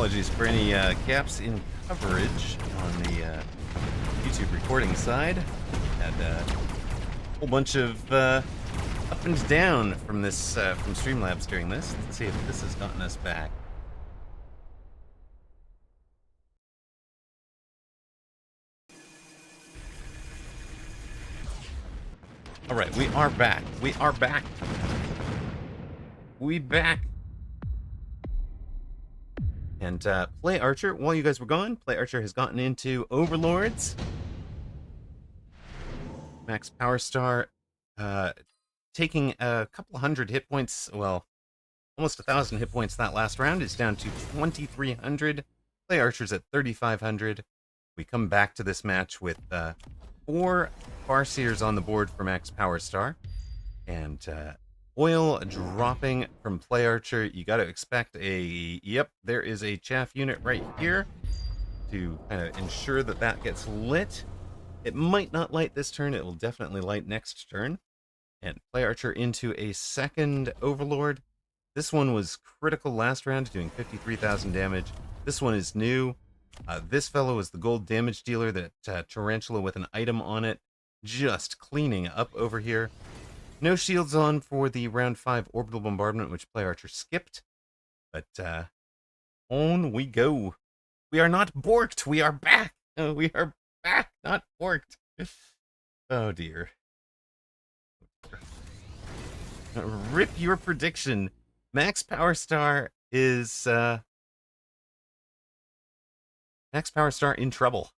Apologies for any gaps in coverage on the YouTube recording side. Had a whole bunch of up and down from this from Streamlabs during this. Let's see if this has gotten us back. All right, we are back. We are back. We back. And Play Archer, while you guys were gone, Play Archer has gotten into Overlords. Max Power Star, taking a couple hundred hit points, well, almost 1,000 hit points that last round. It's down to 2,300. Play Archer's at 3,500. We come back to this match with 4 Farseers on the board for Max Power Star. And oil dropping from Play Archer. You got to expect yep, there is a chaff unit right here to kind of ensure that that gets lit. It might not light this turn. It will definitely light next turn. And Play Archer into a second Overlord. This one was critical last round, doing 53,000 damage. This one is new. This fellow is the gold damage dealer, that tarantula with an item on it. Just cleaning up over here. No shields on for the round 5 orbital bombardment, which Play Archer skipped. But on we go. We are not borked. We are back. We are back, not borked. Oh dear. Rip your prediction. Max Power Star is Max Power Star in trouble.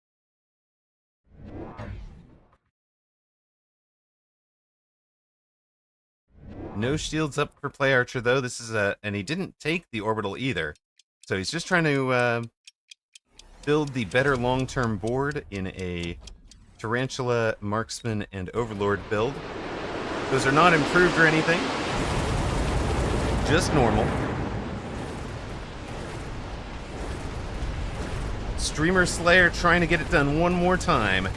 No shields up for Play Archer, though. This is and he didn't take the orbital either. So he's just trying to build the better long-term board in a Tarantula, Marksman, and Overlord build. Those are not improved or anything. Just normal. Streamer Slayer trying to get it done one more time.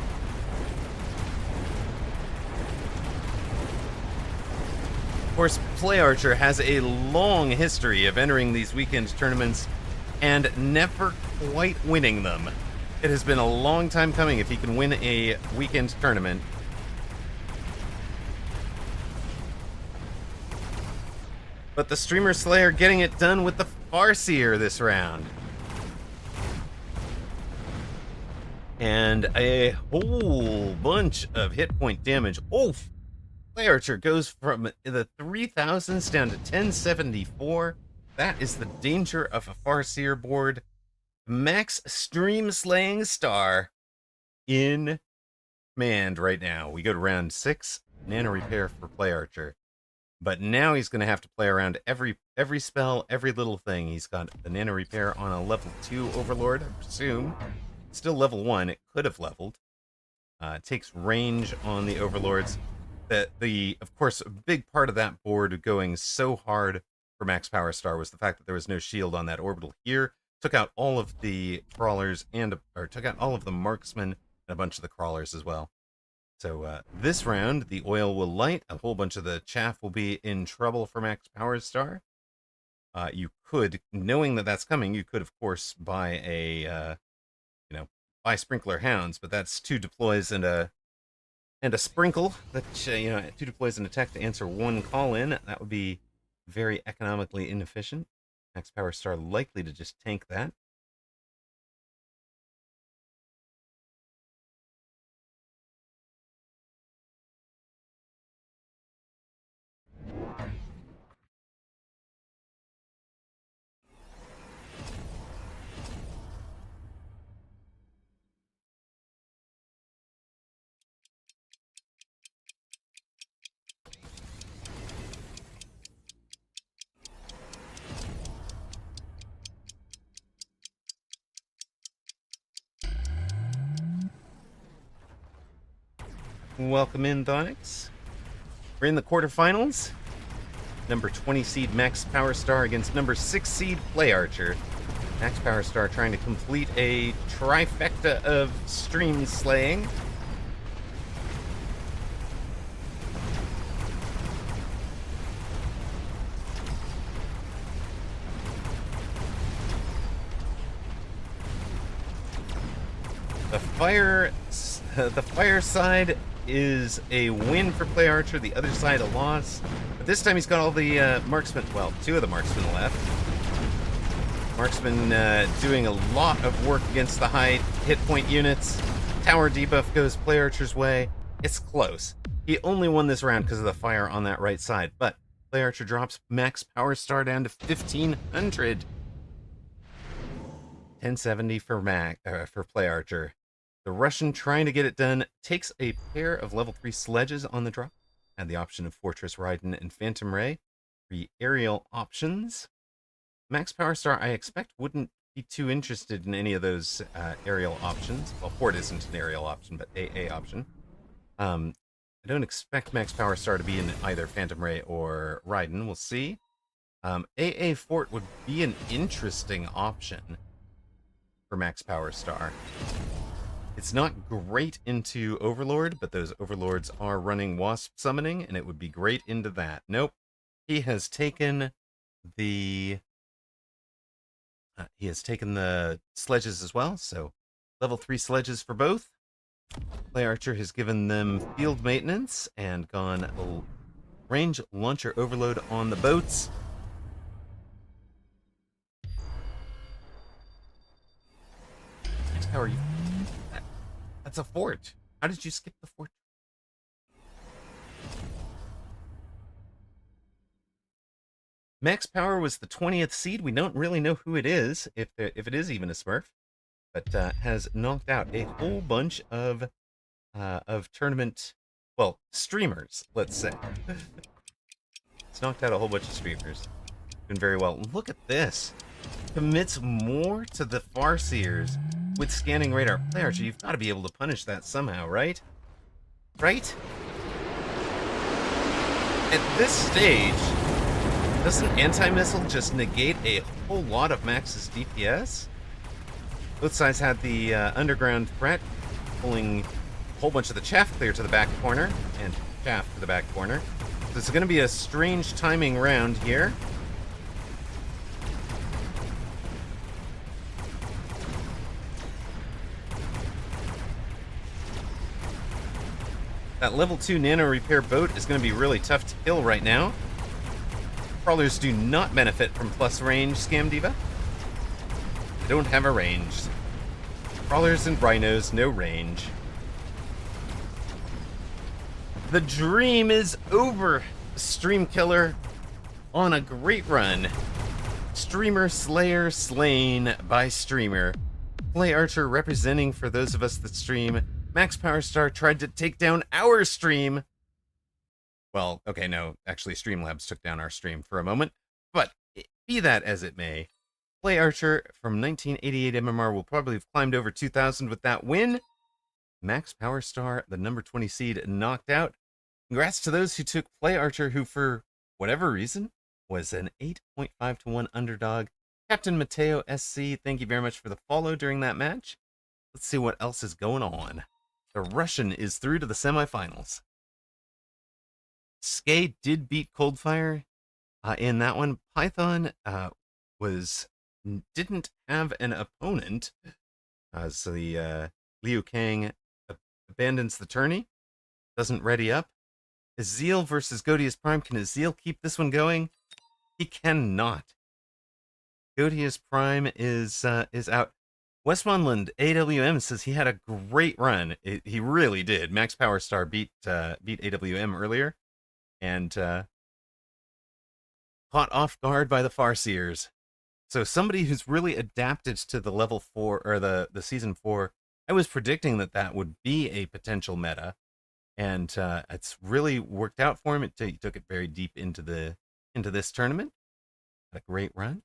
Of course, Play Archer has a long history of entering these weekend tournaments and never quite winning them. It has been a long time coming if he can win a weekend tournament. But the Streamer Slayer getting it done with the Farseer this round. And a whole bunch of hit point damage. Oof! Play Archer goes from the 3,000s down to 1074. That is the danger of a Farseer board. Max Stream Slaying Star in command right now. We go to round 6. Nano Repair for Play Archer. But now he's going to have to play around every spell, every little thing. He's got the Nano Repair on a level 2 Overlord, I presume. Still level 1. It could have leveled. It takes range on the Overlords. Of course, a big part of that board going so hard for Max Power Star was the fact that there was no shield on that orbital here. Took out all of the crawlers took out all of the marksmen and a bunch of the crawlers as well. So this round, the oil will light. A whole bunch of the chaff will be in trouble for Max Power Star. You could, knowing that that's coming, you could of course buy buy Sprinkler Hounds, but that's 2 deploys and a sprinkle. That 2 deploys and attack to answer 1 call in. That would be very economically inefficient. Max Power Star likely to just tank that. Welcome in, Thonix. We're in the quarterfinals. Number 20 seed Max Power Star against number 6 seed Play Archer. Max Power Star trying to complete a trifecta of stream slaying. The fire side is a win for Play Archer. The other side a loss. But this time he's got all the marksmen. Well, two of the marksmen left. Marksman doing a lot of work against the high hit point units. Tower debuff goes Play Archer's way. It's close. He only won this round because of the fire on that right side. But Play Archer drops max power star down to 1500. 1070 for Play Archer. The Russian trying to get it done takes a pair of level 3 sledges on the drop. And the option of Fortress Raiden and Phantom Ray. 3 aerial options. Max Power Star, I expect, wouldn't be too interested in any of those aerial options. Well, Fort isn't an aerial option, but AA option. I don't expect Max Power Star to be in either Phantom Ray or Raiden. We'll see. AA Fort would be an interesting option for Max Power Star. It's not great into Overlord, but those Overlords are running Wasp Summoning, and it would be great into that. Nope. He has taken the sledges as well, so level 3 sledges for both. Play Archer has given them field maintenance and gone range launcher overload on the boats. How are you? That's a fort. How did you skip the fort? Max Power was the 20th seed. We don't really know who it is, if it is even a Smurf, but has knocked out a whole bunch of tournament, well, streamers, let's say. It's knocked out a whole bunch of streamers. Doing very well. Look at this. Commits more to the Farseers with scanning radar. Play Archer, you've got to be able to punish that somehow, right? Right? At this stage, doesn't anti-missile just negate a whole lot of Max's DPS? Both sides had the underground threat, pulling a whole bunch of the chaff clear to the back corner, and chaff to the back corner. So this is going to be a strange timing round here. That level 2 nano repair boat is going to be really tough to kill right now. Crawlers do not benefit from plus range, Scam Diva. They don't have a range. Crawlers and rhinos, no range. The dream is over. Stream Killer on a great run. Streamer Slayer slain by Streamer. Play Archer representing for those of us that stream. Max Power Star tried to take down our stream. Well, okay, no, actually Streamlabs took down our stream for a moment. But be that as it may, Play Archer from 1988 MMR will probably have climbed over 2,000 with that win. Max Power Star, the number 20 seed, knocked out. Congrats to those who took Play Archer, who for whatever reason was an 8.5 to 1 underdog. Captain Mateo SC, thank you very much for the follow during that match. Let's see what else is going on. The Russian is through to the semifinals. Skay did beat Coldfire in that one. Python didn't have an opponent, so the Liu Kang abandons the tourney, doesn't ready up. Azeel versus Godius Prime. Can Azeel keep this one going? He cannot. Godius Prime is out. Westmoreland AWM says he had a great run. He really did. Max Power Star beat AWM earlier, and caught off guard by the Farseers. So somebody who's really adapted to the level 4 or the season 4. I was predicting that would be a potential meta, and it's really worked out for him. He took it very deep into this tournament. Had a great run.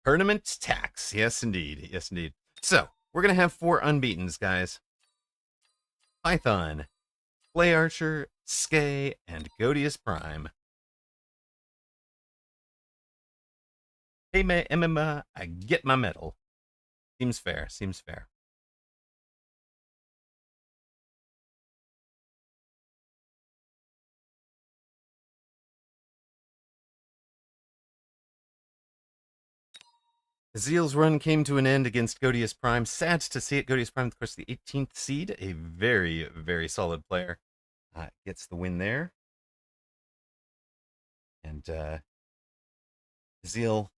Tournament tax. Yes, indeed. Yes, indeed. So, we're going to have 4 unbeatens, guys. Python, Play Archer, Skay, and Godius Prime. Hey, MMA, I get my medal. Seems fair. Seems fair. Zeal's run came to an end against Godius Prime. Sad to see it. Godius Prime, of course, the 18th seed. A very, very solid player. Gets the win there. And Zeal,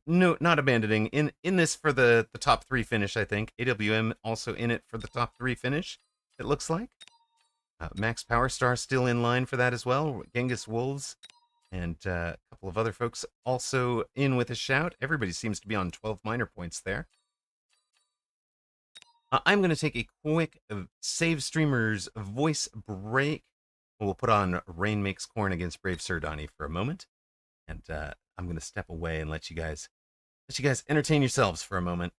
no, not abandoning. In this for the top 3 finish, I think. AWM also in it for the top 3 finish, it looks like. Max Power Star still in line for that as well. Genghis Wolves and a couple of other folks also in with a shout. Everybody seems to be on 12 minor points there. I'm going to take a quick Save Streamers voice break. We'll put on Rain Makes Corn against Brave Sir Donnie for a moment. And I'm going to step away and let you guys entertain yourselves for a moment.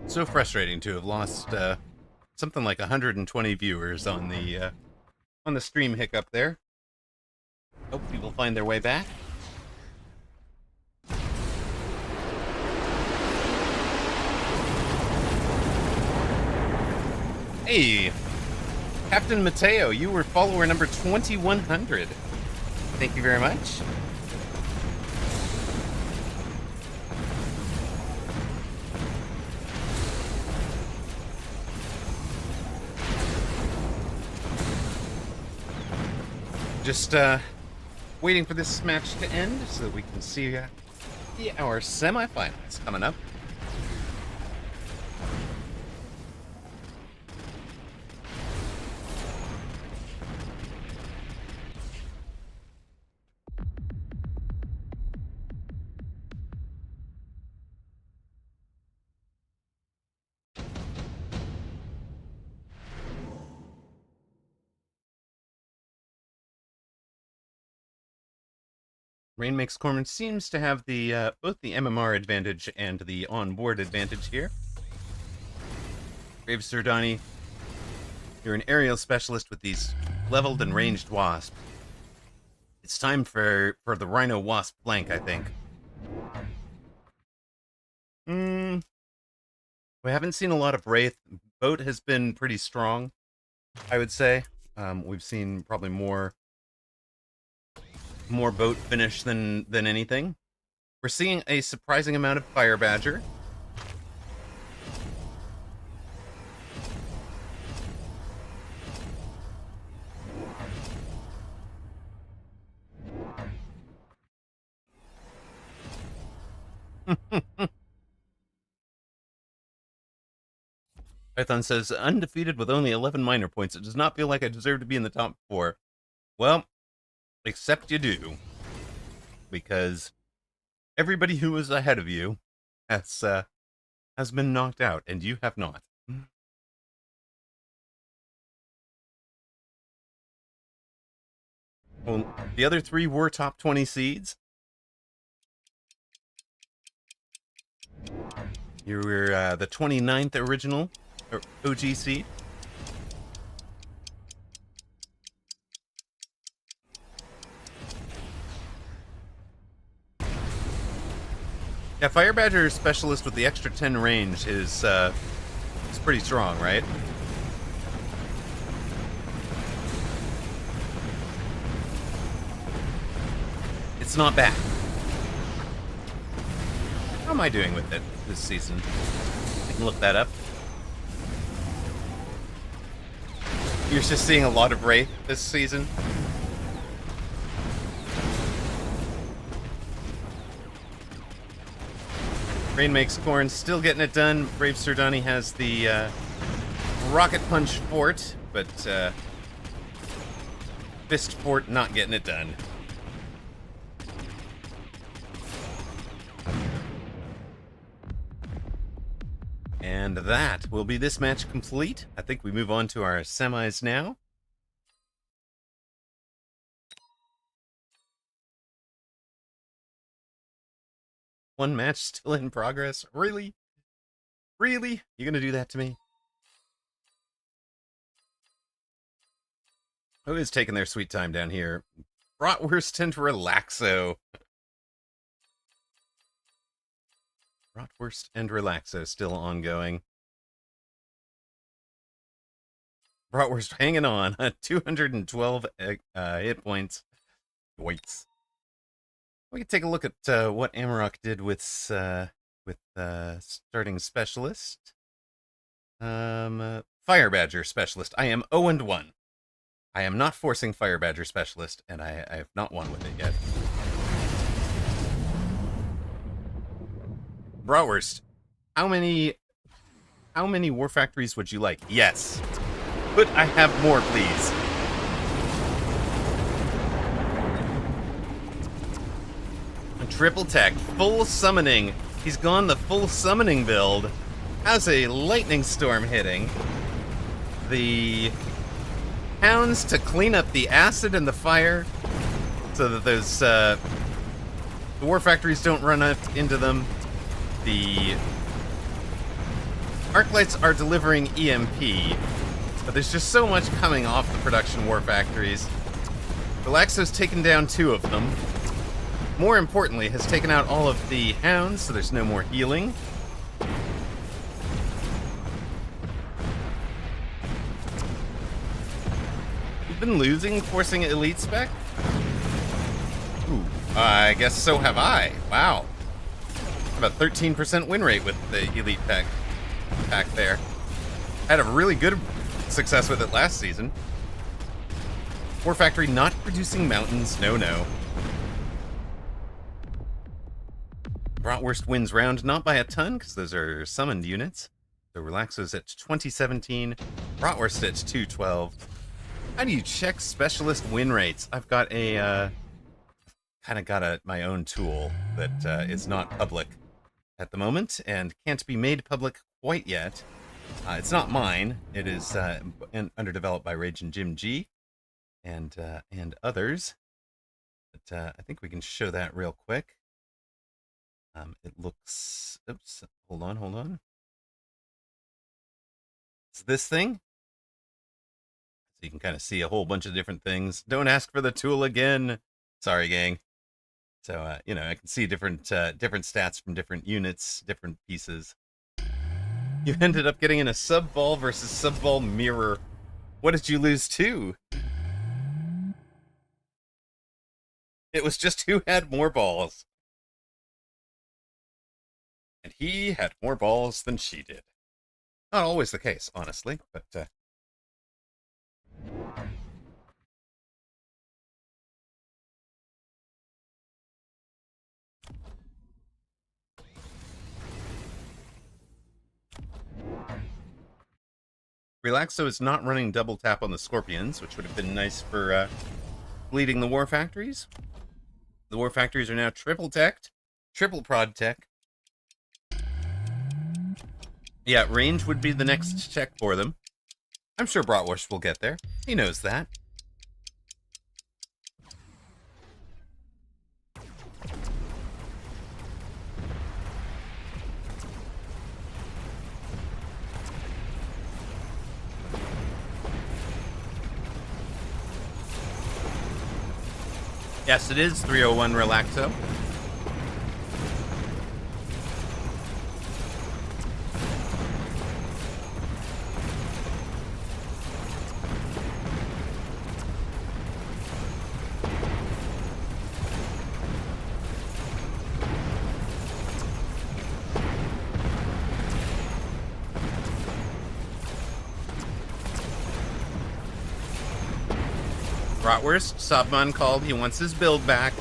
So frustrating to have lost something like 120 viewers on the stream hiccup there. Hope people find their way back. Hey, Captain Mateo, you were follower number 2100. Thank you very much. Just waiting for this match to end so that we can see our semifinals coming up. Rain Makes Corn seems to have the both the MMR advantage and the onboard advantage here. Brave Sir Donnie, you're an aerial specialist with these leveled and ranged wasp. It's time for the Rhino Wasp flank, I think. We haven't seen a lot of Wraith. Boat has been pretty strong, I would say. We've seen probably more boat finish than anything. We're seeing a surprising amount of Fire Badger. Python says, undefeated with only 11 minor points. It does not feel like I deserve to be in the top 4. Well, except you do. Because everybody who was ahead of you has been knocked out, and you have not. Well, the other 3 were top 20 seeds. You were the 29th original or OG seed. Yeah, Fire Badger Specialist with the extra 10 range is pretty strong, right? It's not bad. How am I doing with it this season? I can look that up. You're just seeing a lot of Wraith this season. Rain makes corn, still getting it done. Brave Surdani has the Rocket Punch Fort, but Fist Fort not getting it done. And that will be this match complete. I think we move on to our semis now. One match still in progress? Really? Really? You gonna do that to me? Who is taking their sweet time down here? Bratwurst and Relaxo. Bratwurst and Relaxo still ongoing. Bratwurst hanging on. 212 hit points. Waits. We can take a look at what Amarok did with starting specialist. Fire Badger specialist. I am 0-1. I am not forcing Fire Badger specialist, and I have not won with it yet. Bratwurst, how many war factories would you like? Yes. But I have more, please. Triple tech, full summoning. He's gone the full summoning build. Has a lightning storm hitting. The hounds to clean up the acid and the fire so that those the war factories don't run into them. The arc lights are delivering EMP, but there's just so much coming off the production war factories. Relaxo's taken down 2 of them. More importantly, has taken out all of the hounds, so there's no more healing. You've been losing, forcing elite spec? Ooh, I guess so have I. Wow. About 13% win rate with the elite pack there. I had a really good success with it last season. War Factory not producing mountains, no. Bratwurst wins round, not by a ton, because those are summoned units. So Relaxo's at 2017, Bratwurst at 212. How do you check specialist win rates? I've got a, my own tool that is not public at the moment, and can't be made public quite yet. It's not mine. It is underdeveloped by Rage and Jim G, and others. But I think we can show that real quick. It looks... Oops, hold on. It's this thing. So you can kind of see a whole bunch of different things. Don't ask for the tool again. Sorry, gang. So, I can see different stats from different units, different pieces. You ended up getting in a sub-ball versus sub-ball mirror. What did you lose to? It was just who had more balls. And he had more balls than she did. Not always the case, honestly, but Relaxo is not running double tap on the Scorpions, which would have been nice for bleeding the War Factories. The War Factories are now triple teched, triple prod tech. Yeah, range would be the next check for them. I'm sure Bratwurst will get there. He knows that. Yes, it is 301 Relaxo. Bratwurst, Sobman called. He wants his build back.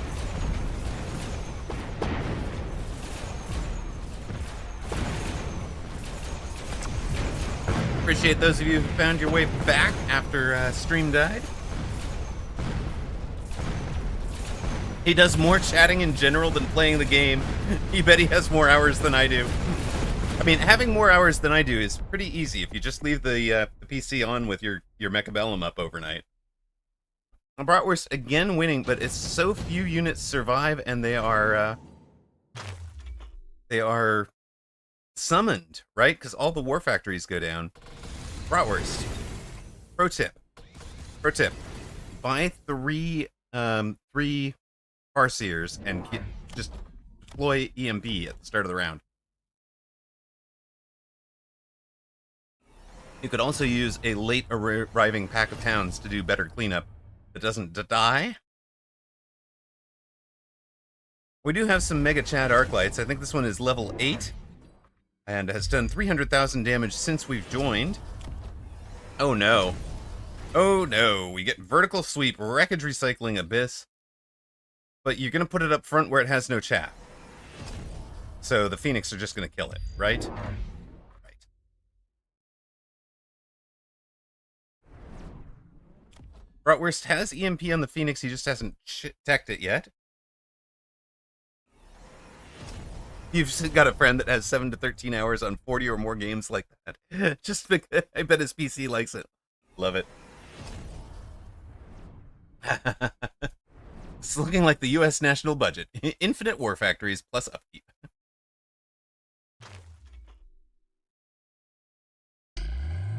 Appreciate those of you who found your way back after stream died. He does more chatting in general than playing the game. You bet he has more hours than I do. I mean, having more hours than I do is pretty easy if you just leave the PC on with your Mechabellum up overnight. Bratwurst again winning, but it's so few units survive, and they are summoned, right? Because all the War Factories go down. Bratwurst. Pro tip. Buy three Farseers and just deploy EMP at the start of the round. You could also use a late arriving pack of hounds to do better cleanup that doesn't die. We do have some Mega Chad Arclights. I think this one is level 8 and has done 300,000 damage since we've joined. Oh no. Oh no. We get Vertical Sweep, Wreckage Recycling, Abyss. But you're going to put it up front where it has no chaff. So the Phoenix are just going to kill it, right? Bratwurst has EMP on the Phoenix, he just hasn't teched it yet. You've got a friend that has 7 to 13 hours on 40 or more games like that. Just because I bet his PC likes it. Love it. It's looking like the U.S. national budget. Infinite War Factories plus upkeep.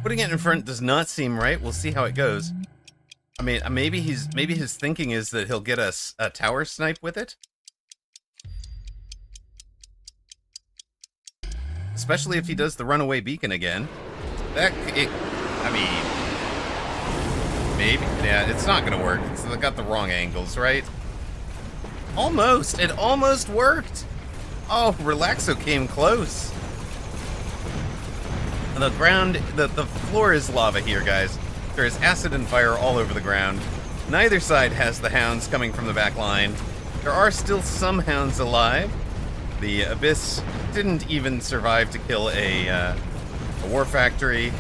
Putting it in front does not seem right. We'll see how it goes. I mean, maybe his thinking is that he'll get us a tower snipe with it. Especially if he does the runaway beacon again. I mean, maybe. Yeah, it's not going to work. It's got the wrong angles, right? Almost. It almost worked. Oh, Relaxo came close. The ground, the floor is lava here, guys. There is acid and fire all over the ground. Neither side has the hounds coming from the back line. There are still some hounds alive. The Abyss didn't even survive to kill a War Factory.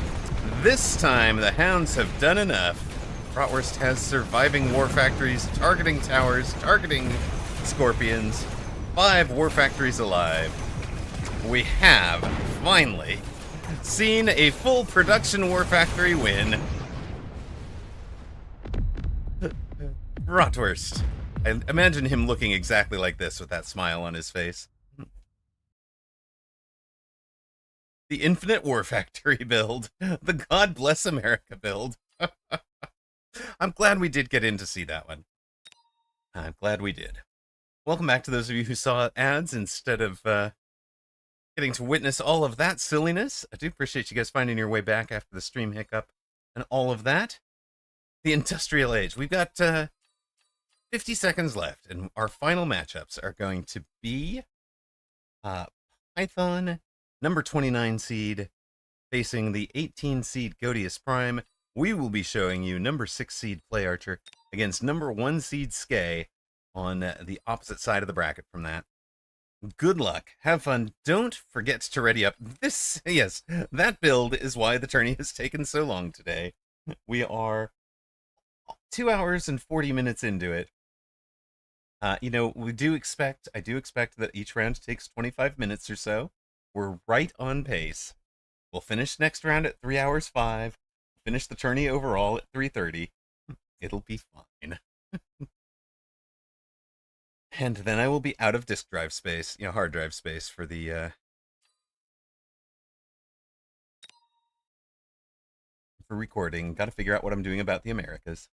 This time, the hounds have done enough. Bratwurst has surviving War Factories, targeting towers, targeting Scorpions. 5 War Factories alive. We have, finally, seen a full production War Factory win. Bratwurst. I imagine him looking exactly like this with that smile on his face. The Infinite War Factory build. The God Bless America build. I'm glad we did get in to see that one. I'm glad we did. Welcome back to those of you who saw ads instead of getting to witness all of that silliness. I do appreciate you guys finding your way back after the stream hiccup and all of that. The Industrial Age. We've got 50 seconds left, and our final matchups are going to be Python, number 29 seed, facing the 18 seed Godius Prime. We will be showing you number 6 seed Play Archer against number 1 seed Skay on the opposite side of the bracket from that. Good luck. Have fun. Don't forget to ready up. Yes, that build is why the tourney has taken so long today. We are 2 hours and 40 minutes into it. I do expect that each round takes 25 minutes or so. We're right on pace. We'll finish next round at 3 hours 5. Finish the tourney overall at 3:30. It'll be fine. And then I will be out of disk drive space, hard drive space for the for recording. Got to figure out what I'm doing about the Americas.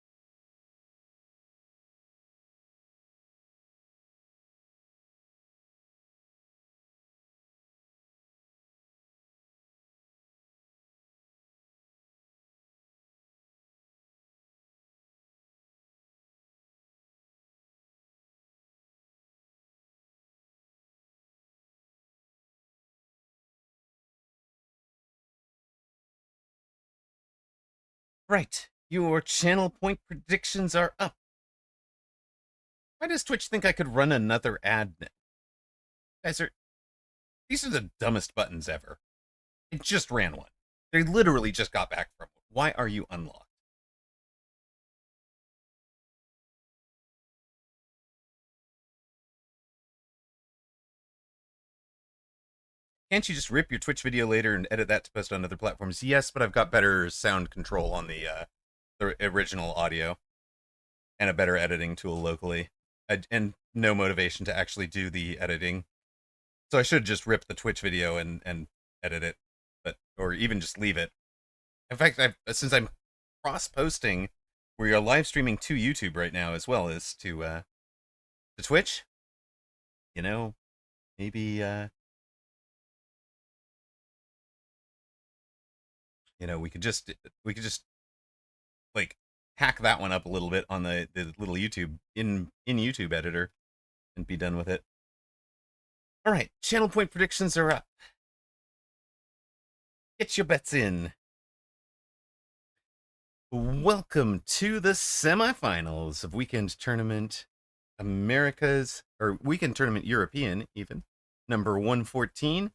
Right. Your channel point predictions are up. Why does Twitch think I could run another ad now? These are the dumbest buttons ever. I just ran one. They literally just got back from one. Why are you unlocked? Can't you just rip your Twitch video later and edit that to post on other platforms? Yes, but I've got better sound control on the original audio and a better editing tool locally, and no motivation to actually do the editing. So I should just rip the Twitch video and edit it, or even just leave it. In fact, since I'm cross-posting, we are live streaming to YouTube right now as well as to Twitch. Maybe we could just like hack that one up a little bit on the little YouTube in YouTube editor and be done with it. All right, channel point predictions are up. Get your bets in. Welcome to the semifinals of Weekend Tournament Americas, or Weekend Tournament European, even. Number 114.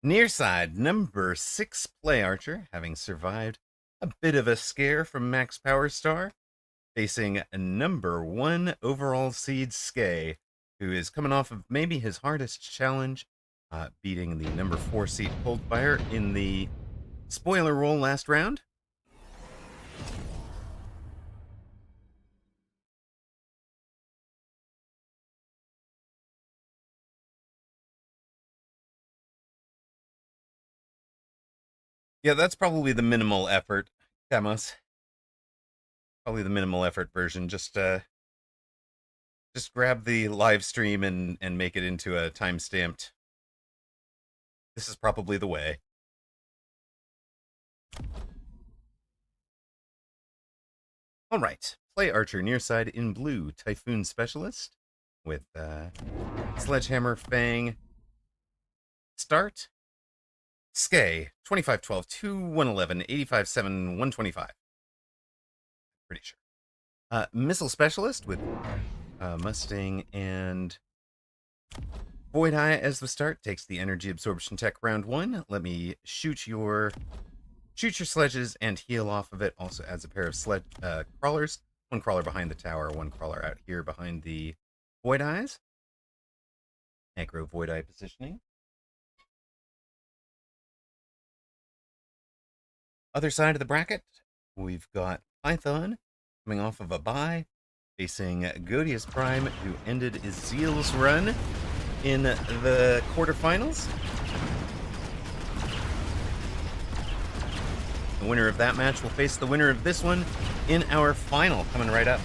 Nearside, number 6 Play Archer, having survived a bit of a scare from Max Power Star, facing number 1 overall seed Skay, who is coming off of maybe his hardest challenge, beating the number 4 seed Coldfire in the spoiler roll last round. Yeah, that's probably the minimal effort, Demos. Probably the minimal effort version. Just grab the live stream and make it into a time-stamped. This is probably the way. All right, Play Archer nearside in blue, Typhoon Specialist with Sledgehammer Fang. Start. Skay, 25-12, 2-111, 85-7, 125. Pretty sure. Missile Specialist with Mustang and Void Eye as the start. Takes the Energy Absorption Tech round 1. Let me shoot your sledges and heal off of it. Also adds a pair of crawlers. One crawler behind the tower, one crawler out here behind the Void Eyes. Aggro Void Eye positioning. Other side of the bracket, we've got Python coming off of a bye, facing Godius Prime, who ended Ezreal's run in the quarterfinals. The winner of that match will face the winner of this one in our final, coming right up.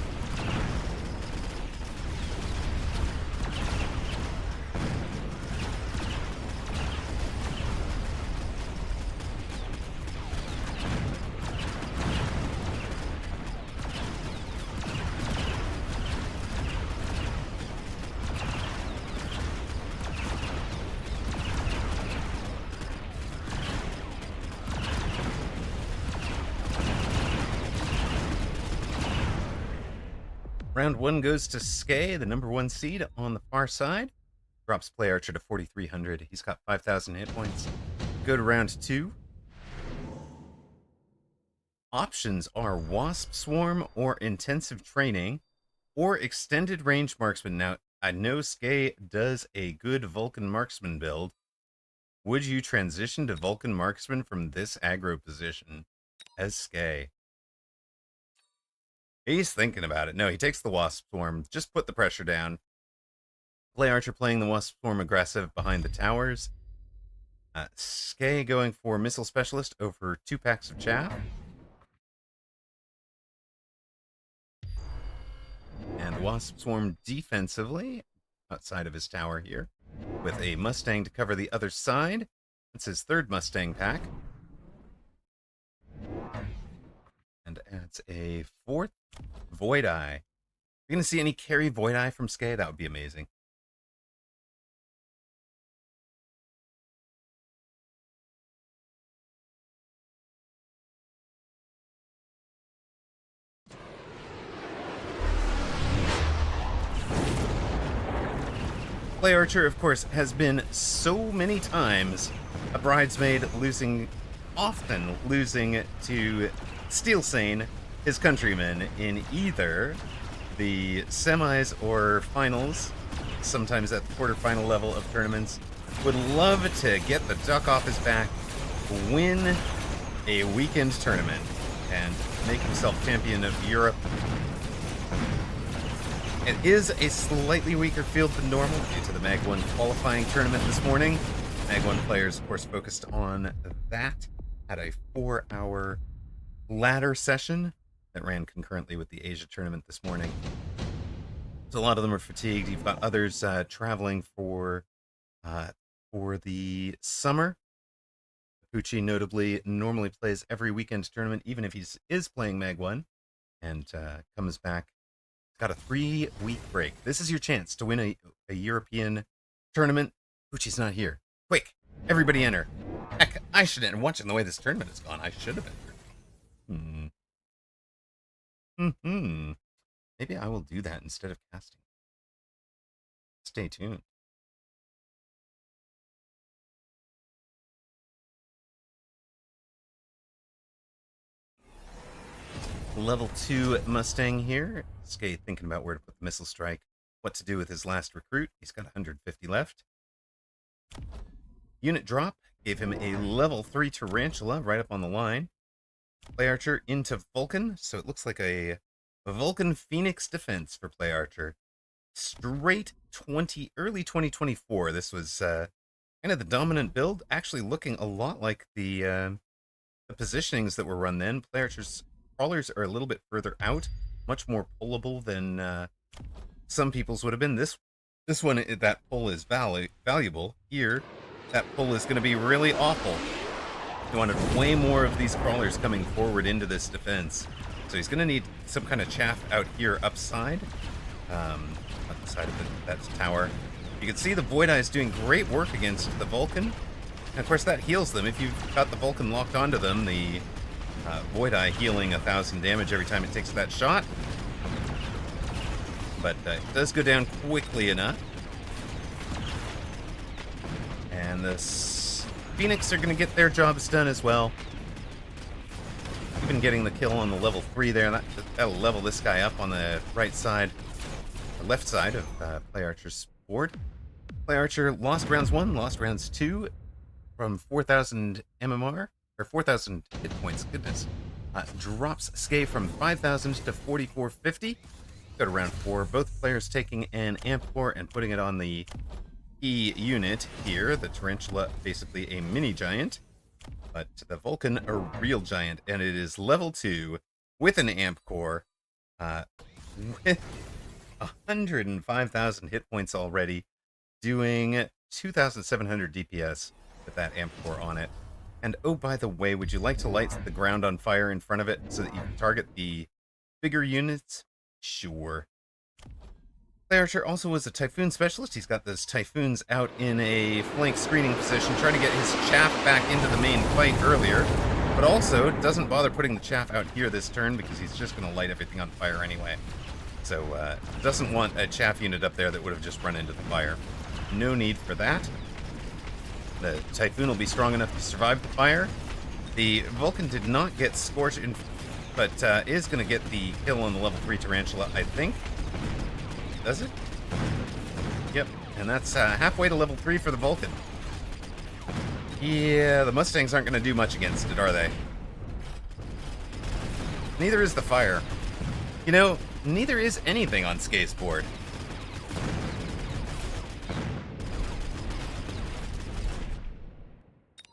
Round 1 goes to Skay, the number 1 seed on the far side. Drops Play Archer to 4,300. He's got 5,000 hit points. Go to round 2. Options are Wasp Swarm or Intensive Training or Extended Range Marksman. Now, I know Skay does a good Vulcan Marksman build. Would you transition to Vulcan Marksman from this aggro position as Skay? He's thinking about it. No, he takes the Wasp Swarm. Just put the pressure down. Play Archer playing the Wasp Swarm aggressive behind the towers. Skay going for Missile Specialist over 2 packs of chaff. And Wasp Swarm defensively outside of his tower here with a Mustang to cover the other side. That's his 3rd Mustang pack. And adds a 4th Void Eye. You're going to see any carry Void Eye from Skay? That would be amazing. Play Archer, of course, has been so many times a bridesmaid, often losing to Steel Sane, his countrymen, in either the semis or finals, sometimes at the quarterfinal level of tournaments. Would love to get the duck off his back, win a weekend tournament, and make himself champion of Europe. It is a slightly weaker field than normal due to the Mag 1 qualifying tournament this morning. Mag 1 players, of course, focused on that. Had a 4-hour ladder session that ran concurrently with the Asia tournament this morning. So a lot of them are fatigued. You've got others traveling for the summer. Pucci notably normally plays every weekend tournament, even if he is playing Mag 1, and comes back. Got a 3-week break. This is your chance to win a European tournament. Pucci's not here. Quick, everybody enter. Heck, I should enter. Watching the way this tournament has gone, I should have entered. Maybe I will do that instead of casting. Stay tuned. Level 2 Mustang here. Skay thinking about where to put the missile strike, what to do with his last recruit. He's got 150 left. Unit drop gave him a level 3 Tarantula right up on the line. Play Archer into Vulcan, so it looks like a Vulcan Phoenix defense for Play Archer. Straight early 2024. This was kind of the dominant build, actually looking a lot like the positionings that were run then. Play Archer's crawlers are a little bit further out, much more pullable than some people's would have been. This one, that pull is valuable. Here, that pull is going to be really awful. He wanted way more of these crawlers coming forward into this defense. So he's going to need some kind of chaff out here upside, up the side of that tower. You can see the Void Eye is doing great work against the Vulcan. And of course, that heals them. If you've got the Vulcan locked onto them, the Void Eye healing 1,000 damage every time it takes that shot. But it does go down quickly enough. And the Phoenix are going to get their jobs done as well. Even getting the kill on the level 3 there, that'll level this guy up on the right side, the left side of Play Archer's board. Play Archer lost rounds 1, lost rounds 2 from 4,000 MMR, or 4,000 hit points, goodness. Drops Skay from 5,000 to 4,450. Go to round 4, both players taking an amp core and putting it on the E unit here, the Tarantula, basically a mini giant, but the Vulcan, a real giant, and it is level 2 with an amp core, with 105,000 hit points already, doing 2,700 DPS with that amp core on it. And oh, by the way, would you like to light the ground on fire in front of it so that you can target the bigger units? Sure. Play Archer also was a Typhoon specialist. He's got those Typhoons out in a flank screening position, trying to get his chaff back into the main fight earlier, but also doesn't bother putting the chaff out here this turn because he's just going to light everything on fire anyway. So doesn't want a chaff unit up there that would have just run into the fire. no need for that. The Typhoon will be strong enough to survive the fire. The Vulcan did not get Scorch, but is going to get the kill on the level 3 Tarantula, I think. Does it? Yep, and that's halfway to level 3 for the Vulcan. Yeah, the Mustangs aren't going to do much against it, are they? Neither is the fire. You know, neither is anything on Skay's board.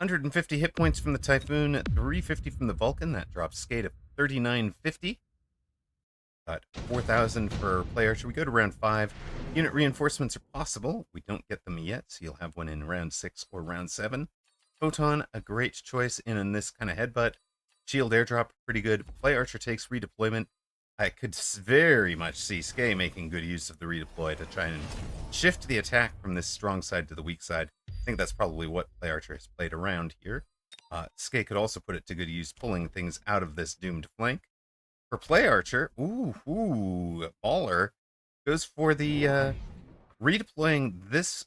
$150 hit points from the Typhoon, $350 from the Vulcan. That drops Skay to $39.50. Got 4,000 for Play Archer. We go to round 5. Unit reinforcements are possible. We don't get them yet, so you'll have one in round 6 or round 7. Photon, a great choice in this kind of headbutt. Shield airdrop, pretty good. Play Archer takes redeployment. I could very much see Skay making good use of the redeploy to try and shift the attack from this strong side to the weak side. I think that's probably what Play Archer has played around here. Skay could also put it to good use, pulling things out of this doomed flank. For Play Archer, baller, goes for the redeploying this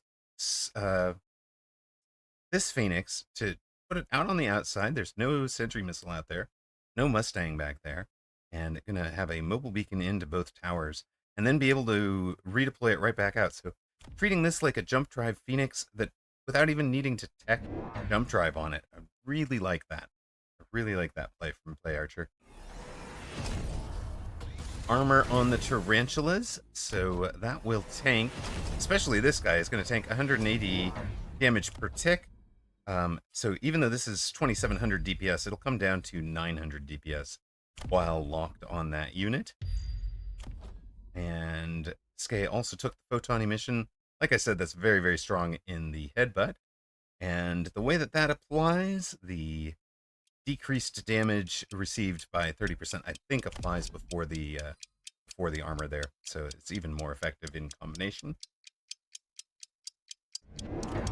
this Phoenix to put it out on the outside. There's no sentry missile out there, no Mustang back there, and gonna have a mobile beacon into both towers, and then be able to redeploy it right back out. So treating this like a jump drive Phoenix that without even needing to tech jump drive on it. I really like that. I really like that play from Play Archer. Armor on the Tarantulas, so that will tank, especially this guy is going to tank 180 damage per tick. So even though this is 2700 DPS, it'll come down to 900 DPS while locked on that unit. And Skay also took the photon emission. Like I said, that's very, very strong in the headbutt. And the way that that applies, the decreased damage received by 30%, I think applies before the armor there. So it's even more effective in combination.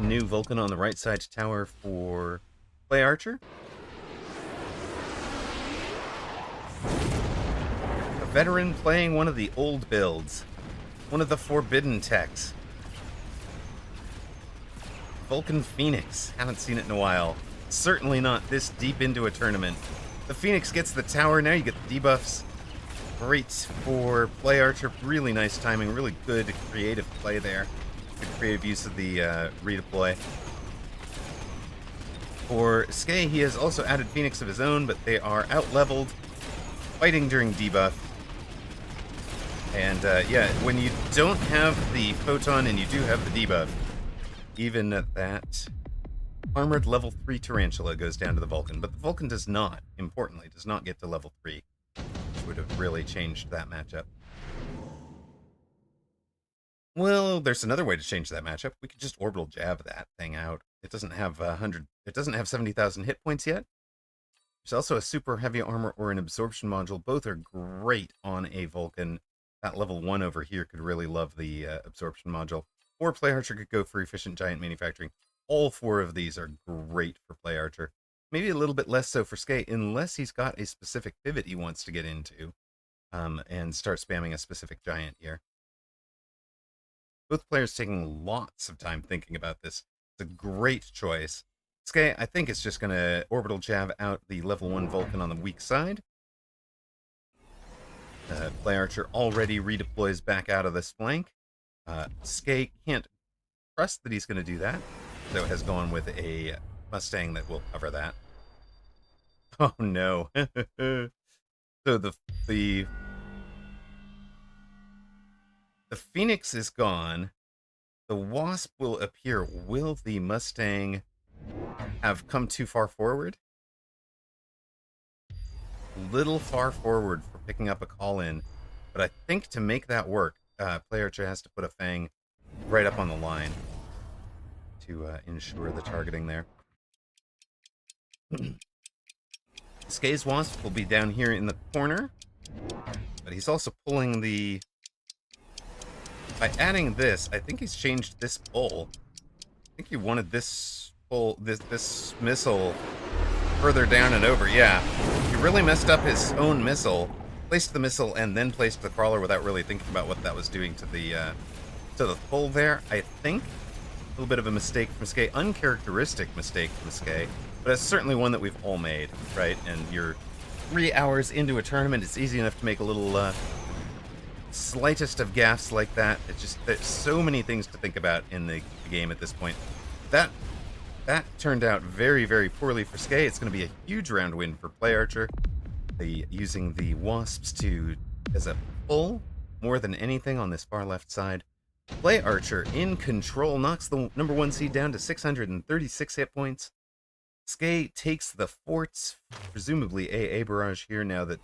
New Vulcan on the right side tower for Play Archer. A veteran playing one of the old builds. One of the forbidden techs. Vulcan Phoenix. Haven't seen it in a while. Certainly not this deep into a tournament. The Phoenix gets the tower. Now you get the debuffs. Great for Play Archer. Really nice timing. Really good creative play there. Good creative use of the redeploy. For Skay, he has also added Phoenix of his own, but they are out-leveled, fighting during debuff. And yeah, when you don't have the photon and you do have the debuff, even that armored level 3 Tarantula goes down to the Vulcan, but the Vulcan does not, importantly, does not get to level 3, which would have really changed that matchup. Well, there's another way to change that matchup. We could just orbital jab that thing out. It doesn't have 70,000 hit points yet. There's also a super heavy armor or an absorption module. Both are great on a Vulcan. That level 1 over here could really love the absorption module. Or Play Archer could go for efficient giant manufacturing. All 4 of these are great for Play Archer. Maybe a little bit less so for Skay, unless he's got a specific pivot he wants to get into and start spamming a specific giant here. Both players taking lots of time thinking about this. It's a great choice. Skay, I think, is just going to orbital jab out the level 1 Vulcan on the weak side. Play Archer already redeploys back out of this flank. Skay can't trust that he's going to do that, so has gone with a Mustang that will cover that. Oh no. So the Phoenix is gone. The Wasp will appear. Will the Mustang have come too far forward? Little far forward for picking up a call-in, but I think to make that work, Play Archer has to put a Fang right up on the line to ensure the targeting there. Skay's Wasp will be down here in the corner, but he's also pulling the... By adding this, I think he's changed this pull. I think he wanted this pull, this missile further down and over. Yeah, he really messed up his own missile, placed the missile, and then placed the crawler without really thinking about what that was doing to the pull there, I think. little bit of a mistake from Skay, uncharacteristic mistake from Skay, but it's certainly one that we've all made, right? And you're 3 hours into a tournament, it's easy enough to make a little slightest of gaffes like that. It's just, there's so many things to think about in the game at this point. That turned out very, very poorly for Skay. It's going to be a huge round win for Play Archer. Using the Wasps as a pull more than anything on this far left side. Play Archer in control, knocks the number 1 seed down to 636 hit points. Skay takes the forts, presumably AA barrage here now that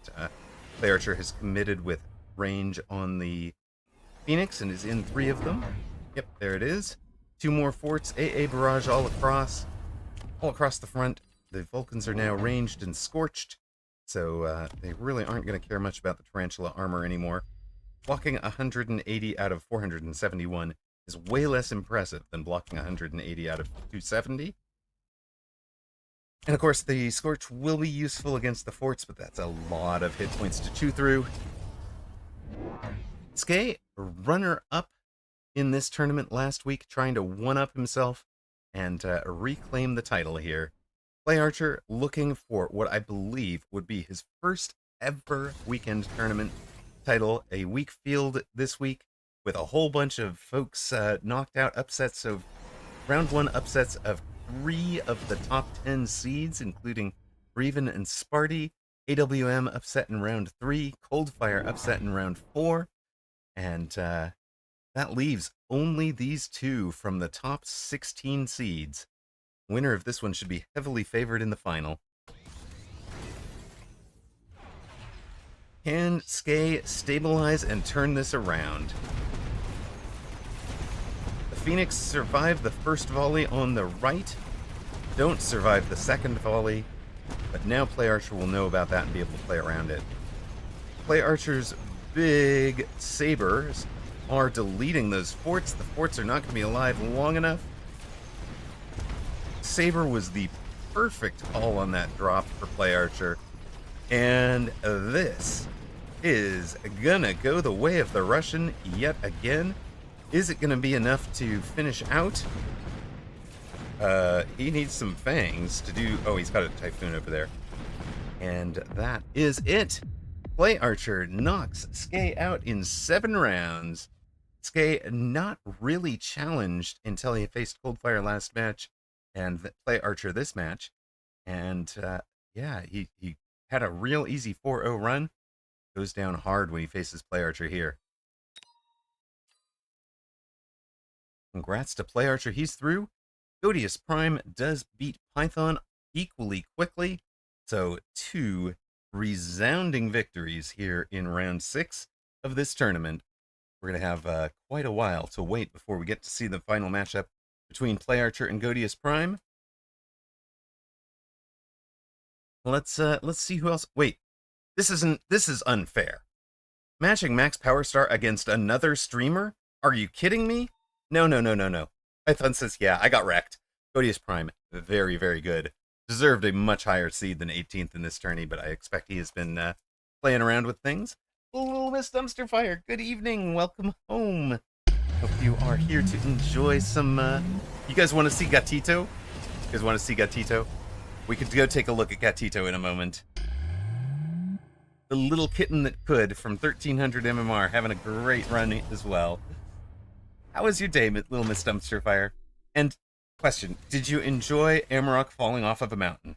Play Archer has committed with range on the Phoenix and is in 3 of them. Yep, there it is. 2 more forts, AA barrage all across the front. The Vulcans are now ranged and scorched, so they really aren't going to care much about the Tarantula armor anymore. Blocking 180 out of 471 is way less impressive than blocking 180 out of 270. And of course, the Scorch will be useful against the forts, but that's a lot of hit points to chew through. Skay, runner-up in this tournament last week, trying to one-up himself and reclaim the title here. Play Archer looking for what I believe would be his first ever weekend tournament title. A weak field this week with a whole bunch of folks knocked out, upsets of round 1 upsets of 3 of the top 10 seeds, including Breven and Sparty. AWM upset in round 3, Coldfire upset in round 4, and that leaves only these 2 from the top 16 seeds. Winner of this one should be heavily favored in the final. Can Skay stabilize and turn this around? The Phoenix survived the first volley on the right, don't survive the second volley, but now Play Archer will know about that and be able to play around it. Play Archer's big sabers are deleting those forts. The forts are not going to be alive long enough. Saber was the perfect call on that drop for Play Archer. And this is gonna go the way of the Russian yet again. Is it gonna be enough to finish out? He needs some fangs to do... Oh, he's got a Typhoon over there. And that is it. Play Archer knocks Skay out in 7 rounds. Skay not really challenged until he faced Coldfire last match and Play Archer this match. And yeah, he had a real easy 4-0 run. Goes down hard when he faces Play Archer here. Congrats to Play Archer, he's through. Godius Prime does beat Python equally quickly. So 2 resounding victories here in round 6 of this tournament. We're going to have quite a while to wait before we get to see the final matchup between Play Archer and Godius Prime. Let's see who else. Wait, this is unfair. Matching Max Power Star against another streamer? Are you kidding me? No. Python says, yeah, I got wrecked. Godius Prime, very, very good. Deserved a much higher seed than 18th in this tourney, but I expect he has been playing around with things. Little Miss Dumpsterfire, good evening. Welcome home. Hope you are here to enjoy some... You guys want to see Gatito? You guys want to see Gatito? We could go take a look at Gatito in a moment. The little kitten that could from 1300 MMR, having a great run as well. How was your day, little Miss Dumpsterfire? And question, did you enjoy Amarok falling off of a mountain?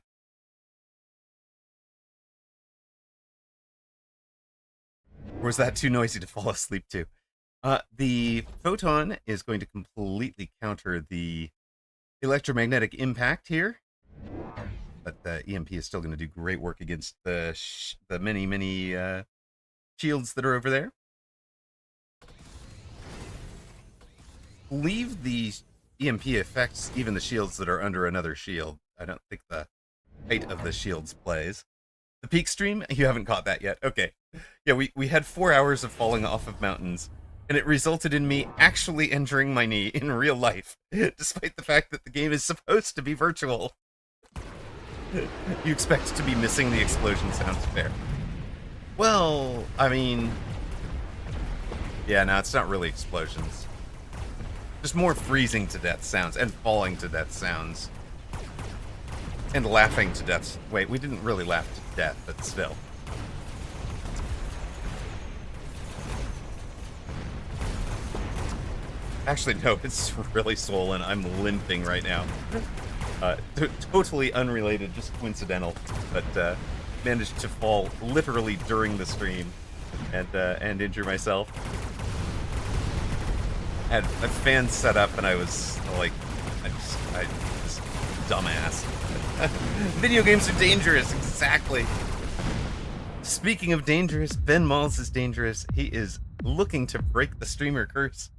Or was that too noisy to fall asleep to? The Photon is going to completely counter the electromagnetic impact here. But the EMP is still going to do great work against the many shields that are over there. Leave the EMP effects, even the shields that are under another shield. I don't think the height of the shields plays. The peak stream, you haven't caught that yet. Okay. Yeah, we had 4 hours of falling off of mountains, and it resulted in me actually injuring my knee in real life, despite the fact that the game is supposed to be virtual. You expect to be missing the explosion sounds, fair. Well, I mean... Yeah, no, it's not really explosions. Just more freezing to death sounds and falling to death sounds. And laughing to death. Wait, we didn't really laugh to death, but still. Actually, no, it's really swollen. I'm limping right now. Totally unrelated, just coincidental. But managed to fall literally during the stream and injure myself. Had a fan set up, and I was like, I just dumbass. Video games are dangerous, exactly. Speaking of dangerous, Ben Malls is dangerous. He is looking to break the streamer curse.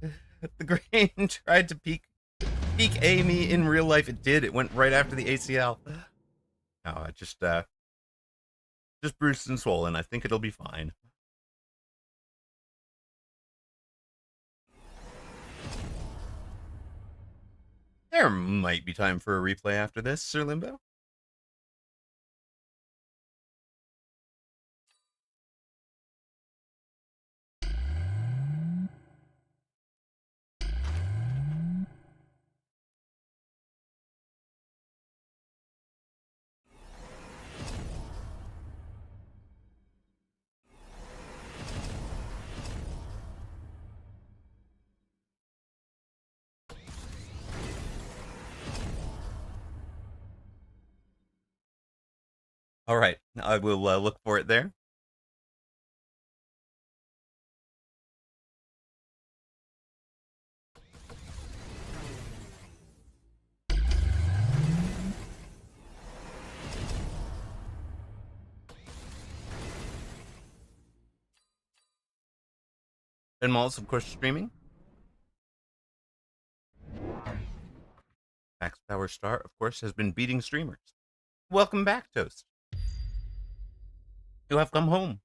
The grain tried to peek A me in real life. It did. It went right after the ACL. No, I just bruised and swollen. I think it'll be fine. There might be time for a replay after this, Sir Limbo. All right, I will look for it there. Ben Malls, of course, streaming. Max Power Star, of course, has been beating streamers. Welcome back, Toast. You have come home.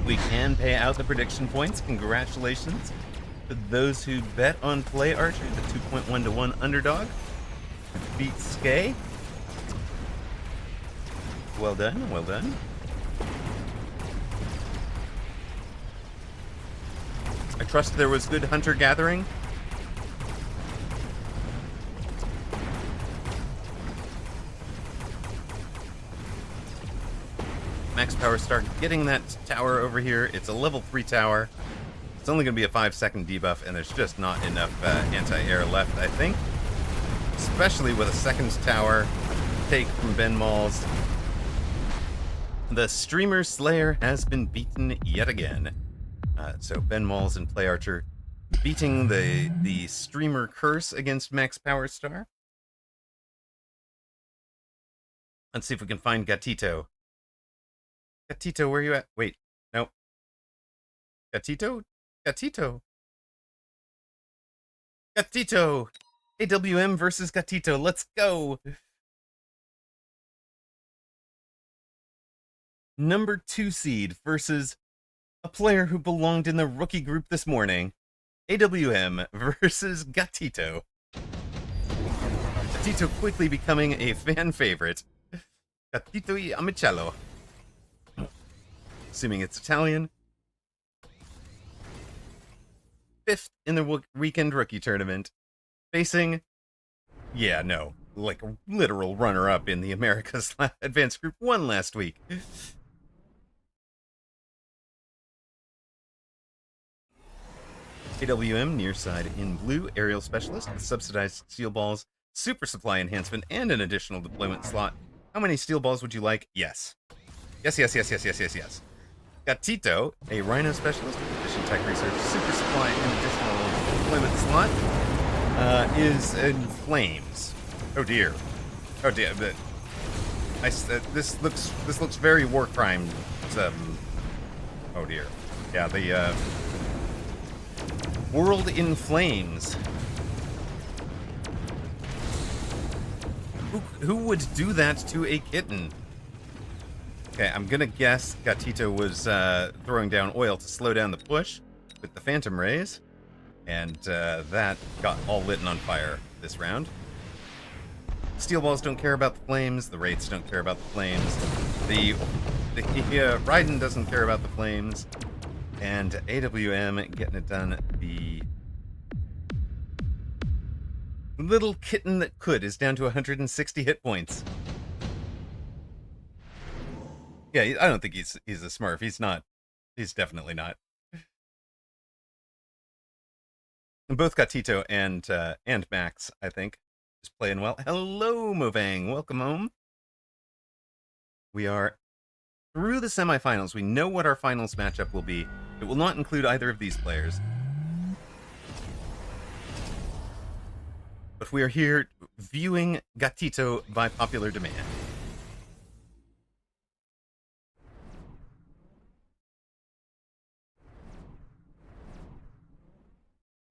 We can pay out the prediction points. Congratulations to those who bet on Play Archer, the 2.1 to 1 underdog. Beat Skay. Well done, well done. I trust there was good hunter gathering. Max Power Star getting that tower over here. It's a level 3 tower. It's only going to be a 5-second debuff, and there's just not enough anti-air left, I think. Especially with a second tower take from Ben Malls. The Streamer Slayer has been beaten yet again. So Ben Malls and Play Archer beating the Streamer Curse against Max Power Star. Let's see if we can find Gatito. Gatito, where you at? Wait, no. Gatito? Gatito. Gatito! AWM versus Gatito. Let's go! Number 2 seed versus a player who belonged in the rookie group this morning. AWM versus Gatito. Gatito quickly becoming a fan favorite. Gatito y Amicello. Assuming it's Italian. 5th in the weekend rookie tournament. Facing, yeah, no, like a literal runner-up in the Americas Advanced Group 1 last week. AWM, near side in blue, aerial specialist with subsidized steel balls, super supply enhancement, and an additional deployment slot. How many steel balls would you like? Yes. Yes, yes, yes, yes, yes, yes, yes. Gatito, a rhino specialist with efficient tech research, super supply, and additional deployment slot, is in flames. Oh dear. Oh dear. But this looks very war crime. Oh dear. Yeah, the World in Flames. Who would do that to a kitten? Okay, I'm gonna guess Gatito was throwing down oil to slow down the push with the Phantom Rays. And that got all lit on fire this round. Steel balls don't care about the flames. The wraiths don't care about the flames. The Raiden doesn't care about the flames. And AWM getting it done. The little kitten that could is down to 160 hit points. Yeah, I don't think he's a smurf. He's not. He's definitely not. And both Gatito and Max, I think, is playing well. Hello, Movang. Welcome home. We are through the semifinals. We know what our finals matchup will be. It will not include either of these players. But we are here viewing Gatito by popular demand.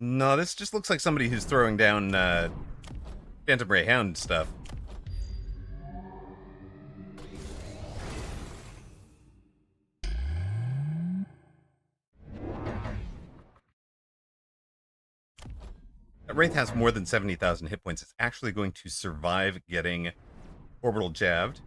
No, this just looks like somebody who's throwing down Phantom Ray Hound stuff. Wraith has more than 70,000 hit points. It's actually going to survive getting orbital jabbed.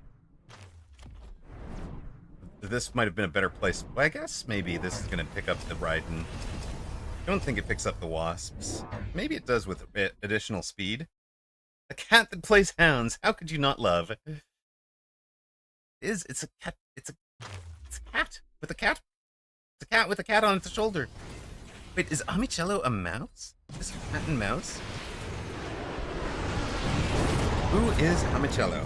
This might have been a better place. Well, I guess maybe this is going to pick up the Raiden. I don't think it picks up the Wasps. Maybe it does with additional speed. A cat that plays hounds. How could you not love? It's a cat. It's a cat with a cat. It's a cat with a cat on its shoulder. Wait, is Amicello a mouse? Is it a cat and mouse? Who is Amicello?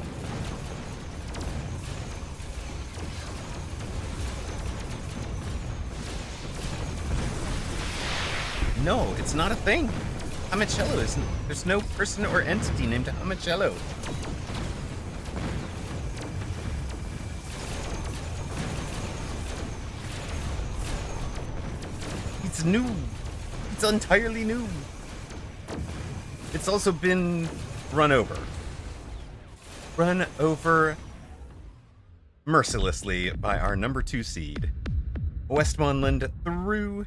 No, it's not a thing. Amicello isn't. There's no person or entity named Amicello. It's new. It's entirely new. It's also been run over. Run over mercilessly by our number 2 seed. Westmoreland through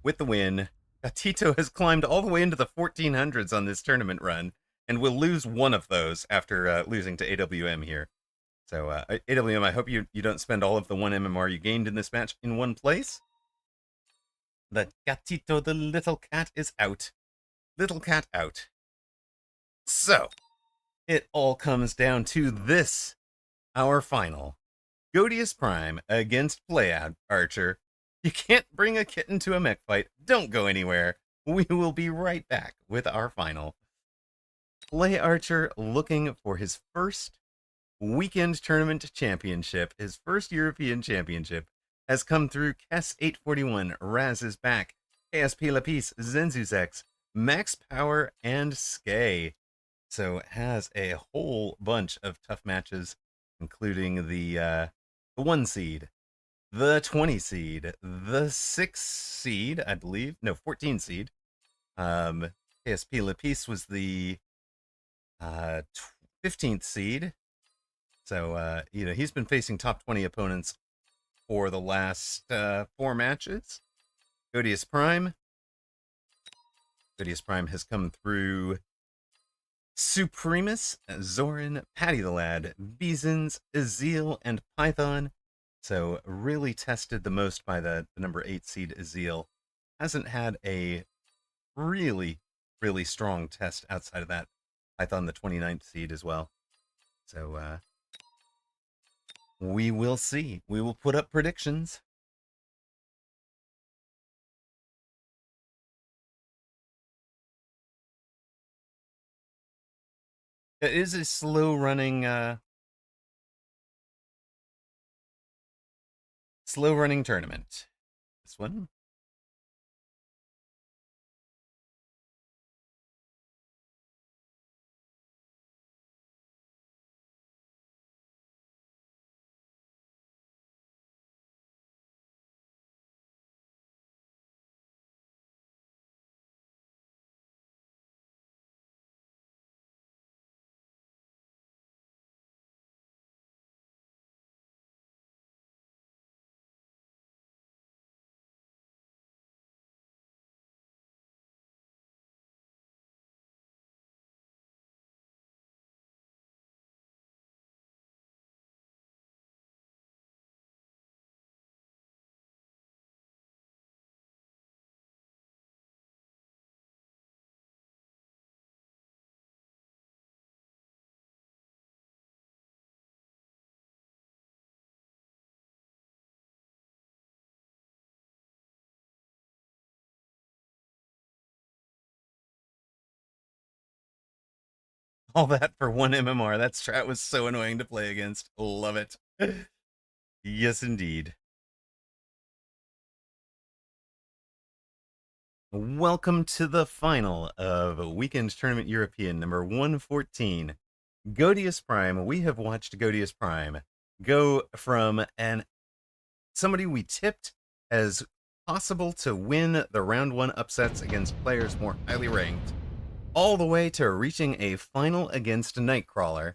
with the win. Gatito has climbed all the way into the 1400s on this tournament run, and will lose one of those after losing to AWM here. So, AWM, I hope you don't spend all of the 1 MMR you gained in this match in one place. The Gatito, the little cat, is out. Little cat out. So, it all comes down to this, our final. Godius Prime against Play Archer. You can't bring a kitten to a mech fight. Don't go anywhere. We will be right back with our final. Play Archer looking for his first weekend tournament championship, his first European championship, has come through Kess 841, Raz is back, ASP Lapis, Zenzuzex, Max Power, and Skay. So has a whole bunch of tough matches, including the 1 seed, the 20 seed, the 6 seed, I believe, no, 14 seed. ASP Lapis was the 15th seed. So, he's been facing top 20 opponents for the last 4 matches. Godius Prime. Godius Prime has come through Supremus, Zoran, Patty the Lad, Beezens, Azeel, and Python. So really tested the most by the number 8 seed Azeel. Hasn't had a really, really strong test outside of that. Python, the 29th seed as well. So, we will see. We will put up predictions. It is a slow running tournament. This one. All that for one MMR. That strat was so annoying to play against. Love it. Yes, indeed. Welcome to the final of Weekend Tournament European number 114. Godius Prime. We have watched Godius Prime go from somebody we tipped as possible to win the round one upsets against players more highly ranked, all the way to reaching a final against Nightcrawler.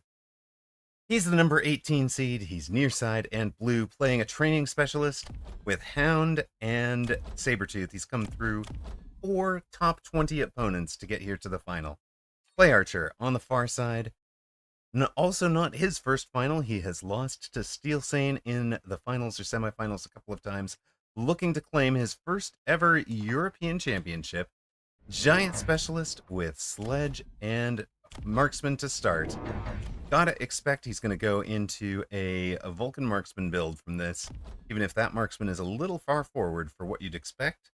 He's the number 18 seed. He's near side and blue, playing a training specialist with Hound and Sabretooth. He's come through 4 top 20 opponents to get here to the final. Play Archer on the far side. Also not his first final. He has lost to Steel Sane in the finals or semifinals a couple of times, looking to claim his first ever European championship. Giant specialist with Sledge and Marksman to start. Gotta expect he's going to go into a Vulcan Marksman build from this, even if that Marksman is a little far forward for what you'd expect.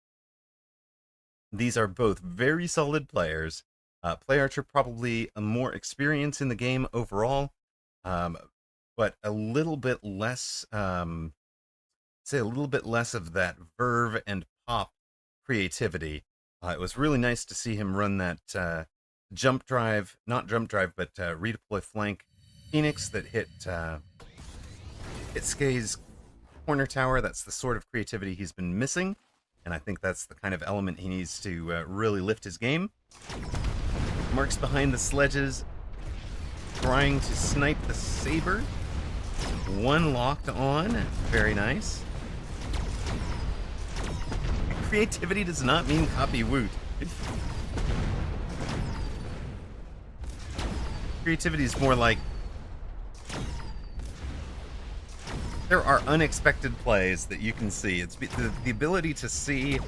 These are both very solid players. Play Archer probably a more experience in the game overall, but a little bit less, say a little bit less of that verve and pop creativity. It was really nice to see him run that jump drive, not jump drive, but redeploy flank Phoenix that hit Skay's corner tower. That's the sort of creativity he's been missing, and I think that's the kind of element he needs to really lift his game. Mark's behind the sledges, trying to snipe the Saber. One locked on, very nice. Creativity does not mean copy woot. Creativity is more like there are unexpected plays that you can see. It's the ability to see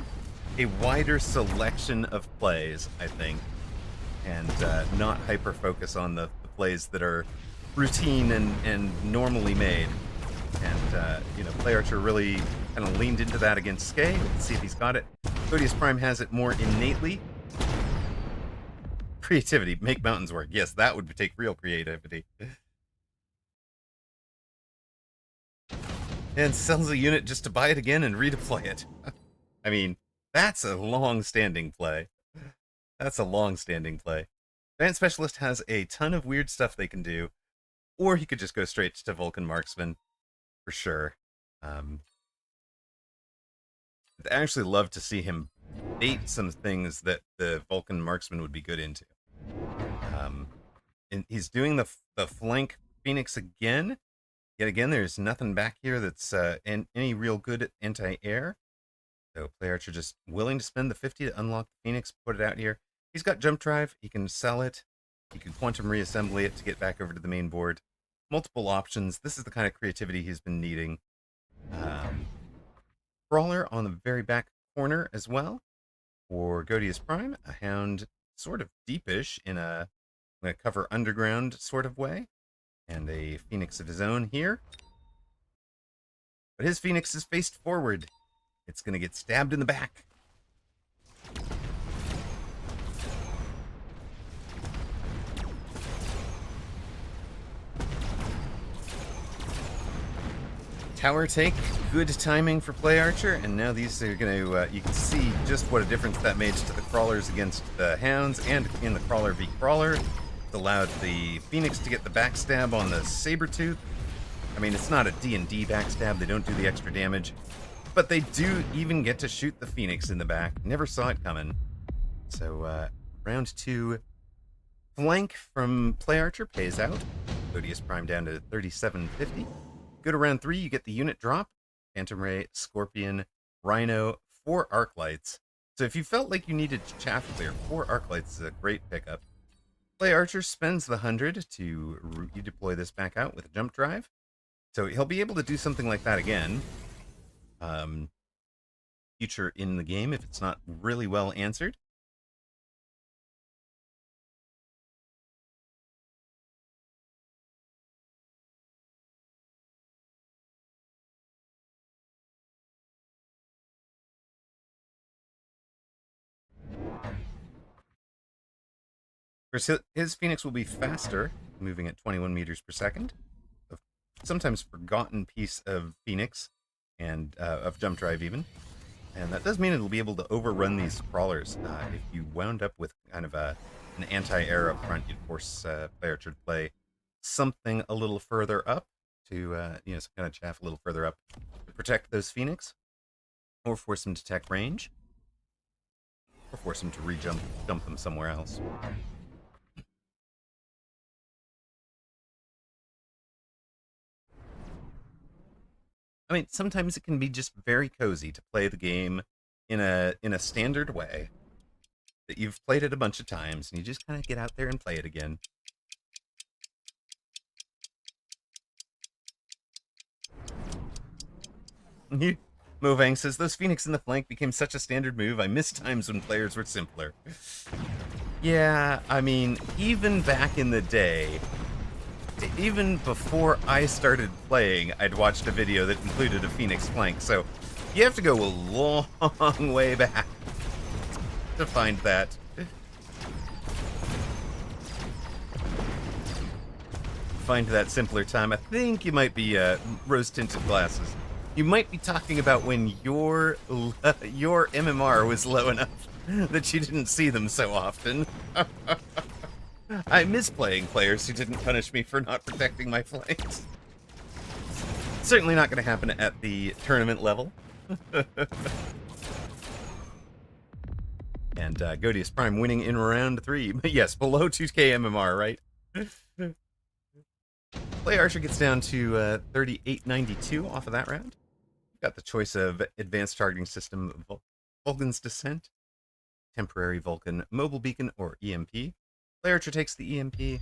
a wider selection of plays, I think, and not hyper focus on the plays that are routine and normally made. And Play Archer really kind of leaned into that against Skay. Let's see if he's got it. Godius Prime has it more innately. Creativity, make mountains work. Yes, that would take real creativity. And sells a unit just to buy it again and redeploy it. I mean, that's a long-standing play. That's a long-standing play. Giant Specialist has a ton of weird stuff they can do, or he could just go straight to Vulcan Marksman, for sure. I'd actually love to see him bait some things that the Vulcan Marksman would be good into. And he's doing the flank Phoenix again. Yet again, there's nothing back here that's any real good anti-air. So Play Archer just willing to spend the 50 to unlock the Phoenix, put it out here. He's got Jump Drive. He can sell it. He can Quantum Reassembly it to get back over to the main board. Multiple options. This is the kind of creativity he's been needing. Brawler on the very back corner as well. For Godius Prime, a Hound sort of deepish in a I'm going to cover underground sort of way. And a Phoenix of his own here. But his Phoenix is faced forward. It's going to get stabbed in the back. Tower take, good timing for Play Archer, and now these are going to, you can see just what a difference that made to the crawlers against the Hounds, and in the crawler v crawler. It allowed the Phoenix to get the backstab on the Sabretooth. I mean, it's not a D&D backstab, they don't do the extra damage, but they do even get to shoot the Phoenix in the back. Never saw it coming. So, round 2, flank from Play Archer pays out. Godius Prime down to 3750. Go to round 3, you get the unit drop. Phantom Ray, Scorpion, Rhino, 4 Arc Lights. So if you felt like you needed Chaff Clear, 4 Arc Lights is a great pickup. Play Archer spends the 100 to redeploy this back out with a Jump Drive. So he'll be able to do something like that again. Future in the game if it's not really well answered. Of course, his Phoenix will be faster, moving at 21 meters per second. A sometimes forgotten piece of Phoenix and of Jump Drive even. And that does mean it'll be able to overrun these crawlers. If you wound up with kind of an anti-air up front, you'd force player to play something a little further up to, some kind of chaff a little further up to protect those Phoenix, or force them to tech range, or force them to jump them somewhere else. I mean, sometimes it can be just very cozy to play the game in a standard way that you've played it a bunch of times, and you just kind of get out there and play it again. Movang says, those Phoenix in the flank became such a standard move, I miss times when players were simpler. Yeah, I mean, even back in the day, even before I started playing, I'd watched a video that included a Phoenix flank, so you have to go a long way back to find that. Find that simpler time. I think you might be rose-tinted glasses. You might be talking about when your MMR was low enough that you didn't see them so often. I miss playing players who didn't punish me for not protecting my flanks. Certainly not going to happen at the tournament level. And Godius Prime winning in round 3. But yes, below 2k MMR, right? Play Archer gets down to 3892 off of that round. Got the choice of Advanced Targeting System, Vulcan's Descent, Temporary Vulcan Mobile Beacon, or EMP. Play Archer takes the EMP.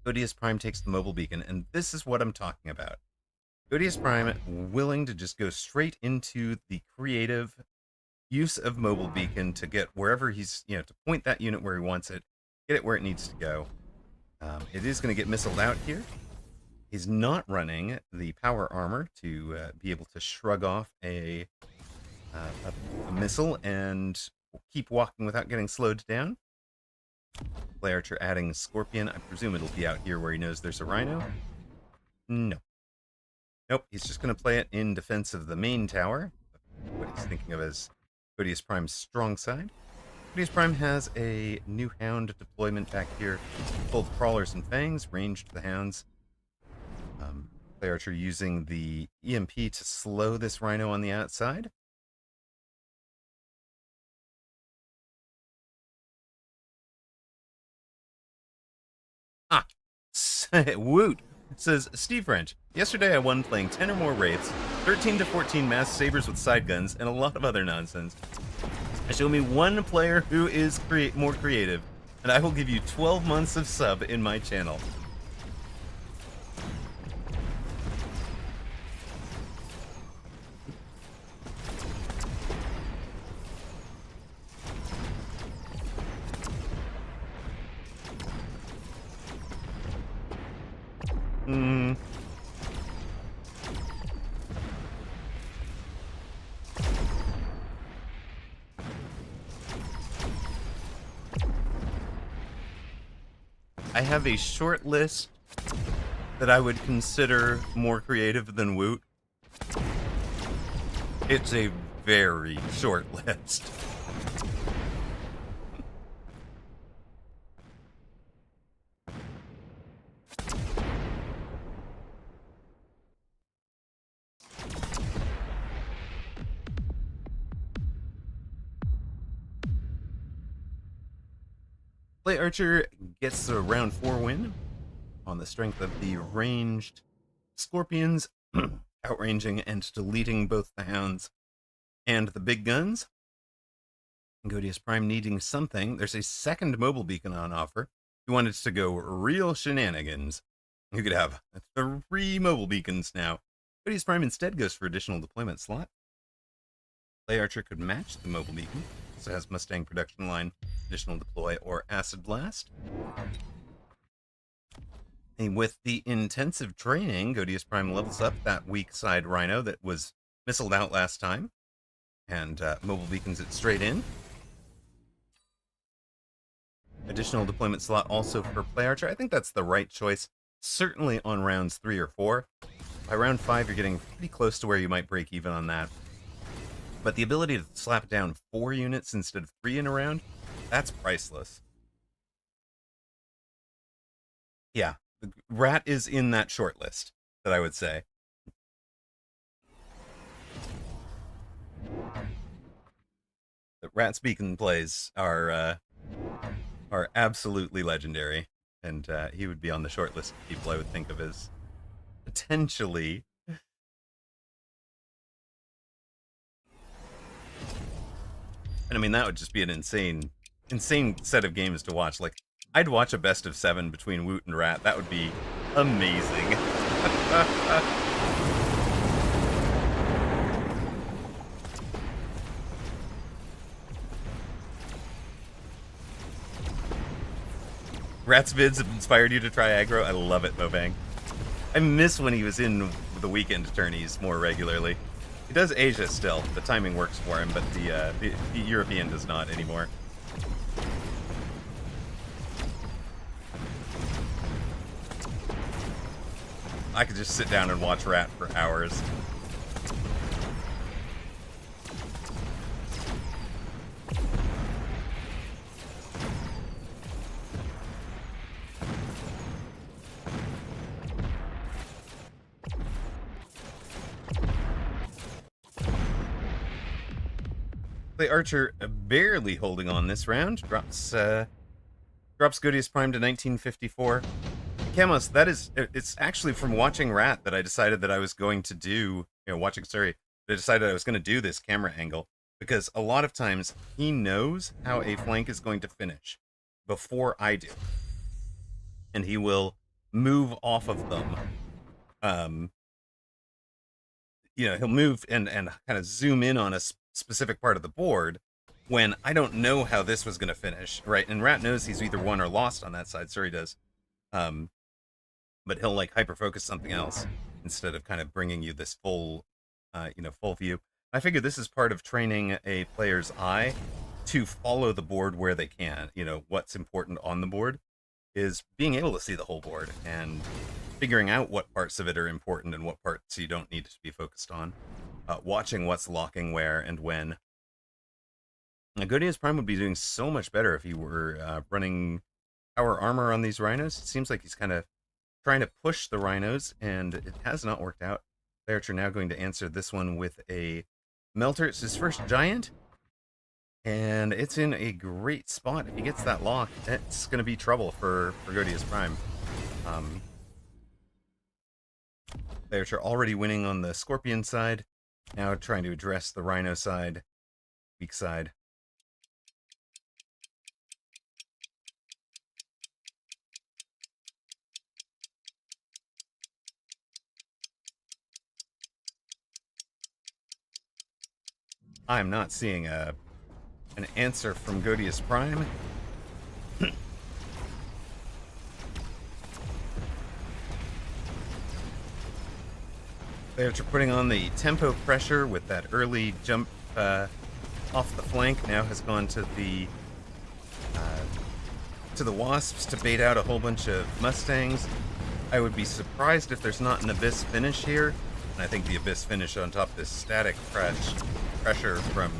Godius Prime takes the Mobile Beacon, and this is what I'm talking about. Godius Prime willing to just go straight into the creative use of Mobile Beacon to get wherever he's, to point that unit where he wants it, get it where it needs to go. It is going to get missiled out here. He's not running the power armor to be able to shrug off a missile and keep walking without getting slowed down. Play Archer adding Scorpion. I presume it'll be out here where he knows there's a Rhino. No. Nope, he's just going to play it in defense of the main tower. What he's thinking of as Godius Prime's strong side. Godius Prime has a new Hound deployment back here. Both Crawlers and Fangs, ranged the Hounds. Play Archer using the EMP to slow this Rhino on the outside. Woot says, Steve French, yesterday I won playing 10 or more Wraiths, 13 to 14 masked sabers with side guns, and a lot of other nonsense. Show me one player who is more creative, and I will give you 12 months of sub in my channel. I have a short list that I would consider more creative than Woot. It's a very short list. Play Archer gets the round 4 win on the strength of the ranged Scorpions, outranging and deleting both the Hounds and the big guns. Godius Prime needing something. There's a second Mobile Beacon on offer. If you wanted to go real shenanigans, you could have 3 Mobile Beacons now. Godius Prime instead goes for additional deployment slot. Play Archer could match the Mobile Beacon. So has Mustang production line, additional deploy, or acid blast. And with the intensive training, Godius Prime levels up that weak side Rhino that was missiled out last time, and Mobile Beacons it straight in. additional deployment slot also for Play Archer. I think that's the right choice, certainly on rounds 3 or 4. By round 5, you're getting pretty close to where you might break even on that. But the ability to slap down 4 units instead of 3 in a round, that's priceless. Yeah, Rat is in that short list, that I would say. The Rat Speaking plays are absolutely legendary, and he would be on the short list of people I would think of as potentially. And I mean, that would just be an insane set of games to watch. Like, I'd watch a best of 7 between Woot and Rat. That would be amazing. Rat's vids have inspired you to try aggro. I love it, Mobang. I miss when he was in the weekend tourneys more regularly. He does Asia still. The timing works for him, but the European does not anymore. I could just sit down and watch Rat for hours. The Archer barely holding on this round. Drops Godius Prime to 1954. Camos, it's actually from watching Rat that I decided that I was going to do, watching Surrey, I decided I was going to do this camera angle, because a lot of times he knows how a flank is going to finish before I do. And he will move off of them. He'll move and kind of zoom in on a specific part of the board when I don't know how this was going to finish, right? And Rat knows he's either won or lost on that side. Surrey does. But he'll like hyper focus something else instead of kind of bringing you this full view. I figure this is part of training a player's eye to follow the board where they can. What's important on the board is being able to see the whole board and figuring out what parts of it are important and what parts you don't need to be focused on. Watching what's locking where and when. Godius Prime would be doing so much better if he were running power armor on these rhinos. It seems like he's kind of trying to push the rhinos, and it has not worked out. Archer now going to answer this one with a melter. It's his first giant, and it's in a great spot. If he gets that lock, it's going to be trouble for Godius Prime. Archer already winning on the Scorpion side, now trying to address the Rhino side, weak side. I'm not seeing an answer from Godius Prime. They're putting on the tempo pressure with that early jump off the flank. Now has gone to the Wasps to bait out a whole bunch of Mustangs. I would be surprised if there's not an Abyss finish here. And I think the Abyss finish on top of this static pressure from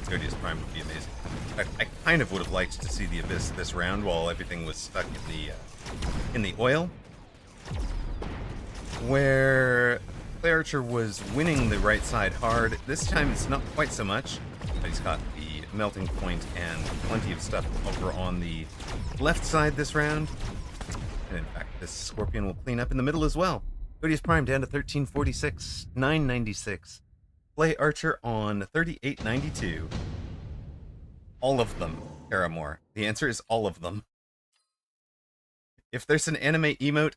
Godius Prime would be amazing. I kind of would have liked to see the Abyss this round while everything was stuck in the oil, where Play Archer was winning the right side hard. This time it's not quite so much, but he's got the melting point and plenty of stuff over on the left side this round. And in fact, this Scorpion will clean up in the middle as well. Godius Prime down to 1346, 996. Play Archer on 3892. All of them, Paramore. The answer is all of them. If there's an anime emote,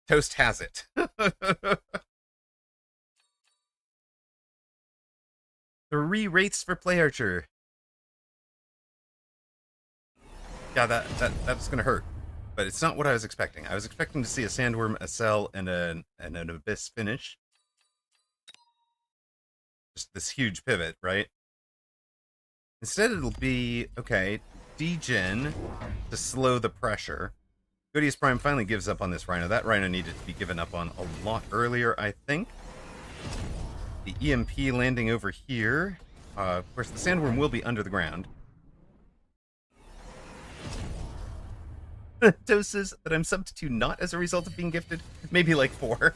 Toast has it. Three rates for Play Archer. Yeah, that's gonna hurt. But it's not what I was expecting. I was expecting to see a Sandworm, a Cell, and an Abyss finish. Just this huge pivot, right? Instead it'll be, okay, degen to slow the pressure. Godius Prime finally gives up on this Rhino. That Rhino needed to be given up on a lot earlier, I think. The EMP landing over here. Of course, the Sandworm will be under the ground. Doses that I'm subbed to not as a result of being gifted? Maybe like 4.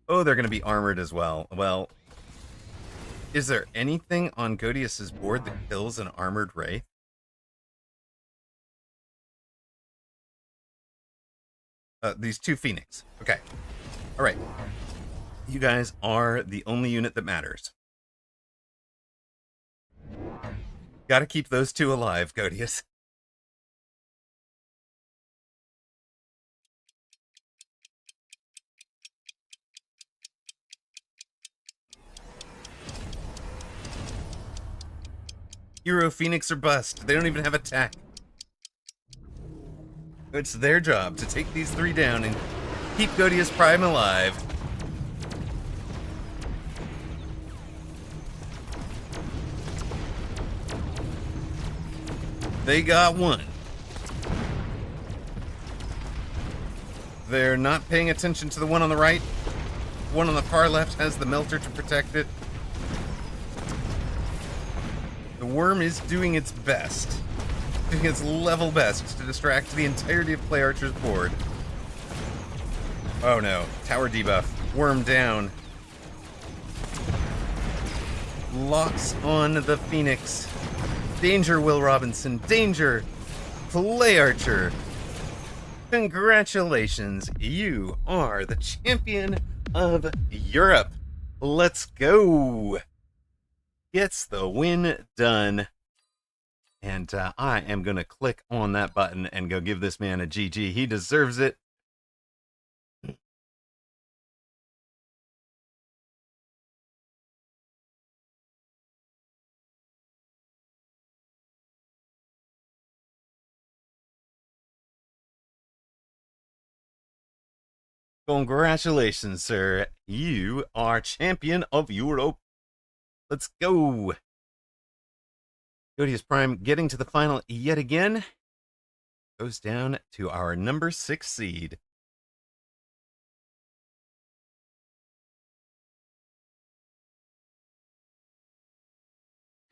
Oh, they're going to be armored as well. Well, is there anything on Godius's board that kills an armored Wraith? These 2 Phoenix. Okay. All right. You guys are the only unit that matters. Gotta keep those 2 alive, Godius. Hero Phoenix or bust. They don't even have attack. It's their job to take these 3 down and keep Godius Prime alive. They got 1. They're not paying attention to the one on the right. One on the far left has the melter to protect it. The worm is doing its best. Doing its level best to distract the entirety of Play Archer's board. Oh no. Tower debuff. Worm down. Locks on the Phoenix. Danger, Will Robinson. Danger. Play Archer. Congratulations. You are the champion of Europe. Let's go. Gets the win done. And I am going to click on that button and go give this man a GG. He deserves it. Congratulations, sir. You are champion of Europe. Let's go. Godius Prime getting to the final yet again. Goes down to our number 6 seed.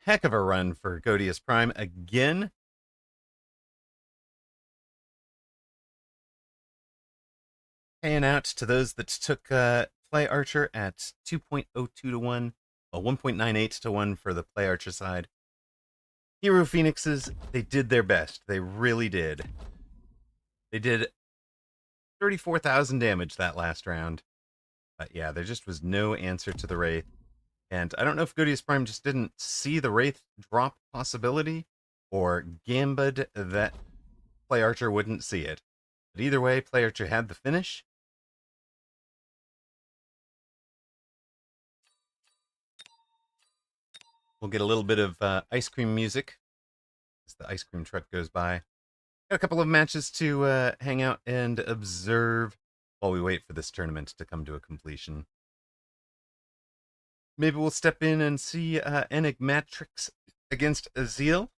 Heck of a run for Godius Prime again. Paying out to those that took Play Archer at 2.02 to 1. Well, 1.98 to 1 for the Play Archer side. Hero Phoenixes, they did their best. They really did. They did 34,000 damage that last round. But yeah, there just was no answer to the Wraith. And I don't know if Godius Prime just didn't see the Wraith drop possibility, or gambed that Play Archer wouldn't see it. But either way, Play Archer had the finish. We'll get a little bit of ice cream music as the ice cream truck goes by. Got a couple of matches to hang out and observe while we wait for this tournament to come to a completion. Maybe we'll step in and see Enigmatrix against Azil.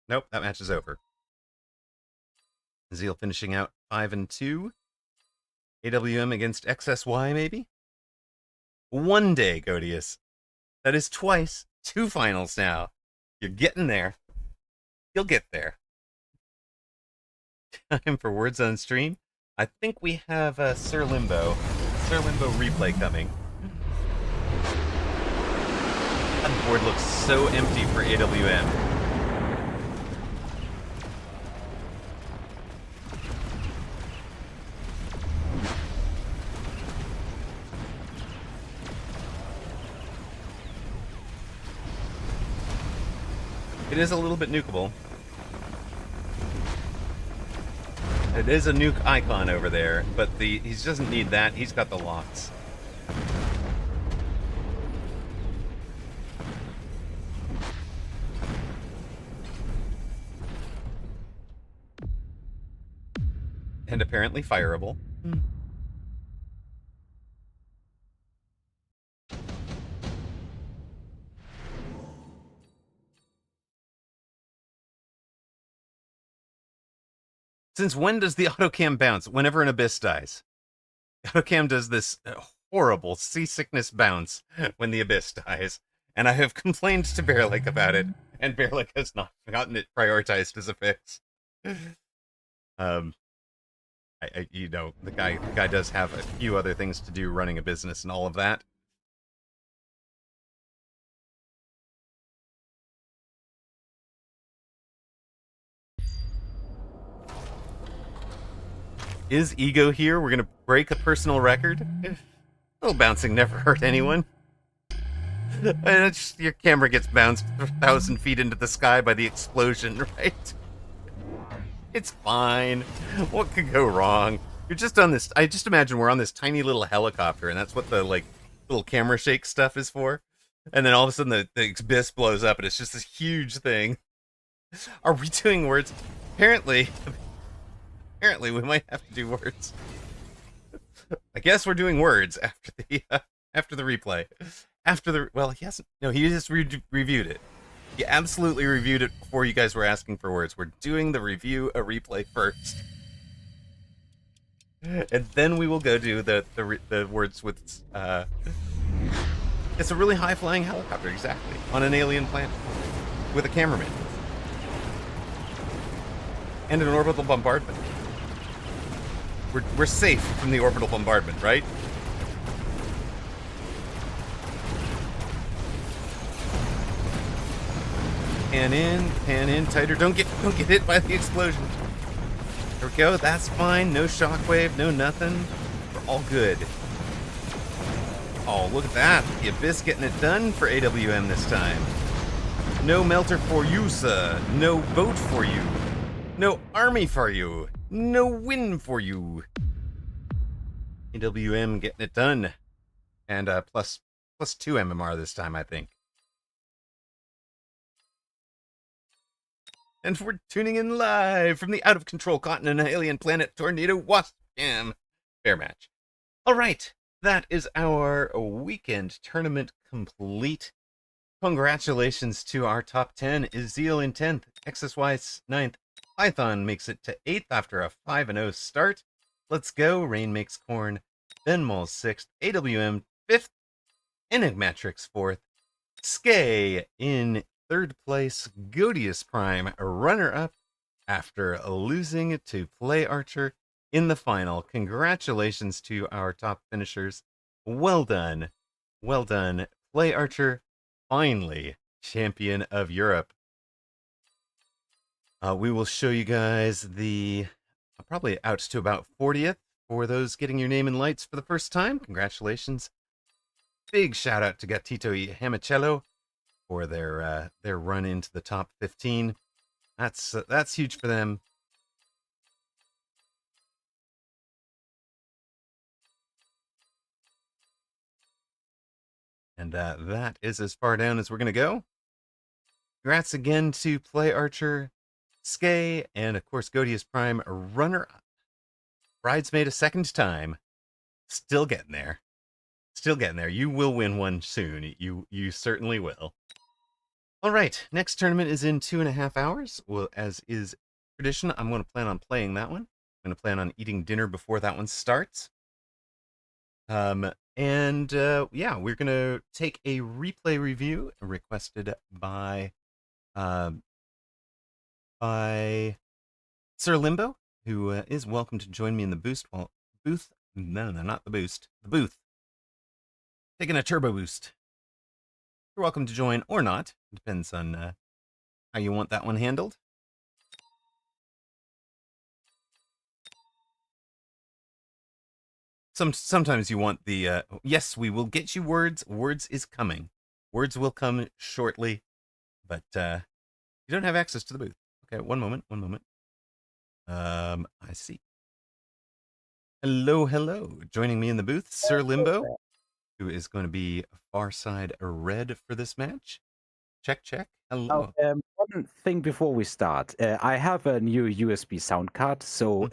Nope, that match is over. Azil finishing out 5-2. AWM against XSY, maybe? One day, Godius. That is twice. 2 finals now. You're getting there. You'll get there. Time for words on stream. I think we have Sir Limbo replay coming. That board looks so empty for AWM. It is a little bit nukeable. It is a nuke icon over there, but he doesn't need that. He's got the locks. And apparently fireable. Since when does the autocam bounce? Whenever an abyss dies. The autocam does this horrible seasickness bounce when the abyss dies. And I have complained to Bearlick about it, and Bearlick has not gotten it prioritized as a fix. The guy does have a few other things to do, running a business and all of that. Is Ego here? We're gonna break a personal record. A little bouncing never hurt anyone. And just, your camera gets bounced 1,000 feet into the sky by the explosion, right? It's fine. What could go wrong? You're just on this. I just imagine we're on this tiny little helicopter, and that's what the little camera shake stuff is for. And then all of a sudden, the abyss blows up, and it's just this huge thing. Are we doing words? Apparently, we might have to do words. I guess we're doing words after the replay. Well, he hasn't. No, he just reviewed it. He absolutely reviewed it before you guys were asking for words. We're doing the review a replay first, and then we will go do the words with. It's a really high flying helicopter, exactly, on an alien planet with a cameraman and an orbital bombardment. We're safe from the orbital bombardment, right? Pan in tighter. Don't get hit by the explosion. There we go. That's fine. No shockwave. No nothing. We're all good. Oh, look at that. The Abyss getting it done for AWM this time. No melter for you, sir. No boat for you. No army for you. No win for you. AWM getting it done. And plus 2 MMR this time, I think. And we're tuning in live from the out-of-control continent alien planet Tornado Wasp Jam fair match. All right, that is our weekend tournament complete. Congratulations to our top 10. Ezeel in 10th, XSY 9th, Python makes it to 8th after a 5-0 start. Let's go, Rain makes corn. Benmol 6th, AWM 5th, Enigmatrix 4th, Skay in 3rd place, Godius Prime a runner-up after losing to Play Archer in the final. Congratulations to our top finishers. Well done. Well done. Play Archer, finally champion of Europe. We will show you guys the probably out to about 40th for those getting your name in lights for the first time. Congratulations. Big shout out to Gatito y Hamicello for their run into the top 15. That's huge for them. And that is as far down as we're going to go. Congrats again to Play Archer, Skay, and of course Godius Prime, a runner-up. Bridesmaid a second time. Still getting there. Still getting there. You will win one soon. You certainly will. All right, next tournament is in 2.5 hours. Well, as is tradition, I'm going to plan on playing that one. I'm going to plan on eating dinner before that one starts. Yeah, we're going to take a replay review requested by Sir Limbo, who is welcome to join me in the booth. No, not the boost. The booth. Taking a turbo boost. You're welcome to join or not. Depends on how you want that one handled. Sometimes you want the yes, we will get you words. Words is coming. Words will come shortly, but you don't have access to the booth. Okay, one moment. I see. Hello. Joining me in the booth, Sir Limbo, who is going to be far side red for this match. Check. Hello. One thing before we start. I have a new USB sound card, so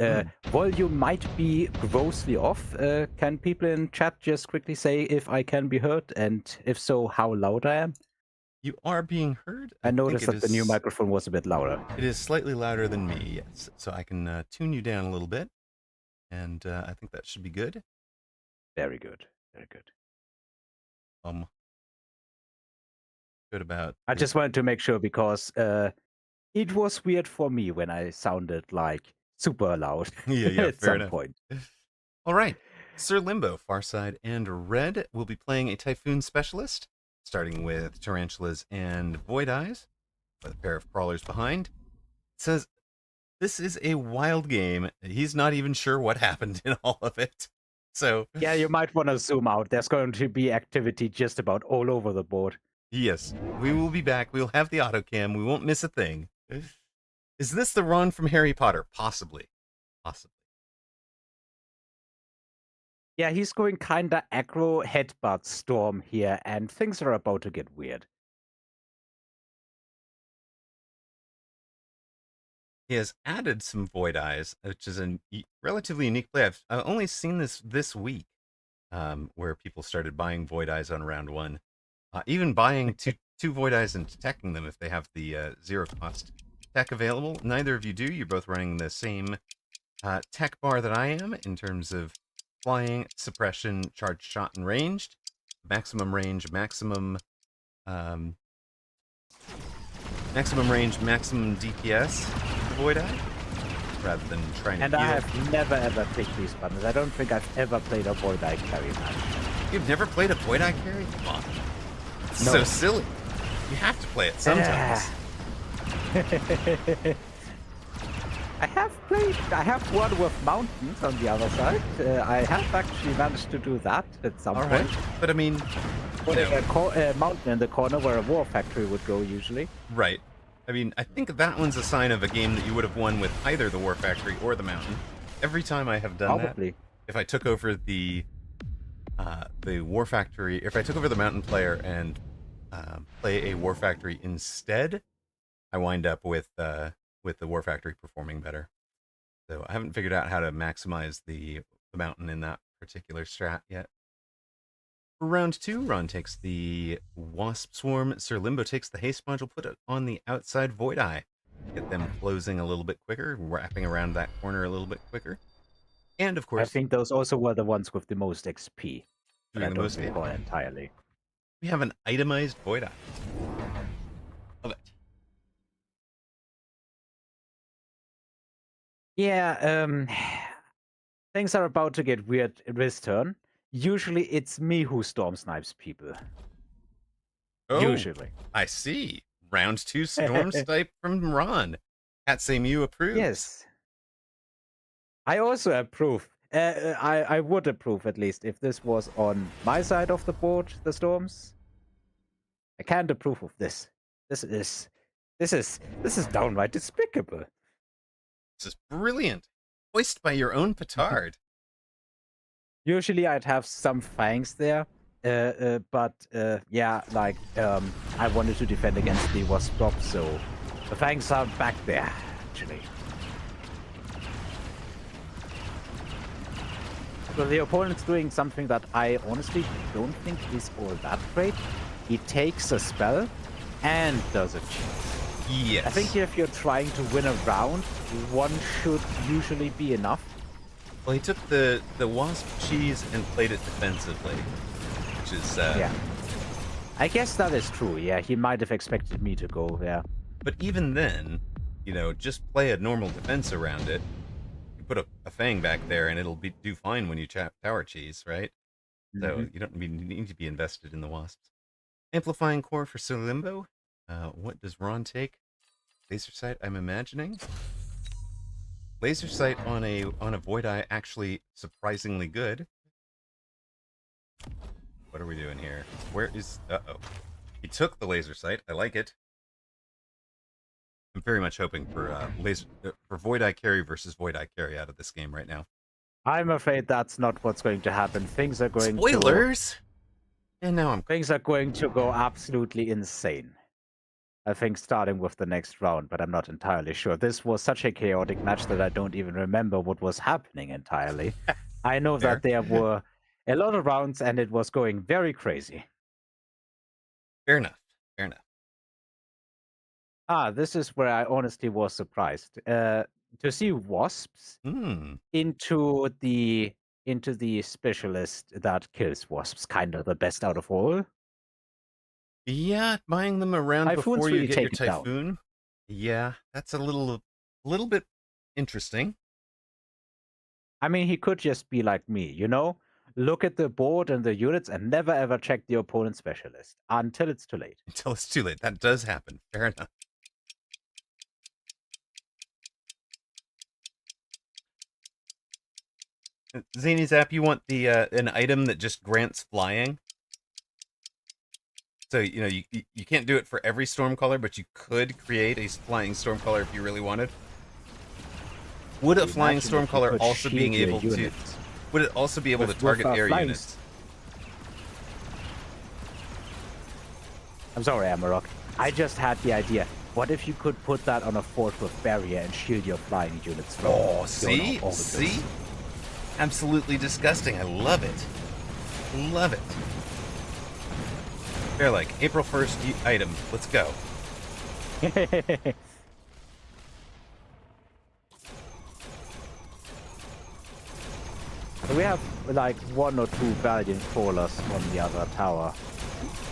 volume might be grossly off. Can people in chat just quickly say if I can be heard, and if so, how loud I am? You are being heard. I I think noticed that the new microphone was a bit louder. it is slightly louder than me, yes. So I can tune you down a little bit, and I think that should be good. Very good. Very good. Um, good about I just wanted to make sure because it was weird for me when I sounded like super loud yeah, at fair some enough. point. All right, Sir Limbo, Farside, and Red will be playing a Typhoon Specialist, starting with Tarantulas and Void Eyes, with a pair of crawlers behind. It says this is a wild game. He's not even sure what happened in all of it. So, Yeah, you might want to zoom out. There's going to be activity just about all over the board. yes, we will be back. We'll have the auto cam. We won't miss a thing. Is this the Ron from Harry Potter? Possibly. Possibly. Yeah, he's going kinda aggro headbutt storm here, and things are about to get weird. He has added some Void Eyes, which is a relatively unique play. I've only seen this week, where people started buying Void Eyes on round one. Even buying two Void Eyes and teching them if they have the zero cost tech available. Neither of you do. You're both running the same tech bar that I am in terms of flying, suppression, charged shot, and ranged. Maximum range, maximum range, maximum DPS for Void Eye, rather than trying to And heal. I have never ever picked these buttons. I don't think I've ever played a Void Eye carry match. You've never played a Void Eye carry? Come on. It's No. so silly. You have to play it sometimes. I have one with mountains on the other side. I have actually managed to do that at some All right. point. But I mean, Putting a mountain in the corner where a war factory would go usually. right. I mean, I think that one's a sign of a game that you would have won with either the War Factory or the Mountain. Every time I have done Probably. that, if I took over the War Factory, if I took over the Mountain player and play a War Factory instead, I wind up with the War Factory performing better. So I haven't figured out how to maximize the Mountain in that particular strat yet. For round two, Ron takes the Wasp Swarm, Sir Limbo takes the Haste Module, put it on the outside Void Eye. Get them closing a little bit quicker, wrapping around that corner a little bit quicker. And of I course, think those also were the ones with the most XP. But doing I the don't most recall entirely. we have an itemized Void Eye. Love it. Yeah, things are about to get weird this turn. Usually it's me who storm snipes people. Oh, Usually. I see. Round two Storm Snipe from Ron. Cat Samu approves. Yes. I also approve. I would approve at least if this was on my side of the board, the storms. I can't approve of this. This is downright despicable. This is brilliant. Voiced by your own petard. Usually I'd have some fangs there, but yeah, like I wanted to defend against the wasp drop, so the fangs are back there actually. So the opponent's doing something that I honestly don't think is all that great. He takes a spell and does a cheat. Yes. I think if you're trying to win a round, one should usually be enough. Well, he took the Wasp cheese and played it defensively, which is Yeah. I guess that is true. Yeah, he might have expected me to go there. But even then, just play a normal defense around it. You put a fang back there, and it'll do fine when you tower cheese, right? So you don't need to be invested in the wasps. Amplifying core for Sir Limbo. What does Ron take? Laser sight, I'm imagining. Laser sight on a Void Eye actually surprisingly good. What are we doing here? Where is... Uh-oh. He took the laser sight. I like it. I'm very much hoping for for Void Eye carry versus Void Eye carry out of this game right now. I'm afraid that's not what's going to happen. Things are going Spoilers! And now things are going to go absolutely insane. I think starting with the next round, but I'm not entirely sure. This was such a chaotic match that I don't even remember what was happening entirely. I know Fair. that there were a lot of rounds and it was going very crazy. Fair enough. Fair enough. This is where I honestly was surprised. To see wasps Hmm. into the specialist that kills wasps, kind of the best out of all. Yeah, buying them around before Typhoons you really get your take it down. Typhoon. Yeah, that's a little bit interesting. I mean, he could just be like me, look at the board and the units and never ever check the opponent's specialist until it's too late. Until it's too late. That does happen. Fair enough. Zany Zap, you want the an item that just grants flying? So, you can't do it for every Stormcaller, but you could create a flying Stormcaller if you really wanted. Would a flying Imagine if you Stormcaller could also shield being your able to... units Would it also be able to with target air flying units? I'm sorry, Amarok. I just had the idea. What if you could put that on a fort with barrier and shield your flying units from Oh, see? all the See? goods? Absolutely disgusting. I love it. Love it. They're like, April 1st item. Let's go. We have like 1 or 2 Valiant crawlers on the other tower.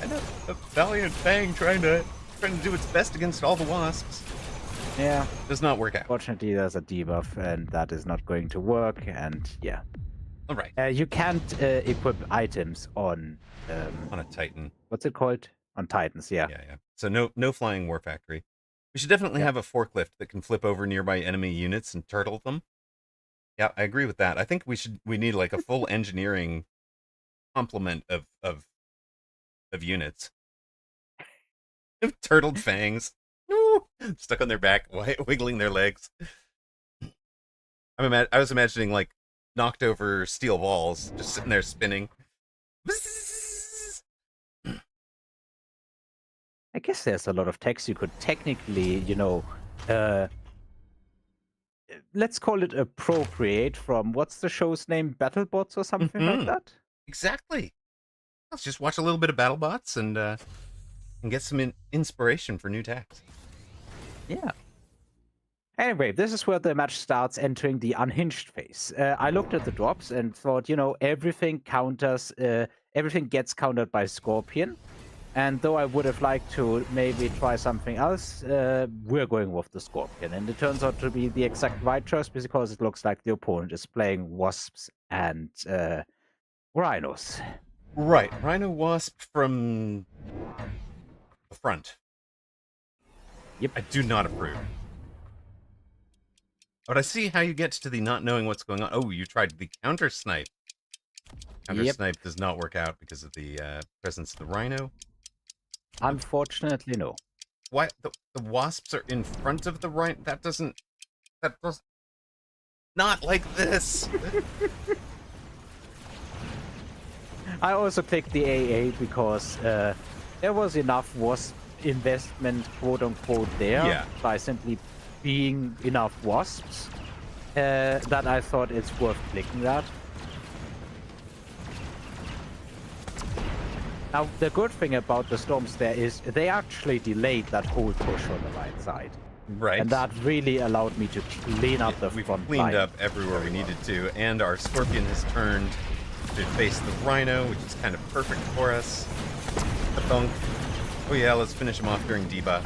I know. A Valiant Fang trying to do its best against all the wasps. Yeah. Does not work out. Fortunately, there's a debuff, and that is not going to work. And yeah. All right. You can't equip items on a Titan. What's it called? On Titans, yeah. Yeah. So no flying war factory. We should definitely have a forklift that can flip over nearby enemy units and turtle them. Yeah, I agree with that. I think we need like a full engineering complement of units. Turtled fangs. Stuck on their back, wiggling their legs. I was imagining like knocked over steel walls, just sitting there spinning. I guess there's a lot of text you could technically, let's call it appropriate from what's the show's name, BattleBots or something like that. Exactly. Let's just watch a little bit of BattleBots and get some inspiration for new tags. Yeah. Anyway, this is where the match starts entering the unhinged phase. I looked at the drops and thought, everything gets countered by Scorpion. And though I would have liked to maybe try something else, we're going with the Scorpion. And it turns out to be the exact right choice because it looks like the opponent is playing Wasps and Rhinos. Right. Rhino Wasp from the front. Yep. I do not approve. But I see how you get to the not knowing what's going on. Oh, you tried the counter snipe. Counter snipe does not work out because of the presence of the Rhino. Unfortunately, no. Why the wasps are in front of the Rhino? That does not like this. I also clicked the AA because there was enough wasp investment, quote unquote, there by simply being enough wasps that I thought it's worth clicking that. Now, the good thing about the storms there is they actually delayed that whole push on the right side. Right. And that really allowed me to clean up the front line. We've cleaned up everywhere we needed to, and our Scorpion has turned to face the Rhino, which is kind of perfect for us. The thunk. Oh yeah, let's finish him off during debuff.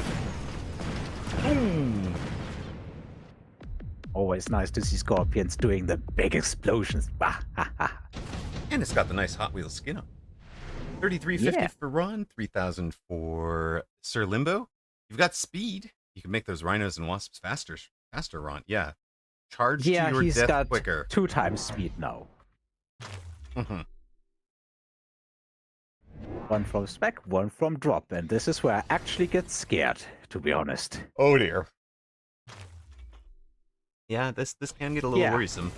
Boom! Always nice to see Scorpions doing the big explosions. And it's got the nice Hot Wheels skin on. 3350 for Ron, 3000 for Sir Limbo. You've got speed. You can make those Rhinos and Wasps faster, Ron. Yeah. Charge to your he's death got quicker. 2 times speed now. One from spec, one from drop, and this is where I actually get scared, to be honest. Oh dear. Yeah, this can get a little worrisome.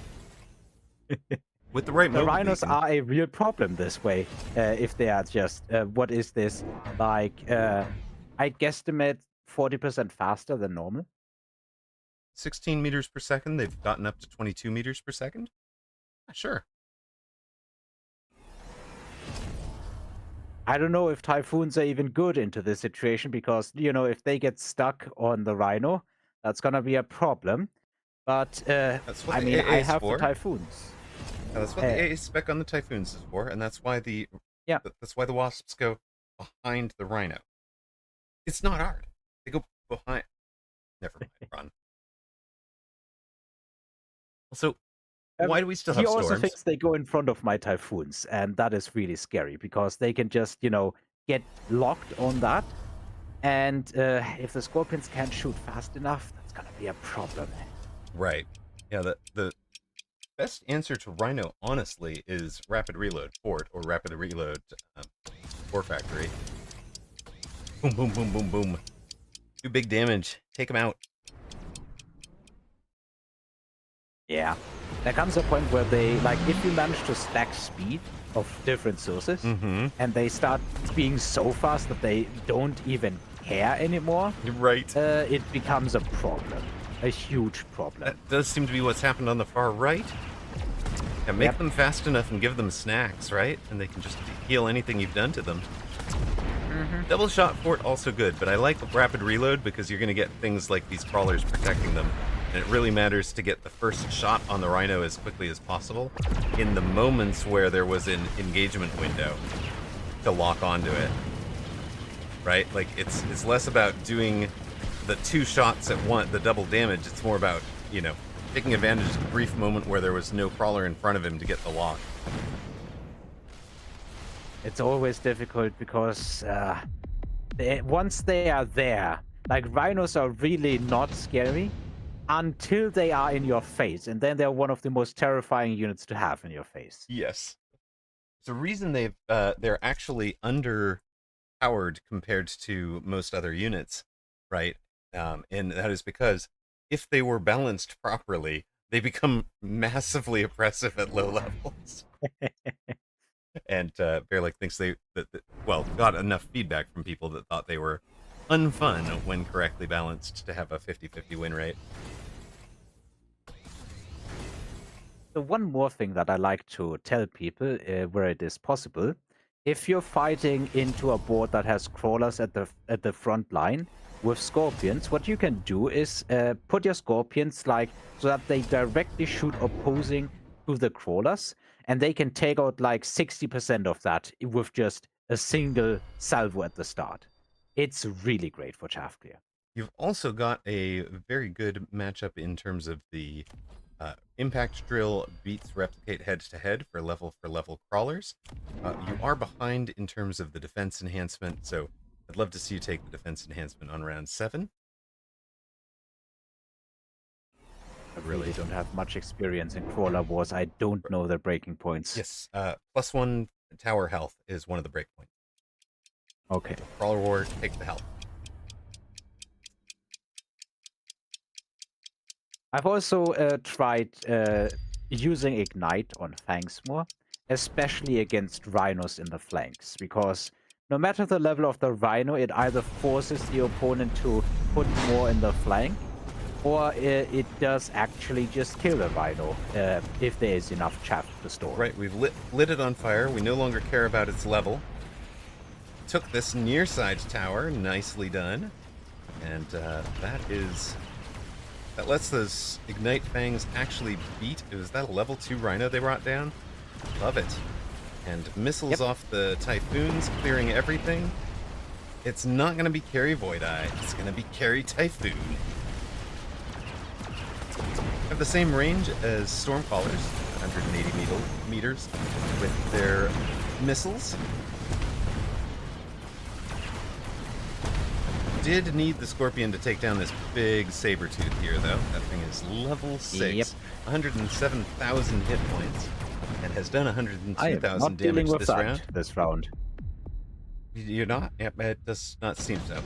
With the right the Rhinos are a real problem this way. If they are just, what is this? Like, I guesstimate 40% faster than normal. 16 meters per second. They've gotten up to 22 meters per second. Sure. I don't know if typhoons are even good into this situation because, if they get stuck on the rhino, that's gonna be a problem. But That's what I the mean, AA I is have the for. typhoons. That's what the Uh, AA spec on the Typhoons is for, and that's why yeah, that's why the Wasps go behind the Rhino. It's not hard. They go behind. Never mind. Run. So um, why do we still he have also storms? thinks they go in front of my typhoons, and that is really scary because they can just, get locked on that. And if the scorpions can't shoot fast enough, that's gonna be a problem. Right. Yeah. The best answer to Rhino, honestly, is rapid reload fort or rapid reload core factory. Boom, boom, boom, boom, boom. Do big damage. Take them out. Yeah. There comes a point where they, like, if you manage to stack speed of different sources, Mm-hmm. and they start being so fast that they don't even care anymore, You're right. it becomes a problem. A huge problem. That does seem to be what's happened on the far right. Yeah, make Yep. them fast enough and give them snacks, right? And they can just heal anything you've done to them. Double shot fort also good, but I like rapid reload because you're going to get things like these crawlers protecting them. And it really matters to get the first shot on the rhino as quickly as possible in the moments where there was an engagement window to lock onto it. Right? Like it's less about doing the two shots at one, the double damage. It's more about, taking advantage of the brief moment where there was no crawler in front of him to get the lock. It's always difficult because once they are there, like rhinos are really not scary until they are in your face, and then they're one of the most terrifying units to have in your face. Yes. It's a reason they're actually underpowered compared to most other units, right? And that is because if they were balanced properly, they become massively oppressive at low levels. And Bearlick thinks got enough feedback from people that thought they were unfun when correctly balanced to have a 50-50 win rate. So one more thing that I like to tell people where it is possible, if you're fighting into a board that has crawlers at the front line with scorpions, what you can do is put your scorpions so that they directly shoot opposing to the crawlers, and they can take out like 60% of that with just a single salvo at the start. It's really great for chaff clear. You've also got a very good matchup in terms of the impact drill beats replicate head-to-head for level crawlers. You are behind in terms of the defense enhancement, so I'd love to see you take the defense enhancement on round 7. I really don't have much experience in crawler wars. I don't know their breaking points. Yes, +1 tower health is one of the breakpoints. Okay. Crawler war, take the health. I've also tried using Ignite on Fangs more, especially against rhinos in the flanks, because no matter the level of the rhino, it either forces the opponent to put more in the flank, or it does actually just kill the rhino if there is enough chaff to store. Right, we've lit it on fire. We no longer care about its level. Took this near side tower, nicely done. And that lets those Ignite Fangs actually beat. Was that a level 2 Rhino they brought down? Love it. And missiles off the Typhoons, clearing everything. It's not going to be Carry Void Eye. It's going to be Carry Typhoon. Have the same range as Stormcallers, 180 meters, with their missiles. Did need the Scorpion to take down this big Sabertooth here, though. That thing is level 6, Yep. 107,000 hit points, and has done I am 102,000 not dealing damage with this that round. this round. You're not? Yep, it does not seem so.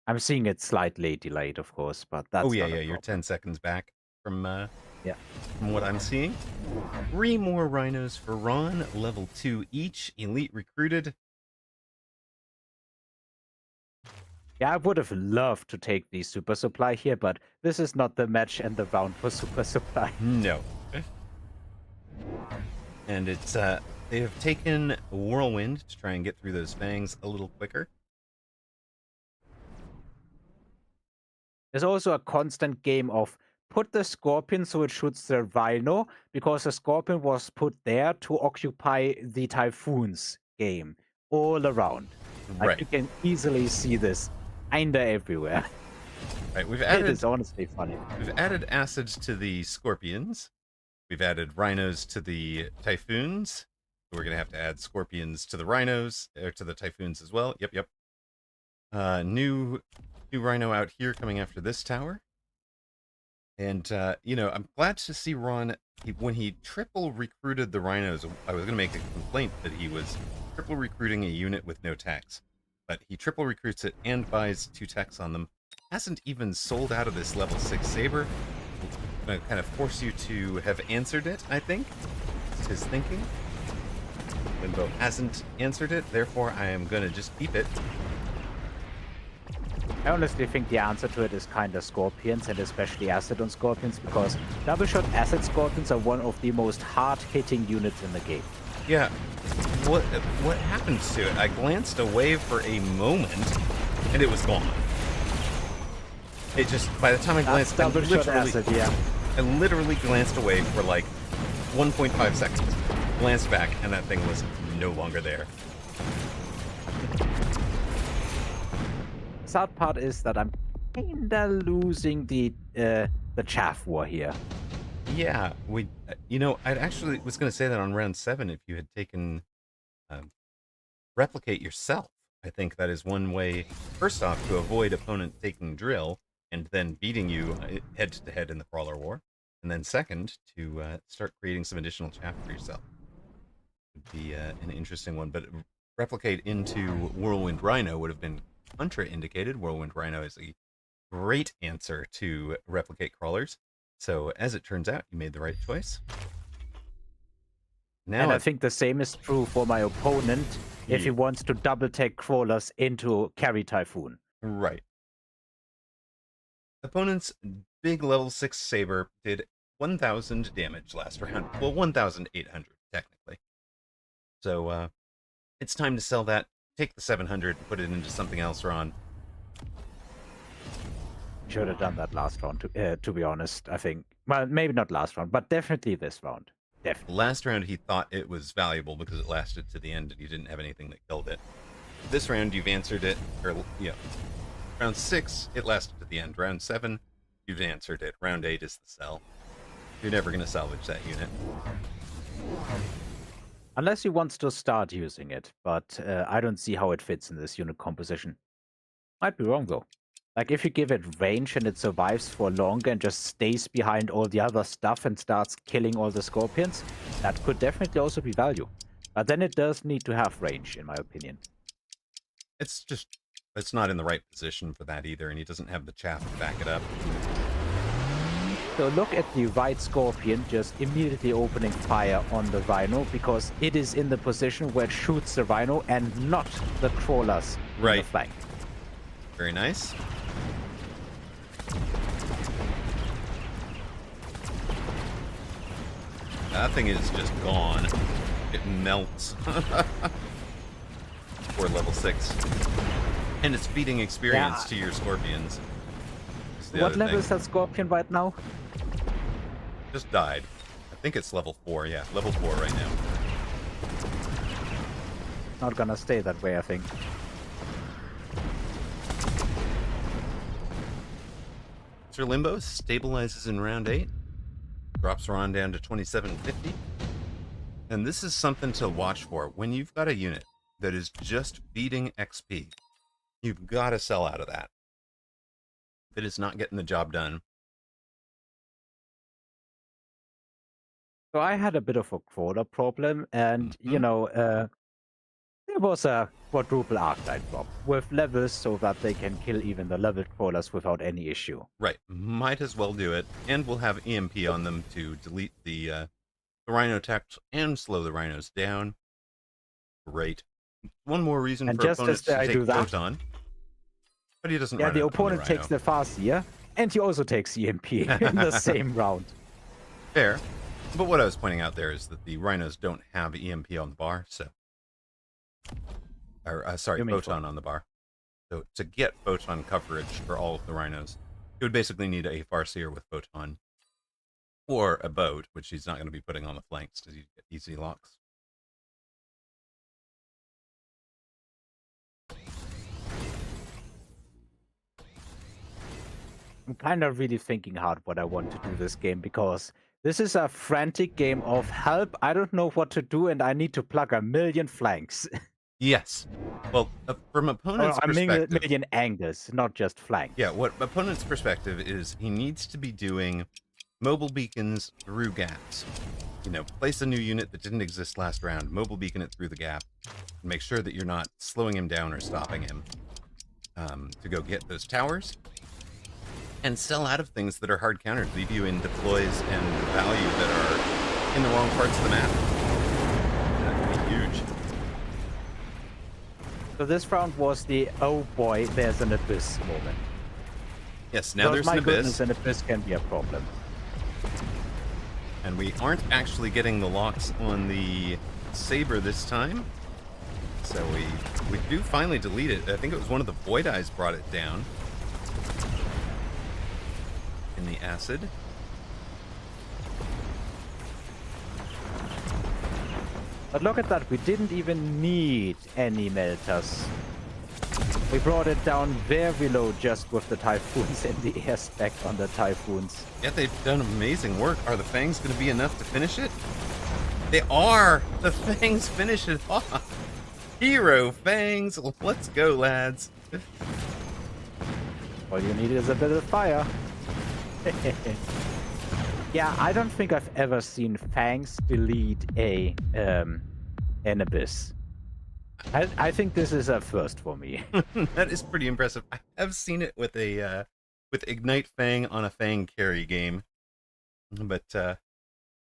I'm seeing it slightly delayed, of course, but that's Oh, yeah, not a you're problem. 10 seconds back from Yeah. from what I'm seeing. 3 more Rhinos for Ron, level 2 each, elite recruited. Yeah, I would have loved to take the Super Supply here, but this is not the match and the round for Super Supply. No. And it's they have taken Whirlwind to try and get through those fangs a little quicker. There's also a constant game of put the Scorpion so it shoots the Rhino, because the Scorpion was put there to occupy the Typhoons game all around. Like, Right. you can easily see this kinda everywhere. Right. It is honestly funny. We've added acids to the Scorpions. We've added rhinos to the Typhoons. We're gonna have to add Scorpions to the rhinos or to the Typhoons as well. Yep. New rhino out here coming after this tower. And I'm glad to see Ron. When he triple recruited the rhinos, I was gonna make a complaint that he was triple recruiting a unit with no tax, but he triple recruits it and buys 2 techs on them. Hasn't even sold out of this level 6 saber. Gonna kind of force you to have answered it, I think. It's his thinking. Limbo hasn't answered it, therefore I am gonna just keep it. I honestly think the answer to it is kinda Scorpions, and especially Acid on Scorpions, because double shot Acid Scorpions are one of the most hard-hitting units in the game. Yeah. What happened to it? I glanced away for a moment, and it was gone. It just, by the time I glanced, Double shot Acid, yeah. I literally glanced away for like 1.5 seconds. Glanced back, and that thing was no longer there. The sad part is that I'm kinda losing the chaff war here. Yeah, I actually was going to say that on round 7, if you had taken replicate yourself. I think that is one way, first off, to avoid opponent taking drill and then beating you head to head in the Crawler War. And then second, to start creating some additional chaff for yourself. Would be an interesting one. But replicate into Whirlwind Rhino would have been contraindicated. Whirlwind Rhino is a great answer to replicate crawlers. So as it turns out, you made the right choice. Now And I think the same is true for my opponent if he wants to double take crawlers into carry Typhoon. Right. Opponent's big level 6 saber did 1,000 damage last round. Well, 1,800 technically. So it's time to sell that. Take the 700 and put it into something else, Ron. Should have done that last round, to be honest, I think. Well, maybe not last round, but definitely this round. Definitely. Last round, he thought it was valuable because it lasted to the end and you didn't have anything that killed it. This round, you've answered it. Round 6, it lasted to the end. Round 7, you've answered it. Round 8 is the sell. You're never going to salvage that unit. Unless he wants to start using it, but I don't see how it fits in this unit composition. Might be wrong, though. Like, if you give it range and it survives for longer and just stays behind all the other stuff and starts killing all the Scorpions, that could definitely also be value. But then it does need to have range, in my opinion. It's not in the right position for that either, and he doesn't have the chaff to back it up. So look at the right Scorpion just immediately opening fire on the Rhino, because it is in the position where it shoots the Rhino and not the crawlers in the flank. Very nice. That thing is just gone. It melts. For level 6. And it's feeding experience to your Scorpions. What level is that Scorpion right now? Just died. I think it's level 4, yeah. Level 4 right now. Not gonna stay that way, I think. Sir Limbo stabilizes in round 8. Drops Ron down to 2750. And this is something to watch for. When you've got a unit that is just feeding XP, you've got to sell out of that. If it is not getting the job done. So I had a bit of a crawler problem, and, there was a quadruple Arclight drop with levels so that they can kill even the leveled crawlers without any issue. Right. Might as well do it. And we'll have EMP on them to delete the Rhino tech and slow the Rhinos down. Great. One more reason And for just opponents as to I take do that, Proton. But he doesn't yeah, run the it on opponent Rhino. takes the Farseer, and he also takes EMP in the same round. Fair. But what I was pointing out there is that the rhinos don't have EMP on the bar, so... Or, sorry, You mean photon on the bar. So to get photon coverage for all of the rhinos, you would basically need a Farseer with photon. Or a boat, which he's not going to be putting on the flanks to get easy locks. I'm kind of really thinking hard what I want to do this game, because this is a frantic game of help. I don't know what to do, and I need to plug a million flanks. Yes. Well, from opponent's a perspective... million angles, not just flanks. Yeah, what opponent's perspective is he needs to be doing mobile beacons through gaps. You know, place a new unit that didn't exist last round, mobile beacon it through the gap, and make sure that you're not slowing him down or stopping him to go get those towers. And sell out of things that are hard countered, leave you in deploys and value that are in the wrong parts of the map. That can be huge. So this round was the, oh boy, there's an abyss moment. Yes, now there's my an abyss. Goodness, an abyss can be a problem. And we aren't actually getting the locks on the Saber this time. So we do finally delete it. I think it was one of the Void Eyes brought it down. In the acid. But look at that, we didn't even need any melters. We brought it down very low just with the Typhoons and the air spec on the Typhoons. Yeah, they've done amazing work. Are the Fangs going to be enough to finish it? They are! The Fangs finish it off! Hero Fangs! Let's go, lads! All you need is a bit of fire. Yeah, I don't think I've ever seen Fangs delete an abyss. I think this is a first for me. That is pretty impressive. I have seen it with a with Ignite Fang on a Fang carry game, but you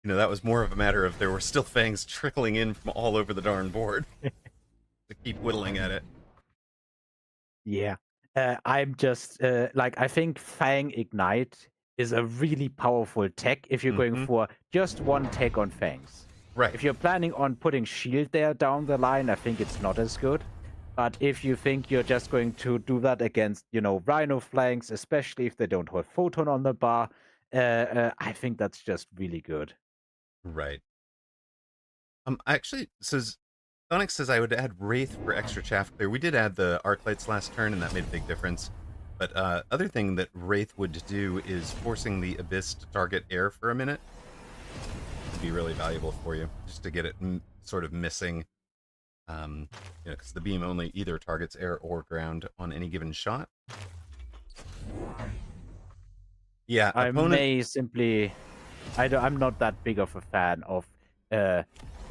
know, that was more of a matter of there were still Fangs trickling in from all over the darn board to keep whittling at it. Yeah, I'm just like, I think Fang Ignite is a really powerful tech if you're going for just one tech on Fangs. Right. If you're planning on putting shield there down the line, I think it's not as good. But if you think you're just going to do that against, you know, Rhino flanks, especially if they don't have photon on the bar, I think that's just really good. Right. Actually, says Sonic says I would add Wraith for extra chaff clear. We did add the arc lights last turn, and that made a big difference. But other thing that Wraith would do is forcing the Abyss to target air for a minute. Would be really valuable for you, just to get it sort of missing. You know, because the beam only either targets air or ground on any given shot. Yeah, I opponent... may simply... I'm not that big of a fan of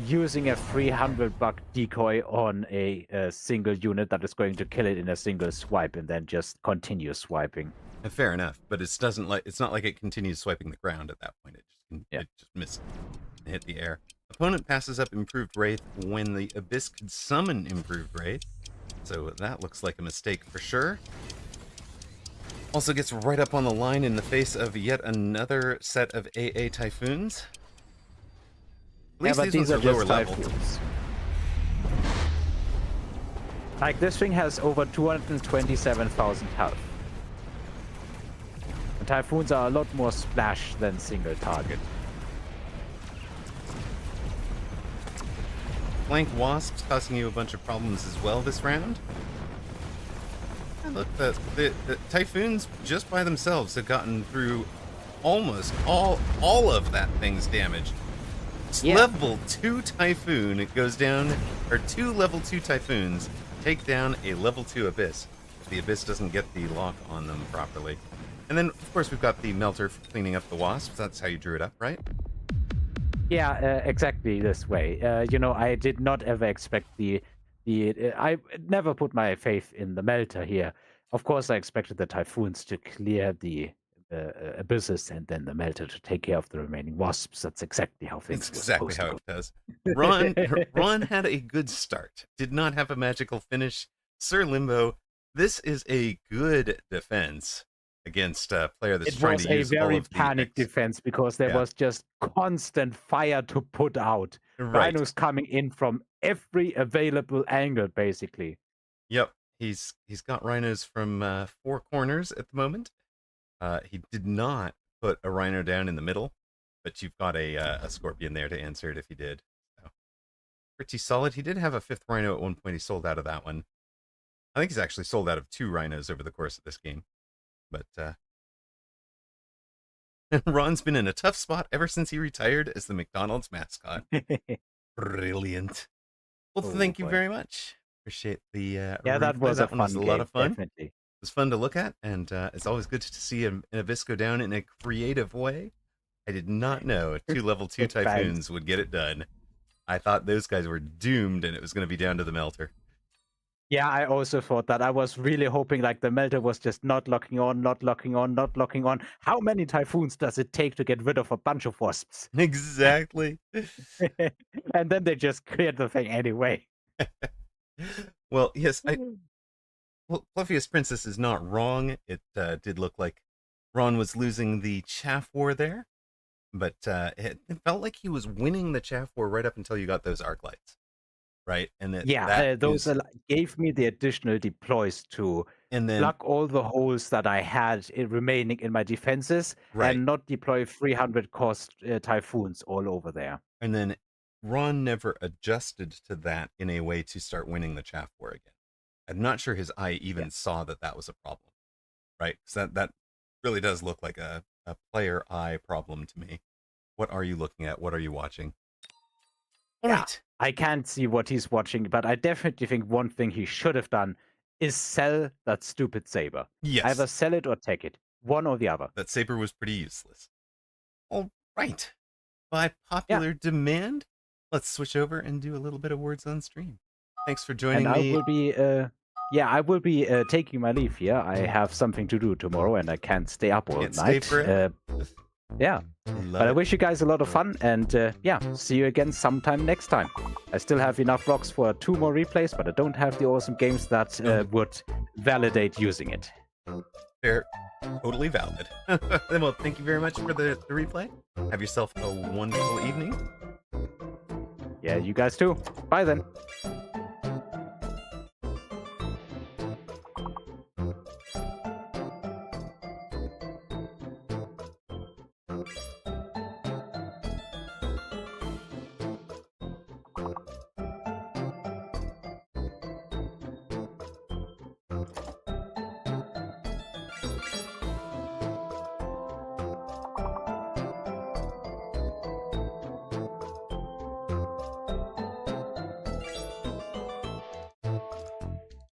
using a $300 decoy on a single unit that is going to kill it in a single swipe and then just continue swiping. Fair enough, but it's not like it continues swiping the ground at that point. It just missed and hit the air. Opponent passes up Improved Wraith when the Abyss could summon Improved Wraith, so that looks like a mistake for sure. Also gets right up on the line in the face of yet another set of AA Typhoons. At least these ones are lower level. Like, this thing has over 227,000 health. And Typhoons are a lot more splash than single target. Flank Wasps causing you a bunch of problems as well this round. And look, the Typhoons just by themselves have gotten through almost all of that thing's damage. Yeah. Level 2 Typhoon, it goes down, or 2 level 2 Typhoons take down a level 2 Abyss if the Abyss doesn't get the lock on them properly. And then, of course, we've got the Melter for cleaning up the Wasps. That's how you drew it up, right? Yeah, exactly this way. You know, I did not ever expect I never put my faith in the Melter here. Of course, I expected the Typhoons to clear the Abysses and then the Melter to take care of the remaining Wasps. That's exactly how things That's exactly how go. it does. Ron had a good start. Did not have a magical finish. Sir Limbo, this is a good defense. against a player that's It trying was to a use all very of the panicked defense because there Yeah, was just constant fire to put out. right. Rhinos coming in from every available angle, basically. Yep. He's got rhinos from 4 corners at the moment. He did not put a rhino down in the middle, but you've got a scorpion there to answer it if he did. So, pretty solid. He did have a 5th rhino at one point. He sold out of that one. I think he's actually sold out of 2 rhinos over the course of this game. But Ron's been in a tough spot ever since he retired as the McDonald's mascot. Brilliant. Well, Oh thank you boy. very much. Appreciate the Yeah, that replay. was a That one was fun a lot game, of fun. definitely. It was fun to look at, and it's always good to see a Nabisco down in a creative way. I did not know 2 level 2 Thanks. typhoons would get it done. I thought those guys were doomed, and it was going to be down to the melter. Yeah, I also thought that. I was really hoping like the melter was just not locking on, not locking on, not locking on. How many typhoons does it take to get rid of a bunch of wasps? Exactly. And then they just cleared the thing anyway. Well, yes, well, Fluffiest Princess is not wrong. It did look like Ron was losing the chaff war there, but it felt like he was winning the chaff war right up until you got those arc lights, right? And that those is, gave me the additional deploys to and then plug all the holes that I had remaining in my defenses right, and not deploy 300 cost typhoons all over there. and then Ron never adjusted to that in a way to start winning the chaff war again. I'm not sure his eye even saw that was a problem, right? Because that really does look like a player eye problem to me. What are you looking at? What are you watching? All Yeah, right. I can't see what he's watching, but I definitely think one thing he should have done is sell that stupid saber. Yes. Either sell it or take it. One or the other. That saber was pretty useless. All right. By popular demand, let's switch over and do a little bit of words on stream. Thanks for joining And I me. will be I will be taking my leave here. I have something to do tomorrow and I can't stay up all Can't night. stay forever. Yeah. But I wish you guys a lot of fun and see you again sometime next time. I still have enough blocks for 2 more replays, but I don't have the awesome games that would validate using it. They're totally valid. Well, thank you very much for the replay. Have yourself a wonderful evening. Yeah, you guys too. Bye then.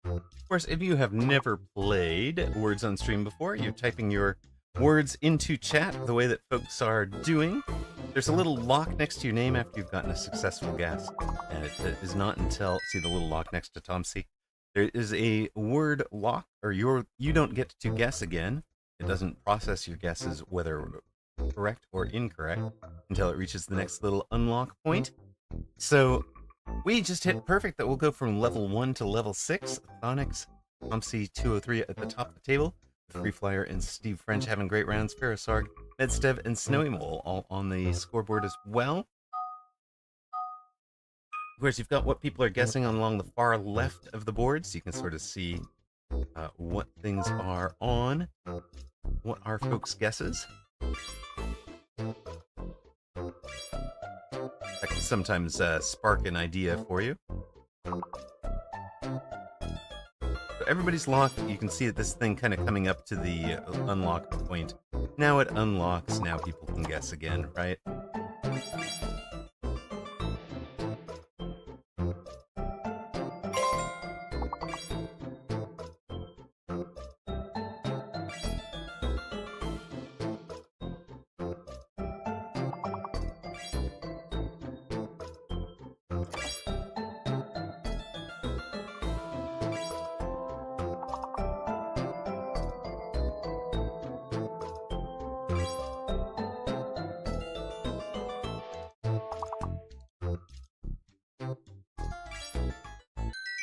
Of course, if you have never played Words on Stream before, you're typing your words into chat the way that folks are doing. There's a little lock next to your name after you've gotten a successful guess. And it is not until, see the little lock next to Tom C. There is a word lock, or you don't get to guess again. It doesn't process your guesses, whether correct or incorrect, until it reaches the next little unlock point. So we just hit perfect that we'll go from level 1 to level 6. Thonix, Tomc 203 at the top of the table. Free Flyer and Steve French having great rounds. Ferrosarg, Medstev, and Snowy Mole all on the scoreboard as well. Of course, you've got what people are guessing along the far left of the board, so you can sort of see what things are on, what are folks' guesses. That can sometimes spark an idea for you. So everybody's locked. You can see this thing kind of coming up to the unlock point. Now it unlocks. Now people can guess again, right?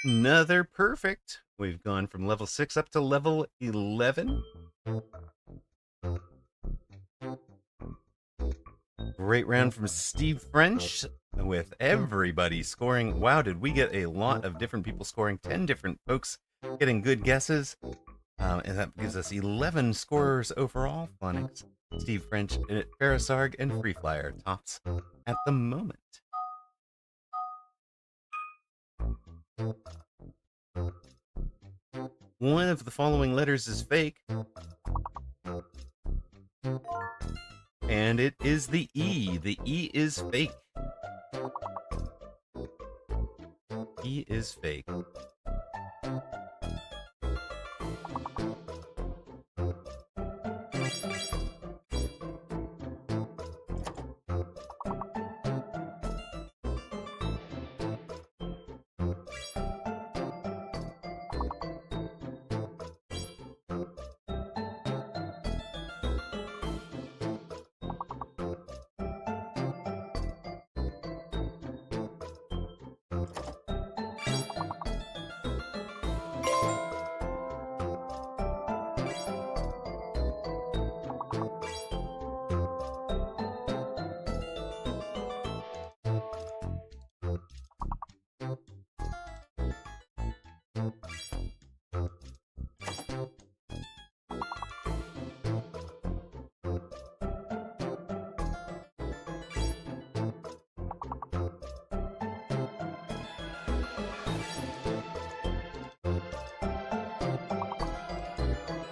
Another perfect. We've gone from level 6 up to level 11. Great round from Steve French with everybody scoring. Wow, did we get a lot of different people scoring? 10 different folks getting good guesses. And that gives us 11 scorers overall. Phonics, Steve French, Ferrosarg, and Free Flyer tops at the moment. One of the following letters is fake. And it is the E. The E is fake. E is fake.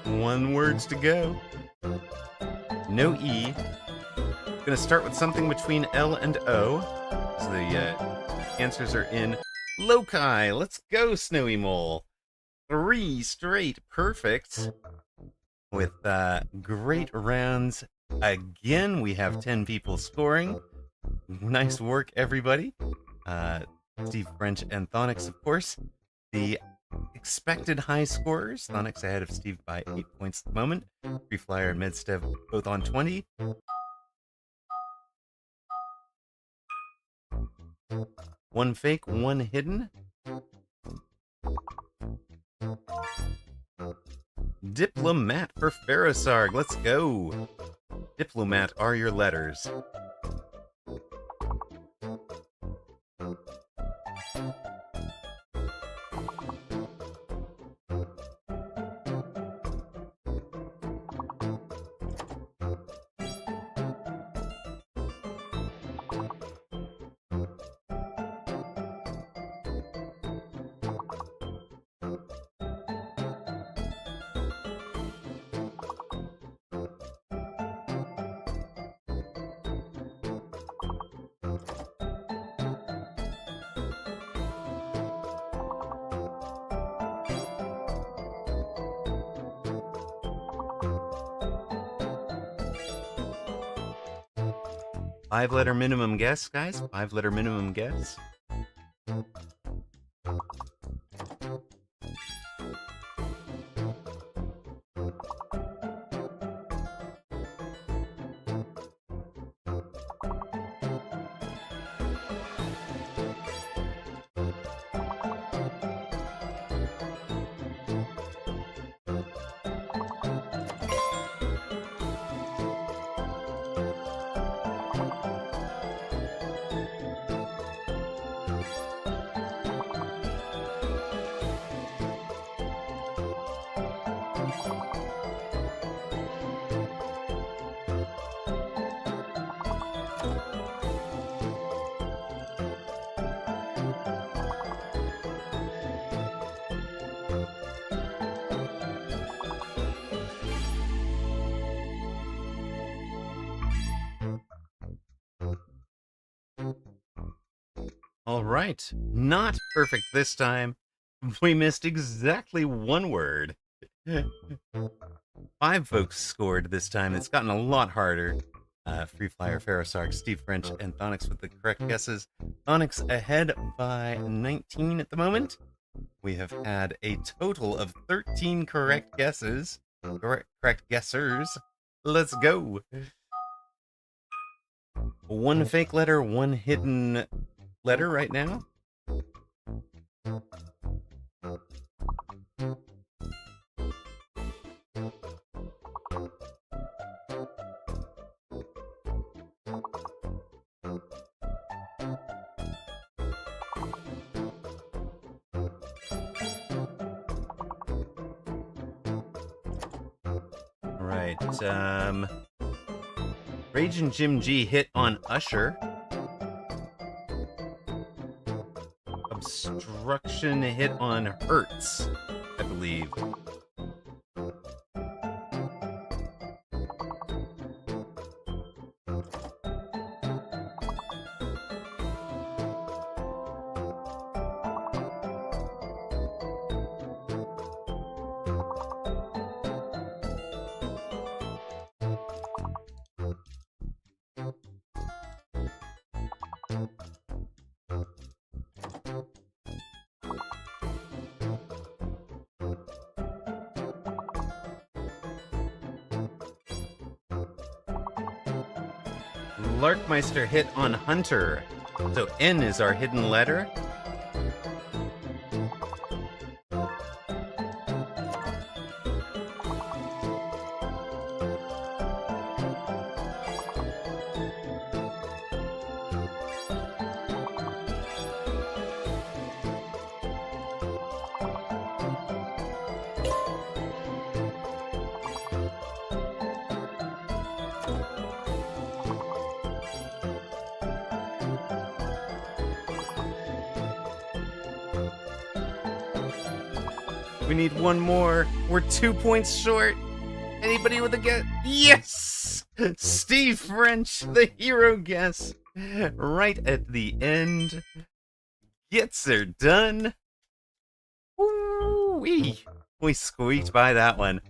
One words to go. No E. Gonna start with something between L and O. So the answers are in loci. Let's go, Snowy Mole. 3 straight perfects with great rounds. Again, we have 10 people scoring. Nice work, everybody. Steve French and Thonix, of course. The expected high scorers. Thonix ahead of Steve by 8 points at the moment. Free Flyer and Medstev both on 20. One fake, one hidden. Diplomat for Ferrosarg. Let's go. Diplomat are your letters. Five-letter minimum guess, guys. 5-letter minimum guess. All right. Not perfect this time. We missed exactly one word. 5 folks scored this time. It's gotten a lot harder. Free Flyer, Ferrosarg, Steve French, and Thonix with the correct guesses. Thonix ahead by 19 at the moment. We have had a total of 13 correct guesses. Correct guessers. Let's go. One fake letter, one hidden letter right now. right. Raging Jim G hit on Usher. Obstruction hit on Hertz, I believe. Larkmeister hit on Hunter. So N is our hidden letter. We need one more. We're 2 points short. Anybody with a guess? Yes! Steve French, the hero guess, right at the end, gets her done. Woo-wee. We squeaked by that one.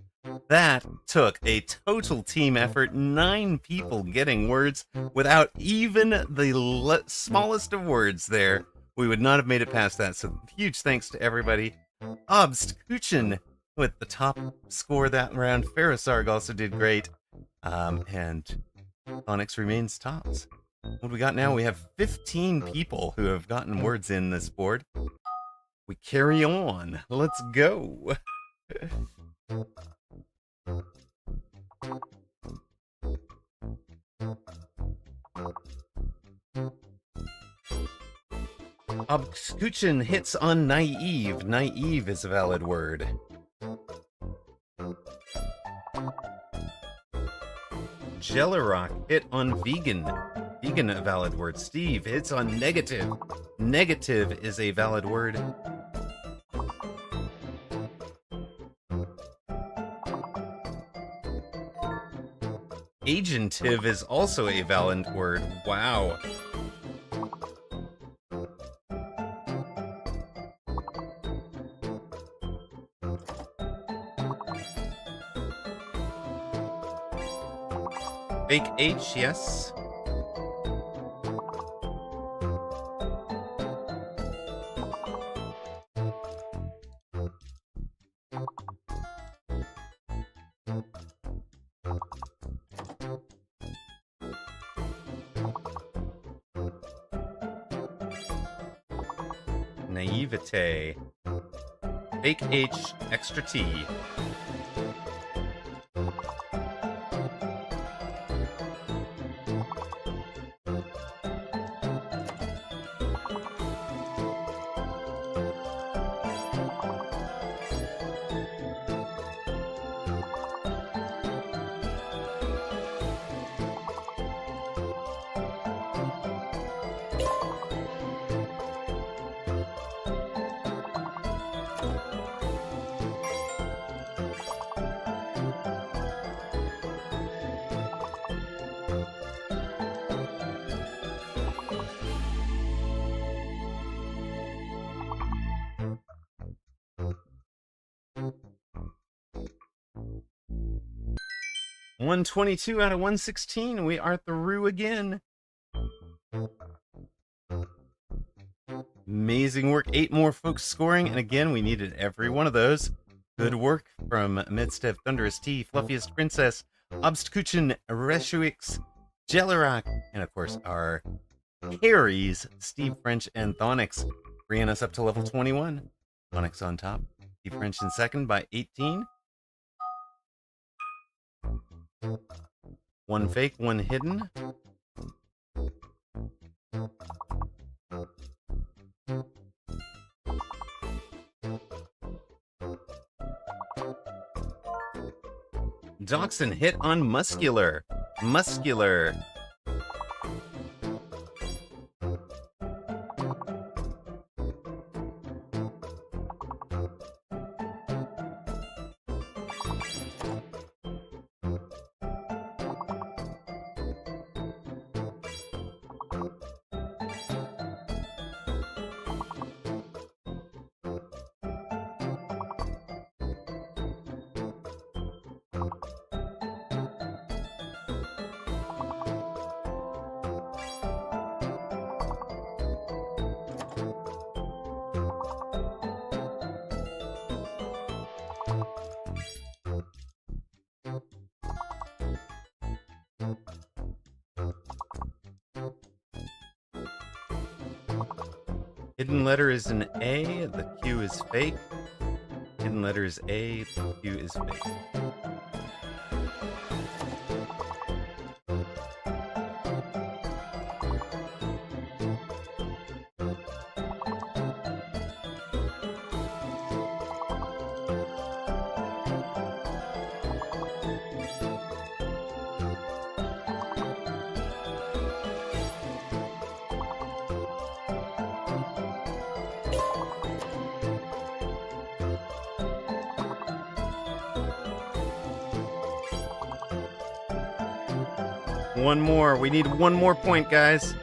That took a total team effort, 9 people getting words without even the smallest of words there. We would not have made it past that, so huge thanks to everybody. Obst with the top score that round. Ferrosarg also did great. And Onyx remains tops. What do we got now? We have 15 people who have gotten words in this board. We carry on. Let's go. Obscuchin hits on naive. Naive is a valid word. Jellerock hit on vegan. Vegan a valid word. Steve hits on negative. Negative is a valid word. Agentive is also a valid word. Wow. Fake H, yes. Naivete. Fake H, extra T. $122 out of $116. We are through again. Amazing work. 8 more folks scoring, and again, we needed every one of those. Good work from Midst of Thunderous T, Fluffiest Princess, Obstkuchen, Reshuix, Jellerock, and of course our carries, Steve French and Thonix, bringing us up to level 21. Thonix on top, Steve French in second by 18. One fake, one hidden. Dachshund hit on muscular. Muscular. Hidden letter is an A, the Q is fake. Hidden letter is A, the Q is fake. One more. We need one more point, guys.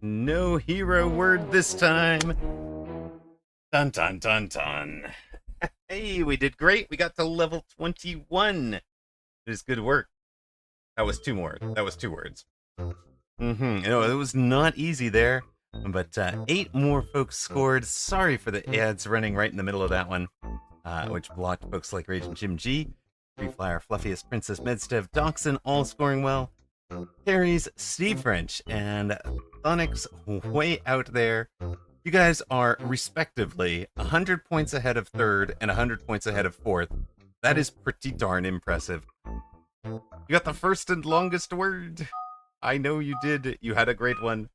No hero word this time. Dun dun dun dun. Hey, we did great. We got to level 21. It is good work. That was two more. That was 2 words. No, it was not easy there. But 8 more folks scored. Sorry for the ads running right in the middle of that one, which blocked folks like Raging Jim G, Free Flyer, Fluffiest Princess Medstev, Dachshund, all scoring well. Harry's, Steve French, and Thonix way out there. You guys are respectively 100 points ahead of 3rd and 100 points ahead of 4th. That is pretty darn impressive. You got the first and longest word. I know you did. You had a great one.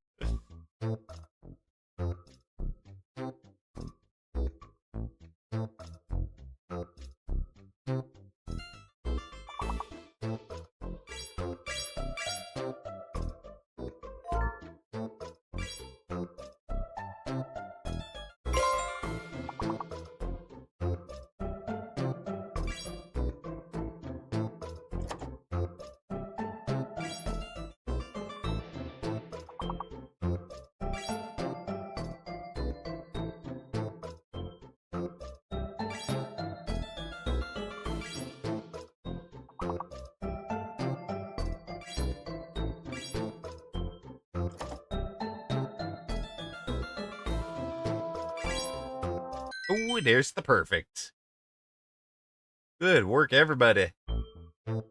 Oh, there's the perfect. Good work, everybody. Of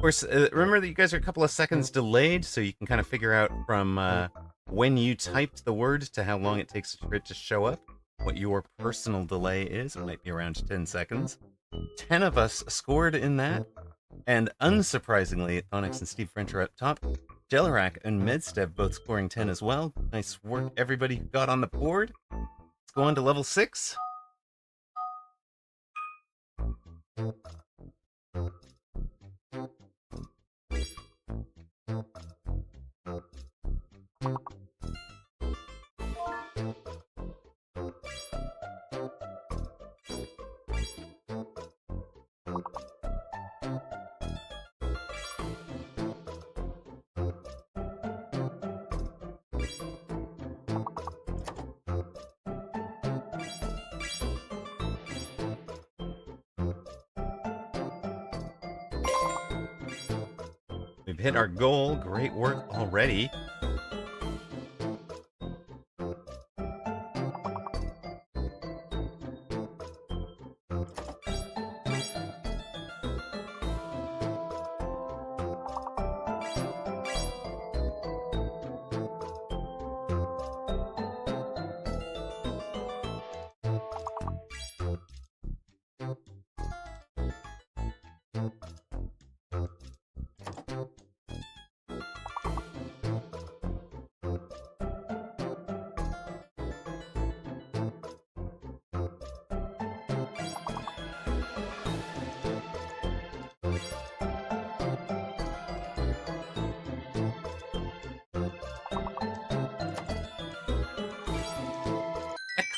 course, remember that you guys are a couple of seconds delayed, so you can kind of figure out from when you typed the word to how long it takes for it to show up what your personal delay is. It might be around 10 seconds. 10 of us scored in that, and unsurprisingly, Onyx and Steve French are up top. Jelarak and Medstev both scoring 10 as well. Nice work, everybody who got on the board. Let's go on to level 6. We've hit our goal. Great work already.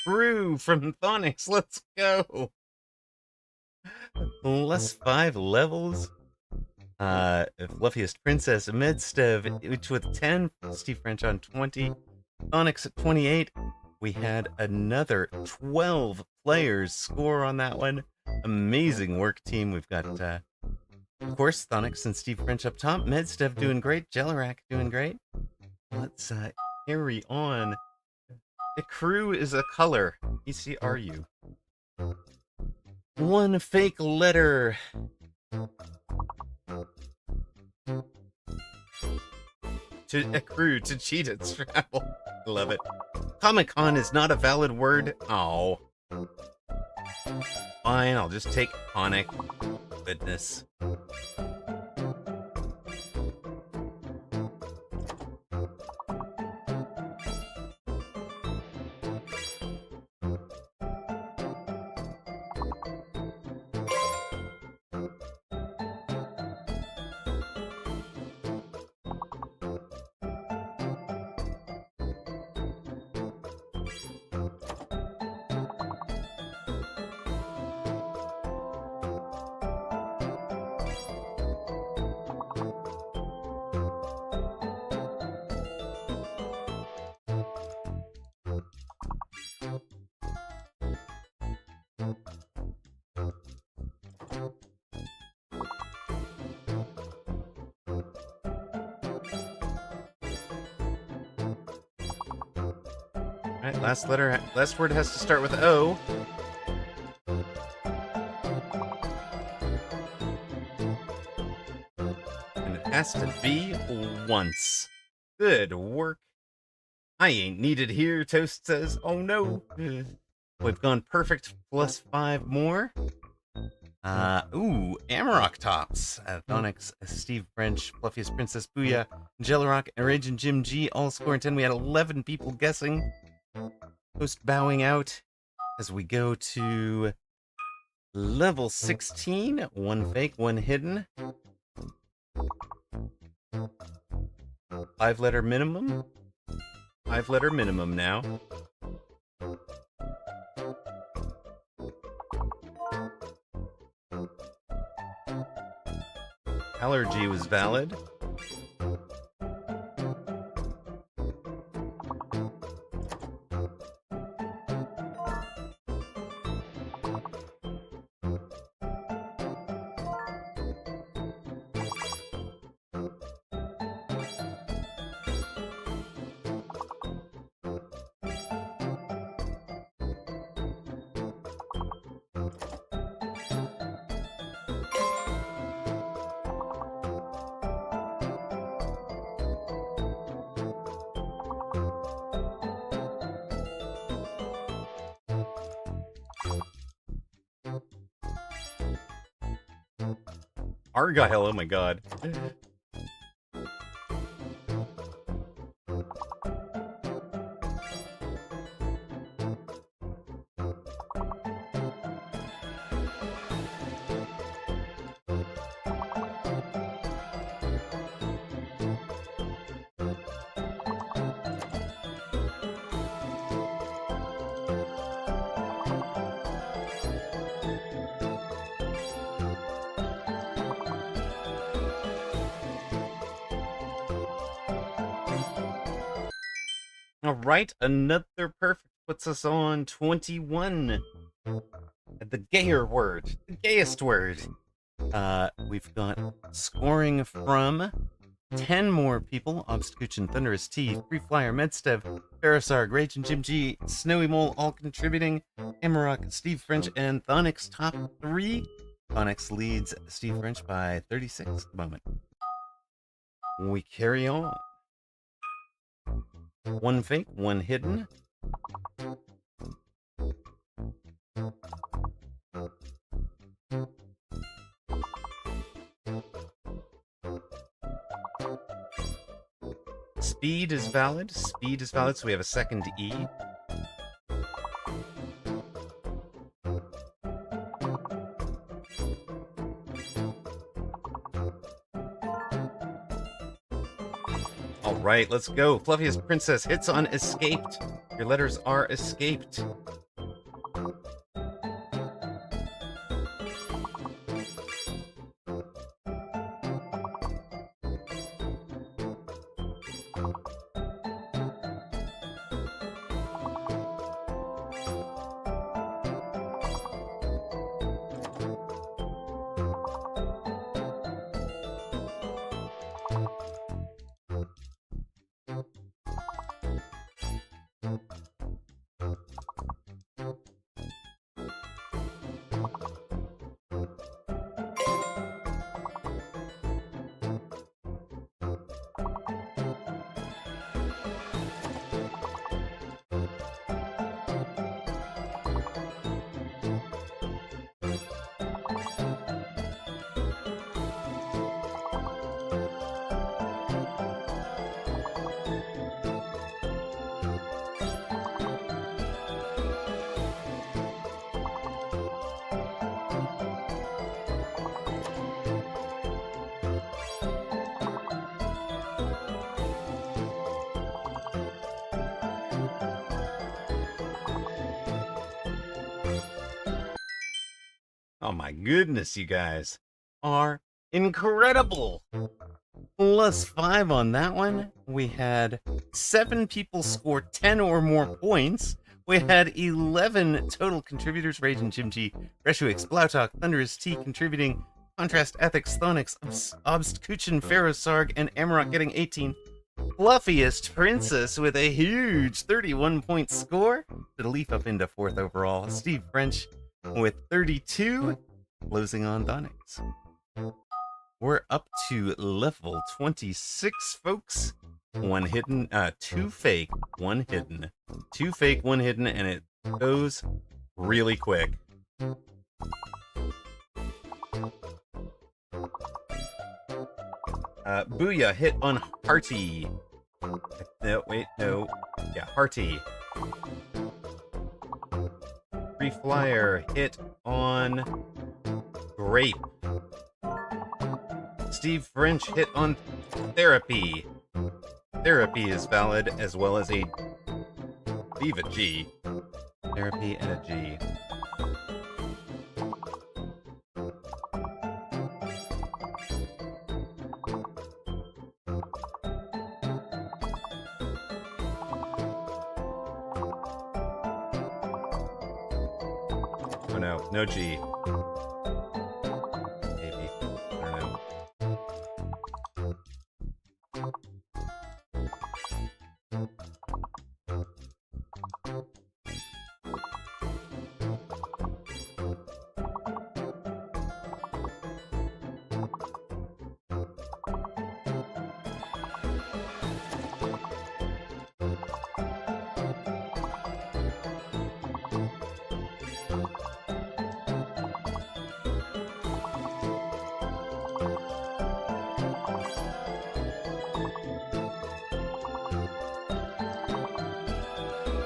Crew from Thonix, let's go. +5 levels. Fluffiest Princess, Medstev, each with 10, Steve French on 20, Thonix at 28. We had another 12 players score on that one. Amazing work, team. We've got, of course, Thonix and Steve French up top, Medstev doing great, Jellerak doing great. Let's carry on. The crew is a color. ECRU. One fake letter. To accrue, to cheat at Scrabble. Love it. Comic-Con is not a valid word. Oh. Fine, I'll just take conic. Goodness. Alright, last word has to start with O. And it has to be once. Good work. I ain't needed here, Toast says. Oh no. We've gone perfect +5 more. Amarok tops. Thonix, Steve French, Fluffiest Princess Booyah, Jellerock, Rage and Jim G all scoring 10. We had 11 people guessing. Toast bowing out as we go to level 16. One fake, one hidden. 5-letter minimum. 5-letter minimum now. Allergy was valid. Argyle, oh my god. All right, another perfect puts us on 21. The gayer word, the gayest word. We've got scoring from 10 more people. Obstacuchin, Thunderous T, Free Flyer, Medstev, Parasarg, Rage and Jim G, Snowy Mole all contributing. Amarok, Steve French, and Thonix top 3. Thonix leads Steve French by 36 at the moment. We carry on. One fake, one hidden. Speed is valid. Speed is valid, so we have a second E. All right, let's go. Fluffiest Princess hits on escaped. Your letters are escaped. Oh my goodness, you guys are incredible. +5 on that one. We had 7 people score 10 or more points. We had 11 total contributors. Raging Jim G, Reshuix, Blautalk, Thunderous T contributing. Contrast Ethics, Thonix, Obst, Kuchin, Ferrosarg, and Amarok getting 18. Fluffiest Princess with a huge 31-point score to leap up into 4th overall. Steve French with 32, closing on Thonix. We're up to level 26, folks. 1 hidden, 2 fake, 1 hidden. 2 fake, 1 hidden, and it goes really quick. Booyah hit on Hearty. No, wait, no. Yeah, Hearty. Free Flyer hit on Grape. Steve French hit on Therapy. Therapy is valid, as well as a Viva G. Therapy and a G. Oh no, no G. Maybe. I don't know.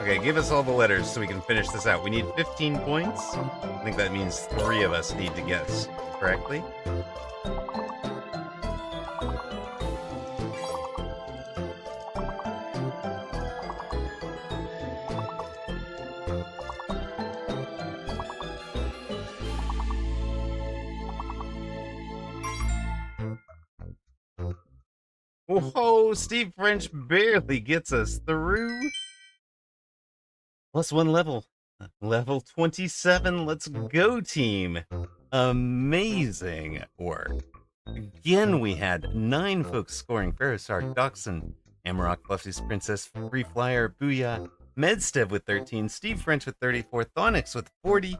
Okay, give us all the letters so we can finish this out. We need 15 points. I think that means 3 of us need to guess correctly. Whoa, Steve French barely gets us through. +1 level. Level 27. Let's go, team. Amazing work. Again, we had 9 folks scoring. Ferrosark, Dachshund, Amarok, Fluffiest Princess, Free Flyer, Booyah, Medstev with 13, Steve French with 34, Thonix with 40.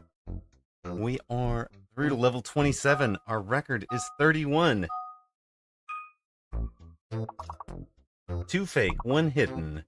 We are through to level 27. Our record is 31. 2 fake, 1 hidden.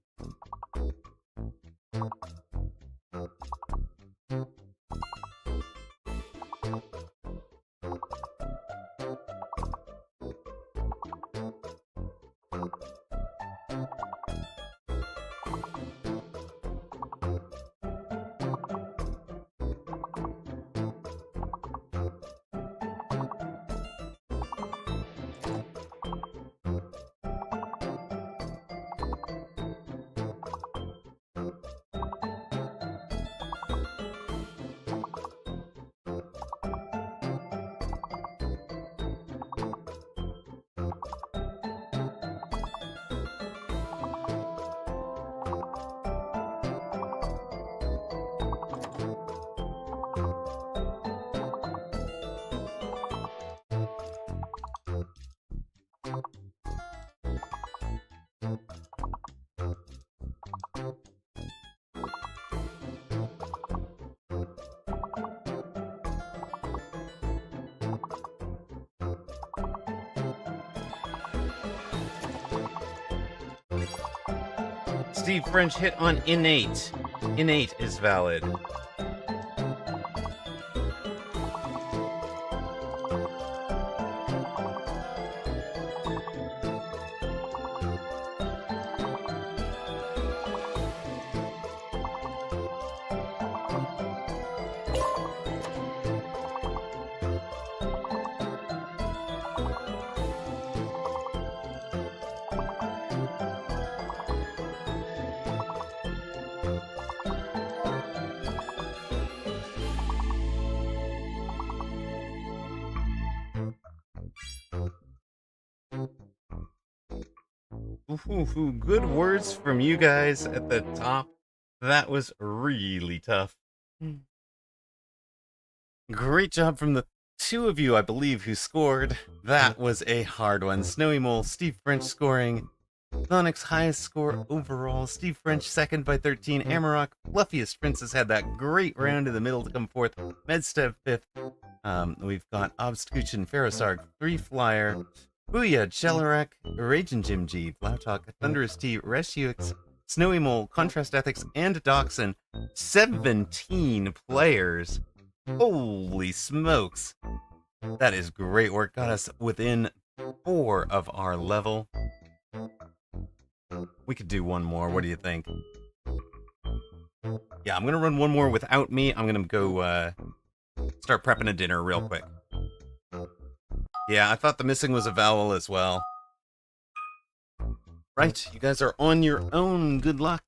Steve French hit on innate. Innate is valid. Ooh, good words from you guys at the top. That was really tough. Great job from the two of you, I believe, who scored. That was a hard one. Snowy Mole, Steve French scoring Sonic's highest score overall. Steve French second by 13. Amarok, fluffiest princess, had that great round in the middle to come fourth. Medstev fifth. We've got Obstacuchin, Ferrosarg, Free Flyer, Booyah, Chelarek, Raging Jim G, Blautalk, Thunderous T, Reshuix, Snowy Mole, Contrast Ethics, and Dachshund. 17 players. Holy smokes. That is great work. Got us within 4 of our level. We could do one more. What do you think? Yeah, I'm going to run one more without me. I'm going to go start prepping a dinner real quick. Yeah, I thought the missing was a vowel as well. Right, you guys are on your own. Good luck.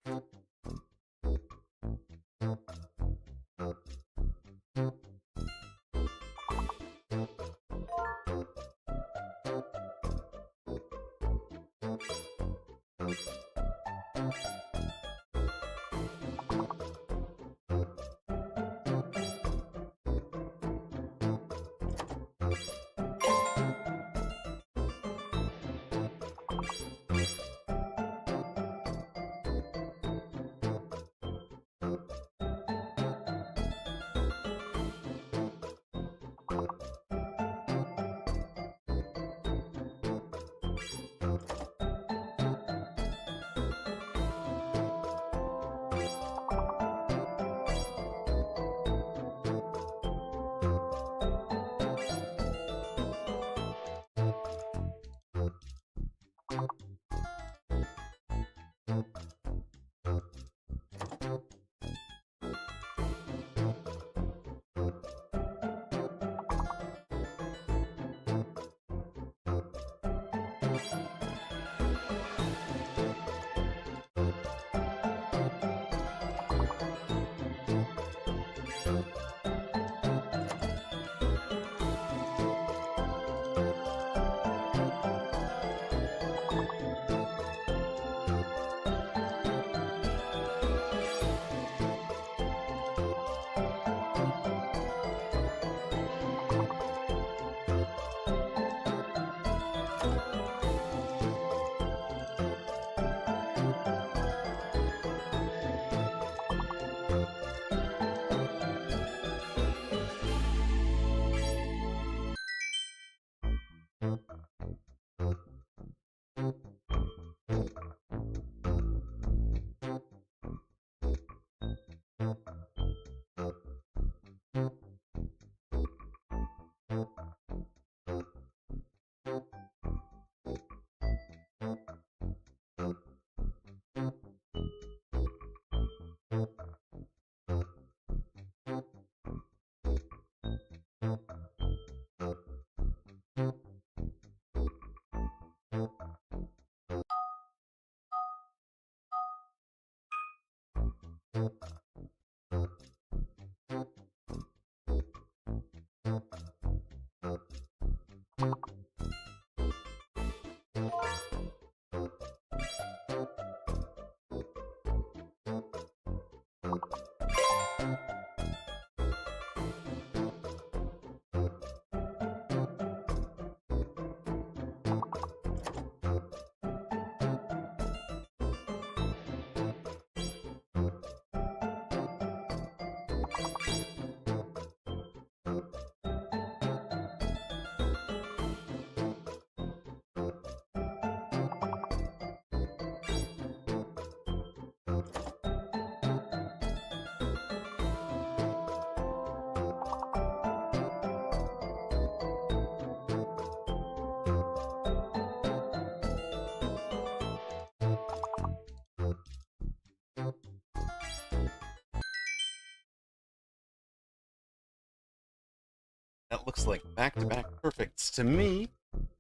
That looks like back-to-back perfects to me.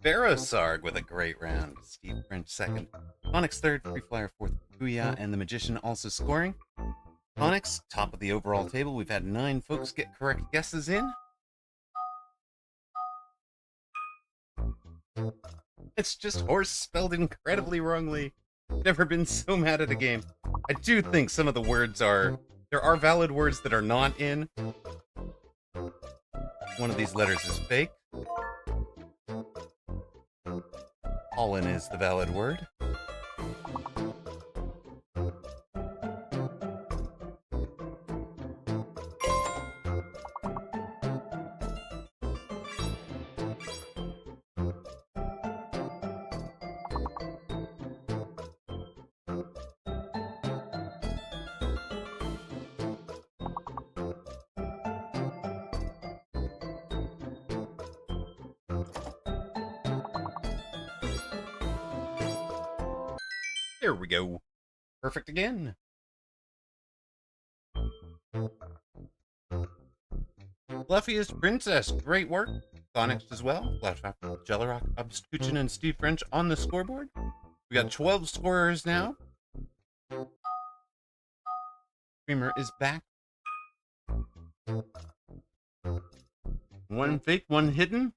Barosarg with a great round. Steve French second. Onyx third. Free Flyer fourth. Booyah and the Magician also scoring. Onyx, top of the overall table. We've had 9 folks get correct guesses in. It's just horse spelled incredibly wrongly. Never been so mad at a game. I do think some of the words are... There are valid words that are not in. One of these letters is fake. Pollen is the valid word. There we go. Perfect again. Fluffiest Princess, great work. Onyx as well. Flashback, Jellerock, Obstuchin, and Steve French on the scoreboard. We got 12 scorers now. Streamer is back. 1 fake, 1 hidden.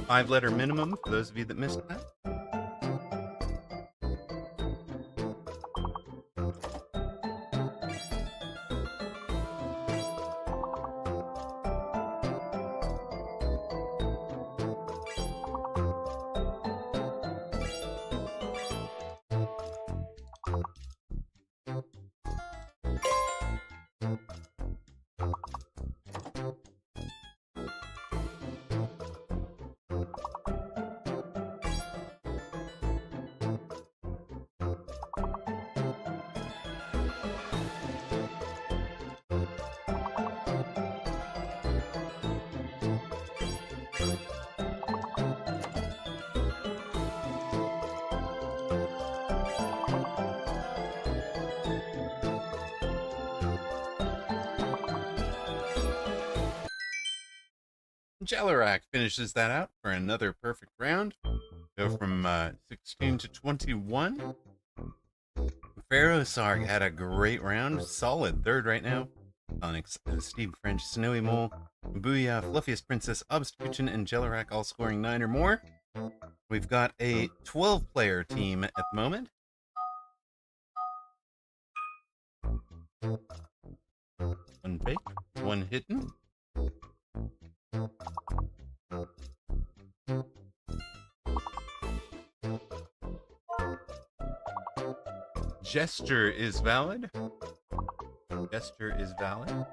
Five-letter minimum for those of you that missed that. Jellerock finishes that out for another perfect round. Go from 16 to 21. Barosarg had a great round. Solid third right now. Onyx, Steve French, Snowy Mole, Booyah, Fluffiest Princess, Obstuchin, and Jellerock all scoring 9 or more. We've got a 12-player team at the moment. One fake, 1 hidden. Gesture is valid. Gesture is valid.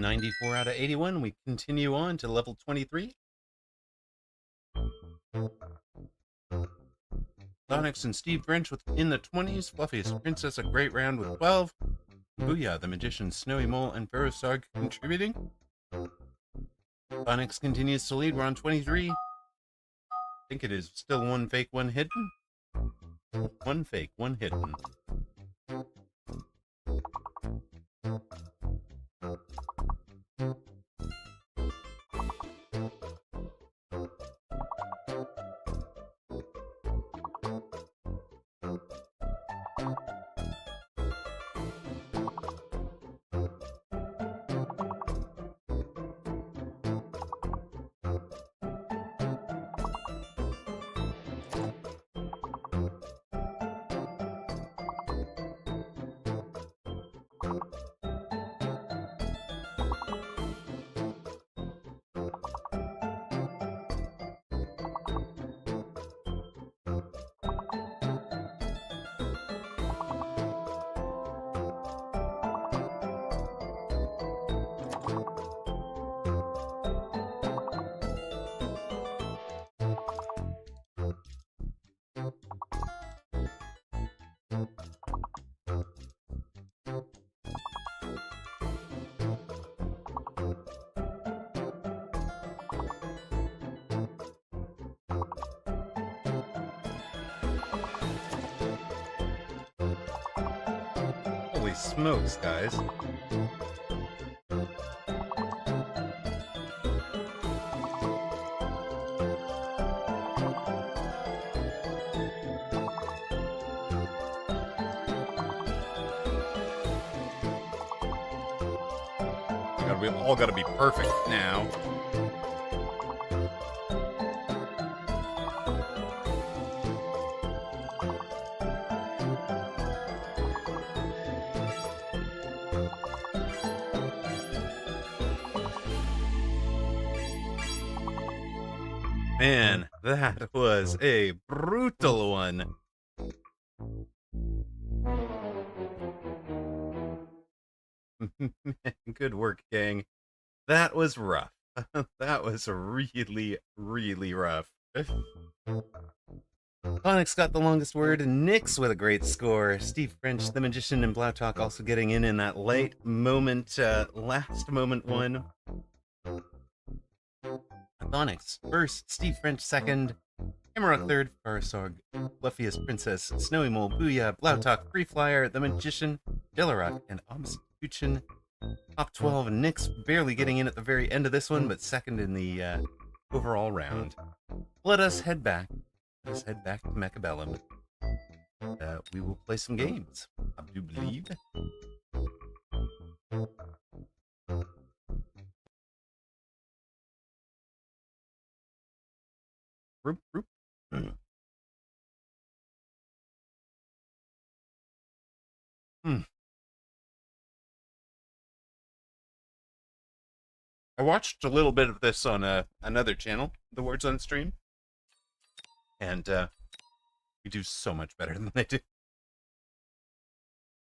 94 out of 81. We continue on to level 23. Onyx and Steve French in the 20s. Fluffiest Princess, a great round with 12. Booyah, the Magician, Snowy Mole, and Ferrosarg contributing. Onyx continues to lead. We're on 23. I think it is still one fake, one hidden. One fake, one hidden. Holy smokes, guys. We all gotta be perfect now. Man, that was a brutal one. Good work, gang. That was rough. That was really, really rough. Onyx got the longest word, and Nyx with a great score. Steve French, the Magician, and Blautalk also getting in that late moment, last moment one. Onyx first, Steve French second, Hammerrock third, Farsorg, Fluffiest Princess, Snowy Mole, Booyah, Blautalk, Free Flyer, the Magician, Delarok, and Obstuchin. Top 12, Nyx barely getting in at the very end of this one, but second in the overall round. Let us head back. Let us head back to Mechabellum. We will play some games, I do believe. I watched a little bit of this on another channel, The Words on Stream, and we do so much better than they do.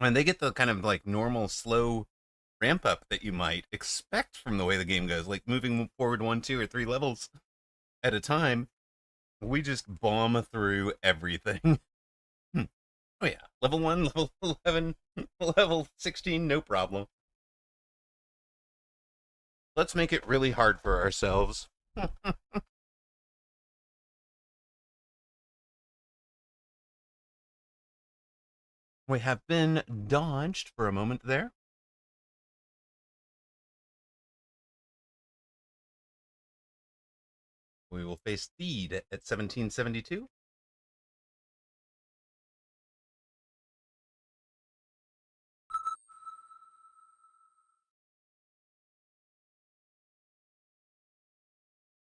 And they get the kind of like normal, slow ramp up that you might expect from the way the game goes, like moving forward 1, 2, or 3 levels at a time. We just bomb through everything. Oh yeah, level 1, level 11, level 16, no problem. Let's make it really hard for ourselves. We have been dodged for a moment there. We will face Theed at 1772.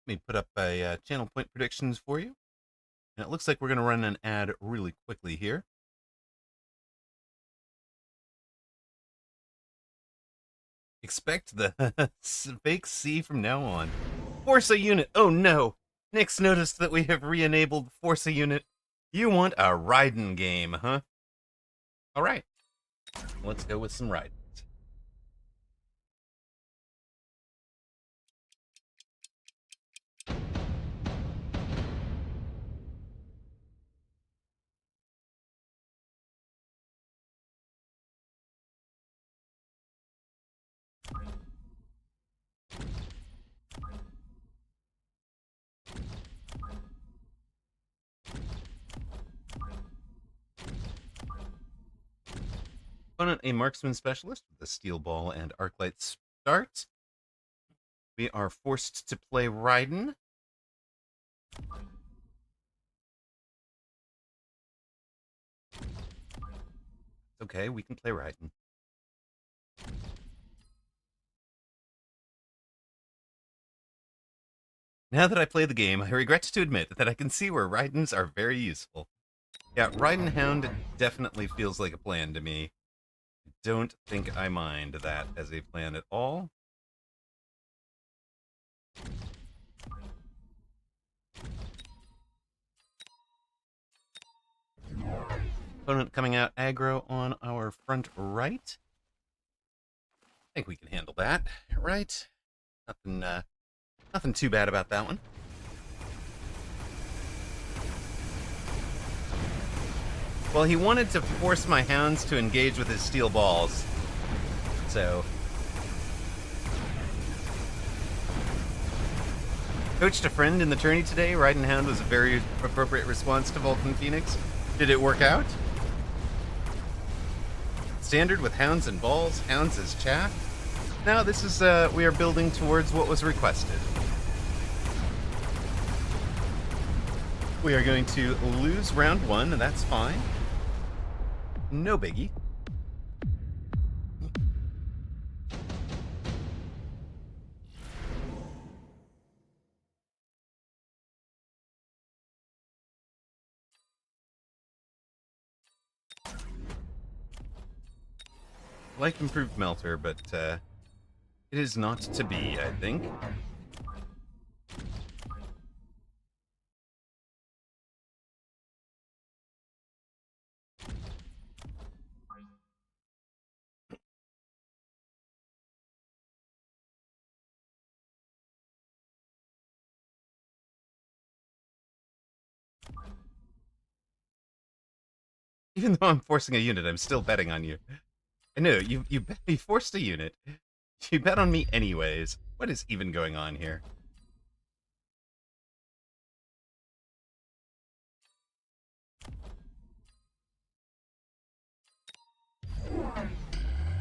Let me put up a channel point predictions for you. And it looks like we're going to run an ad really quickly here. Expect the fake C from now on. Forza unit. Oh no. Nyx noticed that we have re-enabled Forza unit. You want a riding game, huh? All right. Let's go with some riding. Opponent, a marksman specialist with a steel ball and arclight start. We are forced to play Raiden. Okay, we can play Raiden. Now that I play the game, I regret to admit that I can see where Raidens are very useful. Yeah, Raiden Hound definitely feels like a plan to me. Don't think I mind that as a plan at all. Opponent coming out aggro on our front right. I think we can handle that, right? Nothing too bad about that one. Well, he wanted to force my hounds to engage with his steel balls. So coached a friend in the tourney today. Raiden Hound was a very appropriate response to Vulcan Phoenix. Did it work out? Standard with hounds and balls, hounds as chaff. Now this is, we are building towards what was requested. We are going to lose round one, and that's fine. No biggie. Like improved Melter, but it is not to be, I think. Even though I'm forcing a unit, I'm still betting on you. I know, you forced a unit. You bet on me anyways. What is even going on here?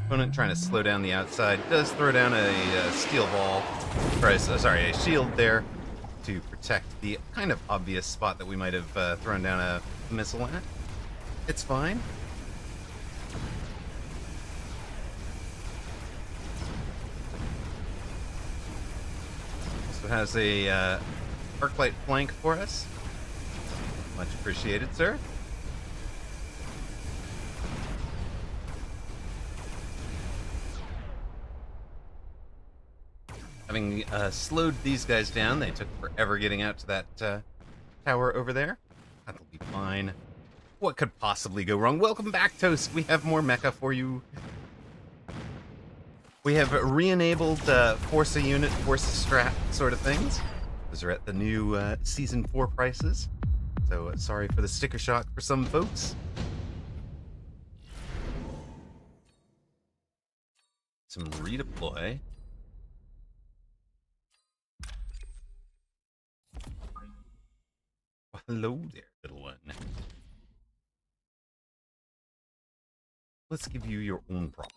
Opponent trying to slow down the outside. Does throw down a steel ball. Or, sorry, a shield there to protect the kind of obvious spot that we might have thrown down a missile at. It's fine. Also has a arclight flank for us. Much appreciated, sir. Having slowed these guys down, they took forever getting out to that tower over there. That'll be fine. What could possibly go wrong? Welcome back, Toast. We have more mecha for you. We have re-enabled force a unit, force a strat sort of things. Those are at the new Season 4 prices. So sorry for the sticker shock for some folks. Some redeploy. Hello there, little one. Let's give you your own problem.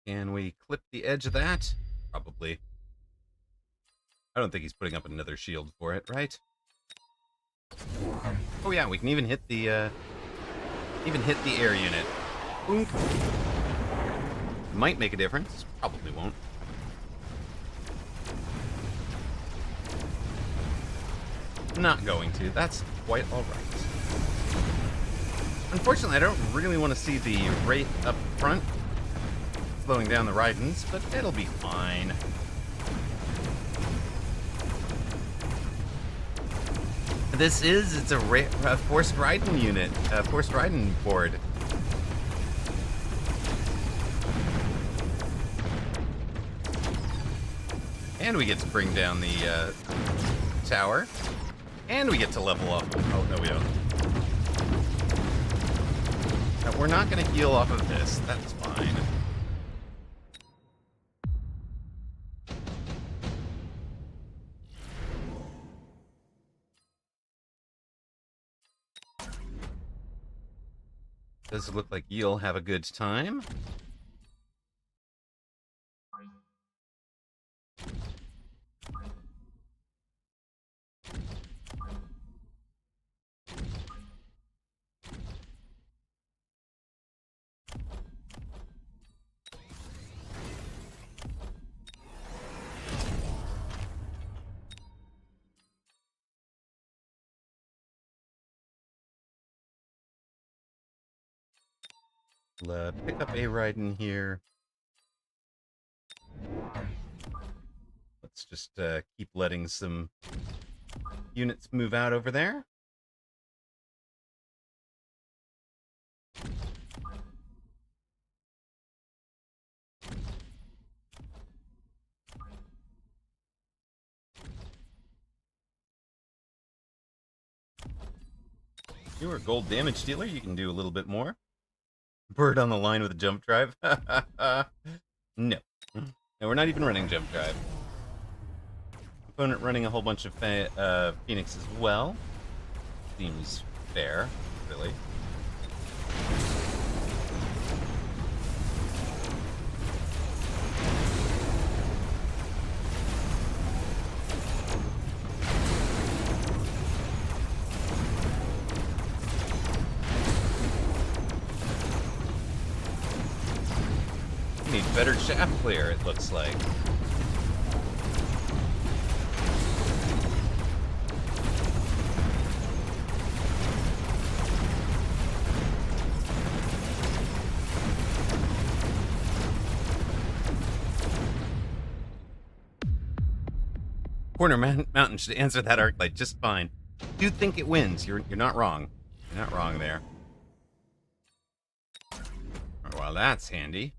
Can we clip the edge of that? Probably. I don't think he's putting up another shield for it, right? Oh yeah, we can even hit the air unit. Boom. Might make a difference. Probably won't. Not going to. That's quite all right. Unfortunately, I don't really want to see the Wraith up front slowing down the Raidens, but it'll be fine. It's a forced Raiden unit, forced Raiden board. And we get to bring down the tower. And we get to level up. Oh, no, we don't. No, we're not going to heal off of this. That's fine. Does look like you'll have a good time. Pick up a ride in here. Let's just keep letting some units move out over there. You're a gold damage dealer. You can do a little bit more. Bird on the line with a jump drive. No. No, we're not even running jump drive. Opponent running a whole bunch of Phoenix as well. Seems fair, really. Need better shaft clear, it looks like. Corner Mountain should answer that arc light just fine. Do think it wins. You're not wrong. You're not wrong there. Oh, well, that's handy.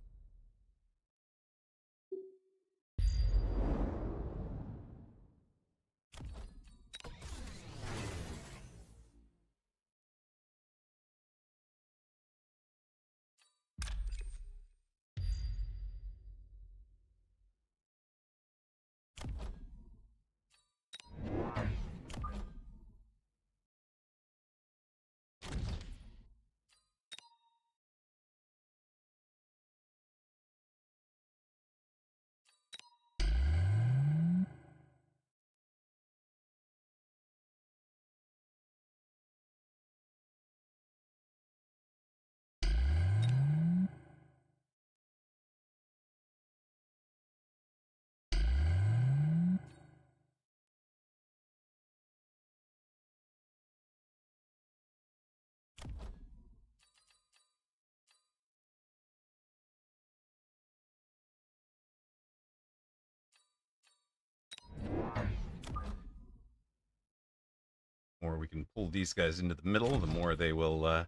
The more we can pull these guys into the middle, the more they will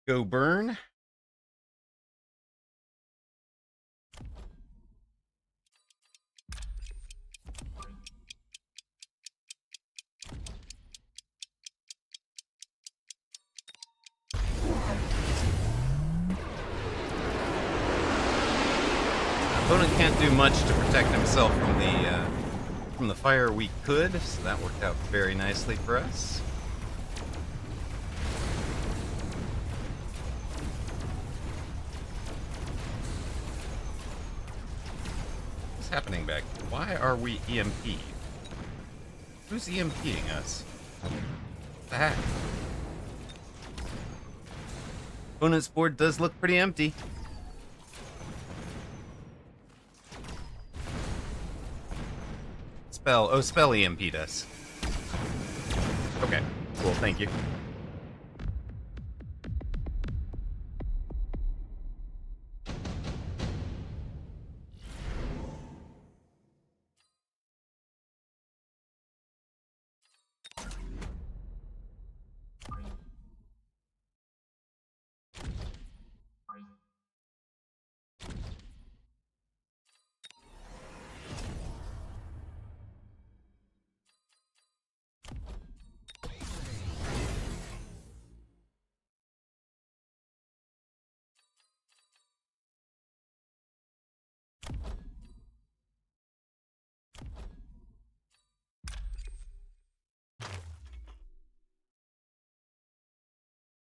go burn. Opponent can't do much to protect himself from the fire we could, so that worked out very nicely for us. What's happening back here? Why are we EMP'd? Who's EMPing us? What the heck? Opponent's board does look pretty empty. Spell EMP'd us. Okay, cool, thank you.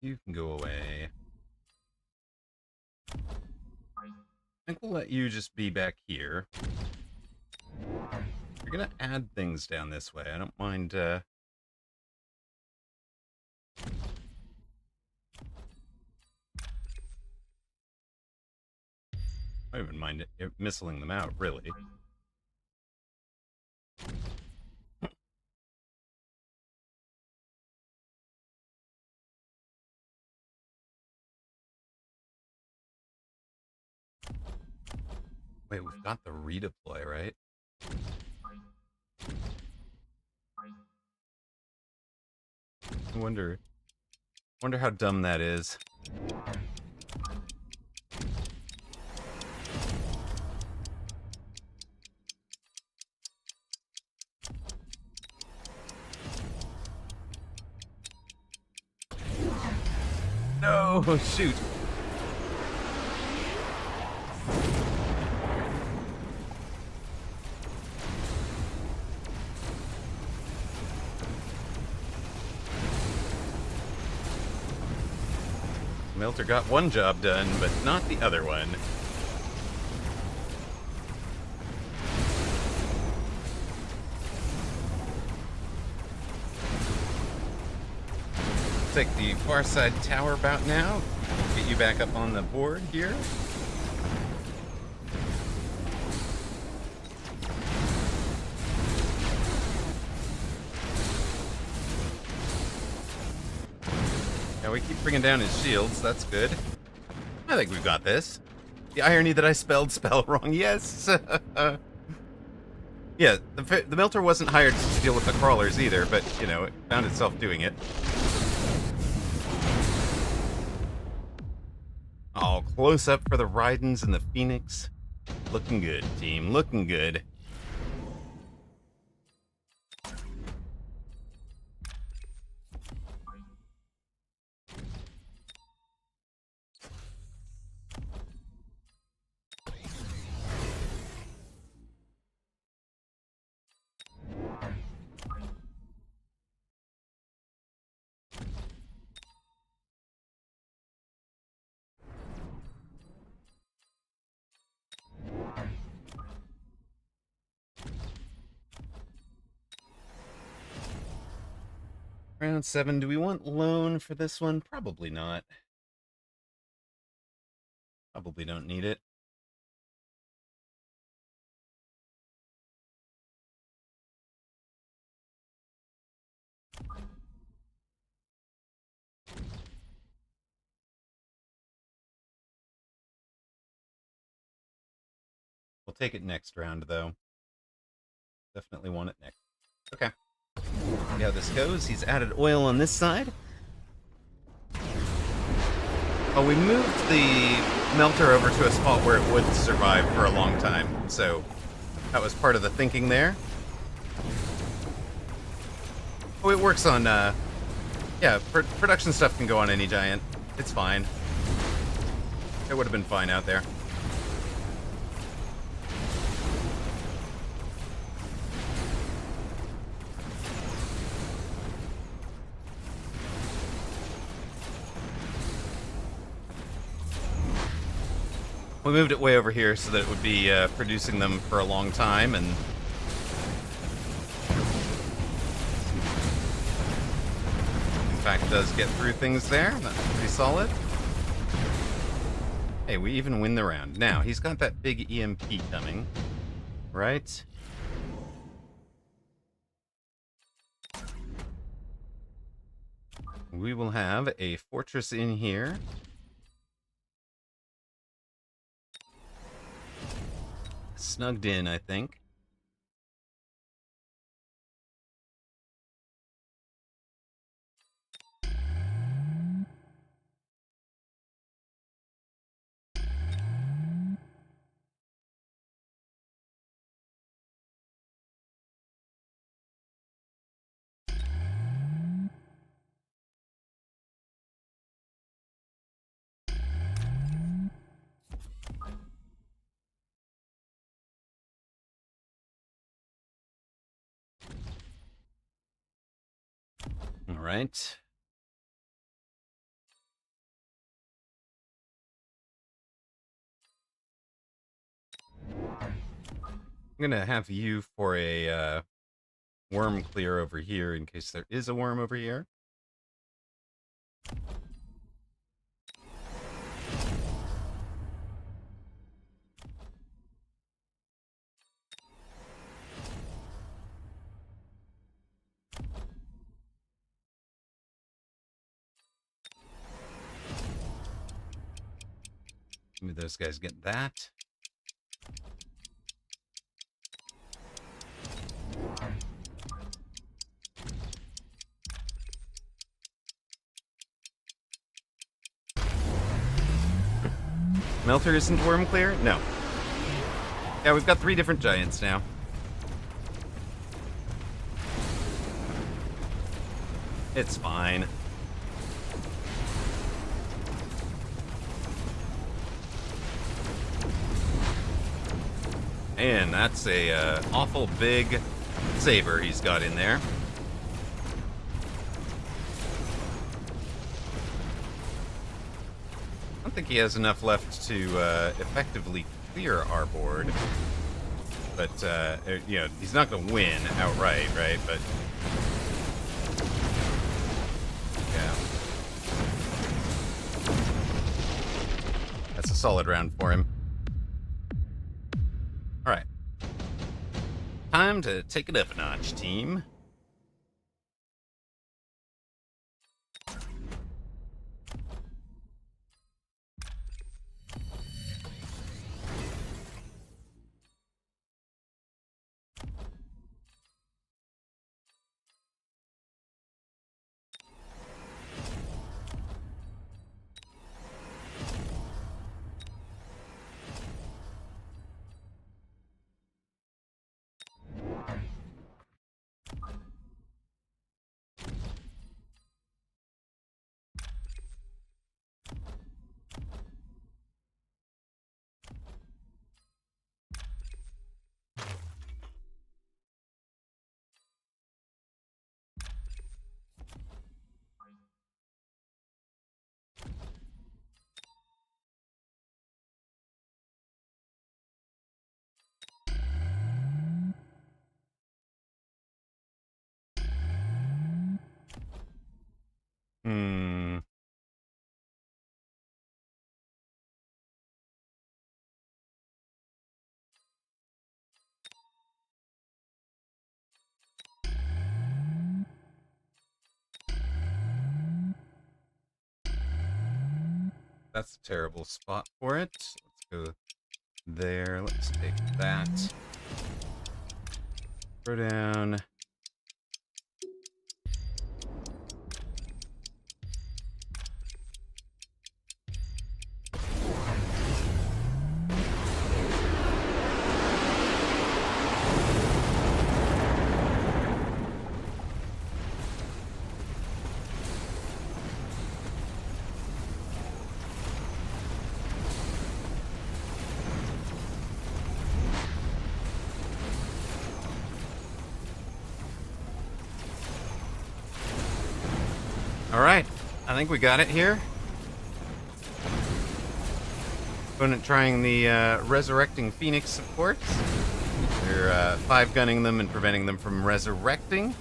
You can go away. I think we'll let you just be back here. You're gonna add things down this way. I don't mind, I don't even mind missiling them out, really. Wait, we've got the redeploy, right? I wonder how dumb that is. No, shoot. Melter got one job done, but not the other one. Take the far side tower about now. Get you back up on the board here. Yeah, we keep bringing down his shields. That's good. I think we've got this. The irony that I spelled spell wrong. Yes. Yeah, the Melter wasn't hired to deal with the crawlers either, but, you know, it found itself doing it. Oh, close up for the Raidens and the Phoenix. Looking good, team. Looking good. Round 7, do we want loan for this one? Probably not. Probably don't need it. We'll take it next round, though. Definitely want it next. Okay. See how this goes. He's added oil on this side. Oh, we moved the Melter over to a spot where it would survive for a long time. So that was part of the thinking there. Oh, it works on, yeah, production stuff can go on any giant. It's fine. It would have been fine out there. We moved it way over here so that it would be producing them for a long time, and in fact does get through things there. That's pretty solid. Hey, we even win the round. Now, he's got that big EMP coming, right? We will have a fortress in here. Snugged in, I think. All right. gonna have you for a worm clear over here in case there is a worm over here. Maybe those guys get that. Melter isn't worm clear? No. Yeah, we've got 3 different giants now. It's fine. And that's a awful big saber he's got in there. I don't think he has enough left to effectively clear our board. But, you know, he's not going to win outright, right? But, yeah. That's a solid round for him. All right. Time to take it up a notch, team. Hmm. That's a terrible spot for it. Let's go there. Let's take that. Throw down. All right. I think we got it here. Opponent trying the resurrecting Phoenix support. They're 5-gunning them and preventing them from resurrecting.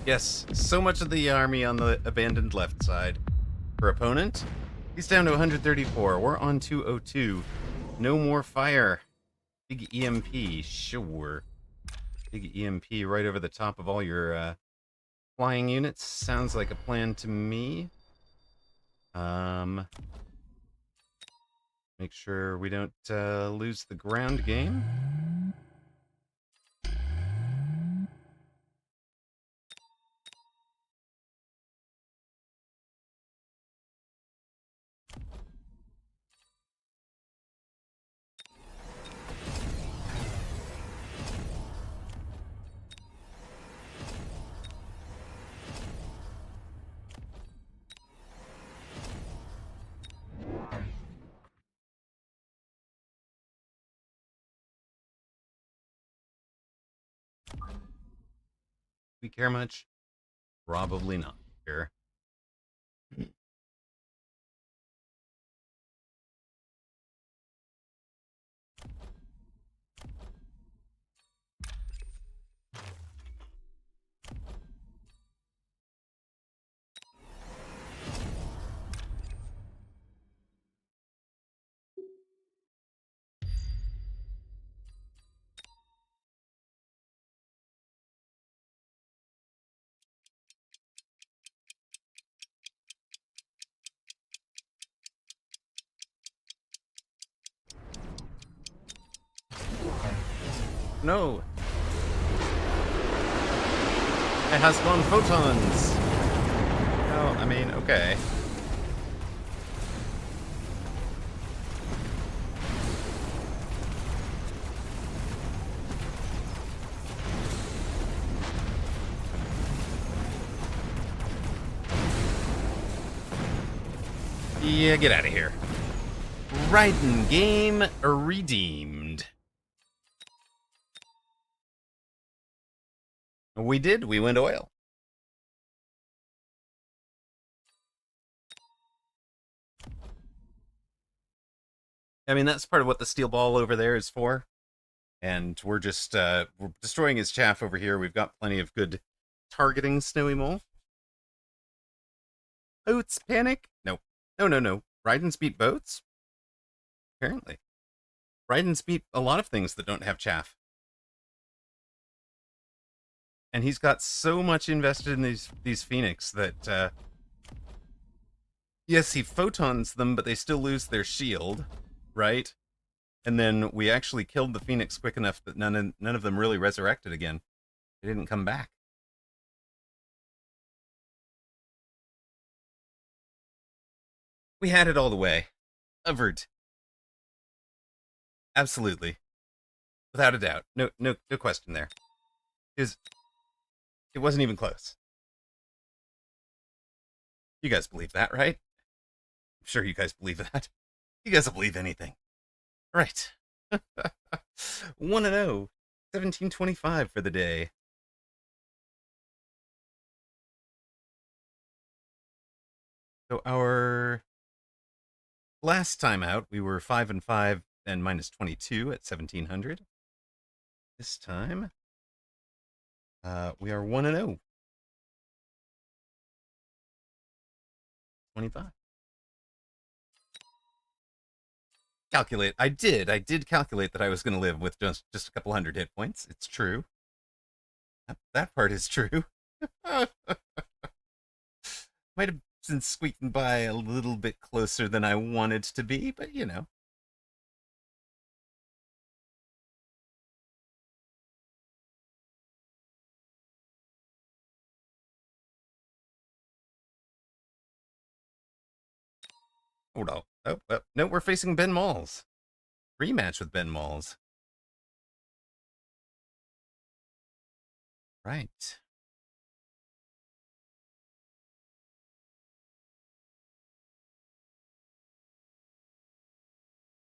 Yes, so much of the army on the abandoned left side. For opponent, he's down to 134. We're on 202. No more fire. Big EMP, sure. Big EMP right over the top of all your flying units. Sounds like a plan to me. Make sure we don't lose the ground game. We care much? Probably not here. no. It has gone photons. No, I mean, okay. Yeah, get out of here. Raiden game redeemed. We did. We went oil. I mean, that's part of what the steel ball over there is for. And we're just we're destroying his chaff over here. We've got plenty of good targeting, Snowy Mole. Boats panic? No. No. Raiden's beat boats? Apparently. Raiden's beat a lot of things that don't have chaff. And he's got so much invested in these Phoenix that yes, he photons them, but they still lose their shield, right? And then we actually killed the Phoenix quick enough that none of them really resurrected again. They didn't come back. We had it all the way. Covered. Absolutely. Without a doubt. No question there. It wasn't even close. You guys believe that, right? I'm sure you guys believe that. You guys will believe anything. Right. 1-0. 1725 for the day. So our last time out, we were 5-5 and minus 22 at 1700. This time, we are 1-0. 25. Calculate. I did calculate that I was going to live with just a couple hundred hit points. It's true. That part is true. Might have been squeaking by a little bit closer than I wanted to be, but you know. Hold on. Oh, no, we're facing Ben Malls. Rematch with Ben Malls. Right.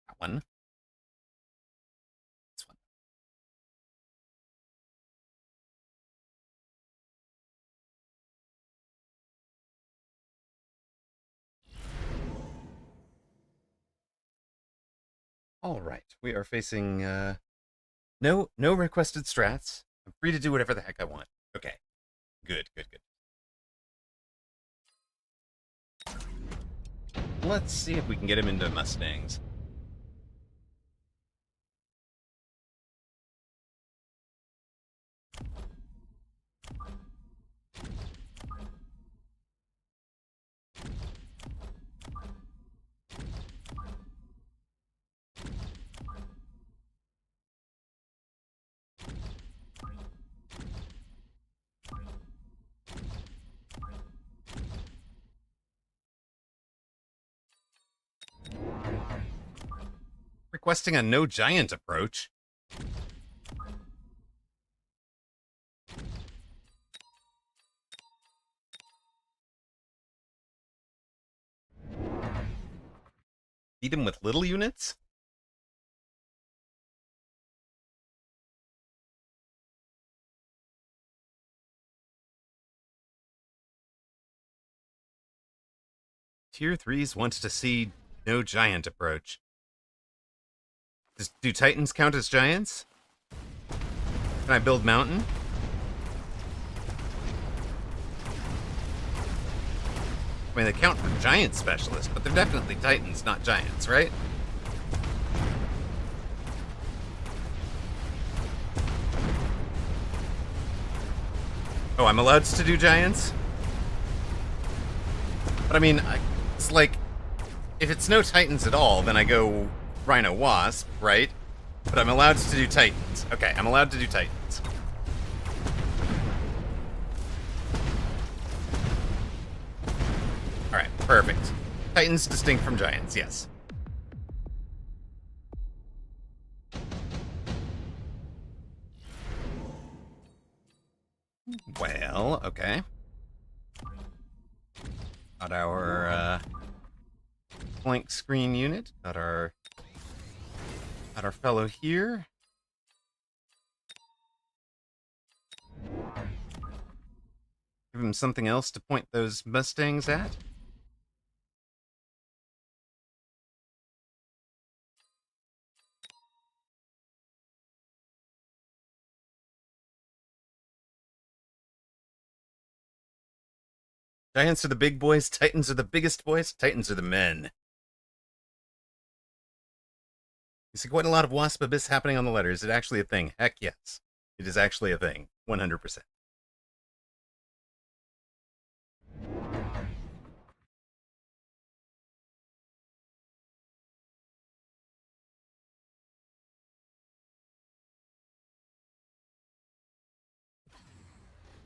That one. This one. All right. We are facing no requested strats. I'm free to do whatever the heck I want. Okay. Good. Let's see if we can get him into Mustangs. Requesting a no giant approach. Beat him with little units? Tier 3s wants to see no giant approach. Do Titans count as giants? Can I build mountain? I mean, they count for giant specialists, but they're definitely Titans, not giants, right? Oh, I'm allowed to do giants? But I mean, it's like, if it's no Titans at all, then I go Rhino Wasp, right? But I'm allowed to do Titans. Okay, I'm allowed to do Titans. Alright, perfect. Titans distinct from Giants, yes. Well, okay. Got our blank screen unit. Got our fellow here. Give him something else to point those Mustangs at. Giants are the big boys. Titans are the biggest boys. Titans are the men. You see quite a lot of Wasp Abyss happening on the letter. Is it actually a thing? Heck yes. It is actually a thing. 100%.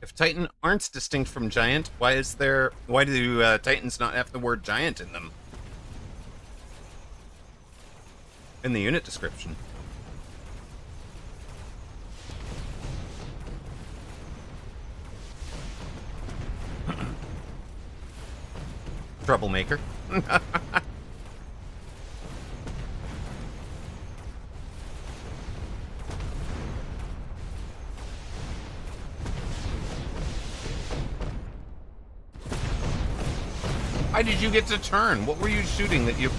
If Titan aren't distinct from Giant, why do Titans not have the word Giant in them? In the unit description. Troublemaker. Why did you get to turn? What were you shooting that you...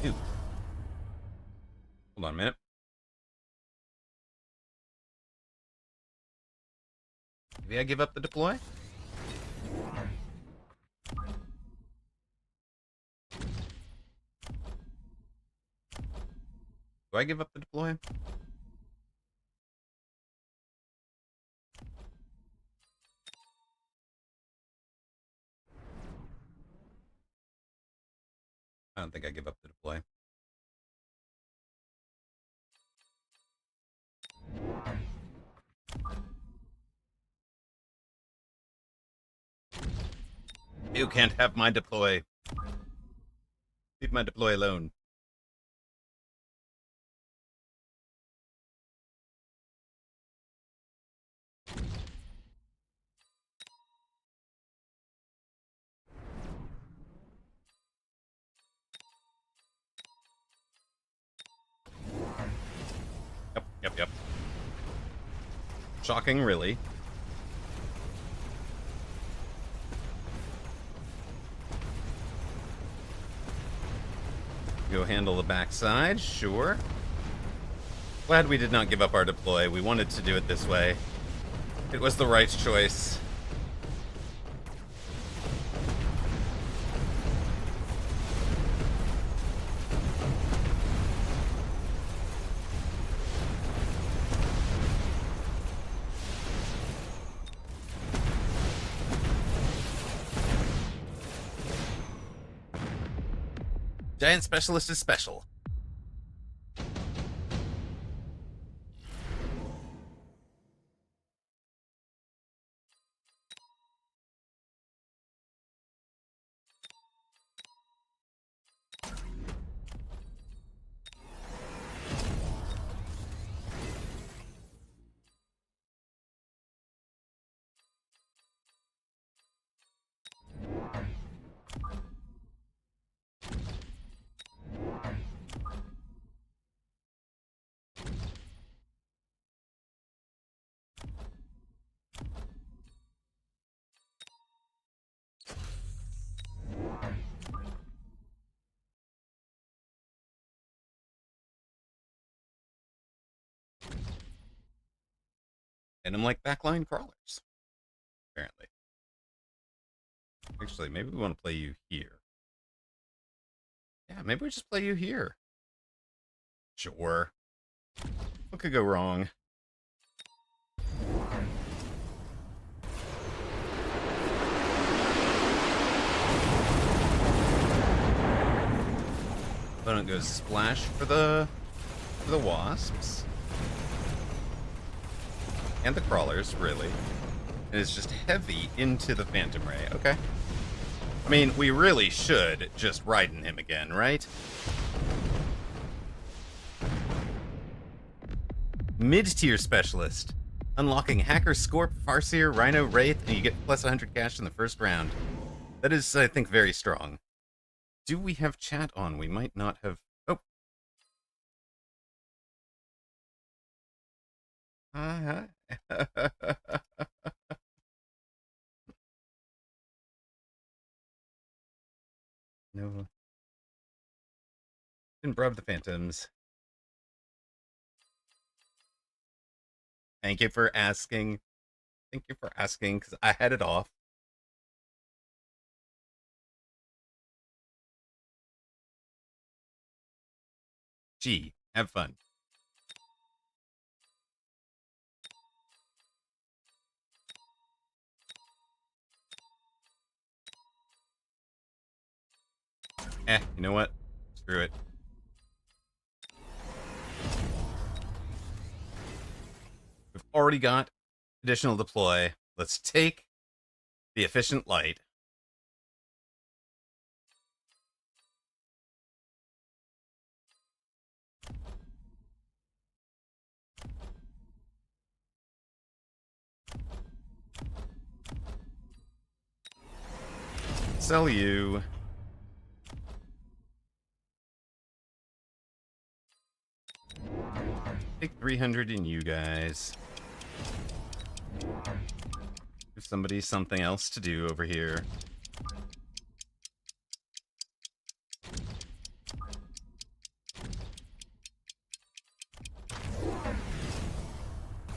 Ew. Hold on a minute. Maybe I give up the deploy? Do I give up the deploy? I don't think I give up the deploy. You can't have my deploy. Leave my deploy alone. Yep. Shocking, really. Go handle the backside, sure. Glad we did not give up our deploy. We wanted to do it this way. It was the right choice. Giant Specialist is special. playing them like backline crawlers, apparently. Actually, maybe we want to play you here. Yeah, maybe we just play you here. Sure. What could go wrong? Opponent goes splash for the wasps. And the crawlers, really. And it's just heavy into the Phantom Ray. Okay. I mean, we really should just Raiden him again, right? Mid-tier specialist. Unlocking Hacker, Scorp, Farseer, Rhino, Wraith, and you get plus 100 cash in the first round. That is, I think, very strong. Do we have chat on? We might not have... Oh. No. Didn't brub the Phantoms. Thank you for asking. Thank you for asking, because I had it off. Gee, have fun. You know what? Screw it. We've already got additional deploy. Let's take the efficient light. Sell you. Take 300 in you guys. Give somebody something else to do over here.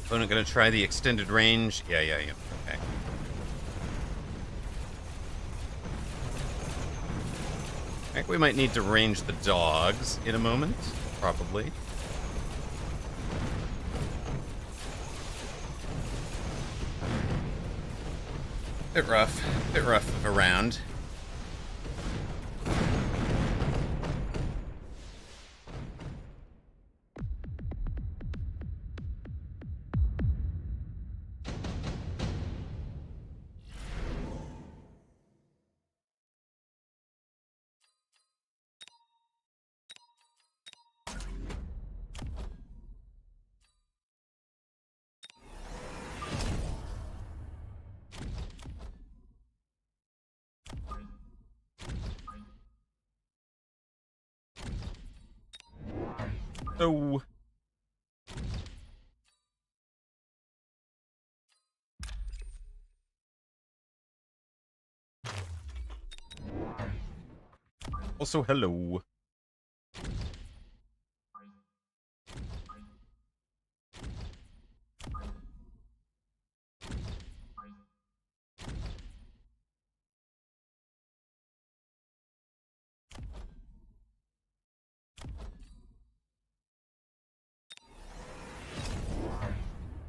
Opponent gonna try the extended range. Yeah. Okay. I think we might need to range the dogs in a moment, probably. Bit rough of a round. So also, hello.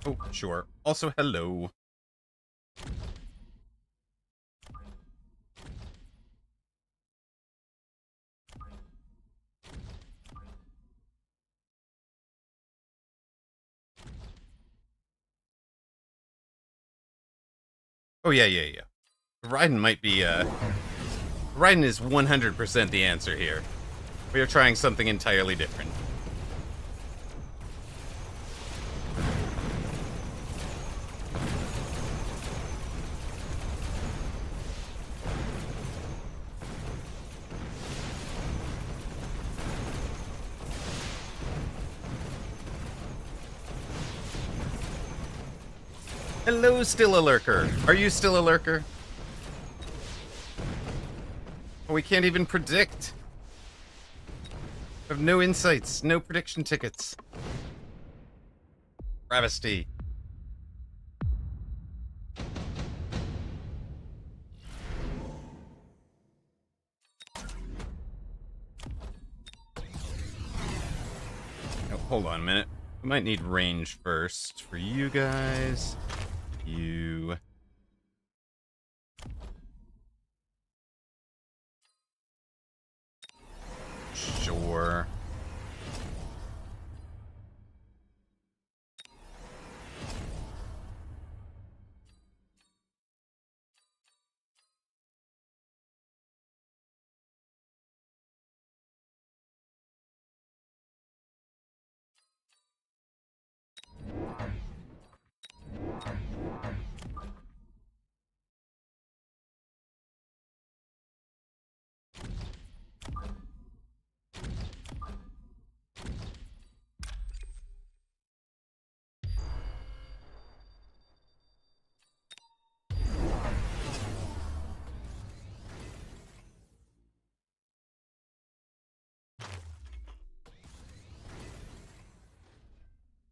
Oh, sure. Also, hello. Oh, yeah. Raiden might be, Raiden is 100% the answer here. We are trying something entirely different. Hello, still a lurker. Are you still a lurker? Oh, we can't even predict. We have no insights, no prediction tickets. Travesty. hold on a minute. We might need range first for you guys. You. Sure.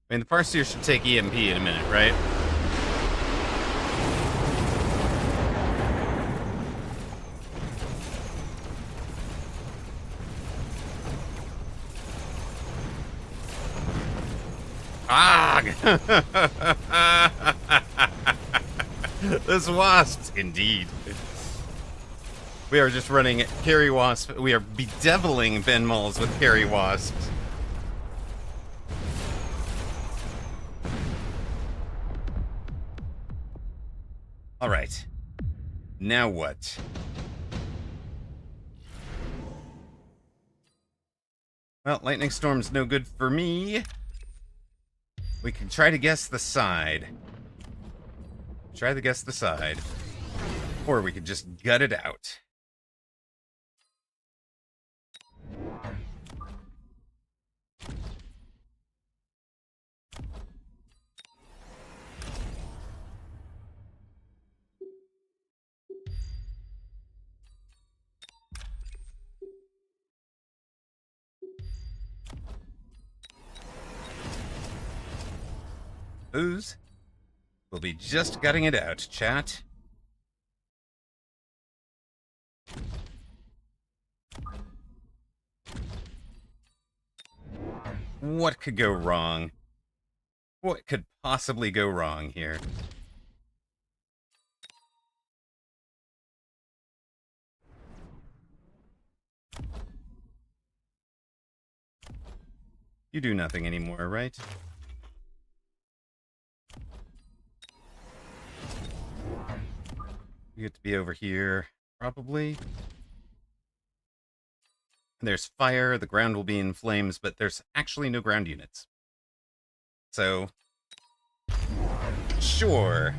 I mean, the Farseer should take EMP in a minute, right? Ah! Those wasps, indeed. We are just running carry wasp. We are bedeviling Ben Mulls with carry wasps. All right. Now what? Well, lightning storm's no good for me. We can try to guess the side. Try to guess the side. Or we could just gut it out. Ooze. We'll be just gutting it out, chat. What could go wrong? What could possibly go wrong here? You do nothing anymore, right? You get to be over here, probably. There's fire, the ground will be in flames, but there's actually no ground units. So, sure.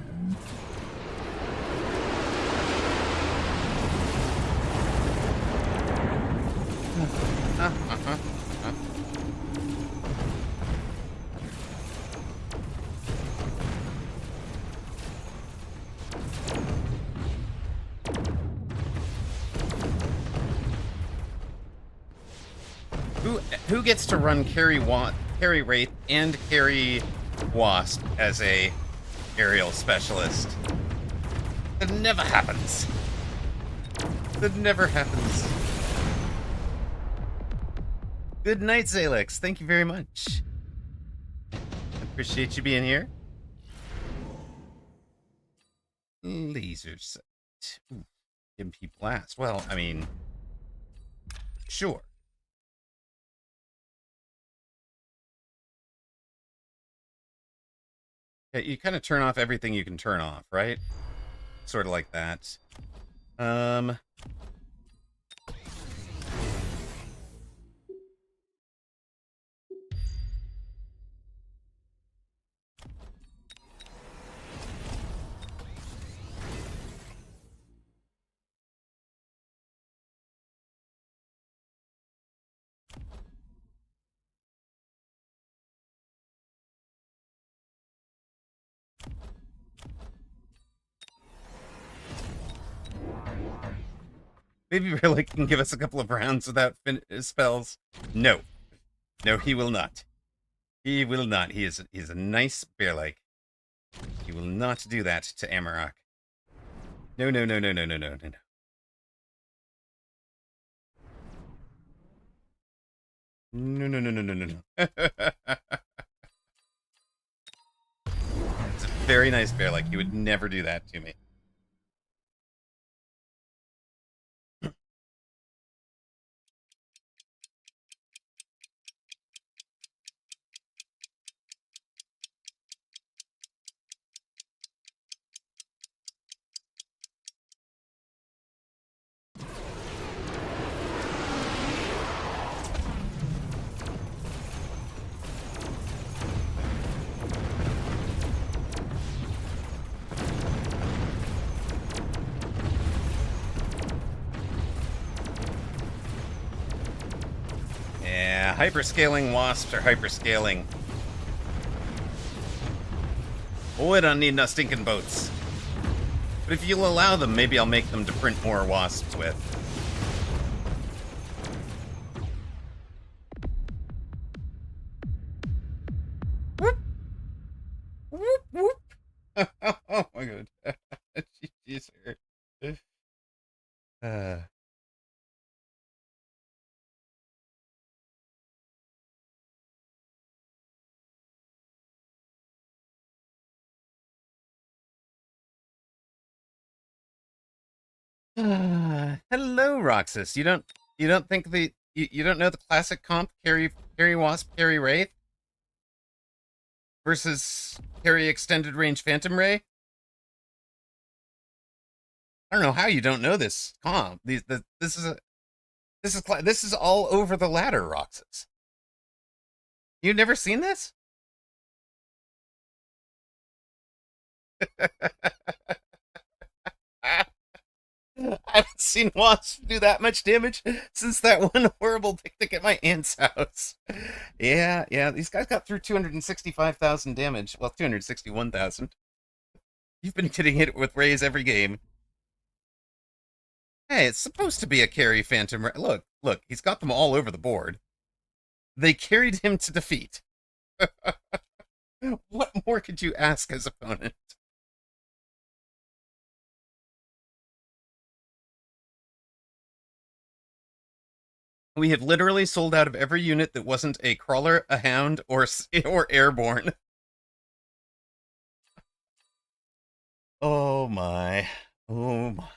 Who gets to run carry Wraith and carry Wasp as a aerial specialist? It never happens. That never happens. Good night, Zalex. Thank you very much. Appreciate you being here. Laser sight. Ooh, MP blast. Well, I mean, sure. Yeah, you kind of turn off everything you can turn off, right? Sort of like that. Maybe Relic can give us a couple of rounds without spells. No. No, he will not. He will not. He's a nice bear-like. He will not do that to Amarok. No, no, no, no, no, no, no, no, no. No, no, no, no, no, no, no. It's a very nice bear. Like, you would never do that to me. Yeah, hyperscaling wasps are hyperscaling. Oh, I don't need no stinking boats. But if you'll allow them, maybe I'll make them to print more wasps with. Whoop, whoop, whoop. Oh my god. Jeez. Uh, hello, Roxas. You don't think you don't know the classic comp carry wasp carry wraith versus carry extended range phantom ray? I don't know how you don't know this comp. This is all over the ladder, Roxas. You've never seen this? I haven't seen wasps do that much damage since that one horrible picnic at my aunt's house. Yeah, these guys got through 265,000 damage. Well, 261,000. You've been getting hit with rays every game. Hey, it's supposed to be a carry phantom ray. Look, he's got them all over the board. They carried him to defeat. What more could you ask as opponent? We have literally sold out of every unit that wasn't a crawler, a hound, or airborne. Oh my. Oh my.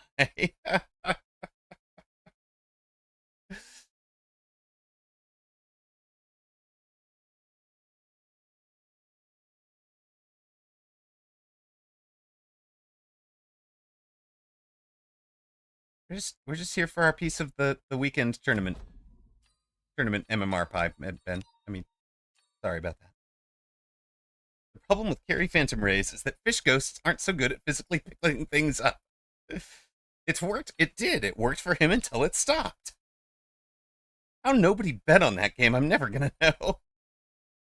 We're just here for our piece of the weekend tournament MMR pie, Ben. I mean, sorry about that. The problem with carry phantom rays is that fish ghosts aren't so good at physically picking things up. It's worked. It did. It worked for him until it stopped. How nobody bet on that game, I'm never gonna know.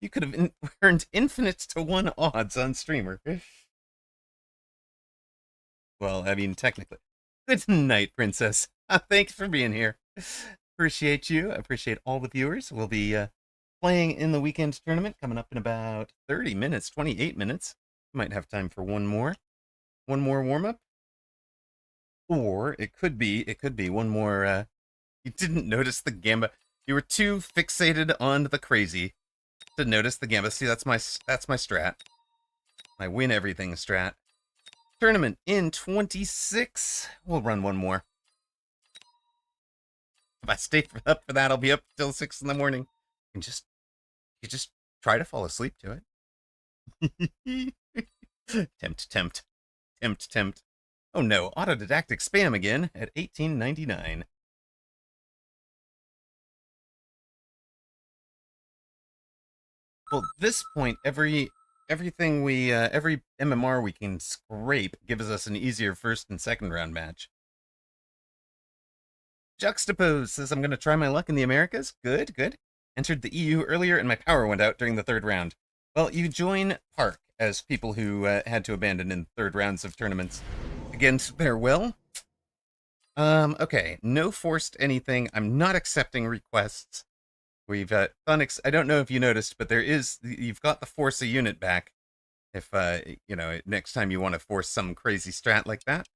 You could have earned infinite to 1 odds on streamer. Well, I mean, technically. Good night, Princess. Thanks for being here. Appreciate you. Appreciate all the viewers. We'll be playing in the weekend tournament coming up in about 30 minutes, 28 minutes. Might have time for one more warm up. Or it could be one more. You didn't notice the Gamba. You were too fixated on the crazy to notice the Gamba. See, that's my strat. My win everything strat. Tournament in 26. We'll run one more. If I stay up for that, I'll be up till 6 in the morning. And you just try to fall asleep to it. Tempt. Oh no, autodidactic spam again at $18.99. Well, at this point, every MMR we can scrape gives us an easier first and second round match. Juxtapose says I'm going to try my luck in the Americas. Good. Entered the EU earlier and my power went out during the third round. Well, you join Park as people who had to abandon in third rounds of tournaments against their will. Okay, no forced anything. I'm not accepting requests. We've done. I don't know if you noticed, but you've got the force a unit back. If next time you want to force some crazy strat like that.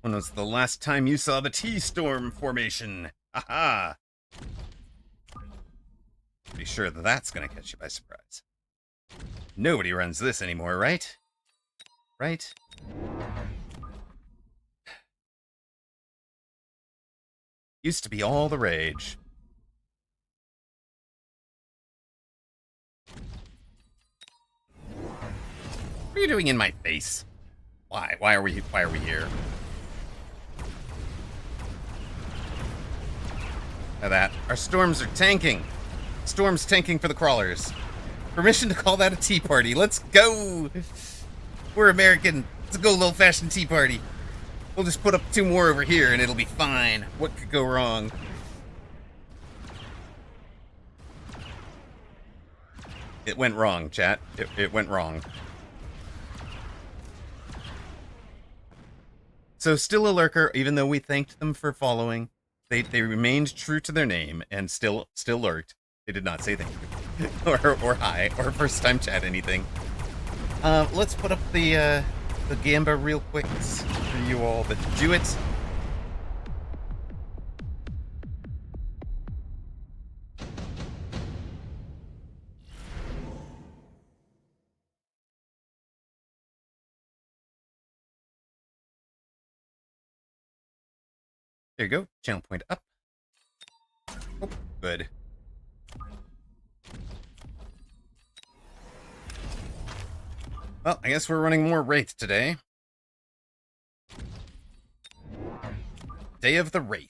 When was the last time you saw the T-storm formation? Aha! Be sure that that's gonna catch you by surprise. Nobody runs this anymore, right? Right? Used to be all the rage. What are you doing in my face? Why? Why are we here? Now that. Our storms are tanking. Storms tanking for the crawlers. Permission to call that a tea party. Let's go! We're American. Let's go, old-fashioned tea party. We'll just put up 2 more over here and it'll be fine. What could go wrong? It went wrong, chat. It went wrong. So still a lurker, even though we thanked them for following. They remained true to their name and still lurked. They did not say thank you. or hi, or first time chat anything. Let's put up the Gamba real quick for you all that do it. There you go. Channel point up. Oh, good. Well, I guess we're running more Wraith today. Day of the Wraith.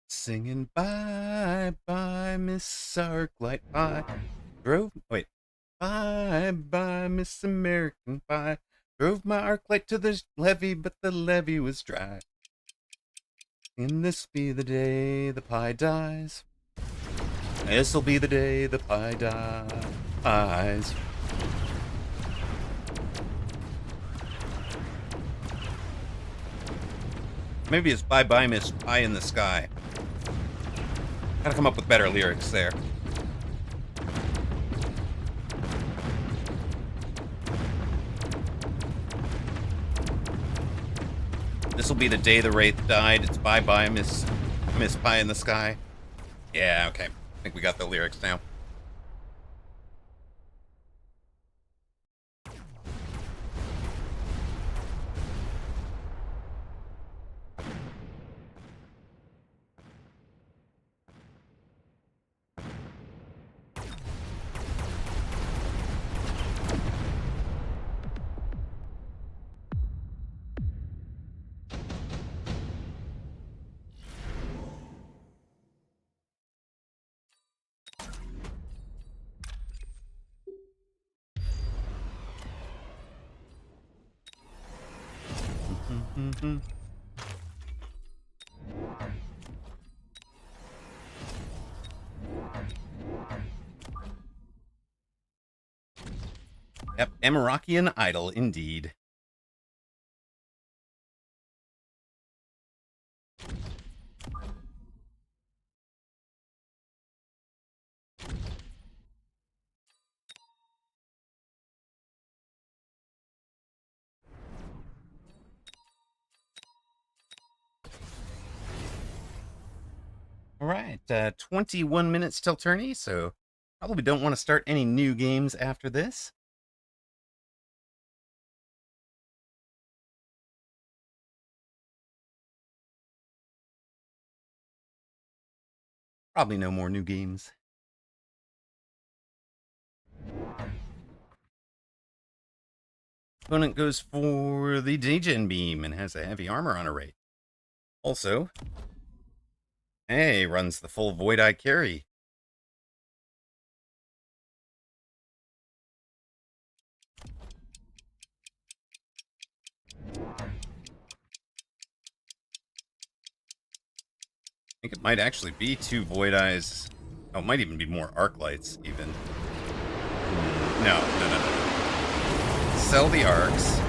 Singing bye bye, Miss Arclight Pie. Wait. Bye bye, Miss American Pie. Drove my Arclight to the levee, but the levee was dry. Can this be the day the pie dies? This'll be the day the pie dies. Maybe it's bye bye, Miss Pie in the Sky. Gotta come up with better lyrics there. This'll be the day the Wraith died. It's bye bye, Miss Pie in the Sky. Yeah, okay. I think we got the lyrics now. Mm-hmm. Yep, Amarakian Idol, indeed. All right, 21 minutes till tourney, so probably don't want to start any new games after this. Probably no more new games. Opponent goes for the Degen Beam and has a heavy armor on a rate. Also, hey, runs the full Void Eye carry. I think it might actually be 2 Void Eyes. Oh, it might even be more Arc Lights, even. No. Sell the Arcs.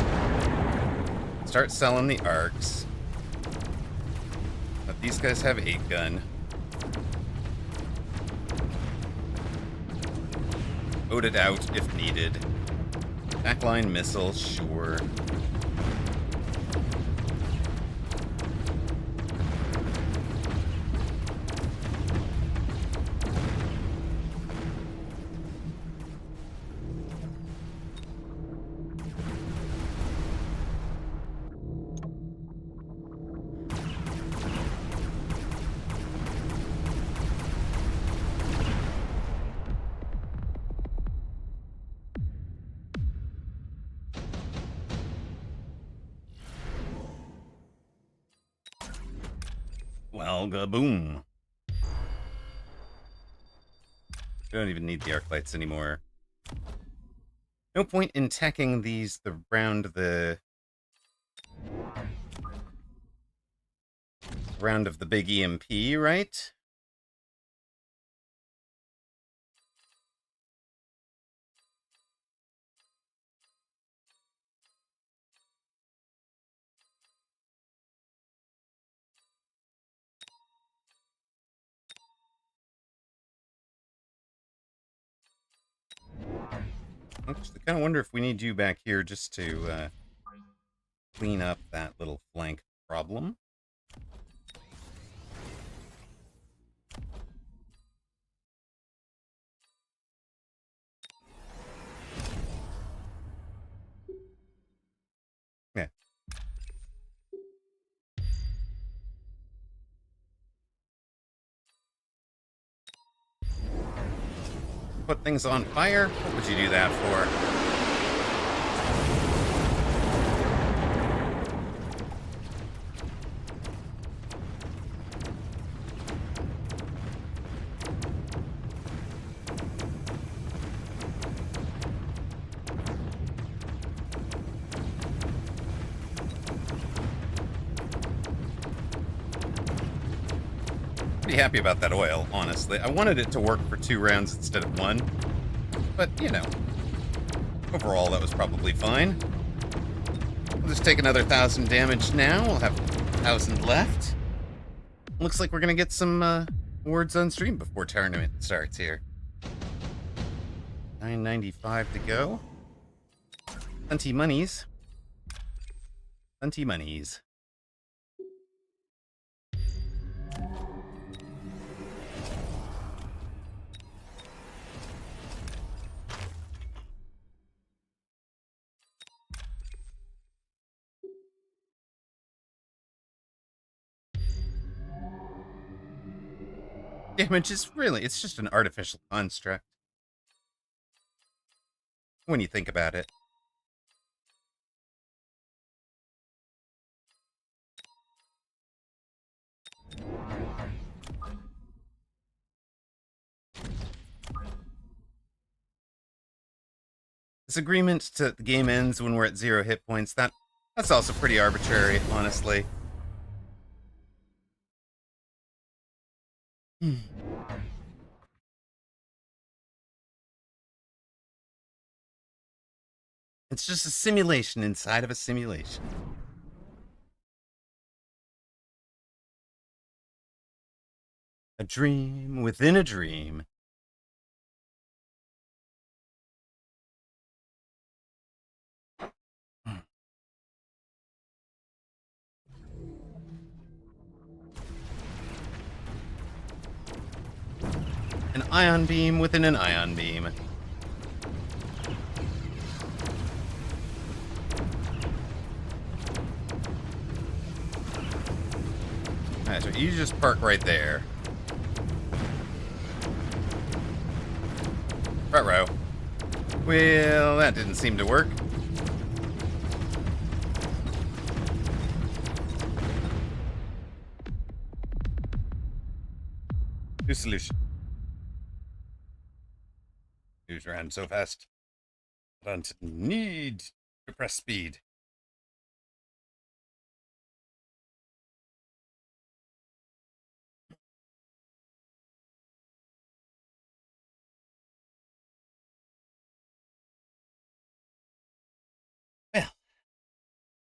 Start selling the Arcs. Let these guys have 8-gun. Load it out if needed. Backline missile, sure. Well, gaboom. We don't even need the arc lights anymore. No point in teching these round of the big EMP, right? I kind of wonder if we need you back here just to clean up that little flank problem. Yeah. Put things on fire? What would you do that for? Pretty happy about that oil, honestly. I wanted it to work for 2 rounds instead of 1. But, you know, overall that was probably fine. We'll just take another 1,000 damage now. We'll have 1,000 left. Looks like we're going to get some words on stream before tournament starts here. 995 to go. Plenty monies. Plenty monies. Damage is really, it's just an artificial construct. When you think about it. This agreement to the game ends when we're at 0 hit points, that's also pretty arbitrary, honestly. It's just a simulation inside of a simulation. A dream within a dream. An ion beam within an ion beam. Alright, so you just park right there. Front row. Well, that didn't seem to work. New solution. News ran so fast. I don't need to press speed. Well,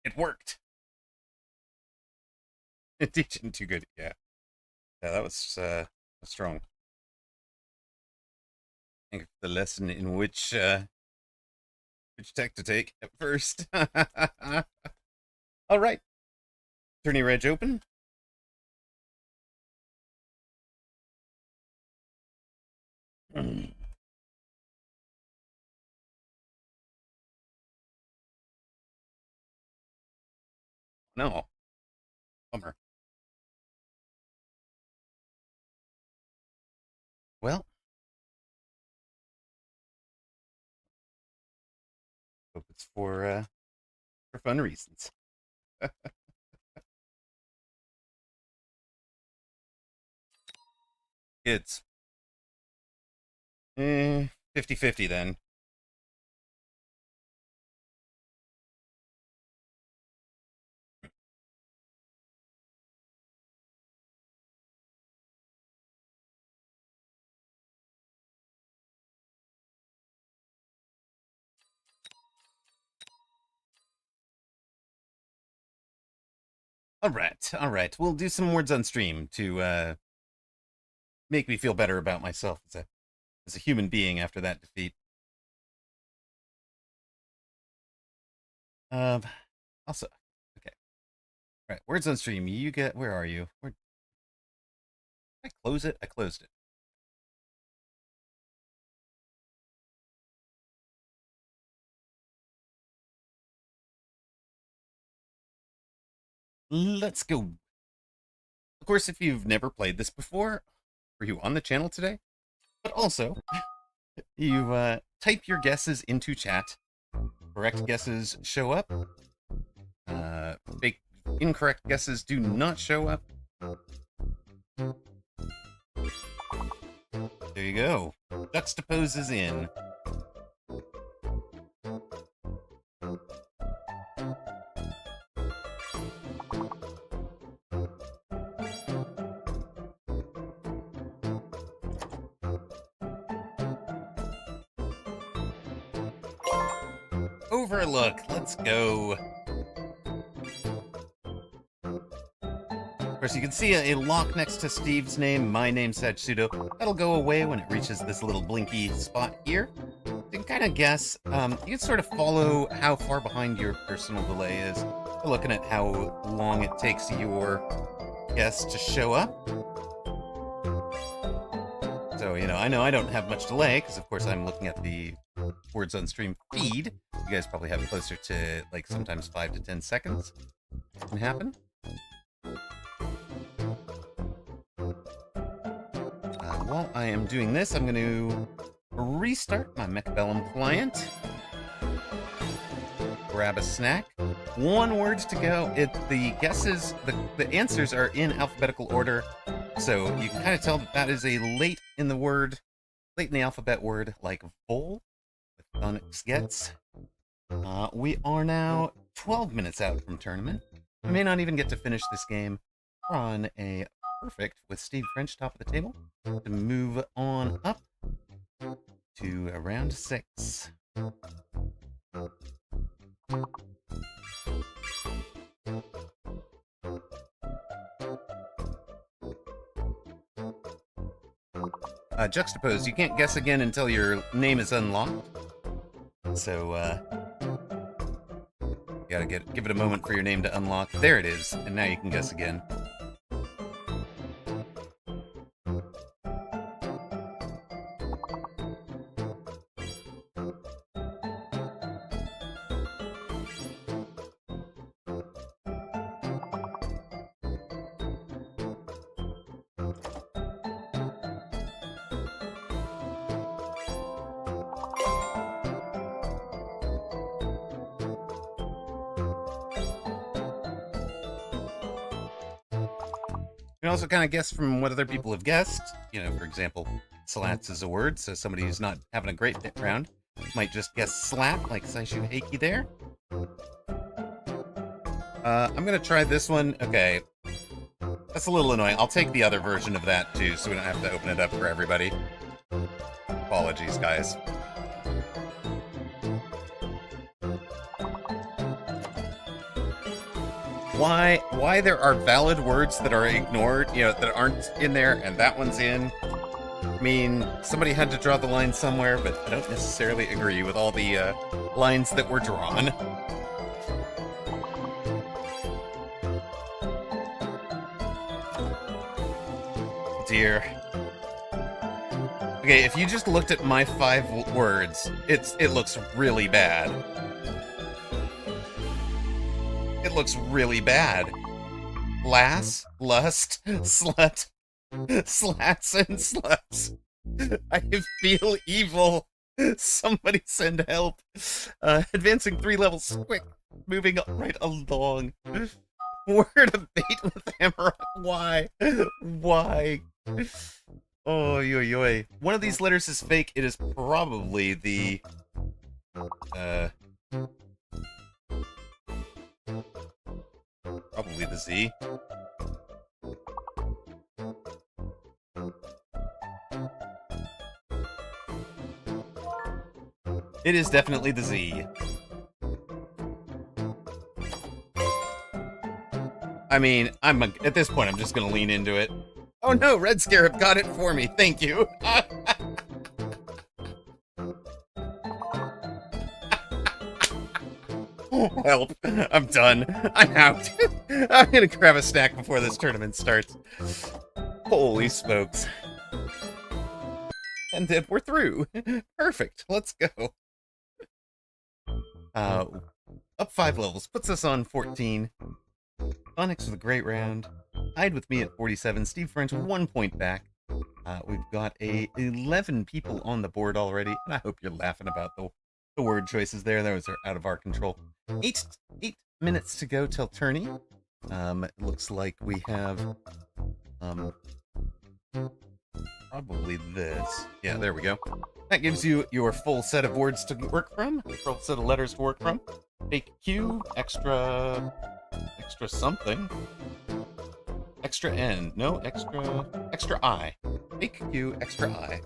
it worked. Teaching too good. Yeah. Yeah, that was strong. I think of the lesson in which tech to take at first. All right. Turn your edge open. No. Bummer. Well, hope it's for fun reasons. It's 50-50 then. All right, all right. We'll do some words on stream to make me feel better about myself as a human being after that defeat. Also, okay. All right, words on stream. You get. Where are you? Where? Did I close it? I closed it. Let's go. Of course, if you've never played this before, are you on the channel today? But also, you type your guesses into chat. Correct guesses show up. Fake, incorrect guesses do not show up. There you go. Juxtapose is in. Overlook. Let's go. Of course, you can see a lock next to Steve's name. My name, Sag Pseudo. That'll go away when it reaches this little blinky spot here. You can kind of guess. You can sort of follow how far behind your personal delay is. We're looking at how long it takes your guess to show up. So, I know I don't have much delay because, of course, I'm looking at the words on stream feed. You guys probably have closer to, like, sometimes 5 to 10 seconds. It can happen. While I am doing this, I'm going to restart my Mechbellum client. Grab a snack. One word to go. The guesses, the answers are in alphabetical order, so you can kind of tell that is a late in the alphabet word, like vol, with phonics gets. We are now 12 minutes out from tournament. We may not even get to finish this game. We're on a perfect with Steve French top of the table to move on up to round 6. Juxtapose. You can't guess again until your name is unlocked. So, you gotta give it a moment for your name to unlock. There it is, and now you can guess again. You can also kind of guess from what other people have guessed. for example, slats is a word, so somebody who's not having a great round might just guess slat, like Saishu Heiki there. I'm gonna try this one. Okay. That's a little annoying. I'll take the other version of that, too, so we don't have to open it up for everybody. Apologies, guys. Why there are valid words that are ignored, that aren't in there, and that one's in? I mean, somebody had to draw the line somewhere, but I don't necessarily agree with all the lines that were drawn. Dear. Okay, if you just looked at my 5 words, it looks really bad. It looks really bad. Lass, lust, slut, slats, and sluts. I feel evil. Somebody send help. Advancing 3 levels, quick. Moving right along. Word of bait with hammer. Why? Why? Oh, yo. One of these letters is fake. It is probably the... Probably the Z. It is definitely the Z. I mean, at this point, I'm just gonna lean into it. Oh no, Red Scarab got it for me. Thank you. Help. I'm done. I'm out. I'm gonna grab a snack before this tournament starts. Holy smokes. And then we're through. Perfect. Let's go. Up 5 levels. Puts us on 14. Onyx with a great round. Tied with me at 47. Steve French 1 point back. We've got 11 people on the board already, and I hope you're laughing about the word choices there. Those are out of our control. 8 minutes to go till tourney. It looks like we have probably this. Yeah, there we go. That gives you your full set of words to work from, full set of letters to work from. Take Q, extra something. Extra N. No, extra I. Take Q, extra I.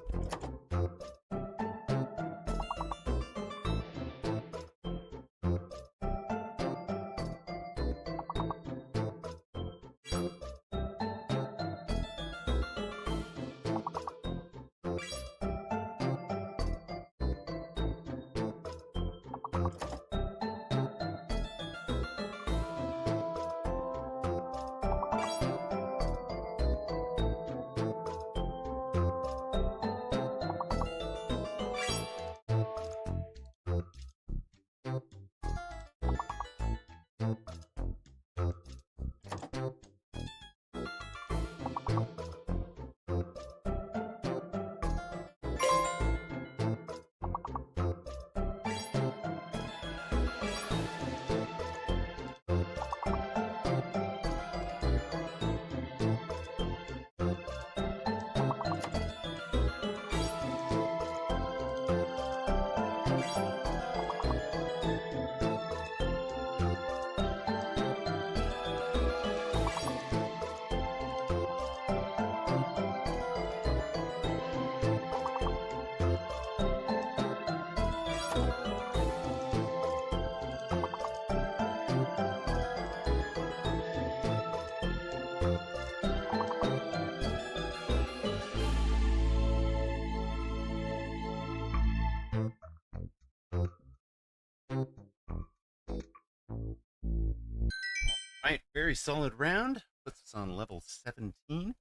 Alright, very solid round. Puts us on level 17.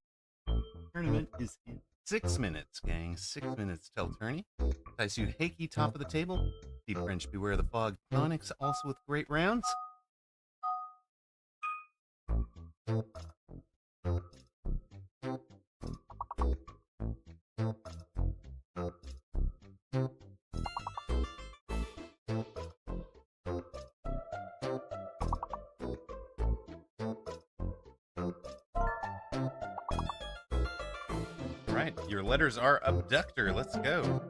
Tournament is in 6 minutes, gang. 6 minutes till tourney. Taisyu Heiki, top of the table. Deep French, Beware the Fog. Onyx, also with great rounds. right, your letters are abductor. Let's go.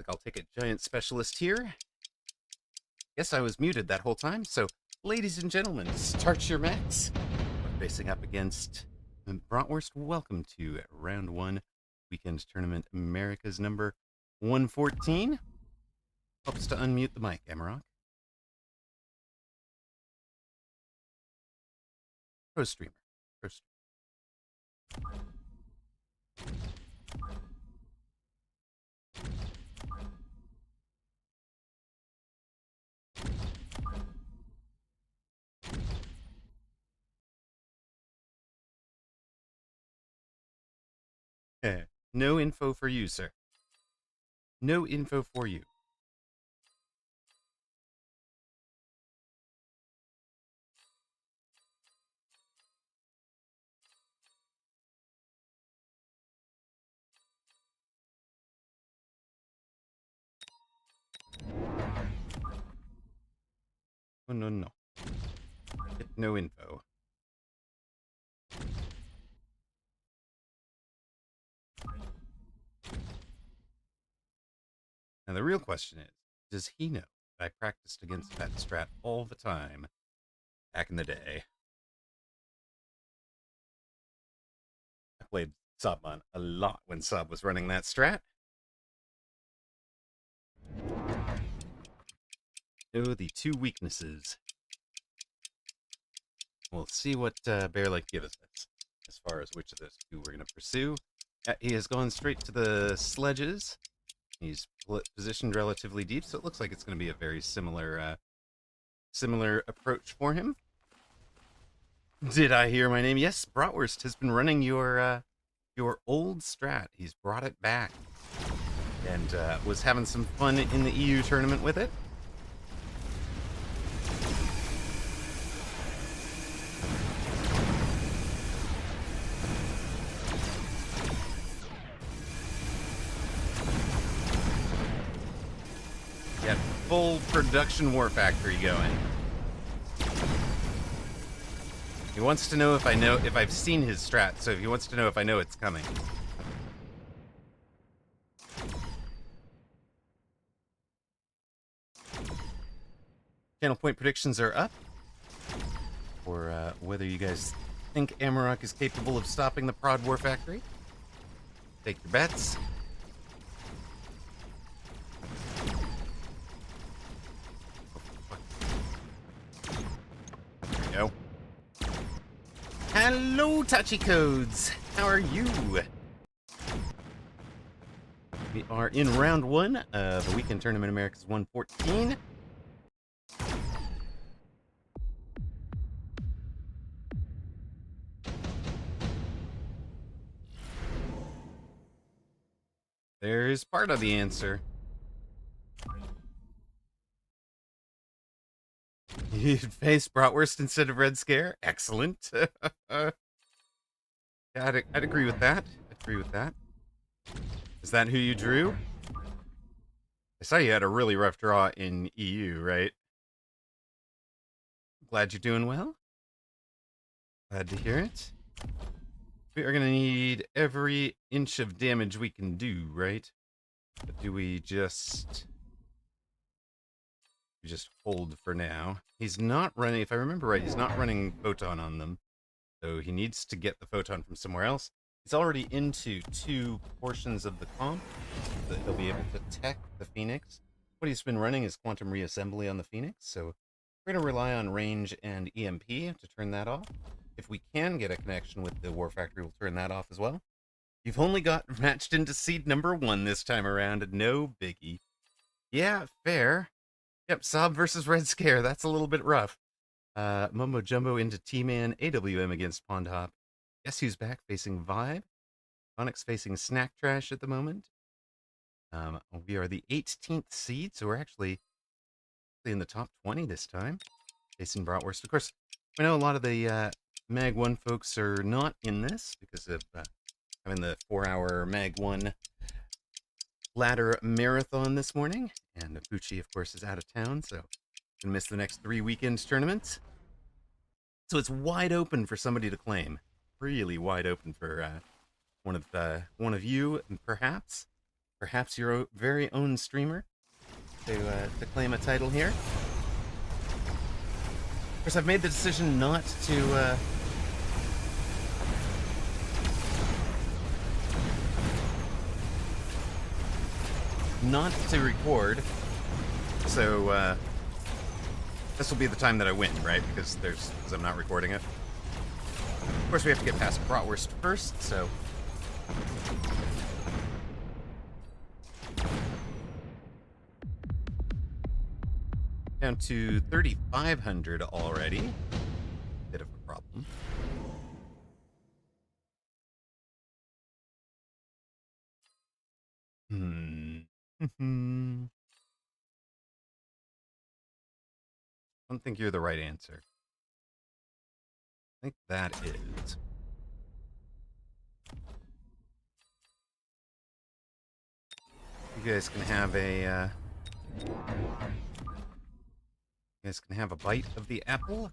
like I'll take a giant specialist here. Guess I was muted that whole time. So, ladies and gentlemen, start your mechs. We're facing up against Bratwurst. Welcome to round 1, weekend tournament, America's number 114. Helps to unmute the mic, Amarok. Pro streamer. Pro streamer. No info for you, sir. No info for you. Oh, no. Get no info. Now, the real question is, does he know that I practiced against that strat all the time back in the day? I played Sabman a lot when Sab was running that strat. Oh, the two weaknesses. We'll see what Bearlight gives us as far as which of those two we're going to pursue. He has gone straight to the sledges. He's positioned relatively deep, so it looks like it's going to be a very similar approach for him. Did I hear my name? Yes, Bratwurst has been running your old strat. He's brought it back and was having some fun in the EU tournament with it. Got full production war factory going. He wants to know if I've seen his strat, so he wants to know if I know it's coming. Channel point predictions are up. Or whether you guys think Amarok is capable of stopping the Prod War Factory. Take your bets. There we go. Hello, Touchy Codes. How are you? We are in round 1 of the weekend tournament, America's 114. There's part of the answer. You'd face Bratwurst instead of Red Scare? Excellent. Yeah, I'd agree with that. I'd agree with that. Is that who you drew? I saw you had a really rough draw in EU, right? Glad you're doing well. Glad to hear it. We are going to need every inch of damage we can do, right? But do we just hold for now? He's not running, if I remember right, he's not running Photon on them. So he needs to get the Photon from somewhere else. He's already into 2 portions of the comp that he'll be able to tech the Phoenix. What he's been running is Quantum Reassembly on the Phoenix, so we're going to rely on range and EMP to turn that off. If we can get a connection with the War Factory, we'll turn that off as well. You've only got matched into seed number 1 this time around. No biggie. Yeah, fair. Yep, Sob versus Red Scare. That's a little bit rough. Mumbo Jumbo into T-Man. AWM against Pond Hop. Guess who's back facing Vibe? Onyx facing Snack Trash at the moment. We are the 18th seed, so we're actually in the top 20 this time. Facing Bratwurst. Of course, we know a lot of the Mag 1 folks are not in this because of having the 4-hour Mag 1 ladder marathon this morning. And Apucci, of course, is out of town, so gonna miss the next 3 weekend tournaments. So it's wide open for somebody to claim. Really wide open for one of you, perhaps. perhaps your very own streamer to claim a title here. Of course, I've made the decision not to record, so this will be the time that I win, right? Because I'm not recording it. Of course, we have to get past Bratwurst first, so. Down to 3,500 already. Bit of a problem. I don't think you're the right answer. I think that is. You guys can have a bite of the apple.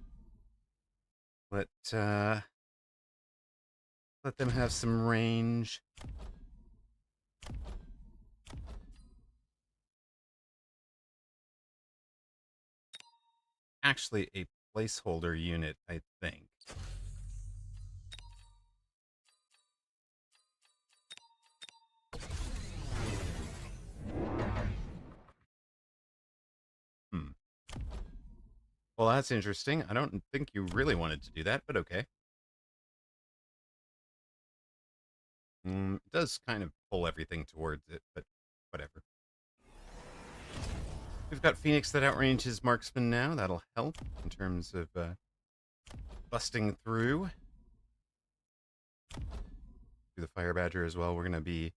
Let them have some range. Actually, a placeholder unit, I think. Well, that's interesting. I don't think you really wanted to do that, but okay. It does kind of pull everything towards it, but whatever. We've got Phoenix that outranges Marksman now. That'll help in terms of busting through. Do the Fire Badger as well. We're going to be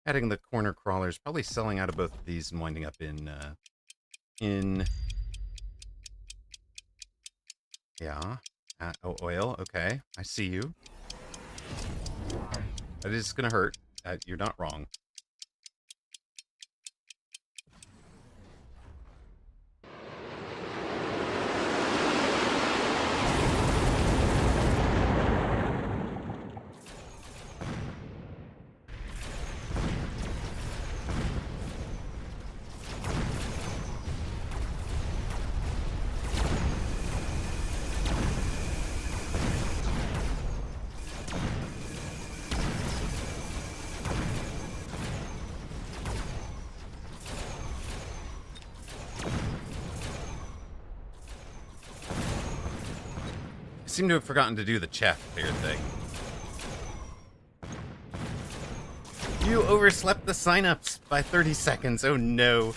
adding the corner crawlers, probably selling out of both of these and winding up in yeah. Oil. Okay, I see you. That is going to hurt. You're not wrong. Seem to have forgotten to do the chat clear thing. You overslept the signups by 30 seconds. Oh no.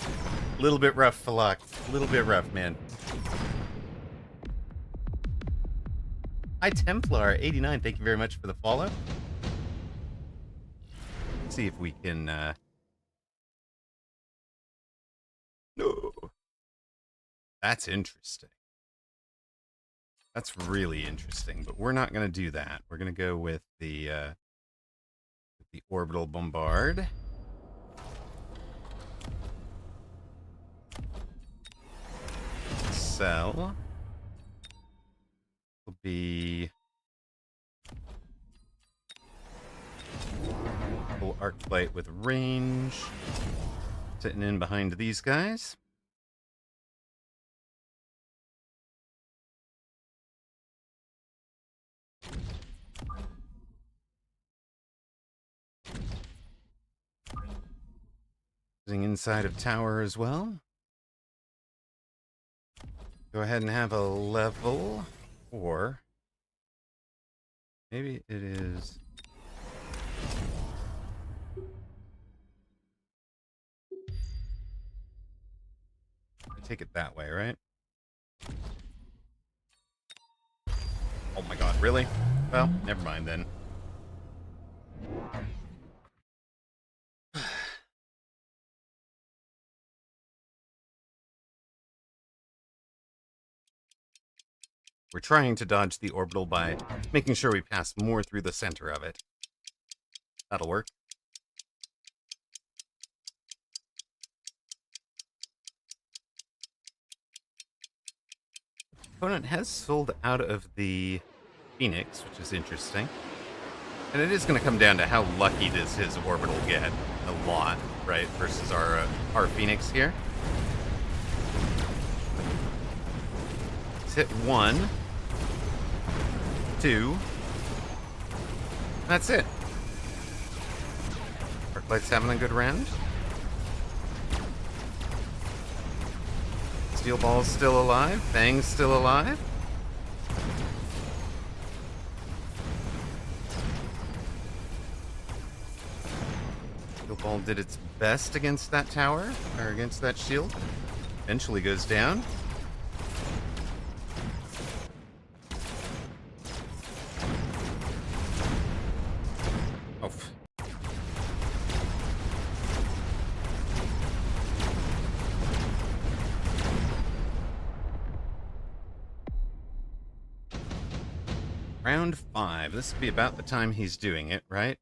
A little bit rough, Falak. A little bit rough, man. Hi, Templar89. Thank you very much for the follow. Let's see if we can... No. That's interesting. That's really interesting, but we're not going to do that. We're going to go with the orbital bombard. Cell will be full arc flight with range, sitting in behind these guys. Inside of tower as well. Go ahead and have a level, or maybe it is. Take it that way, right? Oh my god, really? Well, never mind then. We're trying to dodge the orbital by making sure we pass more through the center of it. That'll work. Opponent has sold out of the Phoenix, which is interesting. And it is going to come down to how lucky does his orbital get. A lot, right? Versus our Phoenix here. Let's hit 1, 2. That's it. Arclight's having a good round. Steel Ball's still alive. Fang's still alive. Steel Ball did its best against that tower, or against that shield. Eventually goes down. Oh. Round 5. This would be about the time he's doing it, right?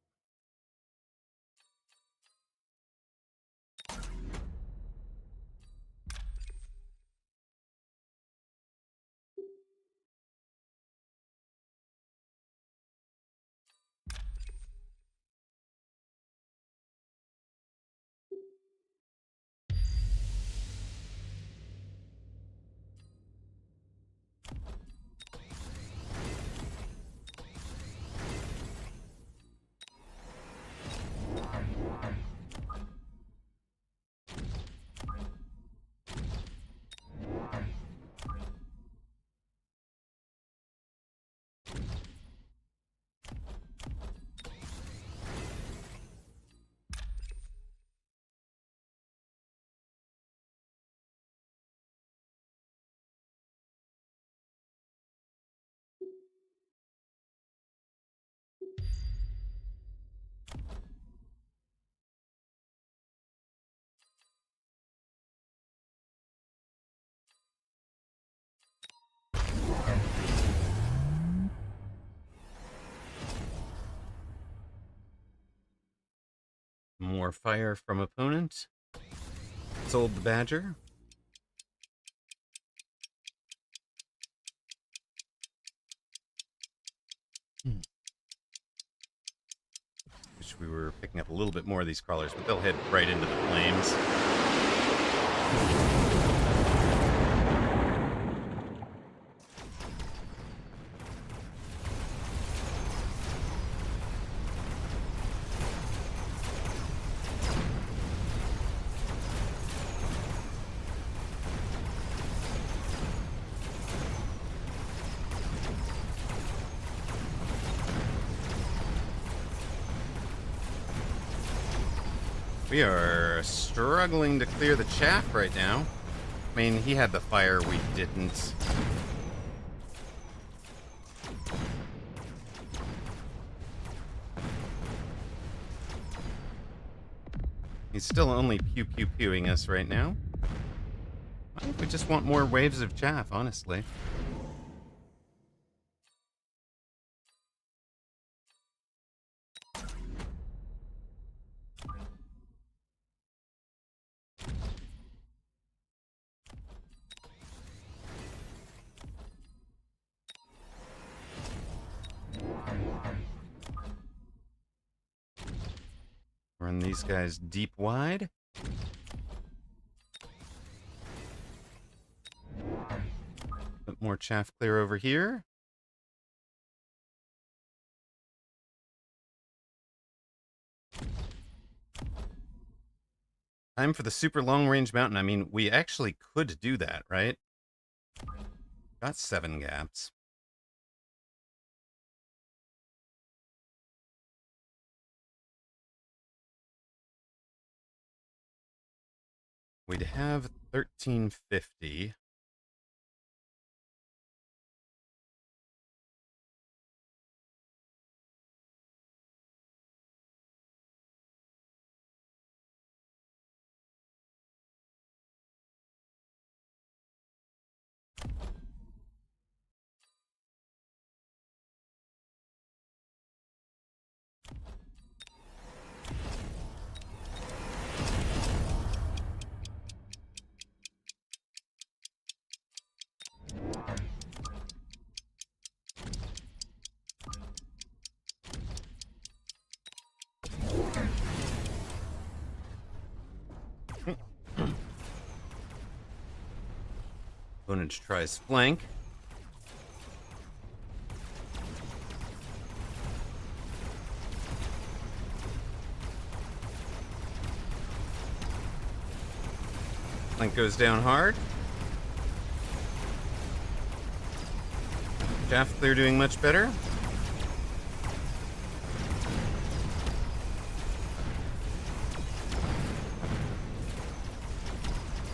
More fire from opponent. Sold the Badger. Wish we were picking up a little bit more of these crawlers, but they'll head right into the flames. We are struggling to clear the chaff right now. I mean, he had the fire, we didn't. He's still only pew-pew-pewing us right now. I think we just want more waves of chaff, honestly. Run these guys deep wide. Put more chaff clear over here. Time for the super long range mountain. I mean, we actually could do that, right? Got 7 gaps. We'd have 1350. Opponent tries flank. Flank goes down hard. Shaft clear doing much better.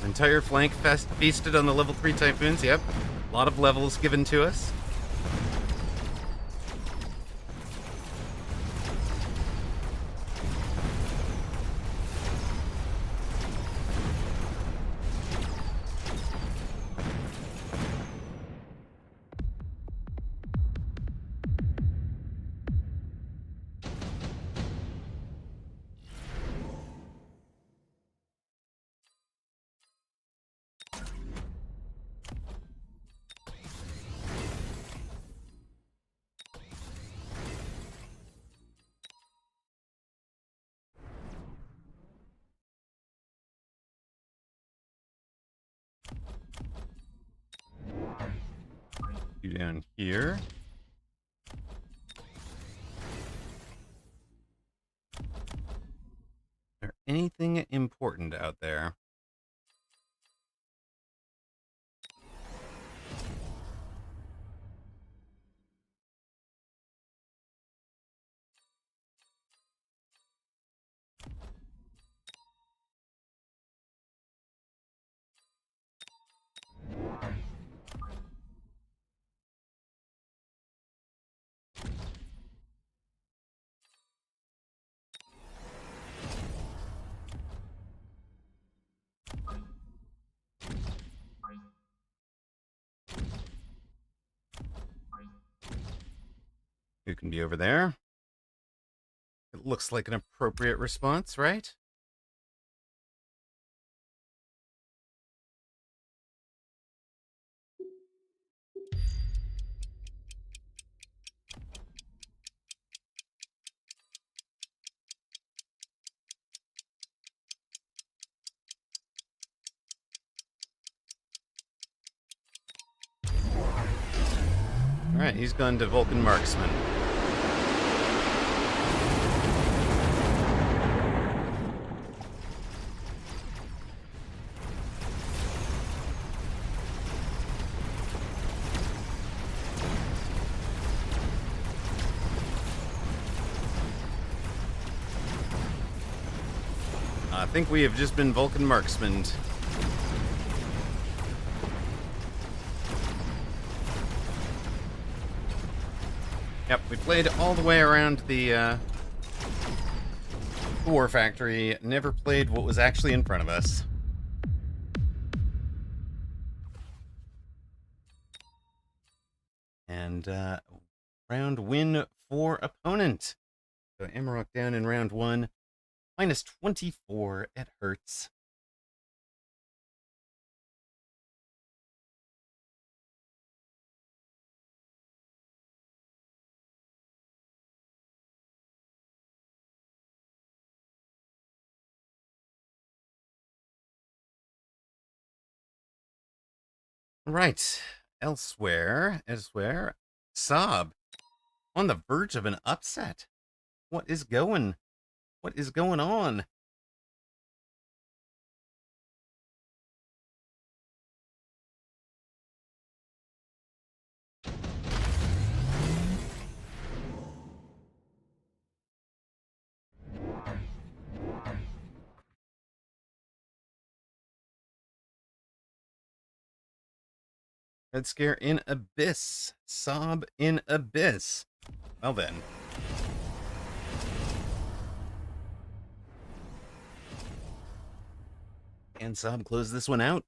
Entire flank feasted on the level 3 Typhoons, yep. A lot of levels given to us. You down here. Is there anything important out there? Who can be over there? It looks like an appropriate response, right? Alright, he's gone to Vulcan Marksman. I think we have just been Vulcan Marksman. Yep, we played all the way around the War Factory, never played what was actually in front of us. And round win for opponent. So Amarok down in round 1, minus 24 at Hertz. Right. Elsewhere, Saab on the verge of an upset. What is going on? Red Scare in Abyss. Saab in Abyss. Well then. Can Saab close this one out?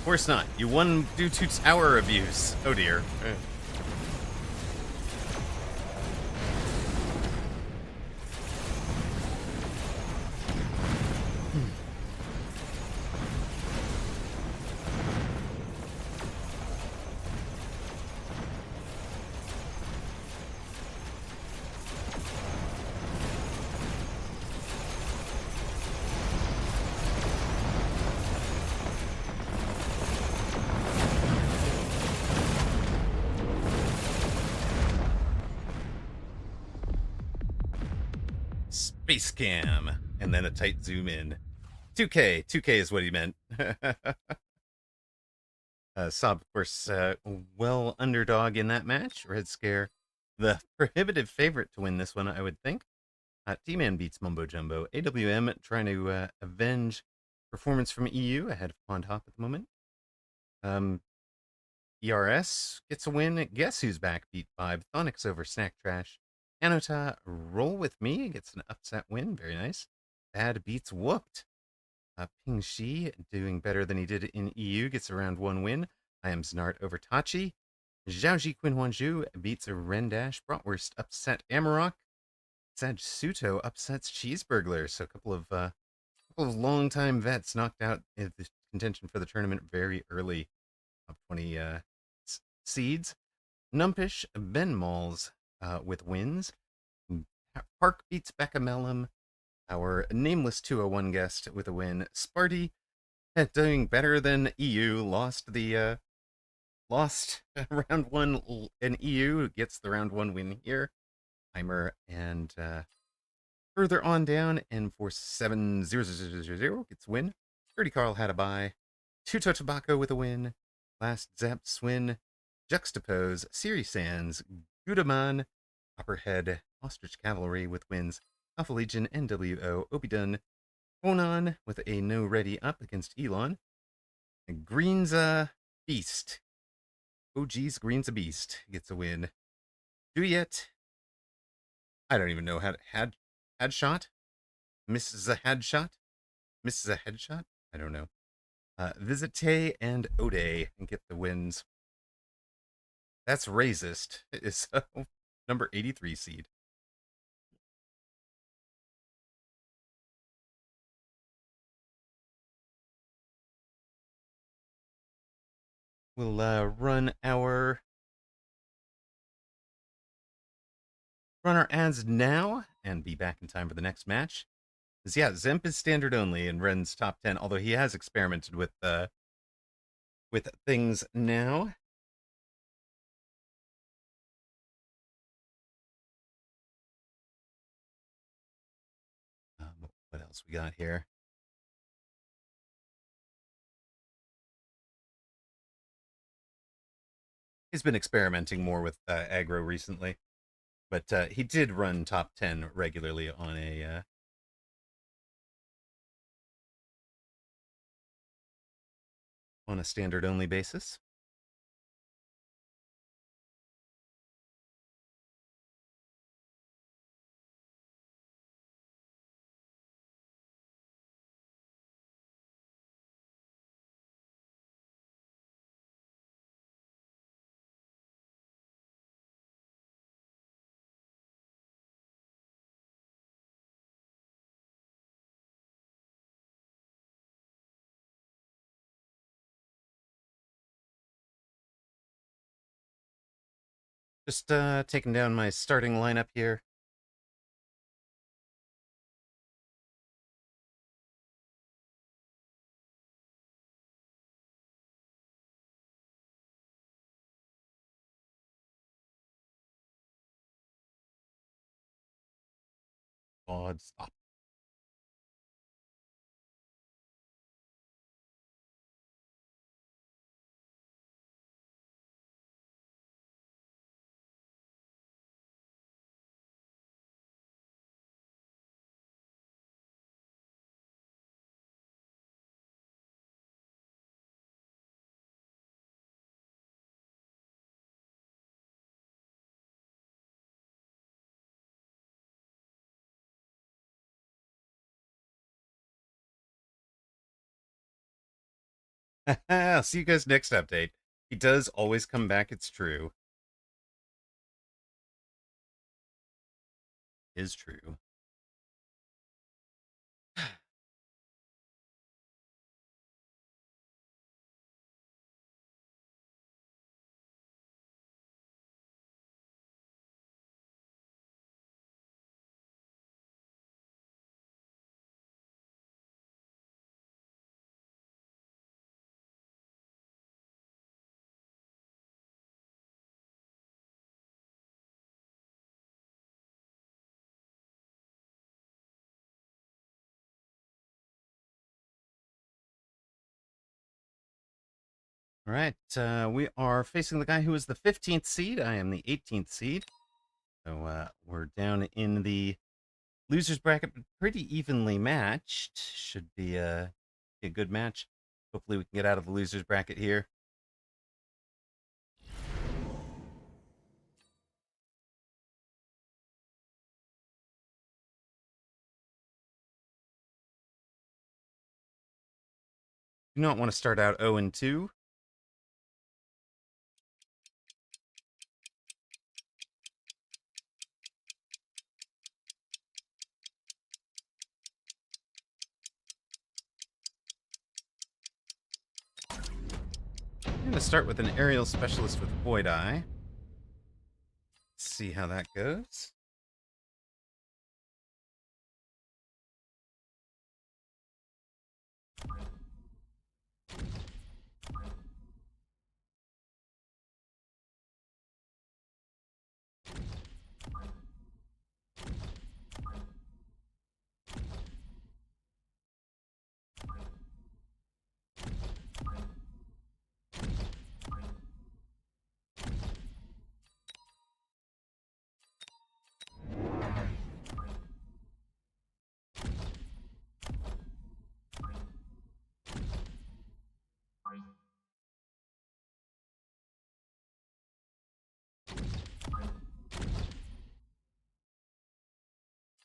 course not. You won due to tower abuse. Oh dear. Space cam, and then a tight zoom in. 2K is what he meant. Saab, of course, well underdog in that match. Red Scare, the prohibitive favorite to win this one, I would think. T-Man beats Mumbo Jumbo. AWM trying to avenge performance from EU ahead of Pond Hop at the moment. ERS gets a win. Guess Who's Back beat 5. Thonix over Snack Trash. Anota Roll With Me gets an upset win. Very nice. Bad beats Whooped. Ping Shi doing better than he did in EU gets a round 1 win. I am Znart over Tachi. Zhaoji Quinhuanju beats Rendash. Bratwurst upset Amarok. Saj Suto upsets Cheeseburglar. So a couple of longtime vets knocked out in the contention for the tournament very early. Top 20 seeds. Numpish Ben Malls with wins. Park beats Becca Mellum. Our nameless 201 guest with a win. Sparty doing better than EU. Lost round 1 in EU. Gets the round 1 win here. Heimer and further on down, and for 7-0-0-0 gets win. Dirty Carl had a bye. Tuto Tobacco with a win. Last Zaps win. Juxtapose, Siri Sands, Gudaman, Copperhead, Ostrich Cavalry with wins. Alpha Legion, NWO, Obidun, Onan with a no ready up against Elon. And Green's Beast. Oh geez, Green's a Beast gets a win. Duyet, I don't even know how to Hadshot? Mrs. a Hadshot? Mrs. a Headshot? I don't know. Visite and Ode get the wins. That's racist. Is number 83 seed. We'll run our ads now and be back in time for the next match. Because yeah, Zemp is standard only in Ren's top 10, although he has experimented with things now. What else we got here? He's been experimenting more with aggro recently, but he did run top 10 regularly on a standard only basis. Just taking down my starting lineup here. God, stop. I'll see you guys next update. He does always come back, it's true. Is true. All right, we are facing the guy who is the 15th seed. I am the 18th seed. So we're down in the losers bracket, but pretty evenly matched. Should be a good match. Hopefully we can get out of the losers bracket here. Do not want to start out 0-2. I'm going to start with an aerial specialist with Void Eye. See how that goes.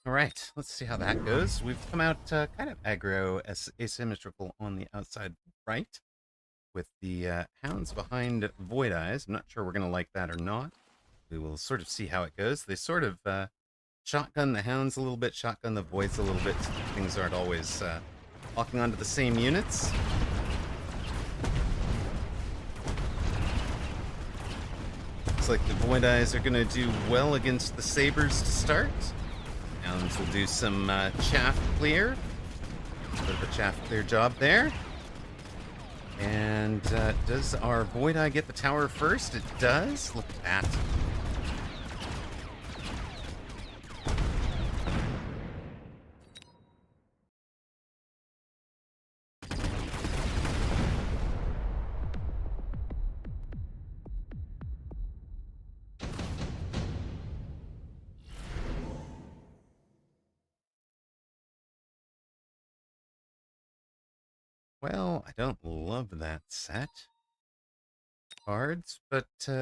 All right, let's see how that goes. We've come out kind of aggro asymmetrical on the outside right with the hounds behind Void Eyes. I'm not sure we're going to like that or not. We will sort of see how it goes. They sort of shotgun the hounds a little bit, shotgun the voids a little bit, so things aren't always locking onto the same units. Looks like the Void Eyes are going to do well against the Sabers to start. Hounds will do some chaff clear. A bit of a chaff clear job there. And does our Void Eye get the tower first? It does. Look at that. Well, I don't love that set. Cards, but take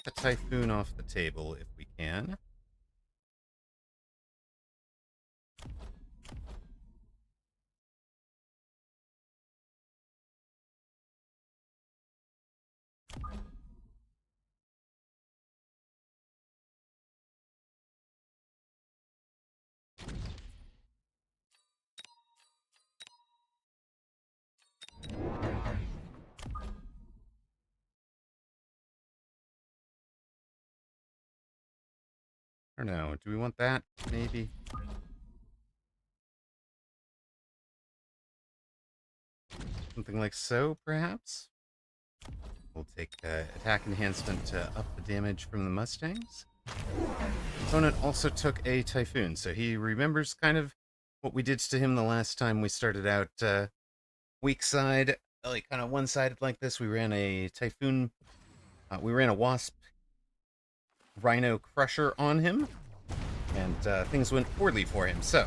the Typhoon off the table if we can. I don't know. Do we want that? Maybe. Something like so, perhaps? We'll take attack enhancement to up the damage from the Mustangs. Opponent also took a Typhoon, so he remembers kind of what we did to him the last time we started out weak side, like kind of one-sided like this. We ran a Typhoon, we ran a Wasp Rhino Crusher on him, and things went poorly for him, so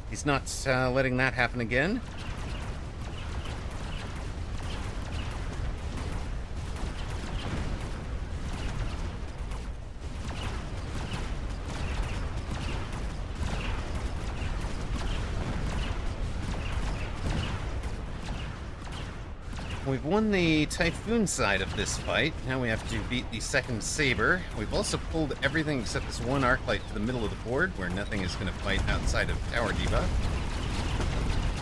he's not letting that happen again. we've won the Typhoon side of this fight. Now we have to beat the second Saber. We've also pulled everything except this one Arclight to the middle of the board, where nothing is going to fight outside of Tower debuff.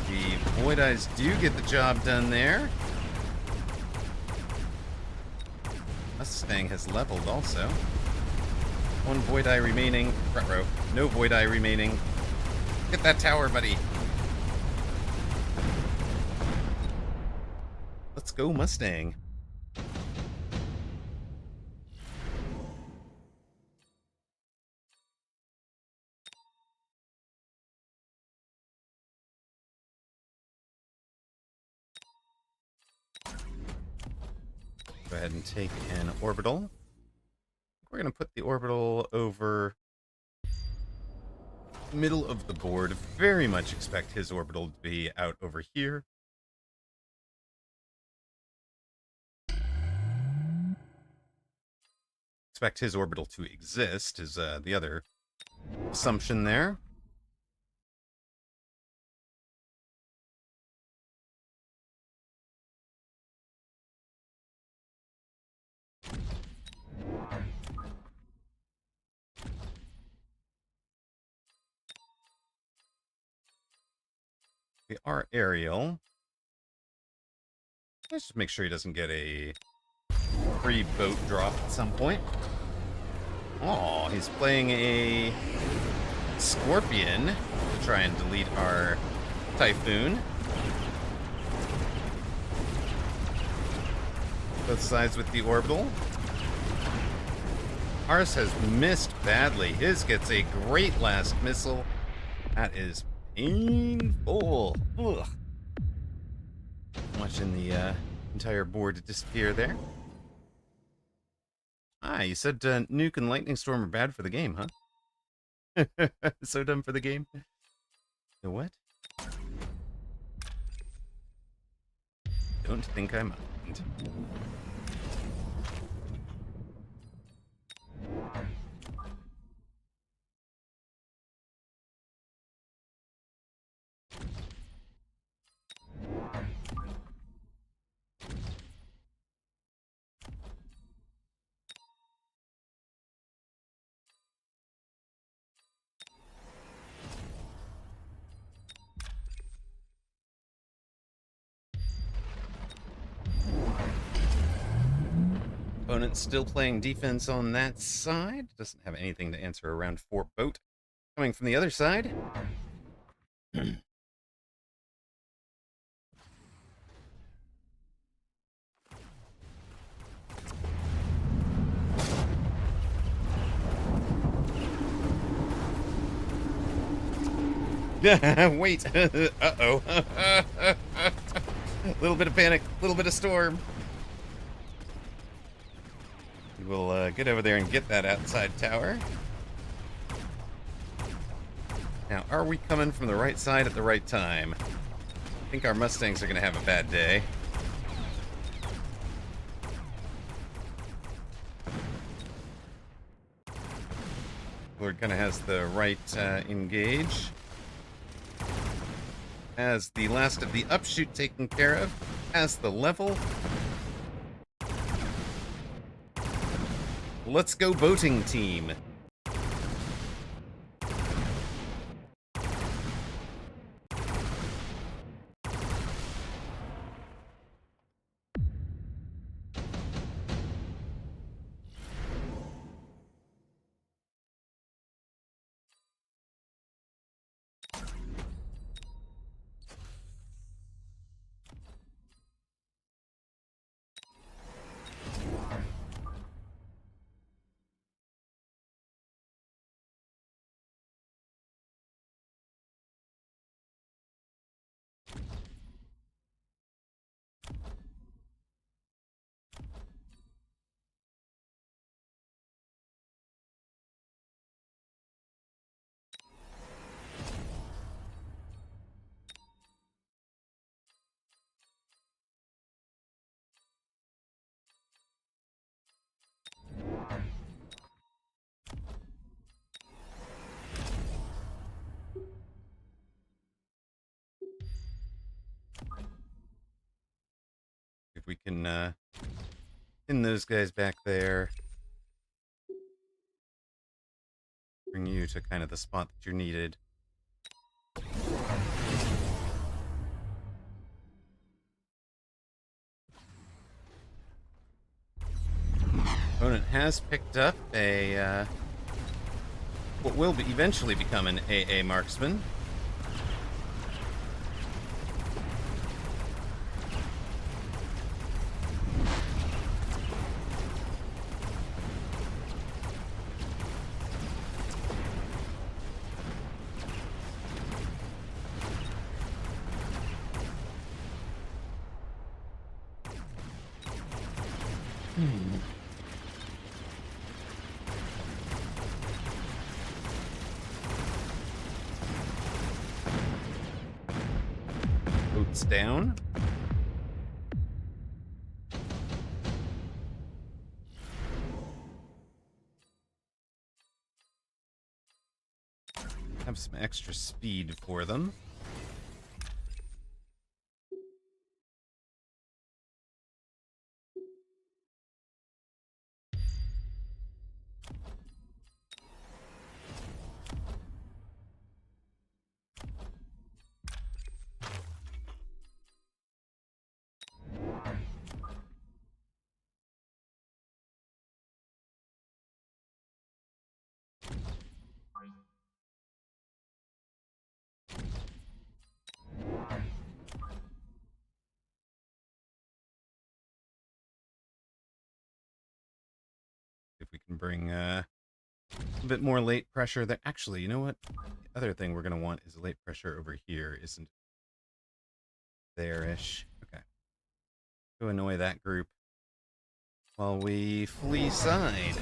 The Void Eyes do get the job done there. Mustang has leveled also. One Void Eye remaining. Front row. No Void Eye remaining. Get that tower, buddy. Let's go, Mustang. Go ahead and take an orbital. We're going to put the orbital over the middle of the board. Very much expect his orbital to be out over here. Expect his orbital to exist is the other assumption there. We are aerial. Let's just make sure he doesn't get a free boat drop at some point. Oh, he's playing a Scorpion to try and delete our Typhoon. Both sides with the orbital. Ours has missed badly. His gets a great last missile. That is painful. Ugh. Watching the entire board disappear there. Ah, you said Nuke and Lightning Storm are bad for the game, huh? So dumb for the game. The what? Don't think I mind. Opponent still playing defense on that side. Doesn't have anything to answer around 4 boat. Coming from the other side. Wait. Uh-oh. A little bit of panic. A little bit of storm. We'll get over there and get that outside tower. Now, are we coming from the right side at the right time? I think our Mustangs are going to have a bad day. Lord kind of has the right engage. Has the last of the upshoot taken care of. Has the level. Let's go boating team. we can pin those guys back there. Bring you to kind of the spot that you're needed. Opponent has picked up a what will eventually become an AA marksman. Boots down. Have some extra speed for them. If we can bring a bit more late pressure there. Actually, you know what? The other thing we're going to want is late pressure over here, isn't it? There-ish. Okay. To annoy that group while we flee side.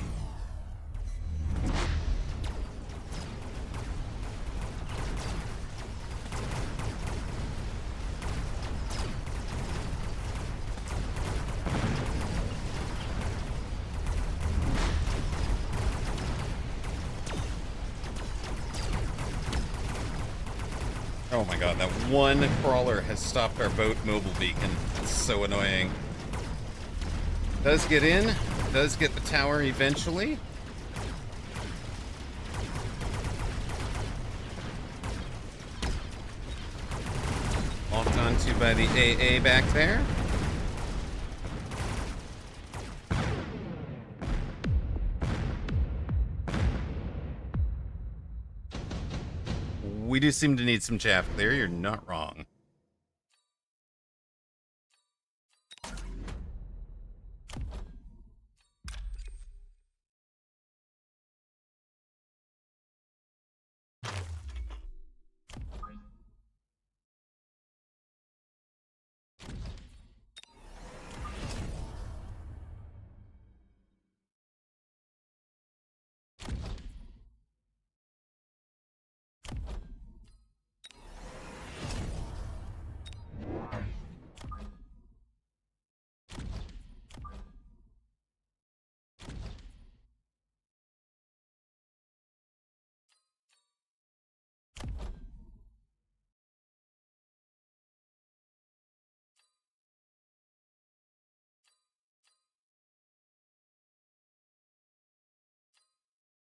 Oh my god, that one crawler has stopped our boat mobile beacon. It's so annoying. Does get in, does get the tower eventually. Walked onto by the AA back there. We do seem to need some chaff there, you're not wrong.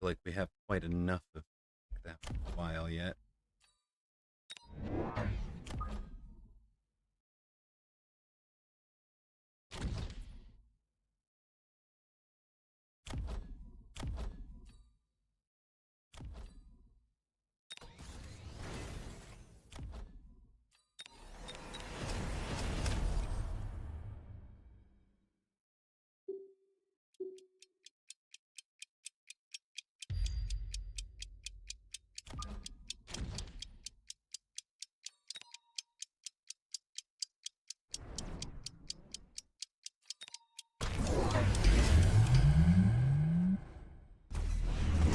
Like we have quite enough of that for a while yet.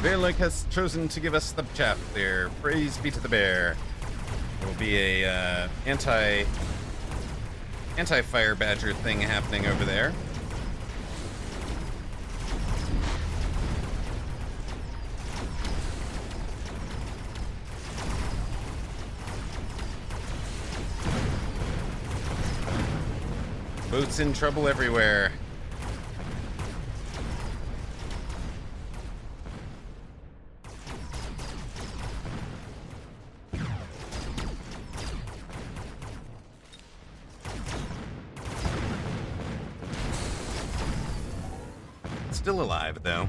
Bearlick has chosen to give us the chaff there. Praise be to the bear. There will be a anti-fire badger thing happening over there. boats in trouble everywhere. Still alive, though.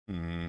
Hmm.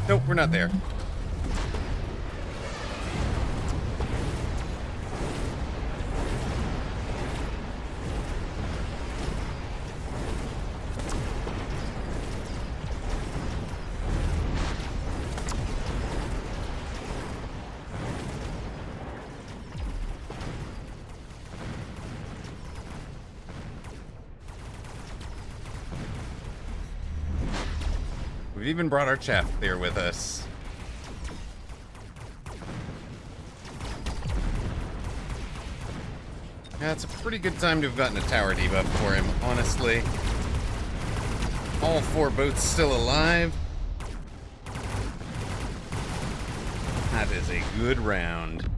Nope, we're not there. We've even brought our chaff clear with us. Yeah, it's a pretty good time to have gotten a tower debuff for him, honestly. All 4 boats still alive. That is a good round.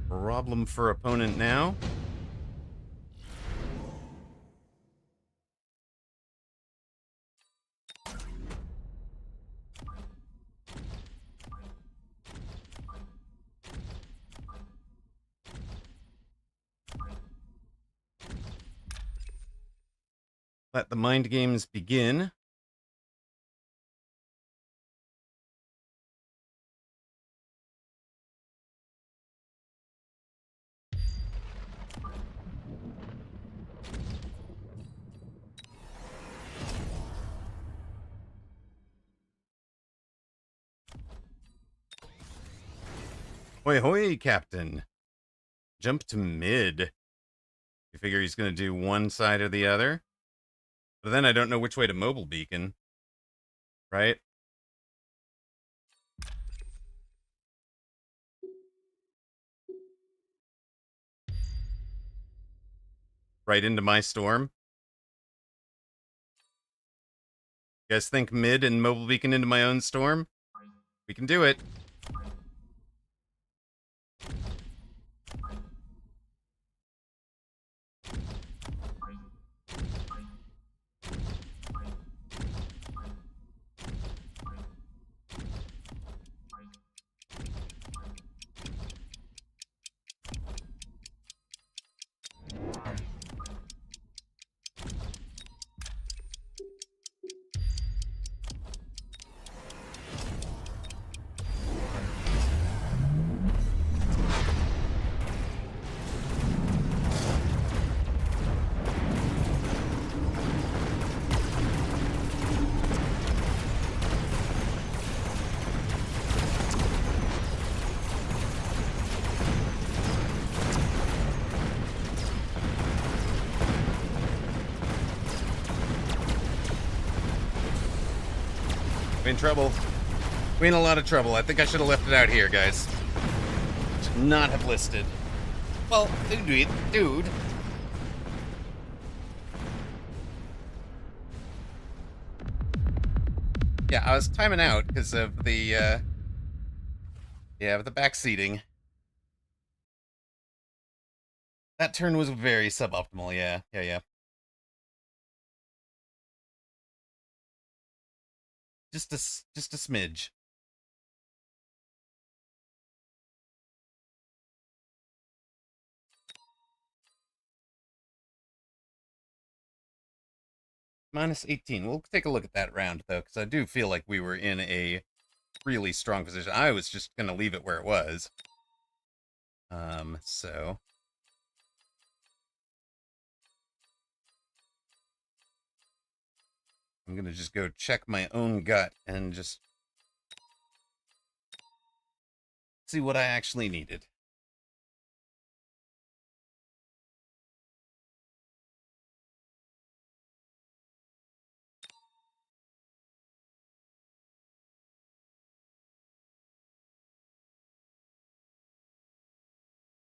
Problem for opponent now. Let the mind games begin. Hoi hoi, Captain. Jump to mid. You figure he's going to do one side or the other? But then I don't know which way to mobile beacon. Right? Right into my storm. You guys think mid and mobile beacon into my own storm? We can do it. We in trouble. We in a lot of trouble. I think I should have left it out here, guys. Should not have listed. Well, dude. Yeah, I was timing out because of the, the back seating. That turn was very suboptimal, yeah. Just a smidge. Minus 18. We'll take a look at that round, though, because I do feel like we were in a really strong position. I was just going to leave it where it was. So... I'm going to just go check my own gut and just see what I actually needed.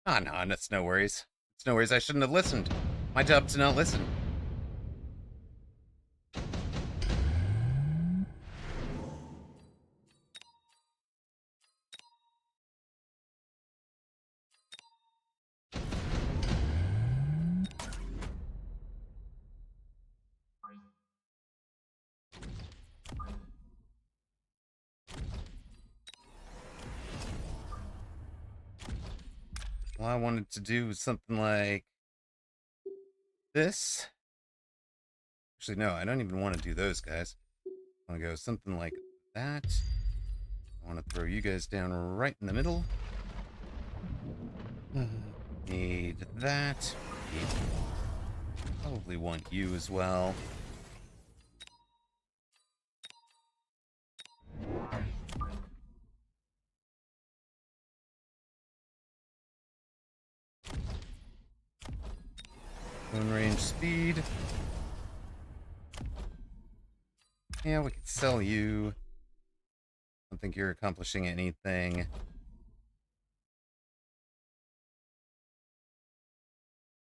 Ah, no, it's no worries. It's no worries. I shouldn't have listened. My job to not listen. Well, I wanted to do something like this. Actually, no, I don't even want to do those guys. I want to go something like that. I want to throw you guys down right in the middle. Need that. Probably want you as well. Moon range speed. Yeah, we could sell you. I don't think you're accomplishing anything.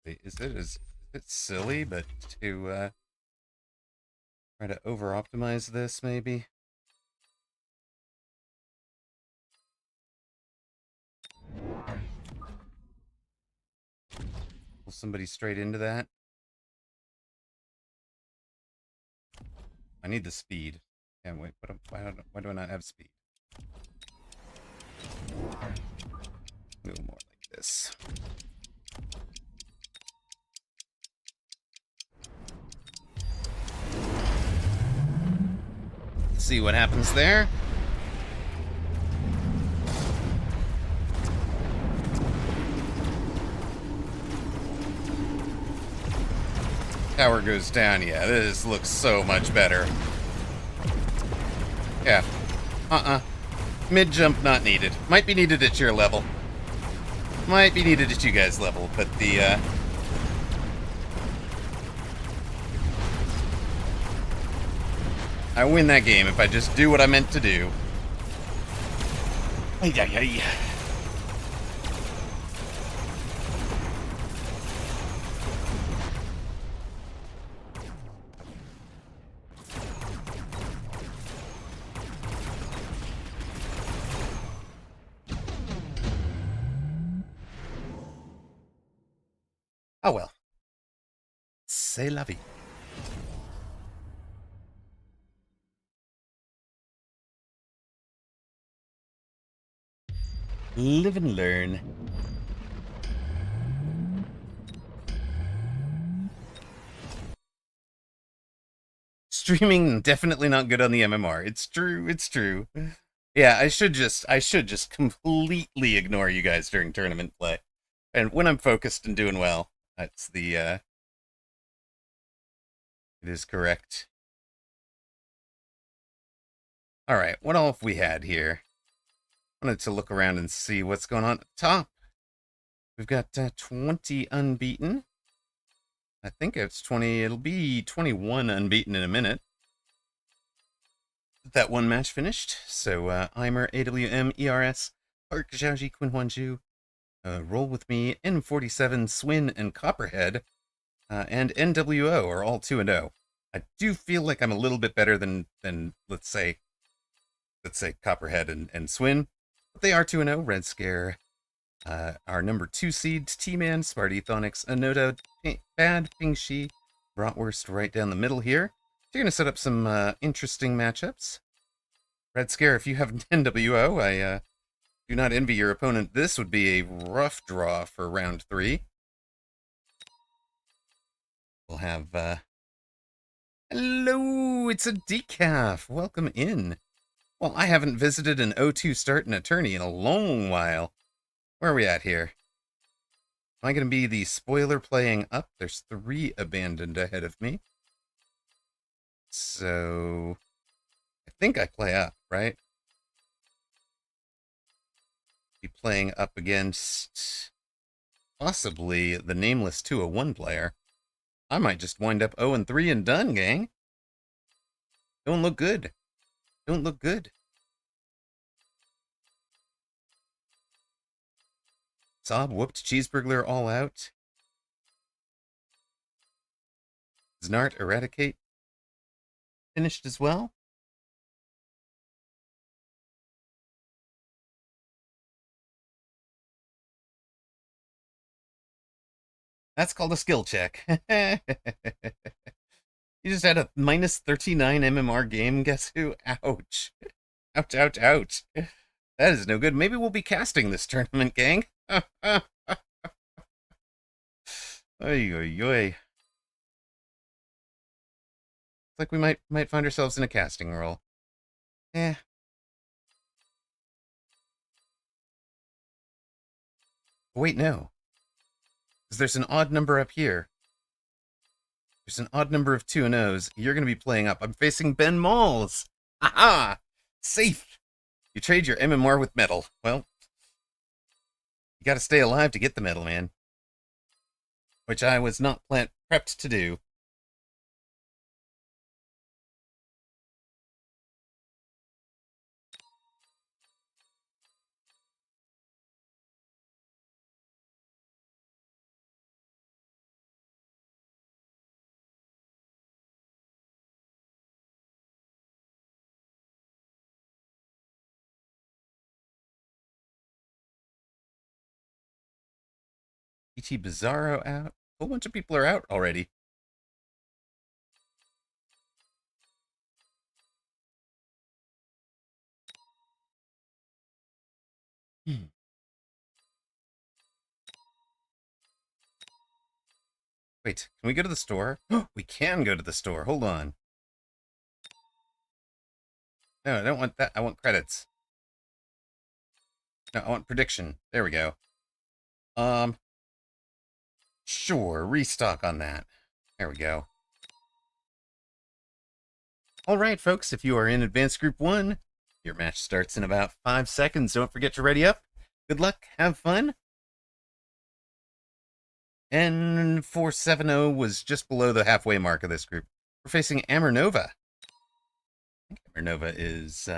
Wait, is it silly, but to try to over-optimize this, maybe? Pull somebody straight into that? I need the speed. Yeah, wait, why do I not have speed? A little more like this. See what happens there. Tower goes down. Yeah, this looks so much better. Yeah. Mid jump not needed. Might be needed at your level. Might be needed at you guys' level, but the I win that game if I just do what I meant to do. Ay. Oh well. C'est la vie. Live and learn. Streaming definitely not good on the MMR. It's true. Yeah, I should just completely ignore you guys during tournament play. And when I'm focused and doing well, that's the it is correct. All right, what all have we had here? I wanted to look around and see what's going on at the top. We've got 20 unbeaten. I think it's 20. It'll be 21 unbeaten in a minute. that one match finished. So Eimer, AWM, ERS, Park, Zhaoji, Quinn Huanju, Roll With Me, N47, Swin, and Copperhead, and NWO are all 2-0. I do feel like I'm a little bit better than let's say Copperhead and Swin, but they are 2-0. Red Scare, our number 2 seed, T-Man, Sparty, Thonix, Anoda, Bad, Ping Shi, Bratwurst right down the middle here. So you're going to set up some interesting matchups. Red Scare, if you have NWO, I do not envy your opponent. This would be a rough draw for round 3. We'll have, hello, it's a decaf. Welcome in. Well, I haven't visited an O2 start and attorney in a long while. Where are we at here? Am I going to be the spoiler playing up? There's 3 abandoned ahead of me. So, I think I play up, right? Be playing up against possibly the nameless 201 player. I might just wind up 0-3 and done, gang. Don't look good. Don't look good. Sob whooped Cheeseburglar all out. Znart Eradicate finished as well. That's called a skill check. You just had a minus 39 MMR game, guess who? Ouch. Ouch, ouch, ouch. That is no good. Maybe we'll be casting this tournament, gang. Oy, oy, oy. It's like we might find ourselves in a casting role. Eh. Wait, no. Because there's an odd number up here. There's an odd number of 2-0s. You're going to be playing up. I'm facing Ben Malls. Aha! Safe! You trade your MMR with metal. Well, you got to stay alive to get the metal, man. Which I was not prepped to do. E.T. Bizarro out. A whole bunch of people are out already. Wait, can we go to the store? We can go to the store. Hold on. No, I don't want that. I want credits. No, I want prediction. There we go. Sure, restock on that. There we go. All right, folks, if you are in Advanced Group 1, your match starts in about 5 seconds. Don't forget to ready up. Good luck. Have fun. N470 was just below the halfway mark of this group. We're facing Amernova. I think Amernova is,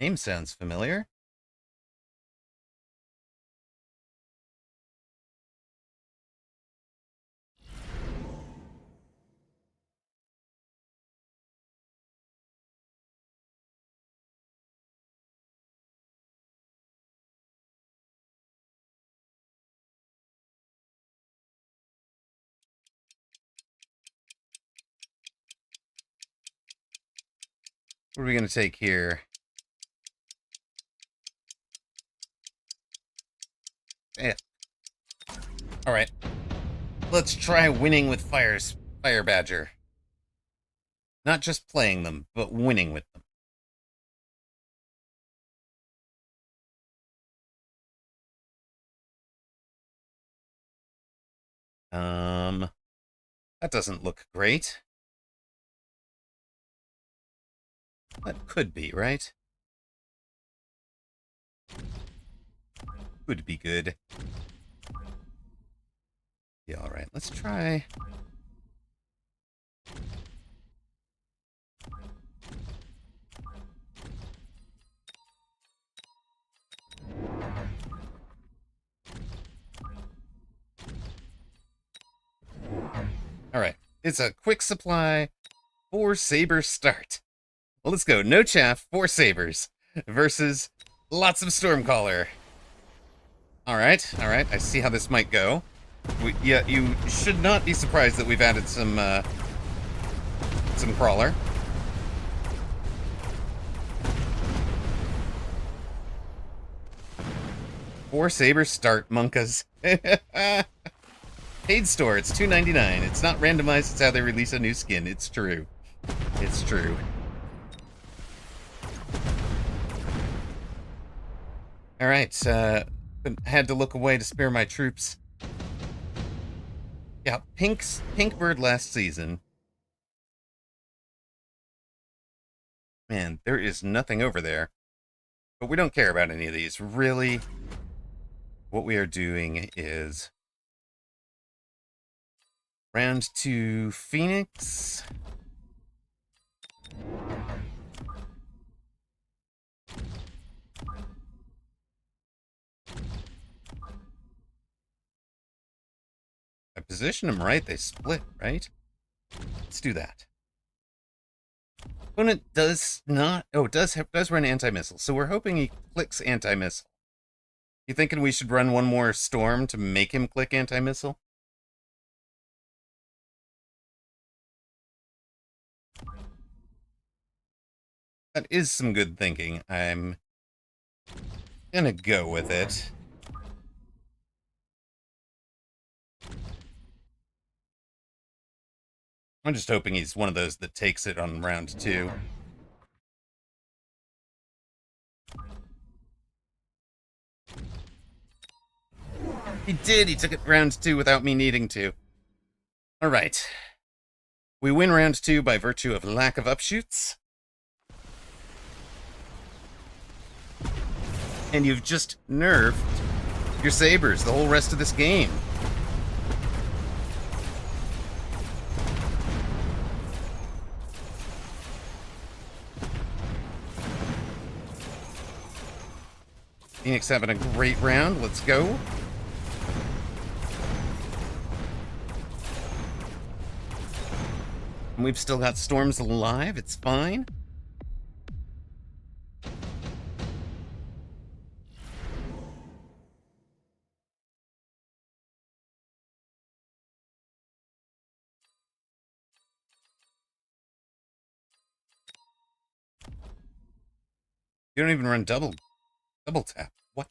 name sounds familiar. What are we going to take here? Yeah. All right. Let's try winning with Fire Badger. Not just playing them, but winning with them. That doesn't look great. That could be, right? Could be good. Yeah, alright, let's try... All right. It's a quick supply, 4 saber start. Well, let's go. No chaff, 4 sabers versus lots of Stormcaller. All right. I see how this might go. Yeah, you should not be surprised that we've added some crawler. Four sabers start, Monkas. Paid store, it's $2.99. It's not randomized, it's how they release a new skin. It's true. It's true. Alright, had to look away to spare my troops. Yeah, pink bird last season. Man, there is nothing over there. But we don't care about any of these. Really, what we are doing is round 2 Phoenix. I position them right, they split, right? Let's do that. Opponent does not... Oh, it does run anti-missile, so we're hoping he clicks anti-missile. You thinking we should run one more storm to make him click anti-missile? That is some good thinking. I'm gonna go with it. I'm just hoping he's one of those that takes it on round 2. He did! He took it round 2 without me needing to. Alright. We win round 2 by virtue of lack of upshoots. And you've just nerfed your sabers the whole rest of this game. Phoenix having a great round. Let's go. And we've still got storms alive. It's fine. You don't even run double tap. What?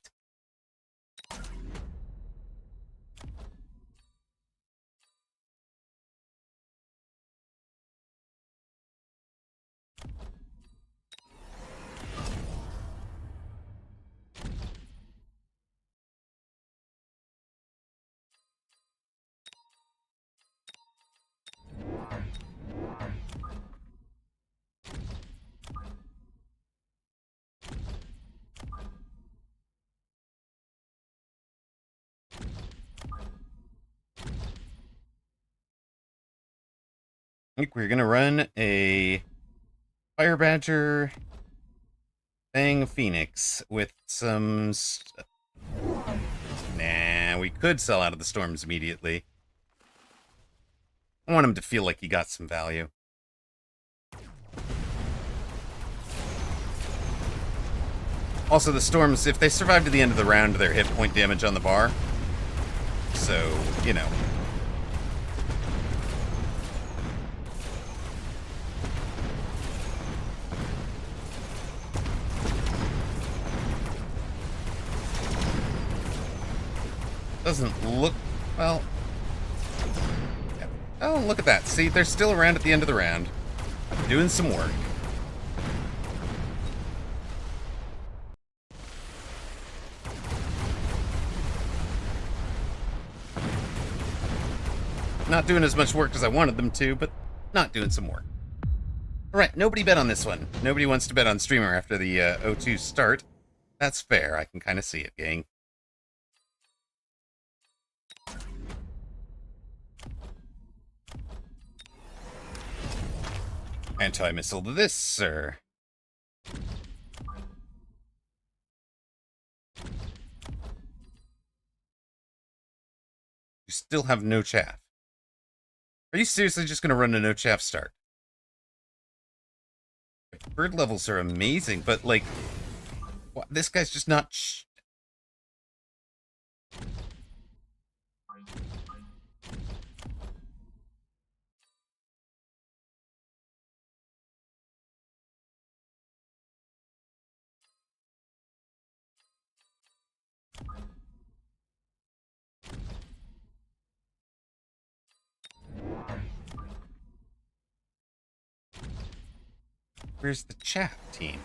I think we're gonna run a Fire Badger Fang Phoenix with some... Nah, we could sell out of the storms immediately. I want him to feel like he got some value. Also, the storms, if they survive to the end of the round, they're hit point damage on the bar. So, you know. Doesn't look... well... Yeah. Oh, look at that. See, they're still around at the end of the round. Doing some work. Not doing as much work as I wanted them to, but not doing some work. Alright, nobody bet on this one. Nobody wants to bet on Streamer after the O2 start. That's fair. I can kind of see it, gang. Anti-missile to this, sir. You still have no chaff. Are you seriously just going to run a no chaff start? Bird levels are amazing, but like, this guy's just not. Where's the chaff team?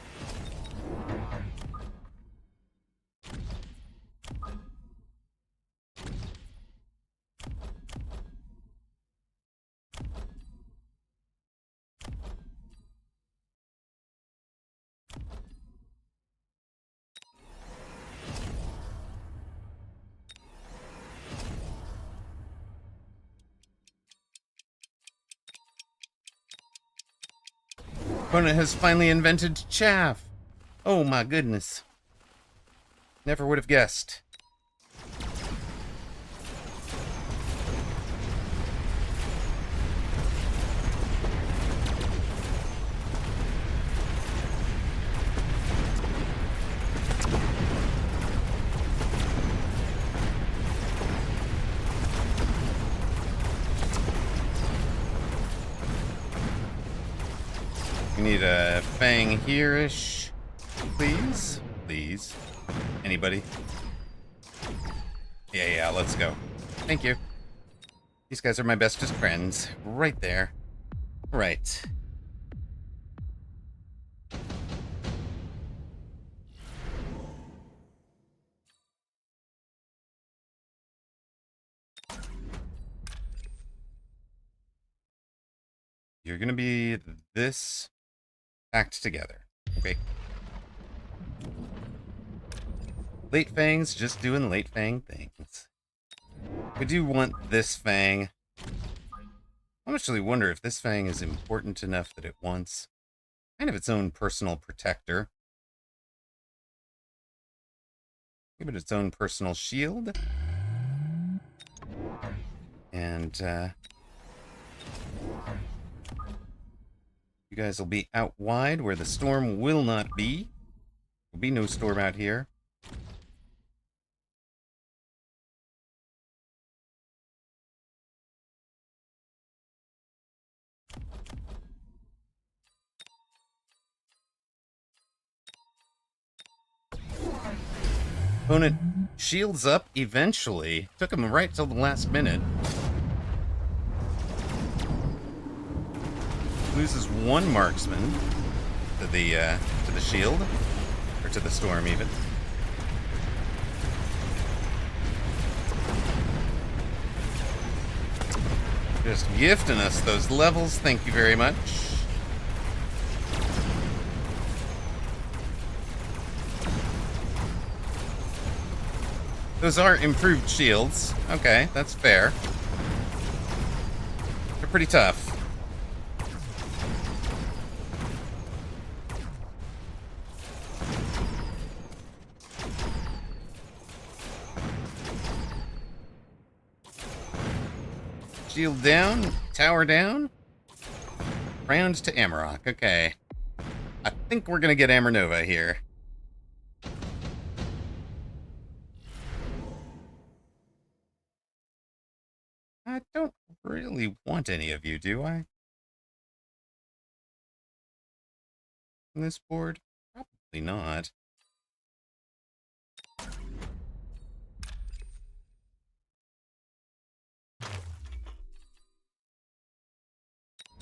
Opponent has finally invented chaff. Oh my goodness. Never would have guessed. We need a fang here-ish. Please? Please. Anybody? Yeah, let's go. Thank you. These guys are my bestest friends. Right there. Right. You're gonna be this packed together. Okay. Late fangs, just doing late fang things. We do want this fang. I actually wonder if this fang is important enough that it wants kind of its own personal protector. Give it its own personal shield. And, you guys will be out wide where the storm will not be. There'll be no storm out here. Opponent shields up eventually. Took him right till the last minute. Loses one marksman to the shield, or to the storm even. Just gifting us those levels. Thank you very much. Those are improved shields. Okay, that's fair. They're pretty tough. Shield down, tower down. Round to Amarok. Okay. I think we're gonna get Amernova here. I don't really want any of you, do I? On this board? Probably not.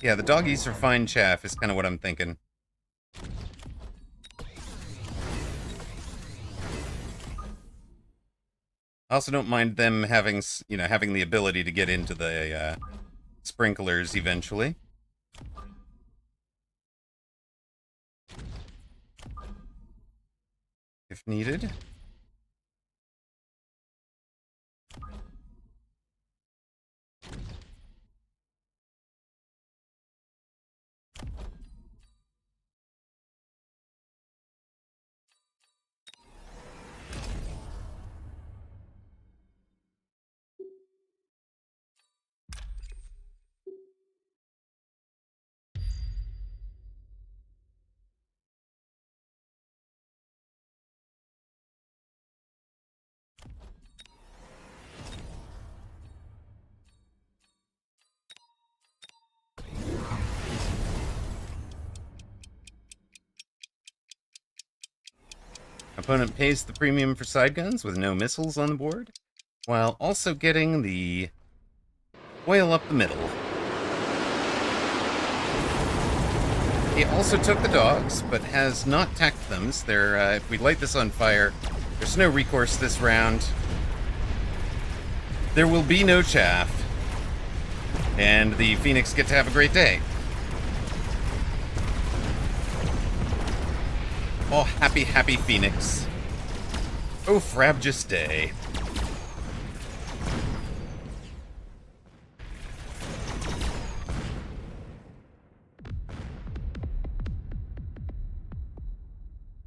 Yeah, the doggies are fine chaff is kind of what I'm thinking. I also don't mind them having, having the ability to get into the sprinklers eventually. If needed. Opponent pays the premium for side guns with no missiles on the board, while also getting the oil up the middle. He also took the dogs, but has not tacked them. So if we light this on fire, there's no recourse this round. There will be no chaff, and the Phoenix get to have a great day. Oh, happy, happy Phoenix. Oh, frabjous day.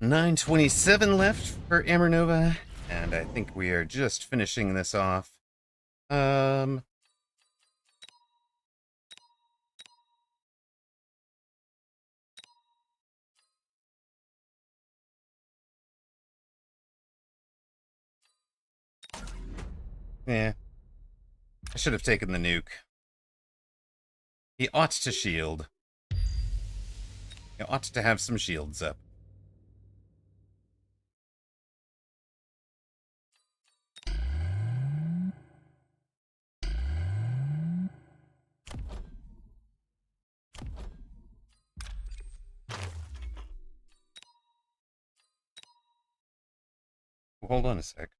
$9.27 left for Amernova, and I think we are just finishing this off. Yeah. I should have taken the nuke. He ought to shield. He ought to have some shields up. Hold on a sec.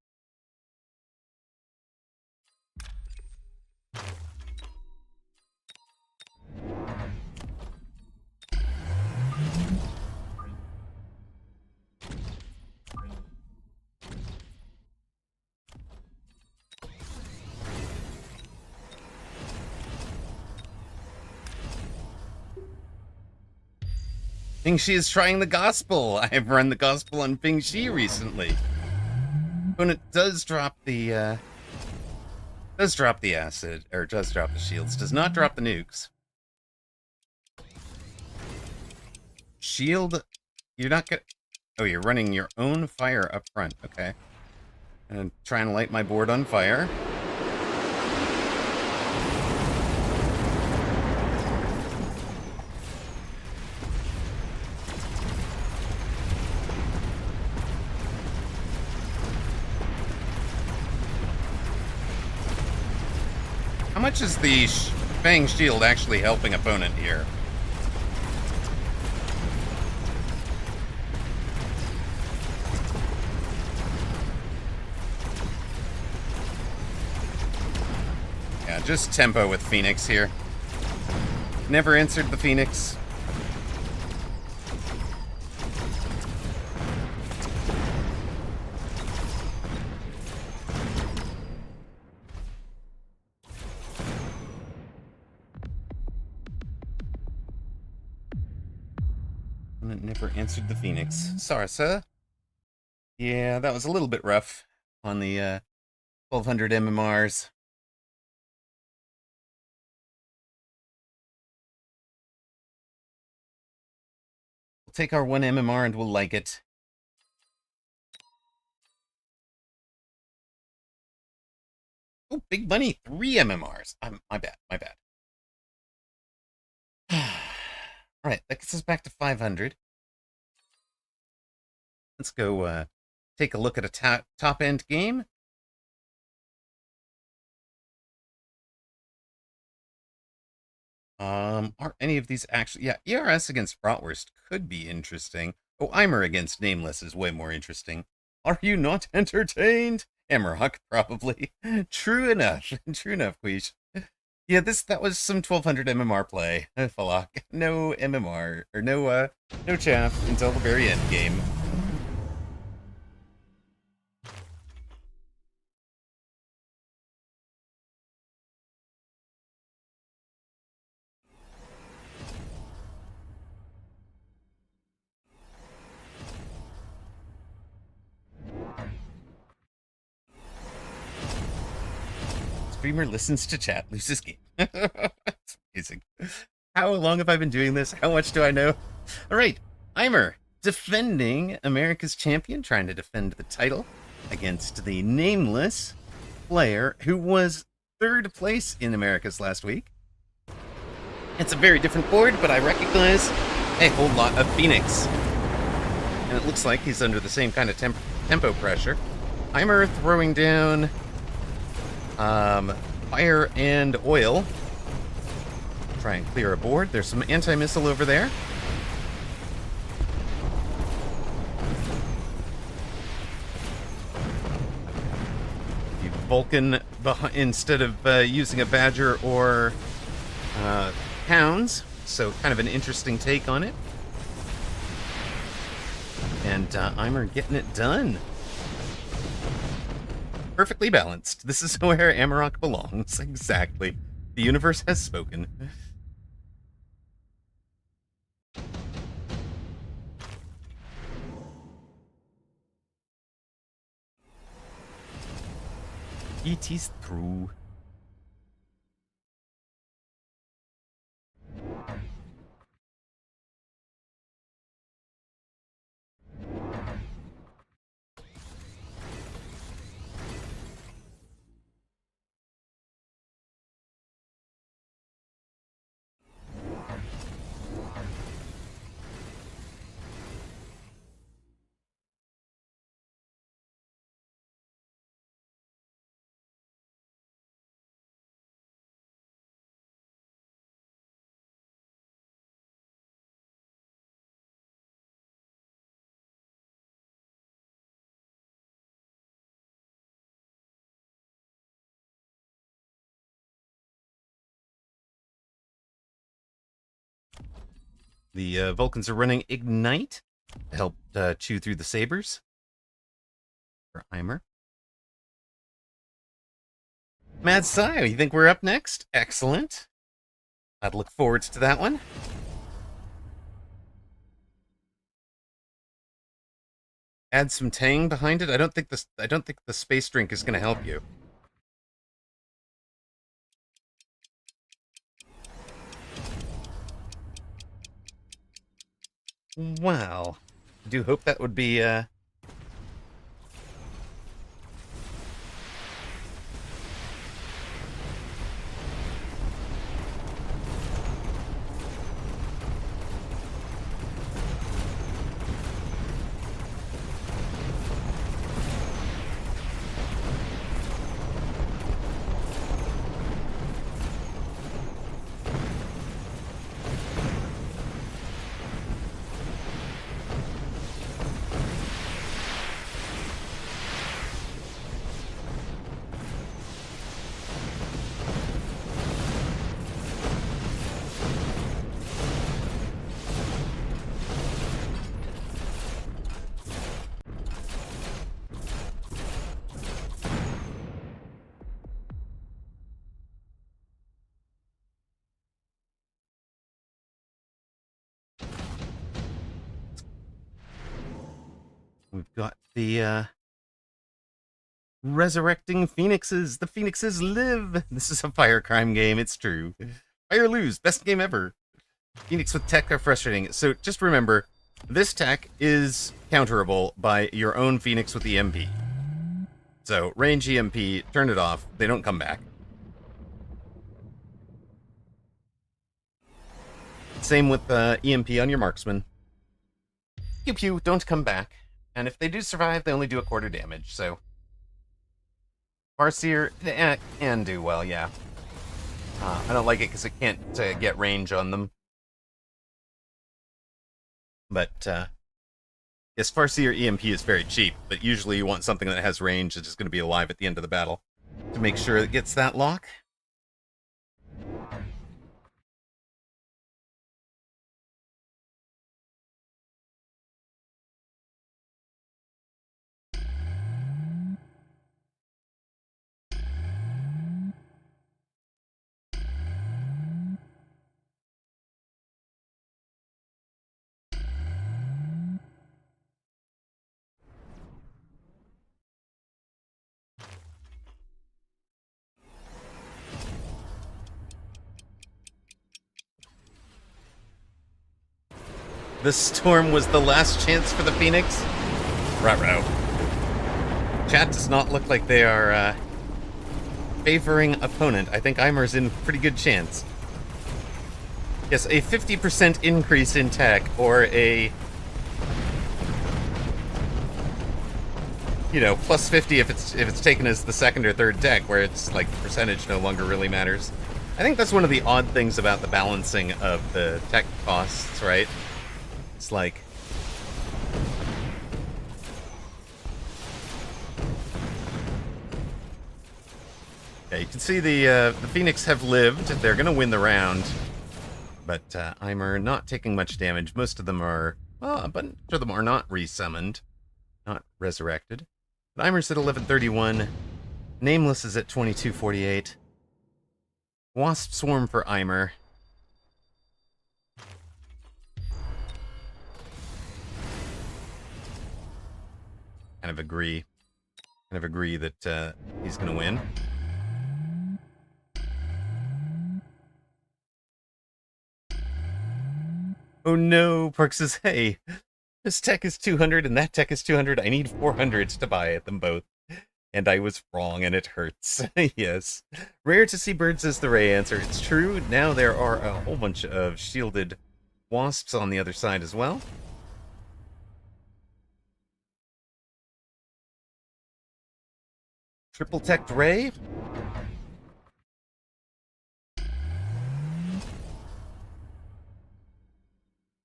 Pingxi is trying the gospel. I've run the gospel on Pingxi recently. Opponent does drop the acid, or does drop the shields, does not drop the nukes. Shield, you're not gonna... Oh, you're running your own fire up front, okay. And trying to light my board on fire. How much is the Fang Shield actually helping opponent here? Yeah, just tempo with Phoenix here. Never answered the Phoenix. Never answered the Phoenix. Sorry, sir. Yeah, that was a little bit rough on the 1200 MMRs. We'll take our 1 MMR and we'll like it. Oh, big money. 3 MMRs. My bad. Alright, that gets us back to 500. Let's go take a look at a top-end game. Are any of these actually... Yeah, ERS against Bratwurst could be interesting. Oh, Eimer against Nameless is way more interesting. Are you not entertained? Emerhawk, probably. True enough. True enough, Queesh. Yeah, that was some 1200 MMR play. Falak. No MMR, or no chaff until the very end game. Streamer listens to chat, loses game. That's amazing. How long have I been doing this? How much do I know? All right, Eimer, defending America's champion, trying to defend the title against the Nameless player who was 3rd place in America's last week. It's a very different board, but I recognize a whole lot of Phoenix. And it looks like he's under the same kind of tempo pressure. Heimer throwing down fire and oil. Try and clear a board. There's some anti-missile over there. The Vulcan, instead of using a Badger or Hounds, so kind of an interesting take on it. And Eimer getting it done. Perfectly balanced. This is where Amarok belongs. Exactly. The universe has spoken. It is true. The Vulcans are running Ignite to help chew through the sabers for Eimer. Mad Sio, you think we're up next? Excellent. I'd look forward to that one. Add some tang behind it. I don't think the space drink is going to help you. Wow. I do hope that would be we've got the resurrecting phoenixes. The phoenixes live. This is a fire crime game. It's true. Fire lose. Best game ever. Phoenix with tech are frustrating. So just remember, this tech is counterable by your own Phoenix with EMP. So range EMP, turn it off. They don't come back. Same with EMP on your marksman. Pew pew, don't come back. And if they do survive, they only do a quarter damage, so... Farseer can do well, yeah. I don't like it because it can't get range on them. But, yes, Farseer EMP is very cheap, but usually you want something that has range that's just going to be alive at the end of the battle to make sure it gets that lock. The storm was the last chance for the Phoenix? Ruh-roh. Chat does not look like they are favoring opponent. I think Eimer's in pretty good chance. Yes, a 50% increase in tech or a you know, plus 50 if it's taken as the second or third tech, where it's like the percentage no longer really matters. I think that's one of the odd things about the balancing of the tech costs, right? It's like, yeah, you can see the Phoenix have lived. They're gonna win the round, but Eimer not taking much damage. Most of them are, well, a bunch of them are not resummoned, not resurrected. But Eimer's at 1131. Nameless is at 2248. Wasp Swarm for Eimer. Kind of agree that he's going to win. Oh no, Park says, hey, this tech is 200 and that tech is 200. I need 400s to buy them both. And I was wrong, and it hurts. Yes. Rare to see birds is the Ray answer. It's true. Now there are a whole bunch of shielded wasps on the other side as well. Triple teched Ray.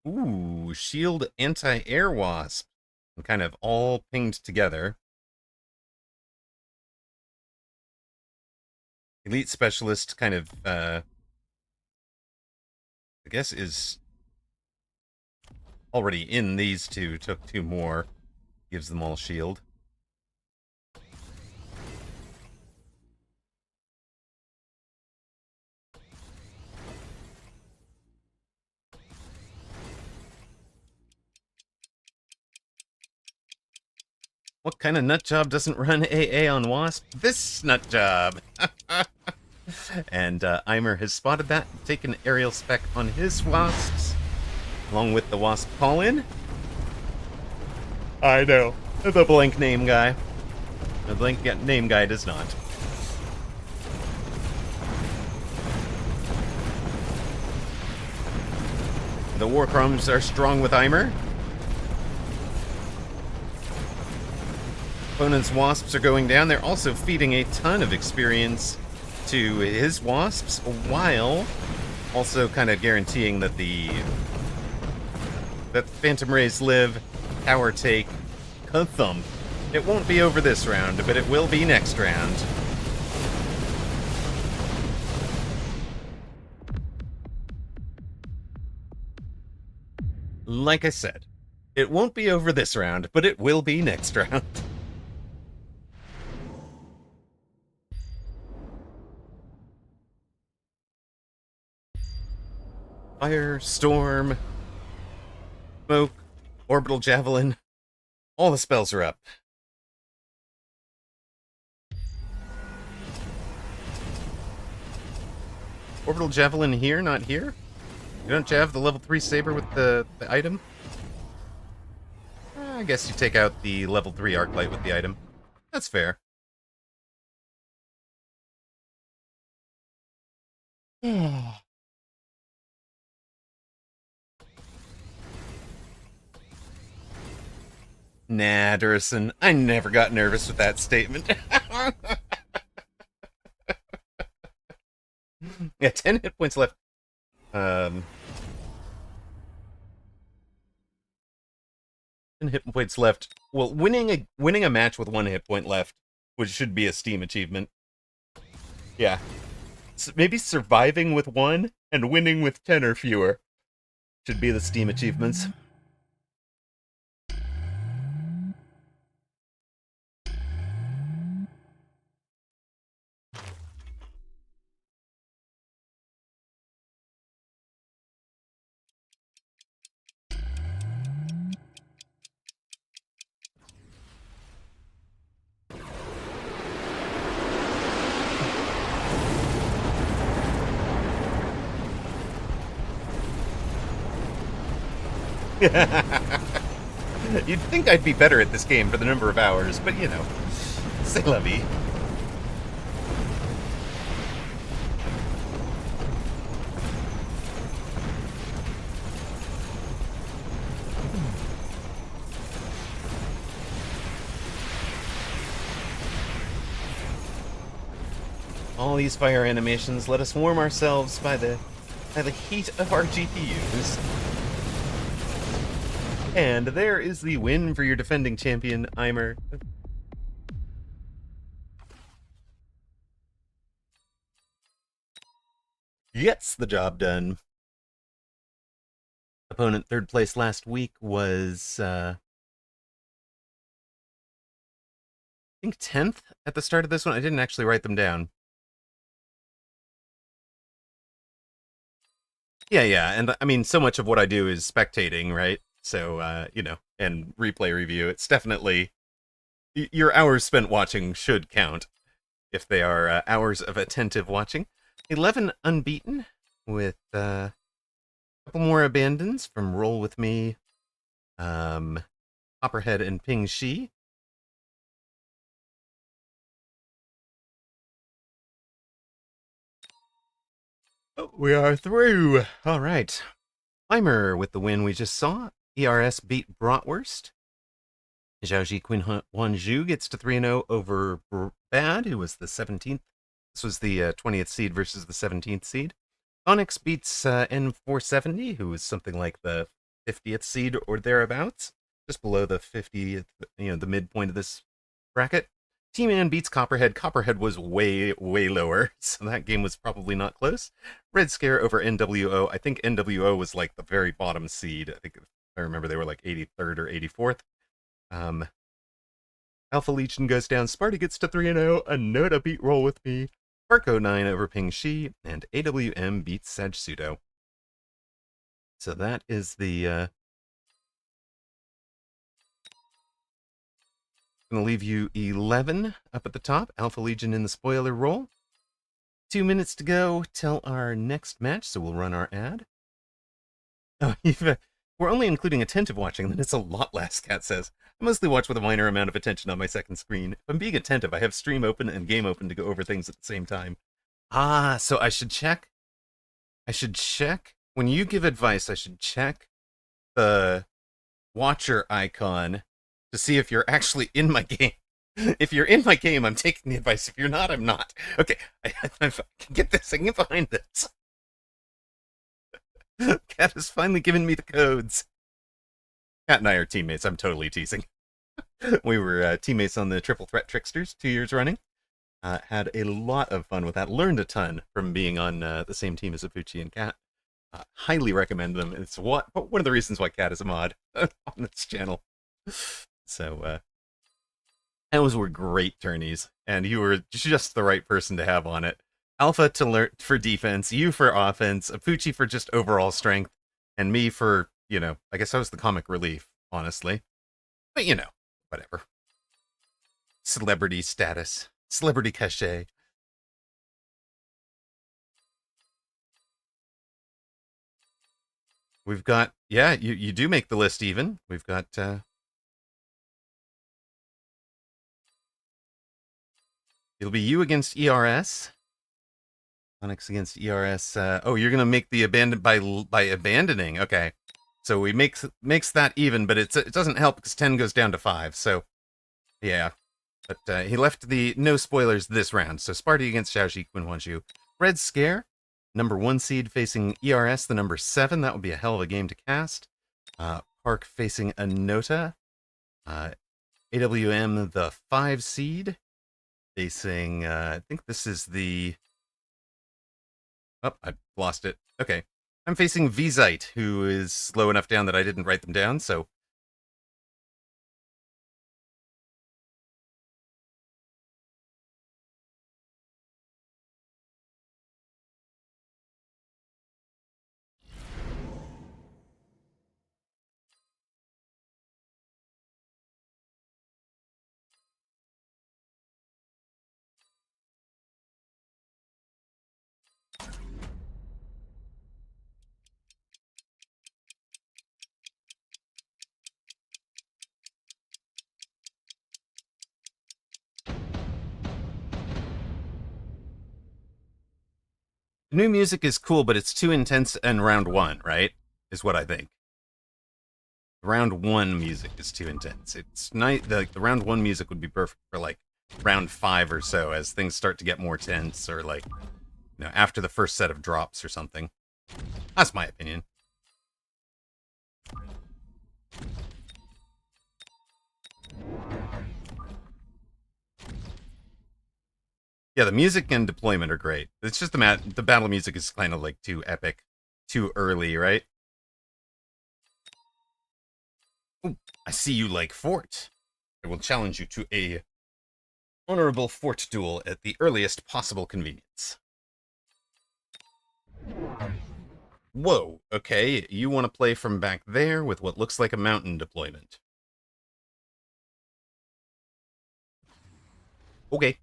Ooh, shield anti-air wasp. And kind of all pinged together. Elite Specialist kind of, I guess is already in these two, took two more, gives them all shield. What kind of nut job doesn't run AA on Wasp? This nut job! And Eimer has spotted that, taken aerial spec on his Wasps, along with the Wasp call-in. I know, the blank name guy. The blank name guy does not. The Warcrumbs are strong with Eimer. Opponent's Wasps are going down. They're also feeding a ton of experience to his Wasps, while also kind of guaranteeing that that Phantom Rays live, tower take, thump. It won't be over this round, but it will be next round. Like I said, it won't be over this round, but it will be next round. Fire, Storm, Smoke, Orbital Javelin. All the spells are up. Orbital Javelin here, not here? You don't jav the level 3 saber with the item? I guess you take out the level 3 Arclight with the item. That's fair. Nah, Durison, I never got nervous with that statement. Yeah, 10 hit points left. 10 hit points left. Well, winning a match with 1 hit point left, which should be a Steam achievement. Yeah. So maybe surviving with 1 and winning with 10 or fewer should be the Steam achievements. You'd think I'd be better at this game for the number of hours, but you know, c'est la vie. all these fire animations. Let us warm ourselves by the heat of our GPUs. And there is the win for your defending champion, Eimer. Gets the job done. Opponent third place last week was, I think 10th at the start of this one. I didn't actually write them down. Yeah, and I mean, so much of what I do is spectating, right? So, you know, and replay review. It's definitely, your hours spent watching should count if they are hours of attentive watching. 11 unbeaten with a couple more abandons from Roll With Me, Copperhead, and Ping Shi. Oh, we are through. All right. Eimer with the win we just saw. ERS beat Bratwurst. Zhaoji Qin Huanzhu gets to 3-0 over Bad, who was the 17th. This was the 20th seed versus the 17th seed. Onyx beats N470, who was something like the 50th seed or thereabouts, just below the 50th, you know, the midpoint of this bracket. T-Man beats Copperhead. Copperhead was way, way lower, so that game was probably not close. Red Scare over NWO. I think NWO was like the very bottom seed. I think, if I remember, they were like 83rd or 84th. Alpha Legion goes down. Sparty gets to 3-0. Anoda beat Roll With Me. Farco 9 over Ping Shi. And AWM beats Sag Pseudo. So that is the... Gonna leave you 11 up at the top. Alpha Legion in the spoiler role. 2 minutes to go till our next match, so we'll run our ad. Oh, we're only including attentive watching, then it's a lot less, Kat says. I mostly watch with a minor amount of attention on my second screen. If I'm being attentive, I have stream open and game open to go over things at the same time. Ah, so I should check. When you give advice, I should check the watcher icon to see if you're actually in my game. If you're in my game, I'm taking the advice. If you're not, I'm not. Okay, I can get this. I can get behind this. Kat has finally given me the codes. Kat and I are teammates. I'm totally teasing. We were teammates on the Triple Threat Tricksters 2 years running. Had a lot of fun with that. Learned a ton from being on the same team as Afuchi and Kat. Highly recommend them. It's one of the reasons why Kat is a mod on this channel. So, those were great tourneys, and you were just the right person to have on it. Alpha to learn for defense, you for offense, Afuchi for just overall strength, and me for, you know, I guess I was the comic relief, honestly. But, you know, whatever. Celebrity status. Celebrity cachet. We've got, yeah, you do make the list even. We've got, it'll be you against ERS. Onyx against ERS. Oh, you're gonna make the abandon by abandoning. Okay, so we makes that even, but it doesn't help because 10 goes down to 5. So yeah, but he left the no spoilers this round. So Sparty against Zhaoji Qin Huanzhu. Red Scare, number 1 seed facing ERS, the number 7. That would be a hell of a game to cast. Park facing Anota. AWM, the 5 seed, facing. I think this is the. Oh, I lost it. Okay. I'm facing Vzite, who is low enough down that I didn't write them down, so... The new music is cool, but it's too intense in round 1, right? Is what I think. Round 1 music is too intense. It's nice. The round 1 music would be perfect for, like, round 5 or so, as things start to get more tense, or like, after the first set of drops or something. That's my opinion. Yeah, the music and deployment are great. It's just the battle music is kind of like too epic, too early, right? Ooh, I see you like fort. I will challenge you to a honorable fort duel at the earliest possible convenience. Whoa, okay, you want to play from back there with what looks like a mountain deployment. Okay.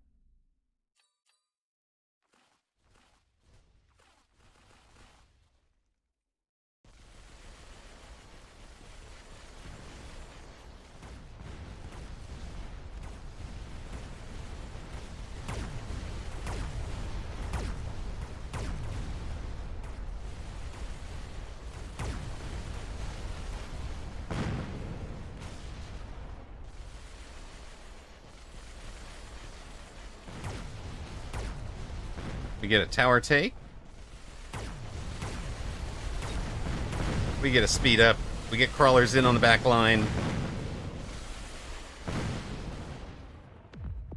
We get a tower take. We get a speed up. We get crawlers in on the back line.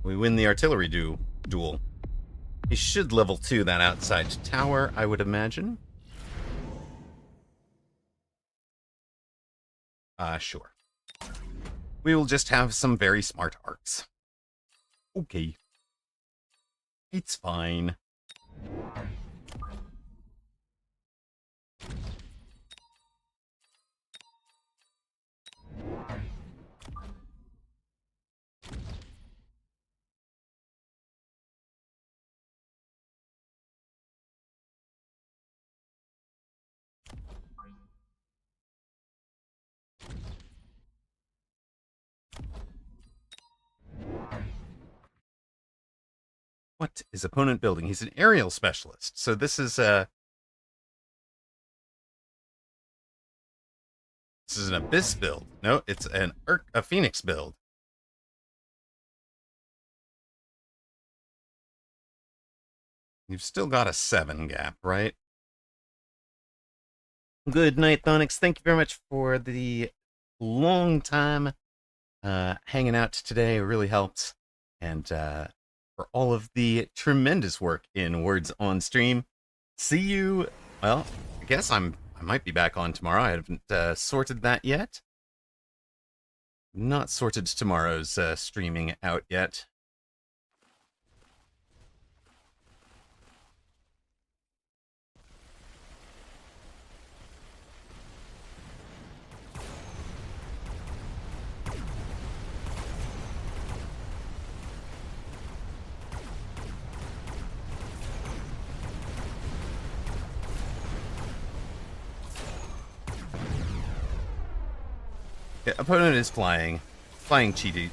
We win the artillery duel. He should level 2 that outside tower, I would imagine. Sure. We will just have some very smart arcs. Okay. It's fine. What is opponent building? He's an aerial specialist. So this is an abyss build. No, it's a phoenix build. You've still got a 7 gap, right? Good night, Thonix. Thank you very much for the long time hanging out today. It really helped. And for all of the tremendous work in Words on Stream. See you. Well, I guess I might be back on tomorrow. I haven't sorted that yet. Not sorted tomorrow's streaming out yet. Yeah, opponent is flying. Flying cheating.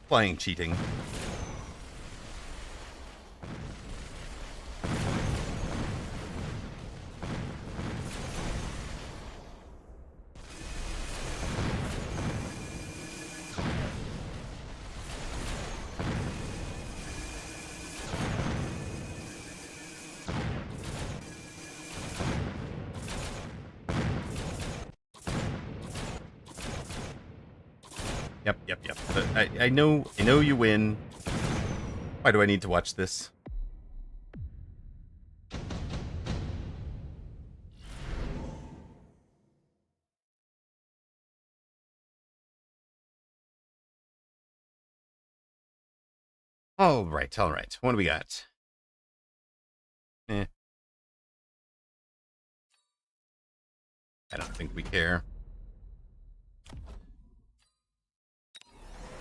Flying cheating. Yep. I know you win. Why do I need to watch this? All right. What do we got? I don't think we care.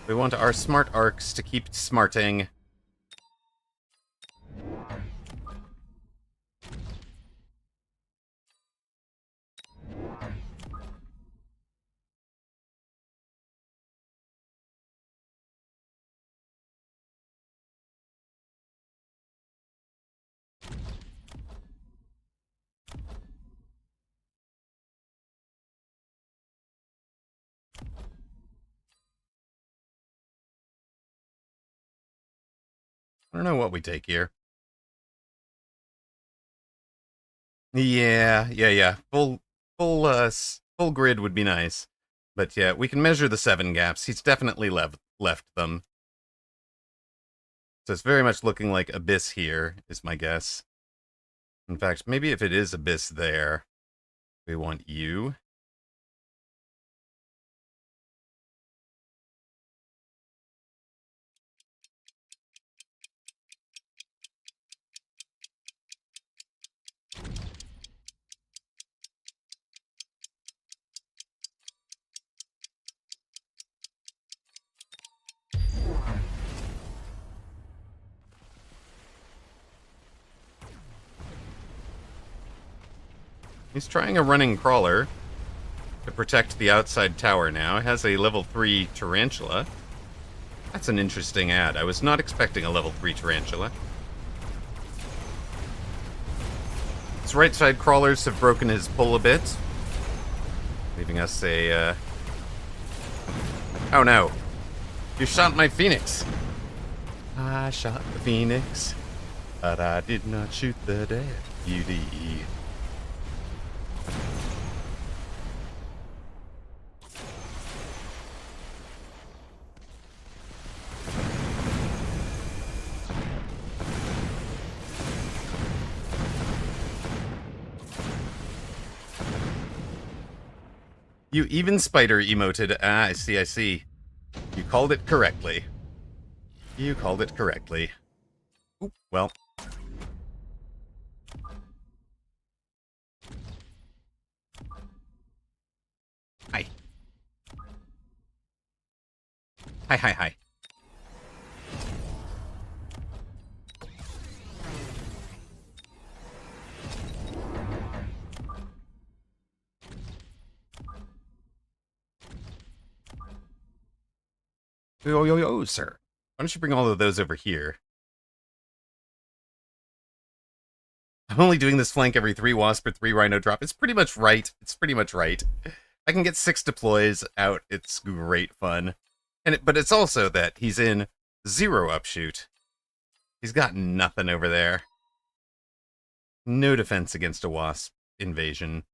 We want our smart arcs to keep smarting. I don't know what we take here. Yeah. Full grid would be nice. But yeah, we can measure the 7 gaps. He's definitely left them. So it's very much looking like Abyss here, is my guess. In fact, maybe if it is Abyss there, we want you. He's trying a running crawler to protect the outside tower now. It has a level 3 tarantula. That's an interesting ad. I was not expecting a level 3 tarantula. His right side crawlers have broken his pull a bit, leaving us a... Oh no! You shot my phoenix! I shot the phoenix, but I did not shoot the deputy. You even spider emoted. Ah, I see. You called it correctly. You called it correctly. Oop, well. Hi. Hi. Yo, sir. Why don't you bring all of those over here? I'm only doing this flank every 3 wasp or 3 rhino drop. It's pretty much right. I can get 6 deploys out. It's great fun. But it's also that he's in 0 upshoot. He's got nothing over there. No defense against a wasp invasion.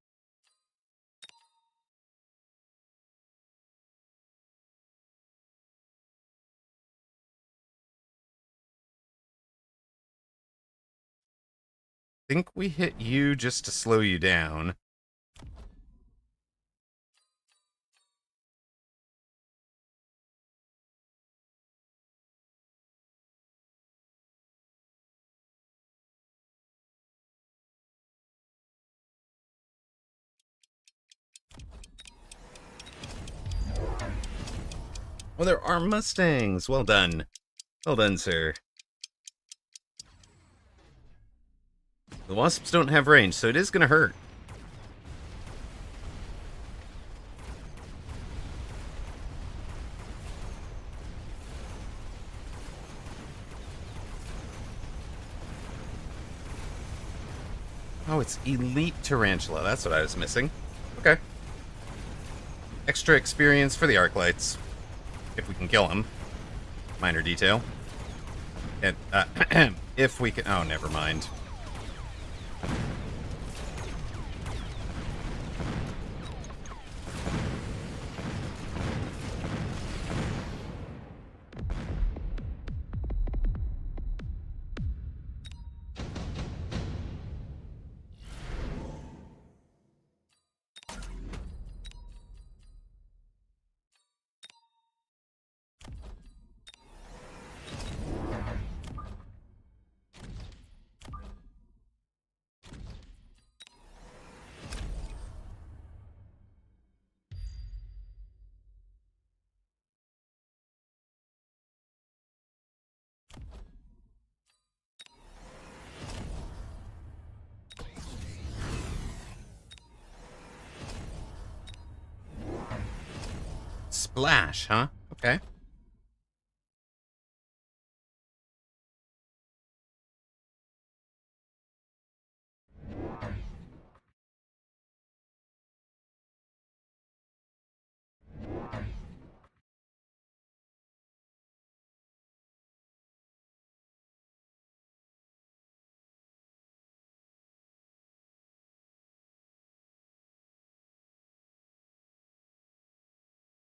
Think we hit you just to slow you down. Oh, there are Mustangs. Well done. Well done, sir. The wasps don't have range, so it is going to hurt. Oh, it's Elite Tarantula. That's what I was missing. Okay. Extra experience for the Arclights. If we can kill him. Minor detail. And, if we can... Oh, never mind. Splash, huh? Okay.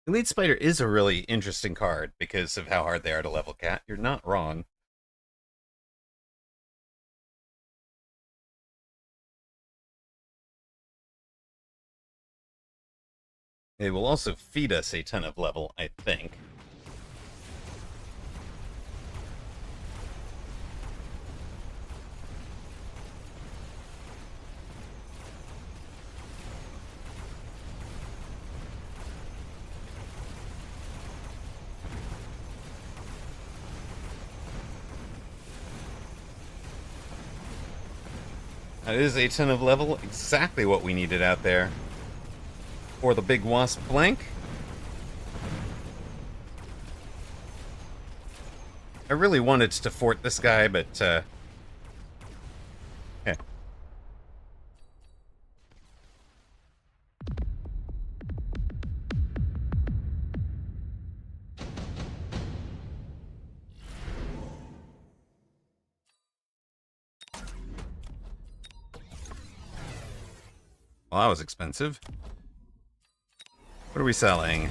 Elite Spider is a really interesting card because of how hard they are to level, Cat. You're not wrong. They will also feed us a ton of level, I think. That is a ton of level, exactly what we needed out there. For the big wasp flank. I really wanted to fort this guy, but okay. Well, that was expensive. What are we selling?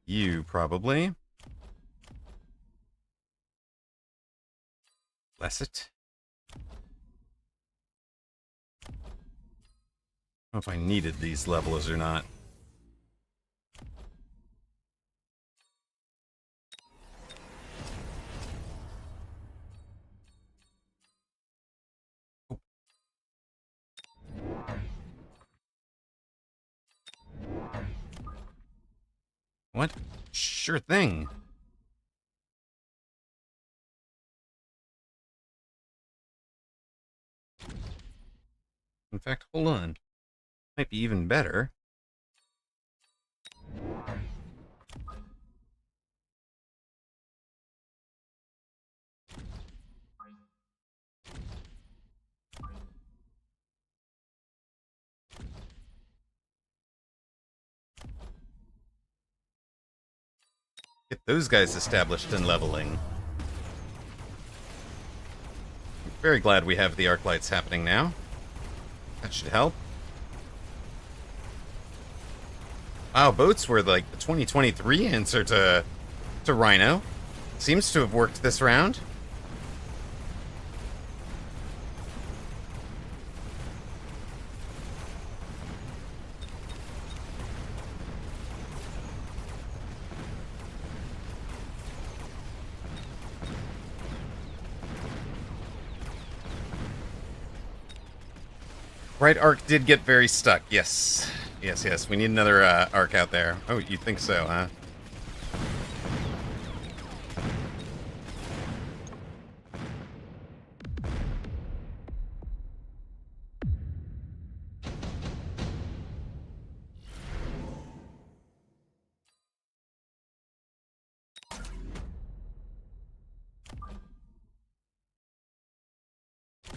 You, probably. Bless it. I don't know if I needed these levels or not. What? Sure thing. In fact, hold on. Might be even better. Get those guys established and leveling. I'm very glad we have the arc lights happening now. That should help. Wow, boats were like the 2023 answer to Rhino. Seems to have worked this round. Right arc did get very stuck. Yes. Yes, yes. We need another arc out there. Oh, you think so, huh?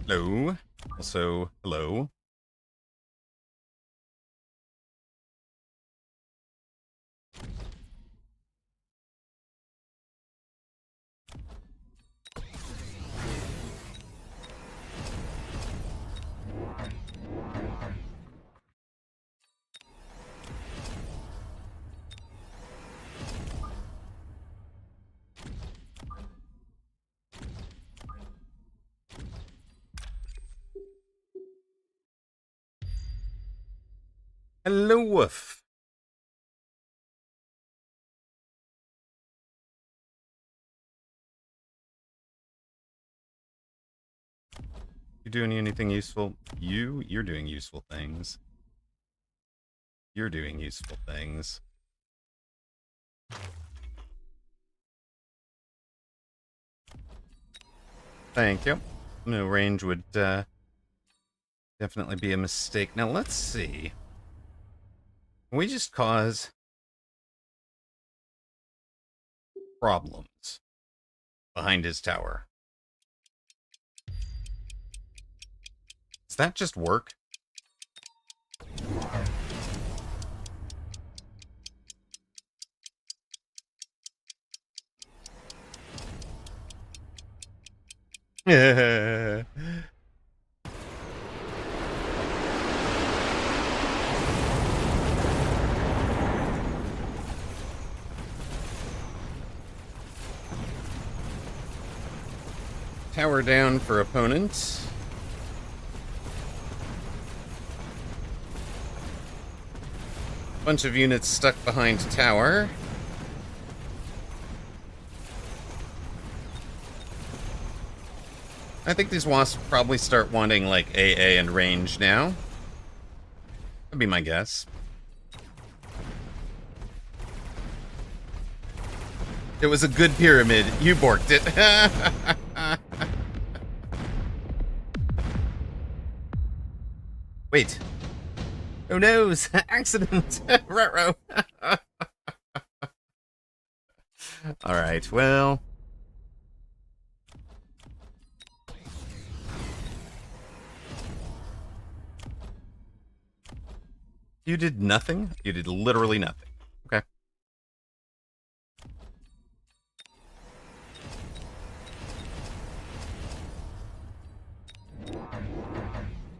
Hello. Also, hello. Hello, Woof. You doing anything useful? You're doing useful things. You're doing useful things. Thank you. No, range would definitely be a mistake. Now, let's see. Can we just cause problems behind his tower? Does that just work? Tower down for opponent. Bunch of units stuck behind tower. I think these wasps probably start wanting, like, AA and range now. That'd be my guess. It was a good pyramid. You borked it. Wait. Oh no! Accident! Ruh-roh. Alright, well... You did nothing? You did literally nothing. Okay.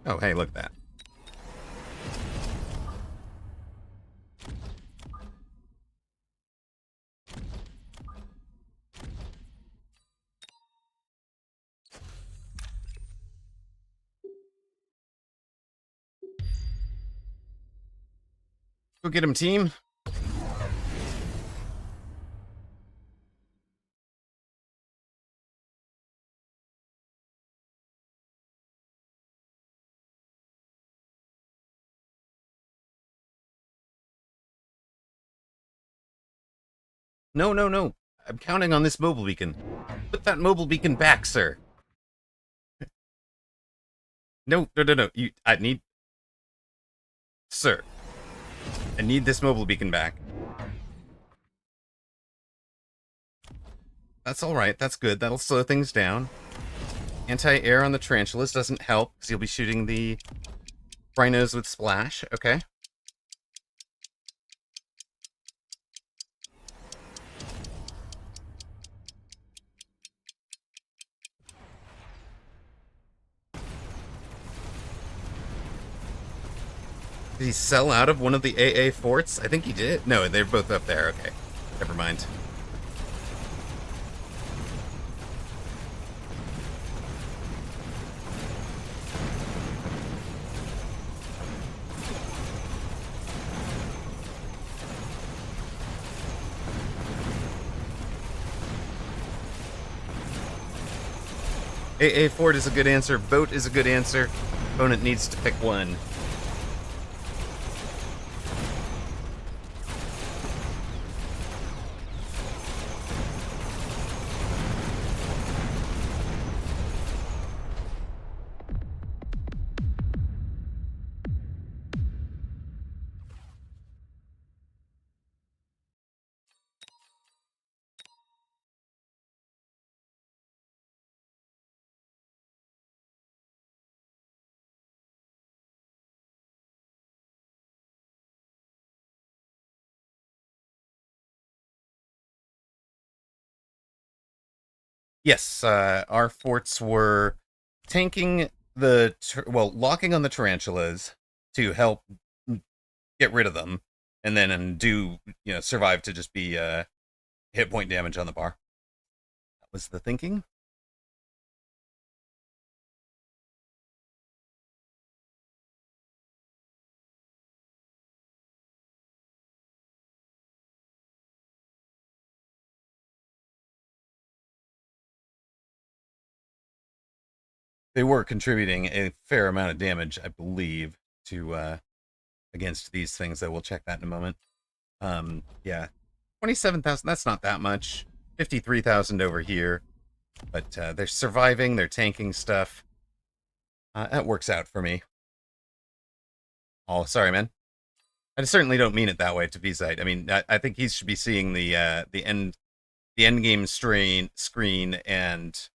Oh, hey, look at that. Go get him, team. No, no, no. I'm counting on this mobile beacon. Put that mobile beacon back, sir. No, no, no, no. I need... Sir. I need this mobile beacon back. That's alright. That's good. That'll slow things down. Anti-air on the tarantulas doesn't help, because you'll be shooting the rhinos with splash. Okay. Did he sell out of one of the AA forts? I think he did. No, they're both up there. Okay. Never mind. AA fort is a good answer. Boat is a good answer. Opponent needs to pick one. Yes, our forts were tanking the... locking on the tarantulas to help get rid of them, and then survive to just be hit point damage on the bar. That was the thinking. They were contributing a fair amount of damage, I believe, to against these things, though. We'll check that in a moment. Yeah. 27,000, that's not that much. 53,000 over here. But they're surviving, they're tanking stuff. That works out for me. Oh, sorry, man. I certainly don't mean it that way to Vizite. I mean, I think he should be seeing the end game screen and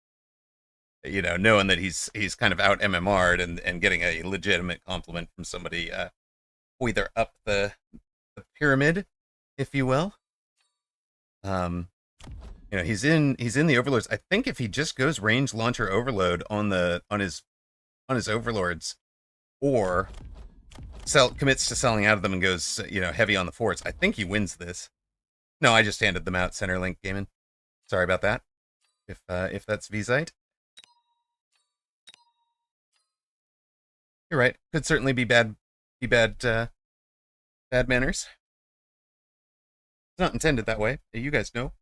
knowing that he's kind of out MMR'd and getting a legitimate compliment from somebody either up the pyramid, if you will. He's in the overlords. I think if he just goes range launcher overload on his overlords, or commits to selling out of them and goes heavy on the forts, I think he wins this. No, I just handed them out. Centerlink Gaming. Sorry about that. If that's Vizite. You're right. Could certainly be bad manners. It's not intended that way. You guys know.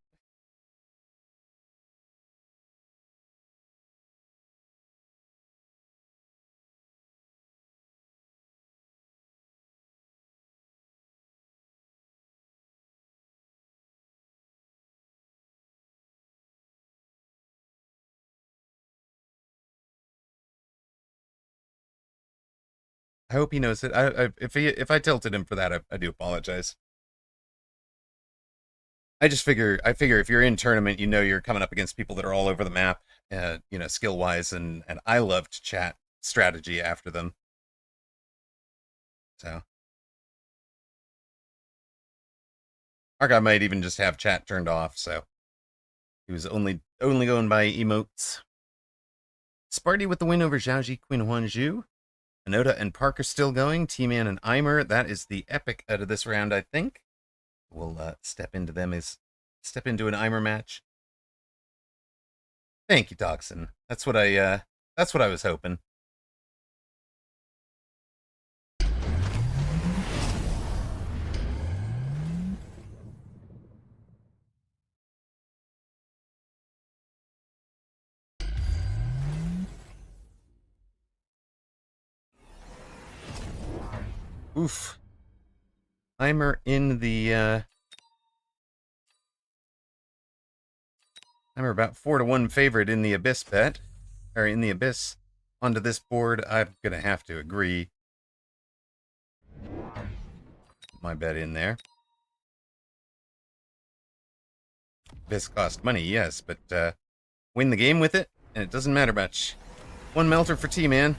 I hope he knows it. If I tilted him for that, I do apologize. I figure if you're in tournament, you know you're coming up against people that are all over the map, skill wise, and I love to chat strategy after them. So our guy might even just have chat turned off, so he was only going by emotes. Sparty with the win over Zhaoji Queen Huanzhu. Anoda and Park are still going. T-Man and Eimer. That is the epic out of this round, I think. We'll step into an Eimer match. Thank you, Dachshund. That's what I was hoping. Oof. Eimer in the I'm about 4-1 favorite in the Abyss bet. Or in the Abyss. Onto this board, I'm gonna have to agree. Put my bet in there. Abyss cost money, yes, but win the game with it, and it doesn't matter much. One melter for T-Man.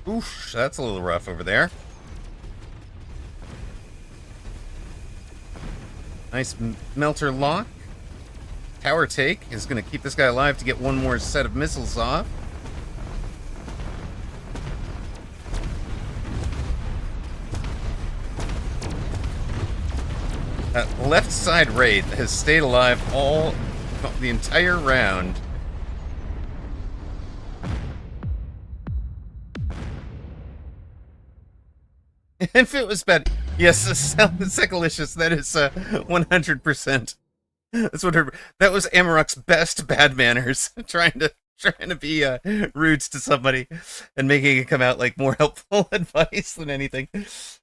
Oof, that's a little rough over there. Nice melter lock. Tower take is going to keep this guy alive to get one more set of missiles off. That left side raid has stayed alive the entire round. If it was bad, yes, Secalicious, that is 100%. That was Amarok's best bad manners, trying to be rude to somebody and making it come out like more helpful advice than anything.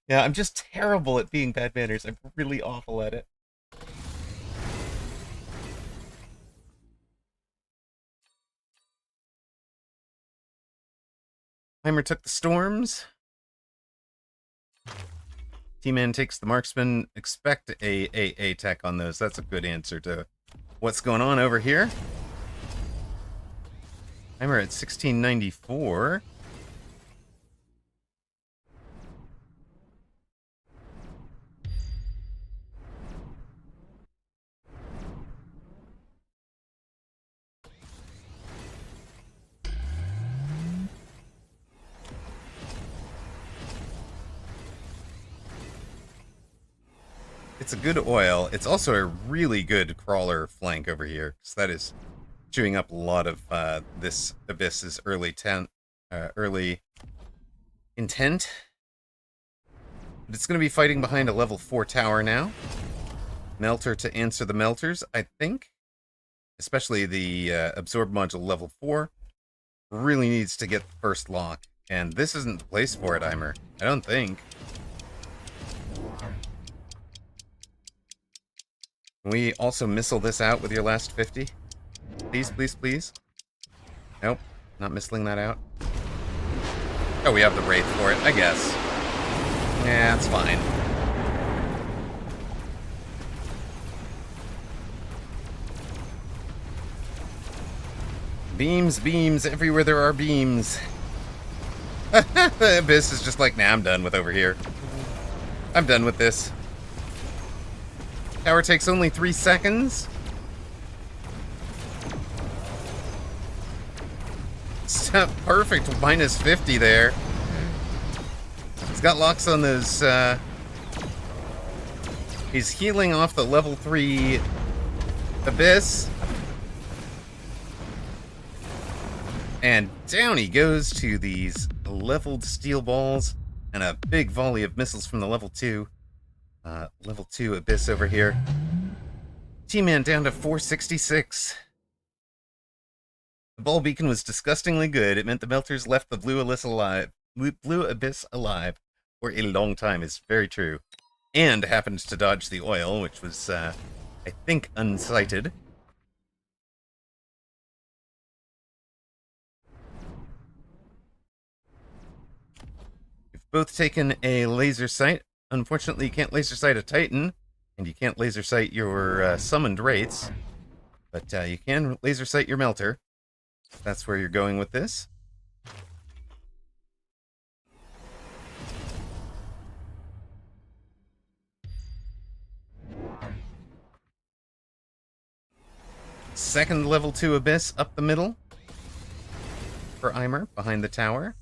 Yeah, I'm just terrible at being bad manners. I'm really awful at it. Heimer took the storms. T-Man takes the marksman. Expect a tech on those. That's a good answer to what's going on over here. Heimer at 1694. It's a good oil. It's also a really good crawler flank over here, because that is chewing up a lot of this Abyss's early intent. But it's going to be fighting behind a level 4 tower now. Melter to answer the melters, I think. Especially the absorb module level 4. Really needs to get the first lock. And this isn't the place for it, Eimer. I don't think. Can we also missile this out with your last 50? Please, please, please. Nope, not missiling that out. Oh, we have the Wraith for it, I guess. Yeah, it's fine. Beams, beams, everywhere there are beams. The Abyss is just like, nah, I'm done with over here. I'm done with this. Tower takes only 3 seconds. Perfect, minus 50 there. He's got locks on those, he's healing off the level 3 Abyss. And down he goes to these leveled steel balls and a big volley of missiles from the level 2 Abyss over here. T-Man down to 466. The ball beacon was disgustingly good. It meant the melters left the blue Abyss alive for a long time. Is very true. And happened to dodge the oil, which was, I think, unsighted. You've both taken a laser sight. Unfortunately, you can't laser sight a Titan, and you can't laser sight your summoned Wraiths. But you can laser sight your Melter. That's where you're going with this. Second level 2 Abyss up the middle for Eimer behind the tower.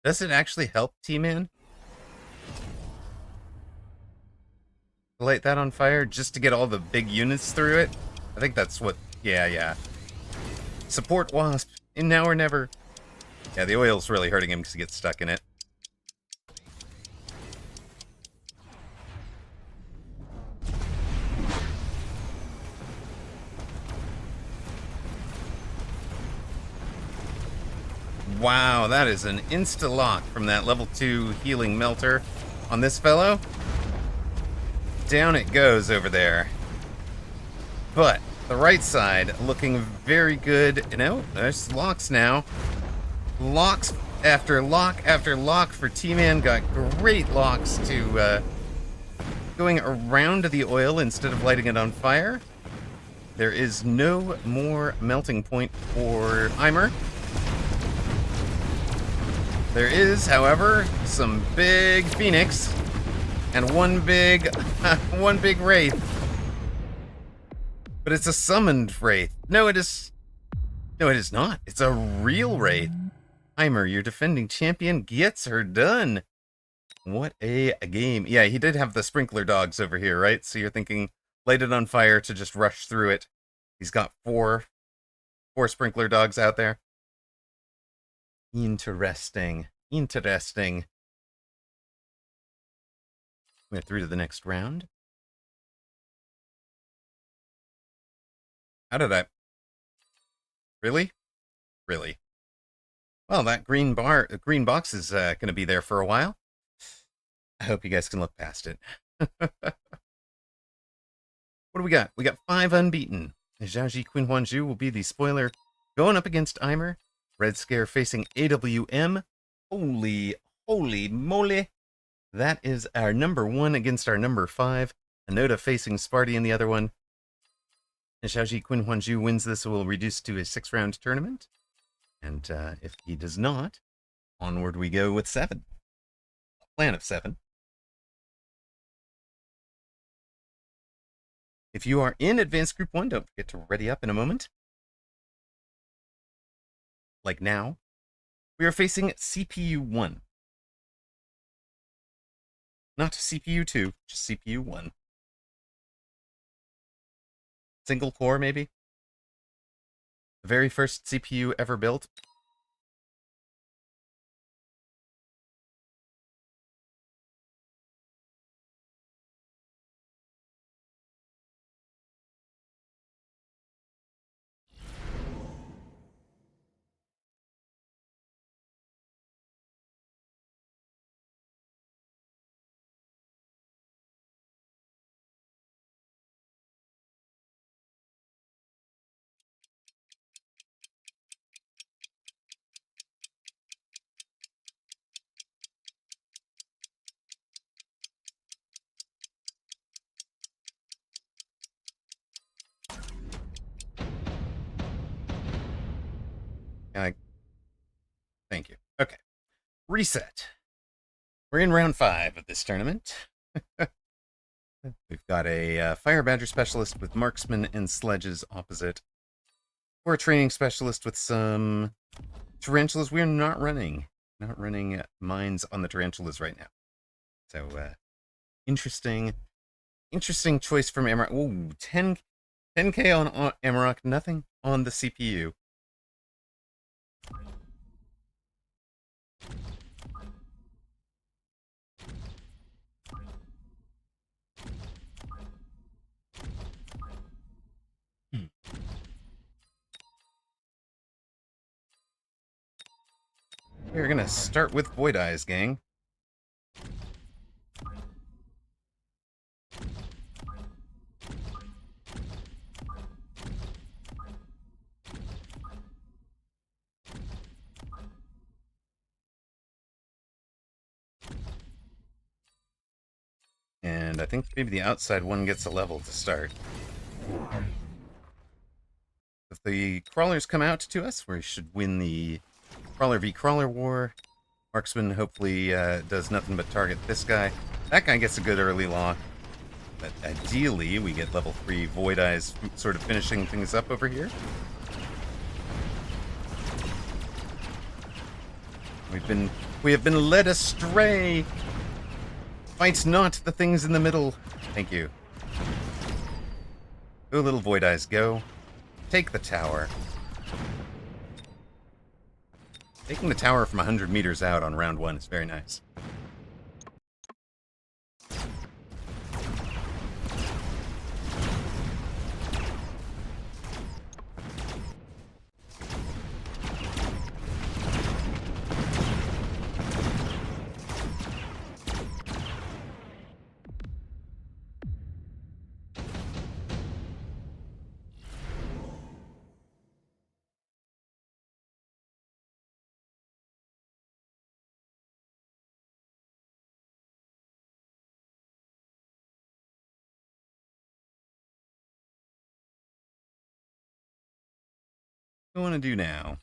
Does it actually help, T-Man? Light that on fire just to get all the big units through it? I think that's what... Yeah. Support Wasp. In now or never. Yeah, the oil's really hurting him because he gets stuck in it. Wow, that is an insta-lock from that level 2 healing melter on this fellow. Down it goes over there. But the right side looking very good. You know, there's locks now. Locks after lock after lock for T-Man. Got great locks to going around the oil instead of lighting it on fire. There is no more melting point for Eimer. There is, however, some big Phoenix and one big Wraith. But it's a summoned Wraith. No, it is not. It's a real Wraith. Eimer, your defending champion, gets her done. What a game. Yeah, he did have the sprinkler dogs over here, right? So you're thinking light it on fire to just rush through it. He's got four sprinkler dogs out there. Interesting. We're through to the next round. How did I... Really? Well, that green box is going to be there for a while. I hope you guys can look past it. What do we got? We got 5 unbeaten. Zhaoji Queen Huanzhu will be the spoiler going up against Eimer. Red Scare facing AWM. Holy moly. That is our number 1 against our number 5. Anoda facing Sparty in the other one. Zhaoji Queen Huanzhu wins this, will reduce to a 6-round tournament. And if he does not, onward we go with 7. A plan of 7. If you are in Advanced Group 1, don't forget to ready up in a moment. Like now, we are facing CPU 1. Not CPU 2, just CPU 1. Single core, maybe? The very first CPU ever built. Thank you. Okay. Reset. We're in round 5 of this tournament. We've got a Fire Badger specialist with marksman and sledges opposite. We're a training specialist with some tarantulas. We're not running mines on the tarantulas right now. So, interesting choice from Amarok. Ooh, 10k on Amarok, nothing on the CPU. We're gonna start with Void Eyes, gang. And I think maybe the outside one gets a level to start. If the crawlers come out to us, we should win the Crawler v Crawler war. Marksman hopefully does nothing but target this guy. That guy gets a good early lock. But ideally, we get level 3 Void Eyes sort of finishing things up over here. We have been led astray. Fight not the things in the middle. Thank you. Go, little Void Eyes, go. Take the tower. Taking the tower from 100 meters out on round 1 is very nice. What do I want to do now?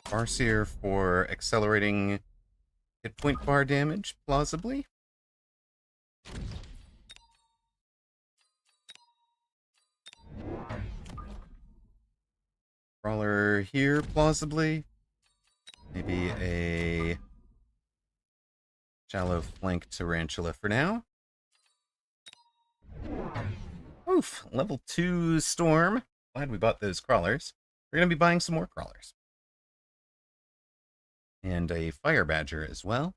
Farseer for accelerating hit point bar damage, plausibly. Crawler here, plausibly. Maybe a shallow flank tarantula for now. Oof, level 2 storm. Glad we bought those crawlers. We're going to be buying some more crawlers. And a fire badger as well.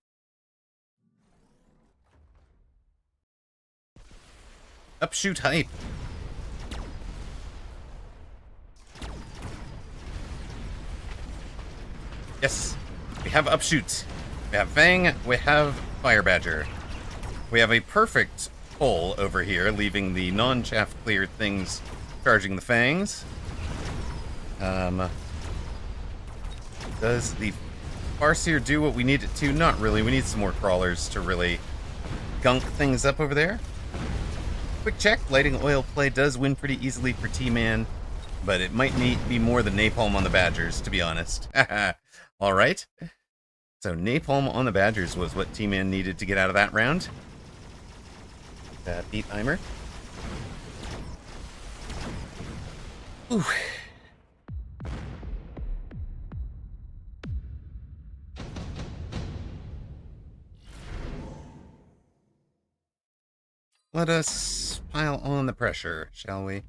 Upshoot hype. Yes, we have upshoot. We have Fang, we have fire badger. We have a perfect pull over here, leaving the non-chaff cleared things charging the fangs. Does the Farseer do what we need it to? Not really. We need some more crawlers to really gunk things up over there. Quick check. Lighting oil play does win pretty easily for T-Man, but it might be more than napalm on the Badgers, to be honest. All right. So napalm on the Badgers was what T-Man needed to get out of that round. Beat Eimer. Ooh. Let us pile on the pressure, shall we?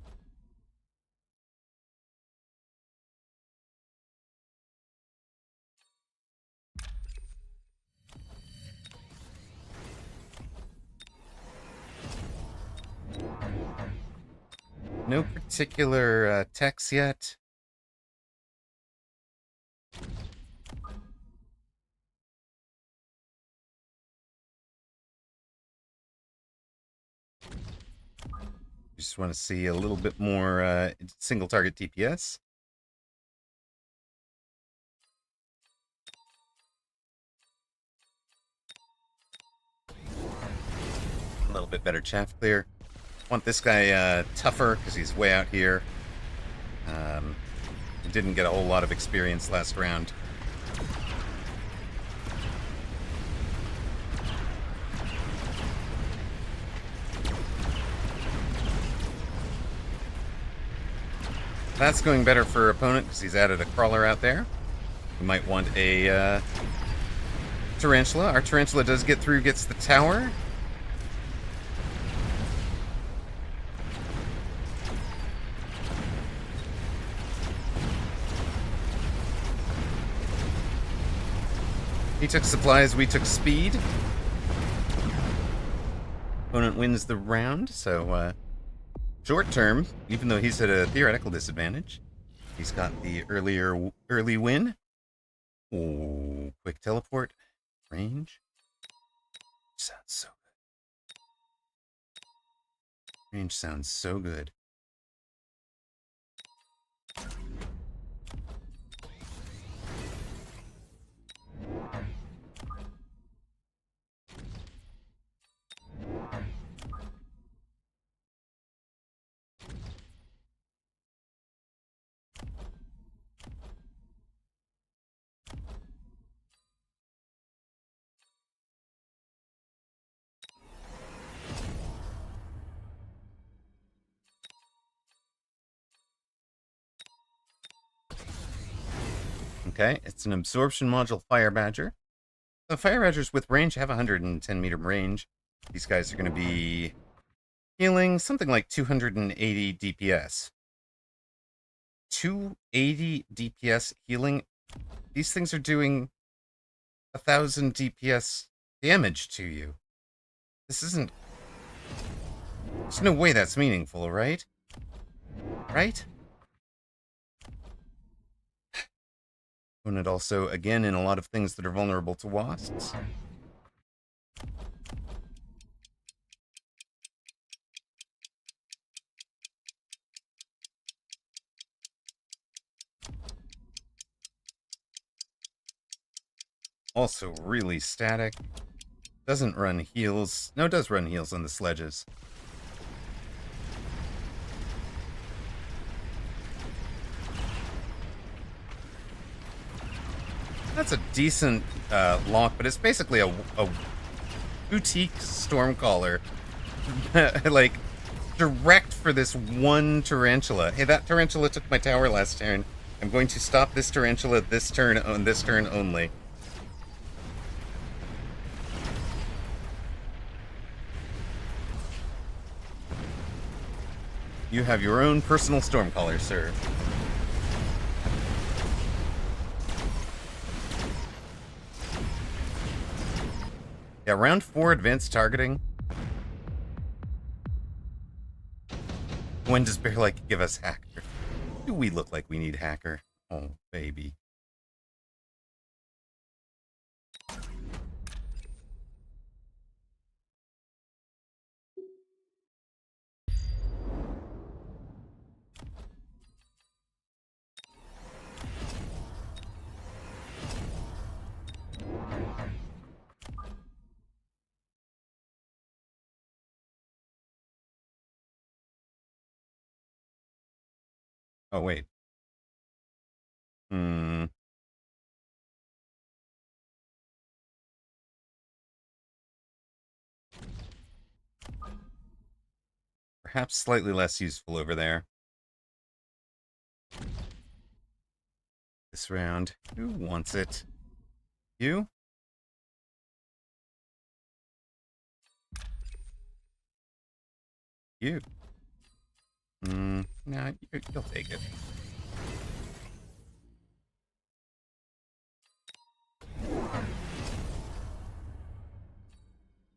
No particular techs yet. Just want to see a little bit more single target TPS. A little bit better chaff clear. Want this guy tougher because he's way out here. didn't get a whole lot of experience last round. That's going better for opponent because he's added a crawler out there. We might want a tarantula. Our tarantula does get through, gets the tower. He took supplies, we took speed. Opponent wins the round, so short term, even though he's at a theoretical disadvantage, he's got the early win. Oh, quick teleport. Range. Sounds so good. Range sounds so good. Okay, it's an absorption module Fire Badger. The Fire Badgers with range have 110 meter range. These guys are going to be healing something like 280 DPS. 280 DPS healing. These things are doing 1,000 DPS damage to you. This isn't... There's no way that's meaningful, right? Right? Opponent also, again, in a lot of things that are vulnerable to wasps. Also really static. Doesn't run heals. No, it does run heals on the sledges. That's a decent lock, but it's basically a boutique Stormcaller. Like, direct for this one tarantula. Hey, that tarantula took my tower last turn. I'm going to stop this tarantula this turn on this turn only. You have your own personal Stormcaller, sir. Yeah, round 4 advanced targeting. When does Bear like give us hacker? Do we look like we need hacker? Oh, baby. Oh, wait. Perhaps slightly less useful over there. This round. Who wants it? You? You. Nah, you'll take it.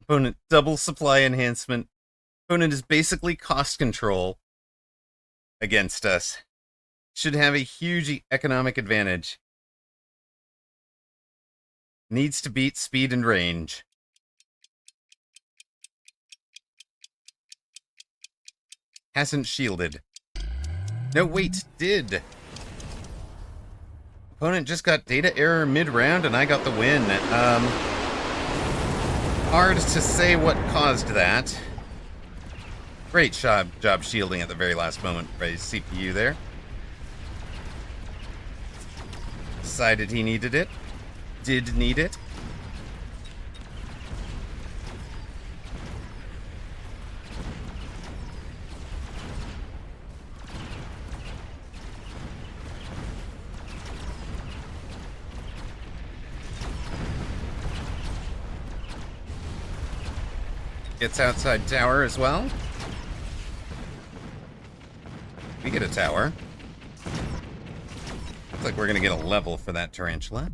Opponent double supply enhancement. Opponent is basically cost control against us. Should have a huge economic advantage. Needs to beat speed and range. Hasn't shielded. No, wait, did. Opponent just got data error mid-round and I got the win. Hard to say what caused that. Great job shielding at the very last moment by CPU there. decided he needed it. Did need it. Gets outside tower as well. We get a tower. Looks like we're gonna get a level for that tarantula.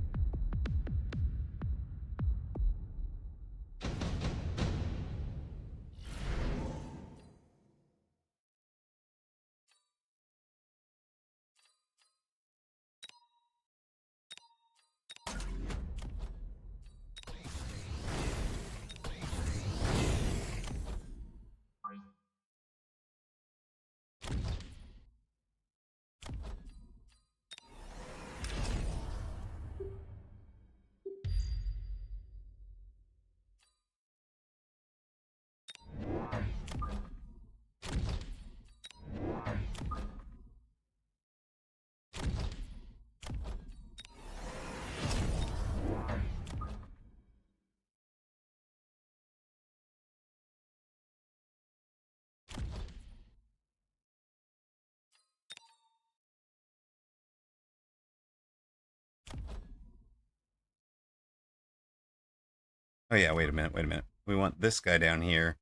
Oh yeah, wait a minute. We want this guy down here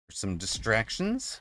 for some distractions.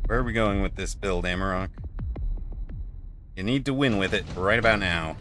Where are we going with this build, Amarok? You need to win with it right about now.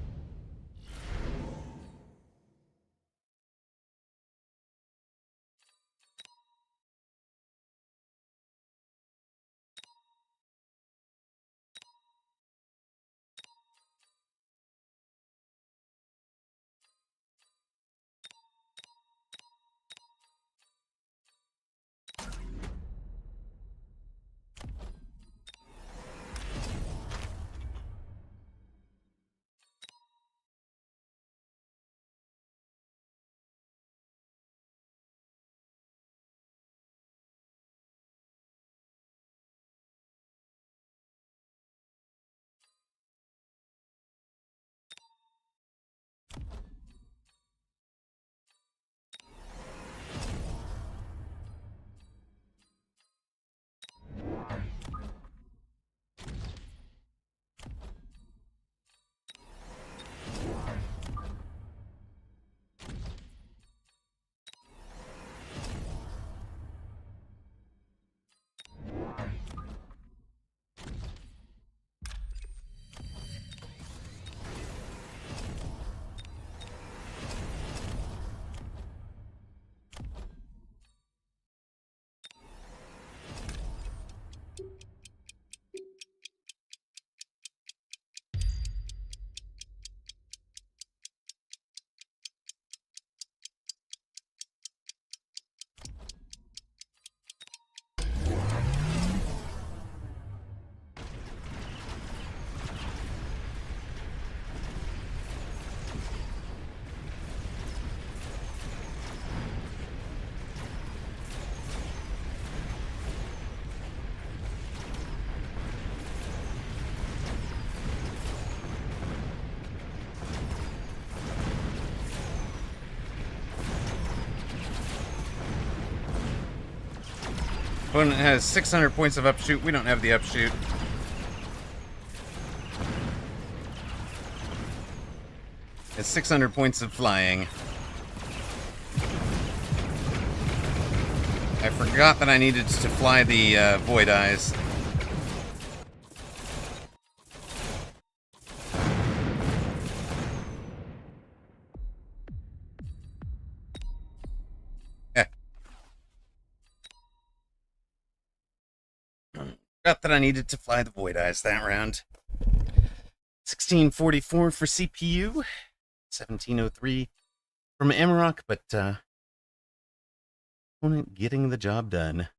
Opponent has 600 points of upshoot. We don't have the upshoot. It's 600 points of flying. I forgot that I needed to fly the Void Eyes. Forgot that I needed to fly the Void Eyes that round. 1644 for CPU. 1703 from Amarok, but opponent getting the job done.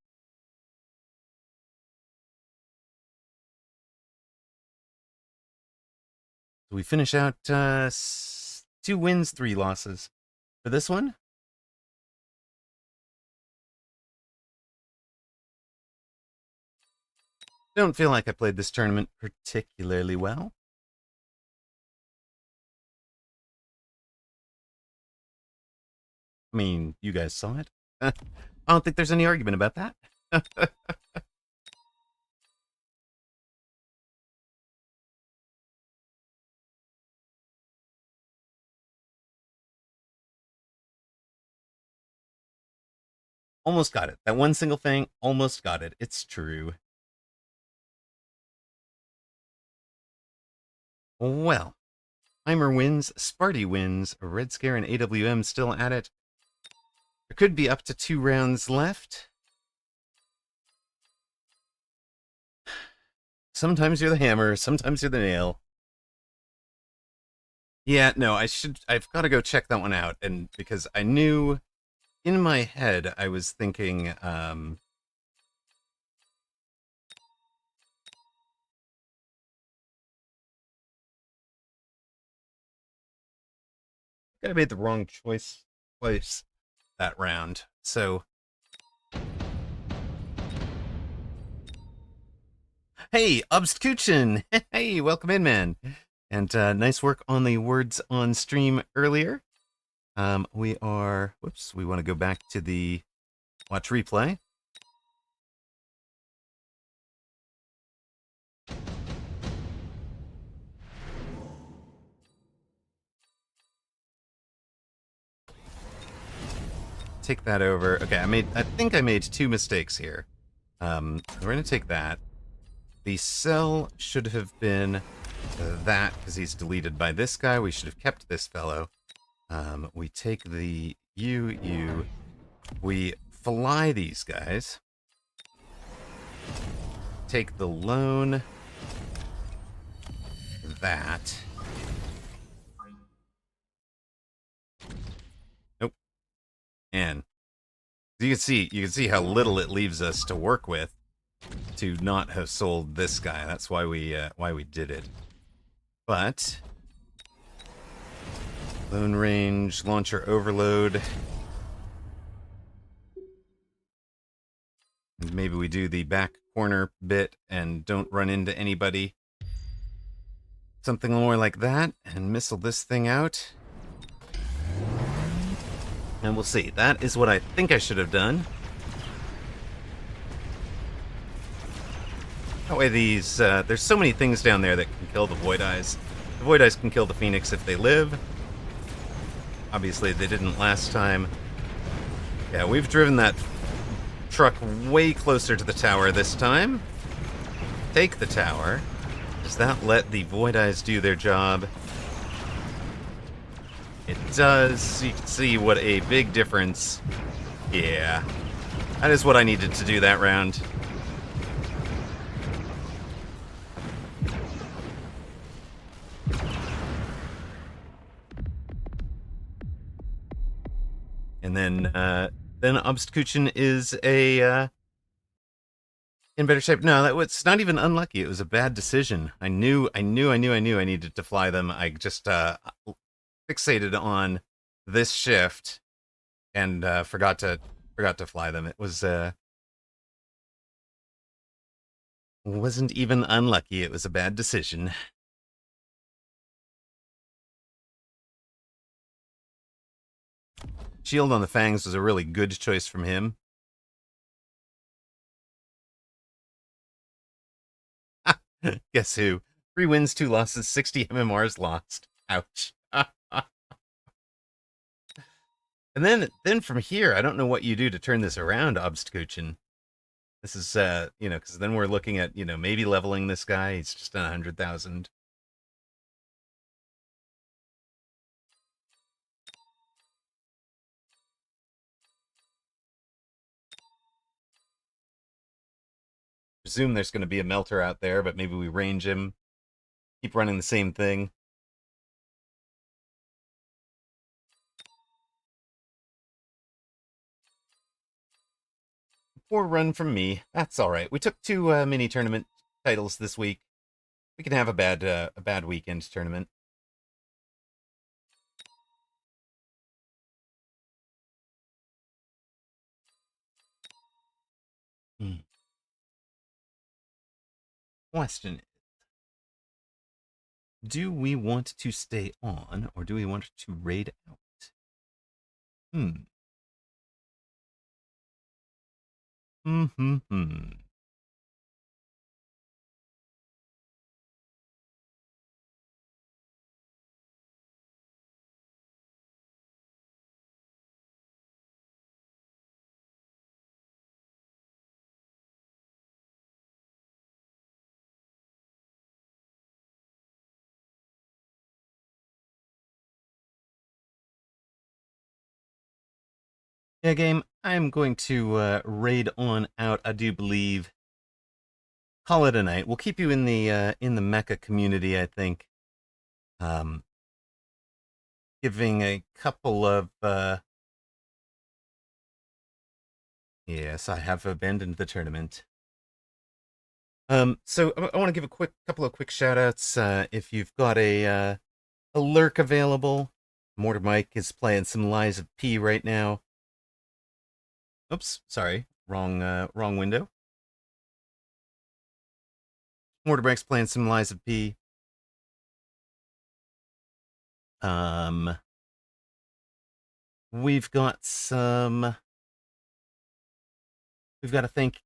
So we finish out 2 wins, 3 losses for this one. Don't feel like I played this tournament particularly well. I mean, you guys saw it. I don't think there's any argument about that. Almost got it. That one single thing, almost got it. It's true. Well, Heimer wins, Sparty wins, Red Scare and AWM still at it. There could be up to 2 rounds left. Sometimes you're the hammer, sometimes you're the nail. Yeah, no, I've got to go check that one out, and because I knew in my head I was thinking I made the wrong choice that round. So hey, Obstkuchen! Hey, welcome in, man. And nice work on the words on stream earlier. We want to go back to the watch replay. Take that over. Okay, I think I made 2 mistakes here. We're gonna take that. The cell should have been that, because he's deleted by this guy. We should have kept this fellow. We take the U. We fly these guys. Take the lone. That. Nope. And you can see how little it leaves us to work with to not have sold this guy. That's why we did it. But lone range, launcher overload. And maybe we do the back corner bit and don't run into anybody. Something more like that, and missile this thing out. And we'll see. That is what I think I should have done. That way these, there's so many things down there that can kill the Void Eyes. The Void Eyes can kill the Phoenix if they live. Obviously, they didn't last time. Yeah, we've driven that truck way closer to the tower this time. Take the tower. Does that let the Void Eyes do their job? It does. You can see what a big difference. Yeah. That is what I needed to do that round. And then Obstkuchen is a in better shape. No, that was not even unlucky. It was a bad decision. I knew I needed to fly them. I just fixated on this shift and forgot to fly them. It was wasn't even unlucky. It was a bad decision. Shield on the Fangs was a really good choice from him. Guess who? 3 wins, 2 losses, 60 MMRs lost. Ouch. And then from here, I don't know what you do to turn this around, Obstacuchin. This is, because then we're looking at, maybe leveling this guy. He's just done 100,000. Presume there's going to be a melter out there, but maybe we range him. Keep running the same thing. Poor run from me. That's all right. We took 2 mini tournament titles this week. We can have a bad weekend tournament. Question is, do we want to stay on or do we want to raid out? Yeah, game. I'm going to raid on out. I do believe. Call it a night. We'll keep you in the Mecha community. I think. Giving a couple of. Yes, I have abandoned the tournament. So I want to give a couple of quick shout outs. If you've got a lurk available, Mortar Mike is playing some Lies of P right now. Oops, sorry, wrong window. Mortar Mike's playing some Lies of P. We've got a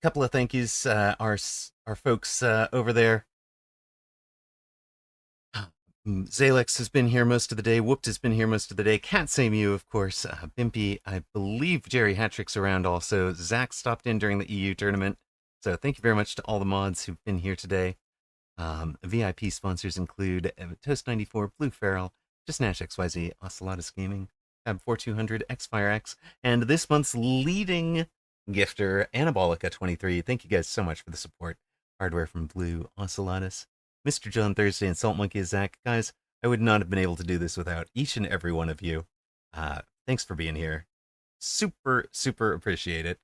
couple of thank yous. Our folks over there. Zalex has been here most of the day. Whooped has been here most of the day. Can't say Mew, of course. Bimpy, I believe Jerry Hattrick's around also. Zach stopped in during the EU tournament. So thank you very much to all the mods who've been here today. VIP sponsors include Toast94, Blue Feral, Just Nash XYZ, Ocelotus Gaming, Tab4200, XFireX, and this month's leading gifter, Anabolica23. Thank you guys so much for the support. Hardware from Blue, Ocelotus, Mr. John Thursday, and Salt Monkey Zach. Guys, I would not have been able to do this without each and every one of you. Thanks for being here. Super, super appreciate it.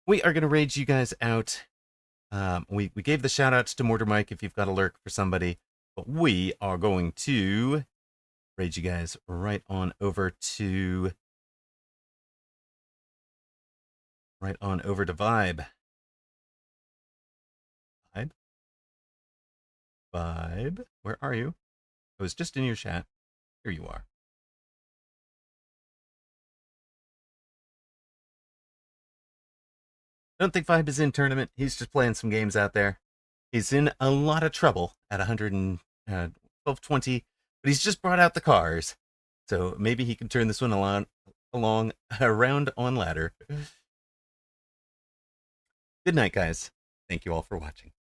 We are going to raid you guys out. We gave the shout outs to Mortar Mike if you've got a lurk for somebody, but we are going to raid you guys right on over to Vibe. Vibe, where are you? I was just in your chat. Here you are. I don't think Vibe is in tournament. He's just playing some games out there. He's in a lot of trouble at 1220, but he's just brought out the cars. So maybe he can turn this one along around on ladder. Good night, guys. Thank you all for watching.